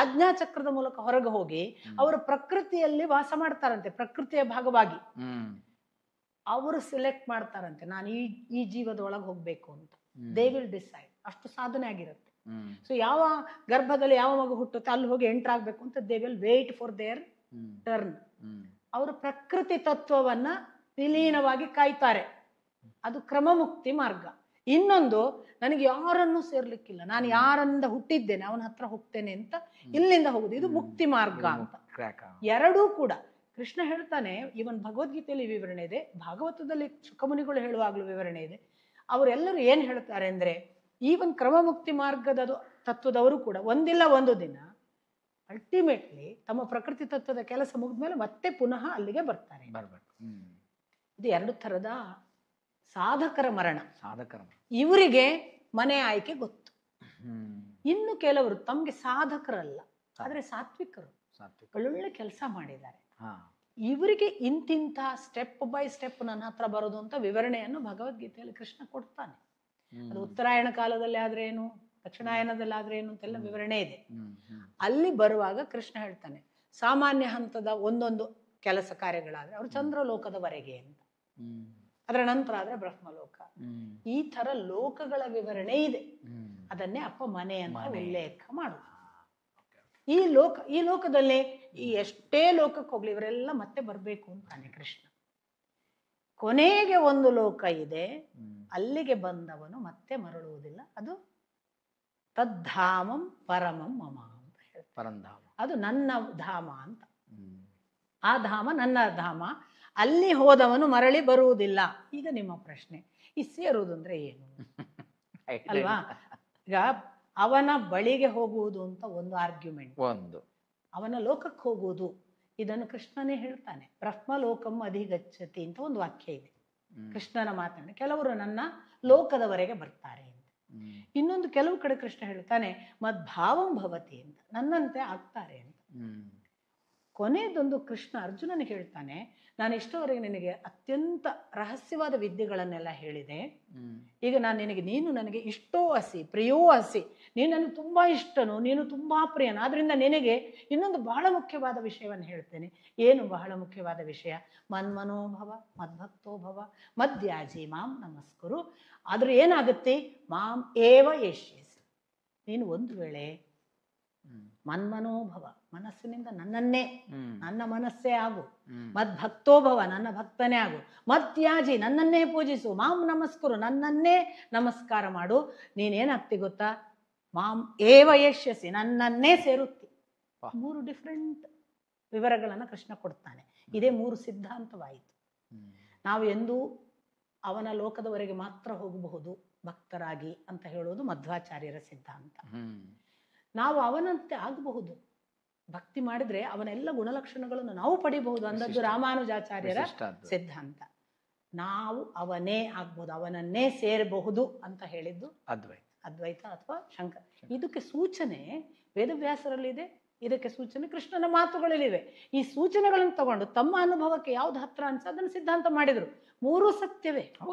ಆಜ್ಞಾಚಕ್ರದ ಮೂಲಕ ಹೊರಗೆ ಹೋಗಿ ಅವರು ಪ್ರಕೃತಿಯಲ್ಲಿ ವಾಸ ಮಾಡ್ತಾರಂತೆ. ಪ್ರಕೃತಿಯ ಭಾಗವಾಗಿ ಅವರು ಸಿಲೆಕ್ಟ್ ಮಾಡ್ತಾರಂತೆ, ನಾನು ಈ ಜೀವದ ಒಳಗೆ ಹೋಗ್ಬೇಕು ಅಂತ. They will decide. ಅಷ್ಟು ಸಾಧನೆ ಆಗಿರುತ್ತೆ. ಸೊ ಯಾವ ಗರ್ಭದಲ್ಲಿ ಯಾವ ಮಗು ಹುಟ್ಟುತ್ತೆ ಅಲ್ಲಿ ಹೋಗಿ ಎಂಟರ್ ಆಗ್ಬೇಕು ಅಂತ they will wait for their turn. ಅವರು ಪ್ರಕೃತಿ ತತ್ವವನ್ನ ವಿಲೀನವಾಗಿ ಕಾಯ್ತಾರೆ. ಅದು ಕ್ರಮಮುಕ್ತಿ ಮಾರ್ಗ. ಇನ್ನೊಂದು, ನನಗೆ ಯಾರನ್ನೂ ಸೇರ್ಲಿಕ್ಕಿಲ್ಲ, ನಾನು ಯಾರಿಂದ ಹುಟ್ಟಿದ್ದೇನೆ ಅವನ ಹತ್ರ ಹೋಗ್ತೇನೆ ಅಂತ ಇಲ್ಲಿಂದ ಹೋಗುದು, ಇದು ಮುಕ್ತಿ ಮಾರ್ಗ ಅಂತ. 2 ಕೂಡ ಕೃಷ್ಣ ಹೇಳ್ತಾನೆ. ಇವನ್ ಭಗವದ್ಗೀತೆಯಲ್ಲಿ ವಿವರಣೆ ಇದೆ, ಭಾಗವತದಲ್ಲಿ ಶುಕಮುನಿಗಳು ಹೇಳುವಾಗ್ಲೂ ವಿವರಣೆ ಇದೆ. ಅವರೆಲ್ಲರೂ ಏನ್ ಹೇಳ್ತಾರೆ ಅಂದ್ರೆ, ಈವನ್ ಕ್ರಮಮುಕ್ತಿ ಮಾರ್ಗದ ತತ್ವದವರು ಕೂಡ ಒಂದಿಲ್ಲ ಒಂದು ದಿನ ಅಲ್ಟಿಮೇಟ್ಲಿ ತಮ್ಮ ಪ್ರಕೃತಿ ತತ್ವದ ಕೆಲಸ ಮುಗಿದ್ಮೇಲೆ ಮತ್ತೆ ಪುನಃ ಅಲ್ಲಿಗೆ ಬರ್ತಾರೆ. ಇದು 2 ಥರದ ಸಾಧಕರ ಮರಣ. ಇವರಿಗೆ ಮನೆ ಆಯ್ಕೆ ಗೊತ್ತು. ಇನ್ನು ಕೆಲವರು ತಮ್ಗೆ ಸಾಧಕರಲ್ಲ, ಆದ್ರೆ ಸಾತ್ವಿಕರು, ಒಳ್ಳೊಳ್ಳೆ ಕೆಲಸ ಮಾಡಿದ್ದಾರೆ. ಇವರಿಗೆ ಇಂತಿಂತ ಸ್ಟೆಪ್ ಬೈ ಸ್ಟೆಪ್ ನನ್ನ ಹತ್ರ ಬರೋದು ಅಂತ ವಿವರಣೆಯನ್ನು ಭಗವದ್ಗೀತೆಯಲ್ಲಿ ಕೃಷ್ಣ ಕೊಡ್ತಾನೆ. ಅದು ಉತ್ತರಾಯಣ ಕಾಲದಲ್ಲಿ ಆದ್ರೆ ಏನು, ದಕ್ಷಿಣಾಯನದಲ್ಲಿ ಆದ್ರೆ ಏನು ಅಂತೆಲ್ಲ ವಿವರಣೆ ಇದೆ. ಅಲ್ಲಿ ಬರುವಾಗ ಕೃಷ್ಣ ಹೇಳ್ತಾನೆ, ಸಾಮಾನ್ಯ ಹಂತದ ಒಂದೊಂದು ಕೆಲಸ ಕಾರ್ಯಗಳಾದ್ರೆ ಅವರು ಚಂದ್ರಲೋಕದವರೆಗೆ ಅಂತ, ಅದರ ನಂತರ ಆದ್ರೆ ಬ್ರಹ್ಮಲೋಕ. ಈ ತರ ಲೋಕಗಳ ವಿವರಣೆ ಇದೆ. ಅದನ್ನೇ ಅಪ್ಪ ಮನೆ ಅಂತ ಉಲ್ಲೇಖ ಮಾಡುವ. ಈ ಲೋಕದಲ್ಲಿ ಈ ಎಷ್ಟೇ ಲೋಕಕ್ಕೆ ಹೋಗ್ಲಿ ಇವರೆಲ್ಲ ಮತ್ತೆ ಬರ್ಬೇಕು ಅಂತಾನೆ ಕೃಷ್ಣ. ಕೊನೆಗೆ ಒಂದು ಲೋಕ ಇದೆ, ಅಲ್ಲಿಗೆ ಬಂದವನು ಮತ್ತೆ ಮರಳುವುದಿಲ್ಲ. ಅದು ತದ್ಧಾಮಂ ಪರಮಂ ಮಮ ಅಂತ ಹೇಳ್ತಾರೆ. ಅದು ನನ್ನ ಧಾಮ ಅಂತ. ಆ ಧಾಮ ನನ್ನ ಧಾಮ, ಅಲ್ಲಿ ಹೋದವನು ಮರಳಿ ಬರುವುದಿಲ್ಲ. ಈಗ ನಿಮ್ಮ ಪ್ರಶ್ನೆ, ಈ ಸೇರುವುದು ಅಂದ್ರೆ ಏನು ಅಲ್ವಾ? ಈಗ ಅವನ ಬಳಿಗೆ ಹೋಗುವುದು ಅಂತ ಒಂದು ಆರ್ಗ್ಯುಮೆಂಟ್, ಒಂದು ಅವನ ಲೋಕಕ್ಕೆ ಹೋಗುವುದು. ಇದನ್ನು ಕೃಷ್ಣನೇ ಹೇಳ್ತಾನೆ, ಬ್ರಹ್ಮಲೋಕಂ ಅಧಿಗಚ್ಚತಿ ಅಂತ ಒಂದು ವಾಕ್ಯ ಇದೆ ಕೃಷ್ಣನ ಮಾತನ್ನು. ಕೆಲವರು ನನ್ನ ಲೋಕದವರೆಗೆ ಬರ್ತಾರೆ ಅಂತ. ಇನ್ನೊಂದು ಕೆಲವು ಕಡೆ ಕೃಷ್ಣ ಹೇಳ್ತಾನೆ ಮದ್ಭಾವಂ ಭವತಿ ಅಂತ, ನನ್ನಂತೆ ಆಗ್ತಾರೆ ಅಂತ. ಕೊನೆಯದೊಂದು ಕೃಷ್ಣ ಅರ್ಜುನನಿಗೆ ಹೇಳ್ತಾನೆ, ನಾನು ಇಷ್ಟವರೆಗೆ ನಿನಗೆ ಅತ್ಯಂತ ರಹಸ್ಯವಾದ ವಿದ್ಯೆಗಳನ್ನೆಲ್ಲ ಹೇಳಿದೆ. ಈಗ ನಾನು ನಿನಗೆ, ನೀನು ನನಗೆ ಇಷ್ಟೋ ಹಸಿ ಪ್ರಿಯೋ ಹಸಿ, ನೀನು ನನಗೆ ತುಂಬ ಇಷ್ಟನು, ನೀನು ತುಂಬ ಪ್ರಿಯನು. ಆದ್ರಿಂದ ನಿನಗೆ ಇನ್ನೊಂದು ಬಹಳ ಮುಖ್ಯವಾದ ವಿಷಯವನ್ನು ಹೇಳ್ತೇನೆ. ಏನು ಬಹಳ ಮುಖ್ಯವಾದ ವಿಷಯ? ಮನ್ಮನೋಭವ ಮದ್ಭಕ್ತೋಭವ ಮದ್ಯಾಜಿ ಮಾಂ ನಮಸ್ಕರು. ಆದ್ರೆ ಏನಾಗುತ್ತೆ? ಮಾಂ ಏವ ಯಶ್ಯಸಿ. ನೀನು ಒಂದು ವೇಳೆ ಮನ್ಮನೋಭವ, ಮನಸ್ಸಿನಿಂದ ನನ್ನನ್ನೇ, ನನ್ನ ಮನಸ್ಸೇ ಆಗು. ಮದ್ಭಕ್ತೋಭವ, ನನ್ನ ಭಕ್ತನೇ ಆಗು. ಮತ್ಯಾಜಿ, ನನ್ನನ್ನೇ ಪೂಜಿಸು. ಮಾಂ ನಮಸ್ಕರು, ನನ್ನನ್ನೇ ನಮಸ್ಕಾರ ಮಾಡು. ನೀನೇನಾಗ್ತಿ ಗೊತ್ತಾ? ಮಾಂ ಏವ ಯಶ್ಯಸಿ, ನನ್ನನ್ನೇ ಸೇರುತ್ತಿ. 3 ಡಿಫ್ರೆಂಟ್ ವಿವರಗಳನ್ನು ಕೃಷ್ಣ ಕೊಡ್ತಾನೆ. ಇದೇ 3 ಸಿದ್ಧಾಂತವಾಯಿತು. ನಾವು ಎಂದೂ ಅವನ ಲೋಕದವರೆಗೆ ಮಾತ್ರ ಹೋಗಬಹುದು ಭಕ್ತರಾಗಿ ಅಂತ ಹೇಳೋದು ಮಧ್ವಾಚಾರ್ಯರ ಸಿದ್ಧಾಂತ. ನಾವು ಅವನಂತೆ ಆಗಬಹುದು, ಭಕ್ತಿ ಮಾಡಿದ್ರೆ ಅವನೆಲ್ಲ ಗುಣಲಕ್ಷಣಗಳನ್ನು ನಾವು ಪಡಿಬಹುದು ಅಂದದ್ದು ರಾಮಾನುಜಾಚಾರ್ಯರ ಸಿದ್ಧಾಂತ. ನಾವು ಅವನೇ ಆಗ್ಬಹುದು, ಅವನನ್ನೇ ಸೇರಬಹುದು ಅಂತ ಹೇಳಿದ್ದು ಅದ್ವೈತ ಅಥವಾ ಶಂಕರ. ಇದಕ್ಕೆ ಸೂಚನೆ ವೇದವ್ಯಾಸರಲ್ಲಿದೆ, ಇದಕ್ಕೆ ಸೂಚನೆ ಕೃಷ್ಣನ ಮಾತುಗಳಲ್ಲಿವೆ. ಈ ಸೂಚನೆಗಳನ್ನು ತಗೊಂಡು ತಮ್ಮ ಅನುಭವಕ್ಕೆ ಯಾವ್ದು ಹತ್ರ ಅನ್ಸ ಅದನ್ನು ಸಿದ್ಧಾಂತ ಮಾಡಿದ್ರು. 3 ಸತ್ಯವೇ,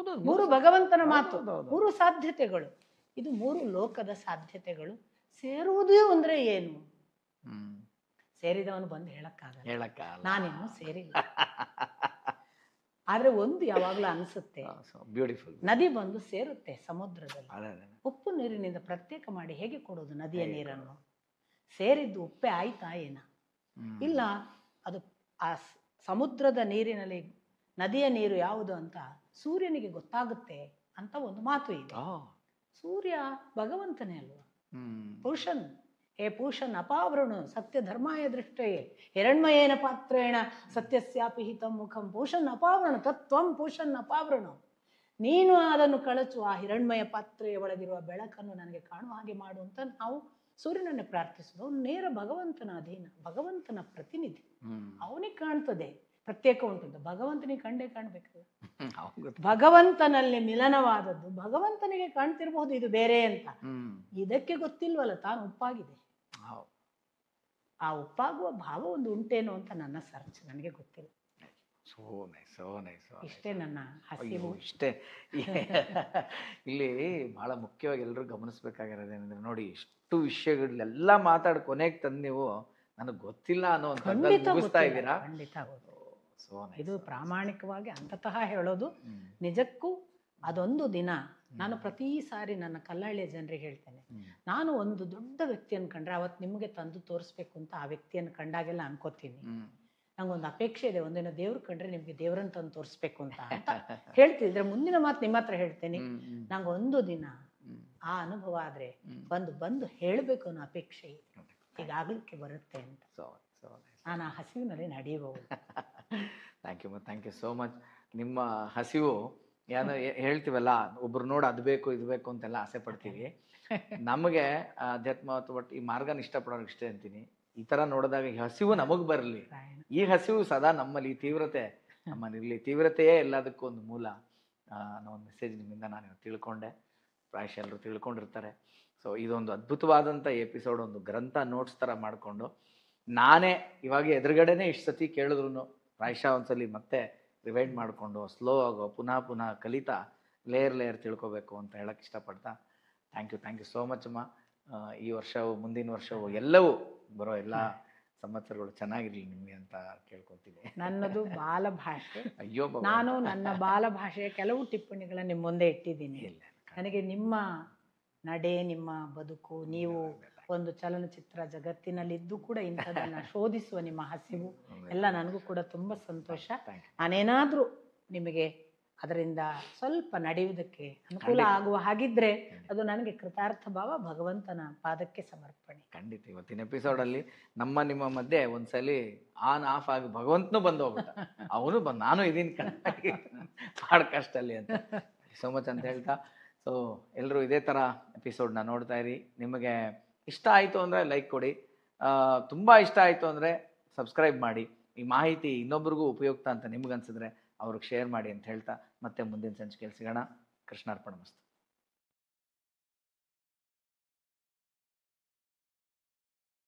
3 ಭಗವಂತನ ಮಾತು, 3 ಸಾಧ್ಯತೆಗಳು. ಇದು 3 ಲೋಕದ ಸಾಧ್ಯತೆಗಳು. ಸೇರುವುದು ಅಂದ್ರೆ ಏನು? ಸೇರಿದವನು ಬಂದು ಹೇಳಕ್ಕಾಗಲ್ಲ, ನಾನೇನು ಸೇರಿಲ್ಲ. ಆದ್ರೆ ಒಂದು ಯಾವಾಗ್ಲೂ ಅನ್ಸುತ್ತೆ, ಬ್ಯೂಟಿಫುಲ್, ನದಿ ಬಂದು ಸೇರುತ್ತೆ ಸಮುದ್ರದಲ್ಲಿ. ಉಪ್ಪು ನೀರಿನಿಂದ ಪ್ರತ್ಯೇಕ ಮಾಡಿ ಹೇಗೆ ಕೊಡೋದು ನದಿಯ ನೀರನ್ನು? ಸೇರಿದ್ದು ಉಪ್ಪೆ ಆಯ್ತಾ ಏನ? ಇಲ್ಲ, ಅದು ಆ ಸಮುದ್ರದ ನೀರಿನಲ್ಲಿ ನದಿಯ ನೀರು ಯಾವುದು ಅಂತ ಸೂರ್ಯನಿಗೆ ಗೊತ್ತಾಗುತ್ತೆ ಅಂತ ಒಂದು ಮಾತು ಇದೆ. ಸೂರ್ಯ ಭಗವಂತನೇ ಅಲ್ವಾ? ಪೂಷನ್, ಹೇ ಪೂಷನ್ ಅಪಾವೃಣು ಸತ್ಯ ಧರ್ಮಾಯ ದೃಷ್ಟಯೇ ಹಿರಣ್ಮಯೇನ ಪಾತ್ರೇಣ ಸತ್ಯಸ್ಯಾಪಿ ಹಿತಂ ಮುಖಂ ಪೂಷನ್ ಅಪಾವೃಣು ತತ್ವಂ ಪೂಷನ್ ಅಪಾವೃಣು. ನೀನು ಅದನ್ನು ಕಳಚು, ಆ ಹಿರಣ್ಮಯ ಪಾತ್ರೆಯ ಒಳಗಿರುವ ಬೆಳಕನ್ನು ನನಗೆ ಕಾಣುವ ಹಾಗೆ ಮಾಡು ಅಂತ ನಾವು ಸೂರ್ಯನನ್ನೇ ಪ್ರಾರ್ಥಿಸೋದು. ಅವನು ನೇರ ಭಗವಂತನ ಅಧೀನ, ಭಗವಂತನ ಪ್ರತಿನಿಧಿ. ಅವನಿಗೆ ಕಾಣ್ತದೆ, ಪ್ರತ್ಯೇಕ ಉಂಟು. ಭಗವಂತನಿಗೆ ಕಂಡೇ ಕಾಣ್ಬೇಕು. ಭಗವಂತನಲ್ಲಿ ಮಿಲನವಾದದ್ದು ಭಗವಂತನಿಗೆ ಕಾಣ್ತಿರ್ಬಹುದು ಇದು ಬೇರೆ ಅಂತ. ಇದಕ್ಕೆ ಗೊತ್ತಿಲ್ವಲ್ಲ ತಾನು ಉಪ್ಪಾಗಿದೆ. ಆ ಉಪ್ಪಾಗುವ ಭಾವ ಒಂದು ಉಂಟೇನೋ ಅಂತ ನನ್ನ ಸರ್ಚ್, ನನಗೆ ಗೊತ್ತಿಲ್ಲ. ಇಷ್ಟೇ ನನ್ನ ಹಸಿವು. ಇಷ್ಟೇ ಇಲ್ಲಿ ಬಹಳ ಮುಖ್ಯವಾಗಿ ಎಲ್ಲರೂ ಗಮನಿಸ್ಬೇಕಾಗಿರೋದೇನಂದ್ರೆ, ನೋಡಿ ಇಷ್ಟು ವಿಷಯಗಳೆಲ್ಲ ಮಾತಾಡಿ ಕೊನೆಗೆ ತಂದು ನೀವು ನನಗೆ ಗೊತ್ತಿಲ್ಲ ಅನ್ನೋ ಮುಗಿಸ್ತಾ ಇದ್ದೀರಾ. ಇದು ಪ್ರಾಮಾಣಿಕವಾಗಿ ಅಂತತಃ ಹೇಳೋದು. ನಿಜಕ್ಕೂ ಅದೊಂದು ದಿನ ನಾನು ಪ್ರತಿ ಸಾರಿ ನನ್ನ ಕಲ್ಲಹಳ್ಳಿಯ ಜನರಿಗೆ ಹೇಳ್ತೇನೆ, ನಾನು ಒಂದು ದೊಡ್ಡ ವ್ಯಕ್ತಿಯನ್ನು ಕಂಡ್ರೆ ಅವತ್ತು ನಿಮಗೆ ತಂದು ತೋರಿಸ್ಬೇಕು ಅಂತ ಆ ವ್ಯಕ್ತಿಯನ್ನು ಕಂಡಾಗೆಲ್ಲ ಅನ್ಕೋತೀನಿ. ನಂಗೊಂದು ಅಪೇಕ್ಷೆ ಇದೆ, ಒಂದಿನ ದೇವ್ರು ಕಂಡ್ರೆ ನಿಮ್ಗೆ ದೇವ್ರನ್ನ ತಂದು ತೋರಿಸ್ಬೇಕು ಅಂತ ಹೇಳ್ತಿದ್ರೆ ಮುಂದಿನ ಮಾತು ನಿಮ್ಮ ಹತ್ರ ಹೇಳ್ತೇನೆ. ನಂಗೊಂದು ದಿನ ಆ ಅನುಭವ ಆದ್ರೆ ಬಂದು ಹೇಳಬೇಕು ಅನ್ನೋ ಅಪೇಕ್ಷೆ ಈಗಾಗ್ಲಿಕ್ಕೆ ಬರುತ್ತೆ ಅಂತ ನಾನು ಆ ಹಸಿವಿನಲ್ಲಿ ನಡೆಯಬಹುದು. Thank you so much. ನಿಮ್ಮ ಹಸಿವು ಏನೋ ಹೇಳ್ತೀವಲ್ಲ, ಒಬ್ರು ನೋಡಿ ಅದು ಬೇಕು ಇದು ಬೇಕು ಅಂತೆಲ್ಲ ಆಸೆ ಪಡ್ತೀವಿ. ನಮಗೆ ಅಧ್ಯಾತ್ಮ ಅಥವಾ ಈ ಮಾರ್ಗನ ಇಷ್ಟಪಡೋರು ಇಷ್ಟೇ ಅಂತೀನಿ. ಈ ಥರ ನೋಡಿದಾಗ ಈ ಹಸಿವು ನಮಗೆ ಬರಲಿ, ಈ ಹಸಿವು ಸದಾ ನಮ್ಮಲ್ಲಿ ಈ ತೀವ್ರತೆ ನಮ್ಮಲ್ಲಿರಲಿ. ತೀವ್ರತೆಯೇ ಎಲ್ಲದಕ್ಕೂ ಒಂದು ಮೂಲ ಅನ್ನೋ ಒಂದು ಮೆಸೇಜ್ ನಿಮ್ಮಿಂದ ನಾನು ತಿಳ್ಕೊಂಡೆ, ಪ್ರಾಯಶಃ ಎಲ್ಲರೂ ತಿಳ್ಕೊಂಡಿರ್ತಾರೆ. ಸೊ ಇದೊಂದು ಅದ್ಭುತವಾದಂಥ ಎಪಿಸೋಡ್, ಒಂದು ಗ್ರಂಥ ನೋಟ್ಸ್ ಥರ ಮಾಡಿಕೊಂಡು ನಾನೇ ಇವಾಗ ಎದುರುಗಡೆನೇ ಇಷ್ಟು ಸತಿ ಕೇಳಿದ್ರು ಪ್ರಾಯಶಃ ಒಂದ್ಸಲಿ ಮತ್ತೆ ರಿವೈಂಡ್ ಮಾಡಿಕೊಂಡು ಸ್ಲೋ ಆಗೋ ಪುನಃ ಕಲಿತಾ ಲೇಯರ್ ತಿಳ್ಕೊಬೇಕು ಅಂತ ಹೇಳಕ್ಕೆ ಇಷ್ಟಪಡ್ತಾ ಥ್ಯಾಂಕ್ ಯು ಸೋ ಮಚ್ ಅಮ್ಮ. ಈ ವರ್ಷವು ಮುಂದಿನ ವರ್ಷವು ಎಲ್ಲವೂ ಬರೋ ಎಲ್ಲ ಸಂವತ್ಸರಗಳು ಚೆನ್ನಾಗಿರಲಿ ನಿಮಗೆ ಅಂತ ಕೇಳ್ಕೊತೀನಿ. ನನ್ನದು ಬಾಲಭಾಷೆ. ಅಯ್ಯೋ, ನಾನು ನನ್ನ ಬಾಲಭಾಷೆಯ ಕೆಲವು ಟಿಪ್ಪಣಿಗಳನ್ನ ನಿಮ್ಮ ಮುಂದೆ ಇಟ್ಟಿದ್ದೀನಿ. ನನಗೆ ನಿಮ್ಮ ನಡೆ, ನಿಮ್ಮ ಬದುಕು, ನೀವು ಒಂದು ಚಲನಚಿತ್ರ ಜಗತ್ತಿನಲ್ಲಿದ್ದು ಕೂಡ ಇಂಥದನ್ನ ಶೋಧಿಸುವ ನಿಮ್ಮ ಹಸಿವು ಎಲ್ಲ ನನಗೂ ಕೂಡ ತುಂಬ ಸಂತೋಷ. ನಾನೇನಾದರೂ ನಿಮಗೆ ಅದರಿಂದ ಸ್ವಲ್ಪ ನಡೆಯುವುದಕ್ಕೆ ಅನುಕೂಲ ಆಗುವ ಹಾಗಿದ್ರೆ ಅದು ನನಗೆ ಕೃತಾರ್ಥ ಭಾವ, ಭಗವಂತನ ಪಾದಕ್ಕೆ ಸಮರ್ಪಣೆ. ಖಂಡಿತ ಇವತ್ತಿನ ಎಪಿಸೋಡಲ್ಲಿ ನಿಮ್ಮ ಮಧ್ಯೆ ಒಂದ್ಸಲಿ ಆನ್ ಆಫ್ ಆಗಿ ಭಗವಂತನೂ ಬಂದು ಹೋಗ್ಬಿಟ್ಟ, ಅವನು ಬಂದು ನಾನು ಇದೀನಿ ಪಾಡ್ಕಾಸ್ಟ್ ಅಲ್ಲಿ ಅಂತ ಸೋ ಮಚ್ ಅಂತ ಹೇಳ್ತಾ, ಸೊ ಎಲ್ಲರೂ ಇದೇ ಥರ ಎಪಿಸೋಡ್ನ ನೋಡ್ತಾ ಇರಿ. ನಿಮಗೆ ಇಷ್ಟ ಆಯಿತು ಅಂದರೆ ಲೈಕ್ ಕೊಡಿ, ತುಂಬ ಇಷ್ಟ ಆಯಿತು ಅಂದರೆ ಸಬ್ಸ್ಕ್ರೈಬ್ ಮಾಡಿ. ಈ ಮಾಹಿತಿ ಇನ್ನೊಬ್ರಿಗೂ ಉಪಯುಕ್ತ ಅಂತ ನಿಮ್ಗನ್ಸಿದ್ರೆ ಅವ್ರಿಗೆ ಶೇರ್ ಮಾಡಿ ಅಂತ ಹೇಳ್ತಾ ಮತ್ತೆ ಮುಂದಿನ ಸಂಚಿಕೆಯಲ್ಲಿ ಸಿಗೋಣ. ಕೃಷ್ಣಾರ್ಪಣ ಮಸ್ತು.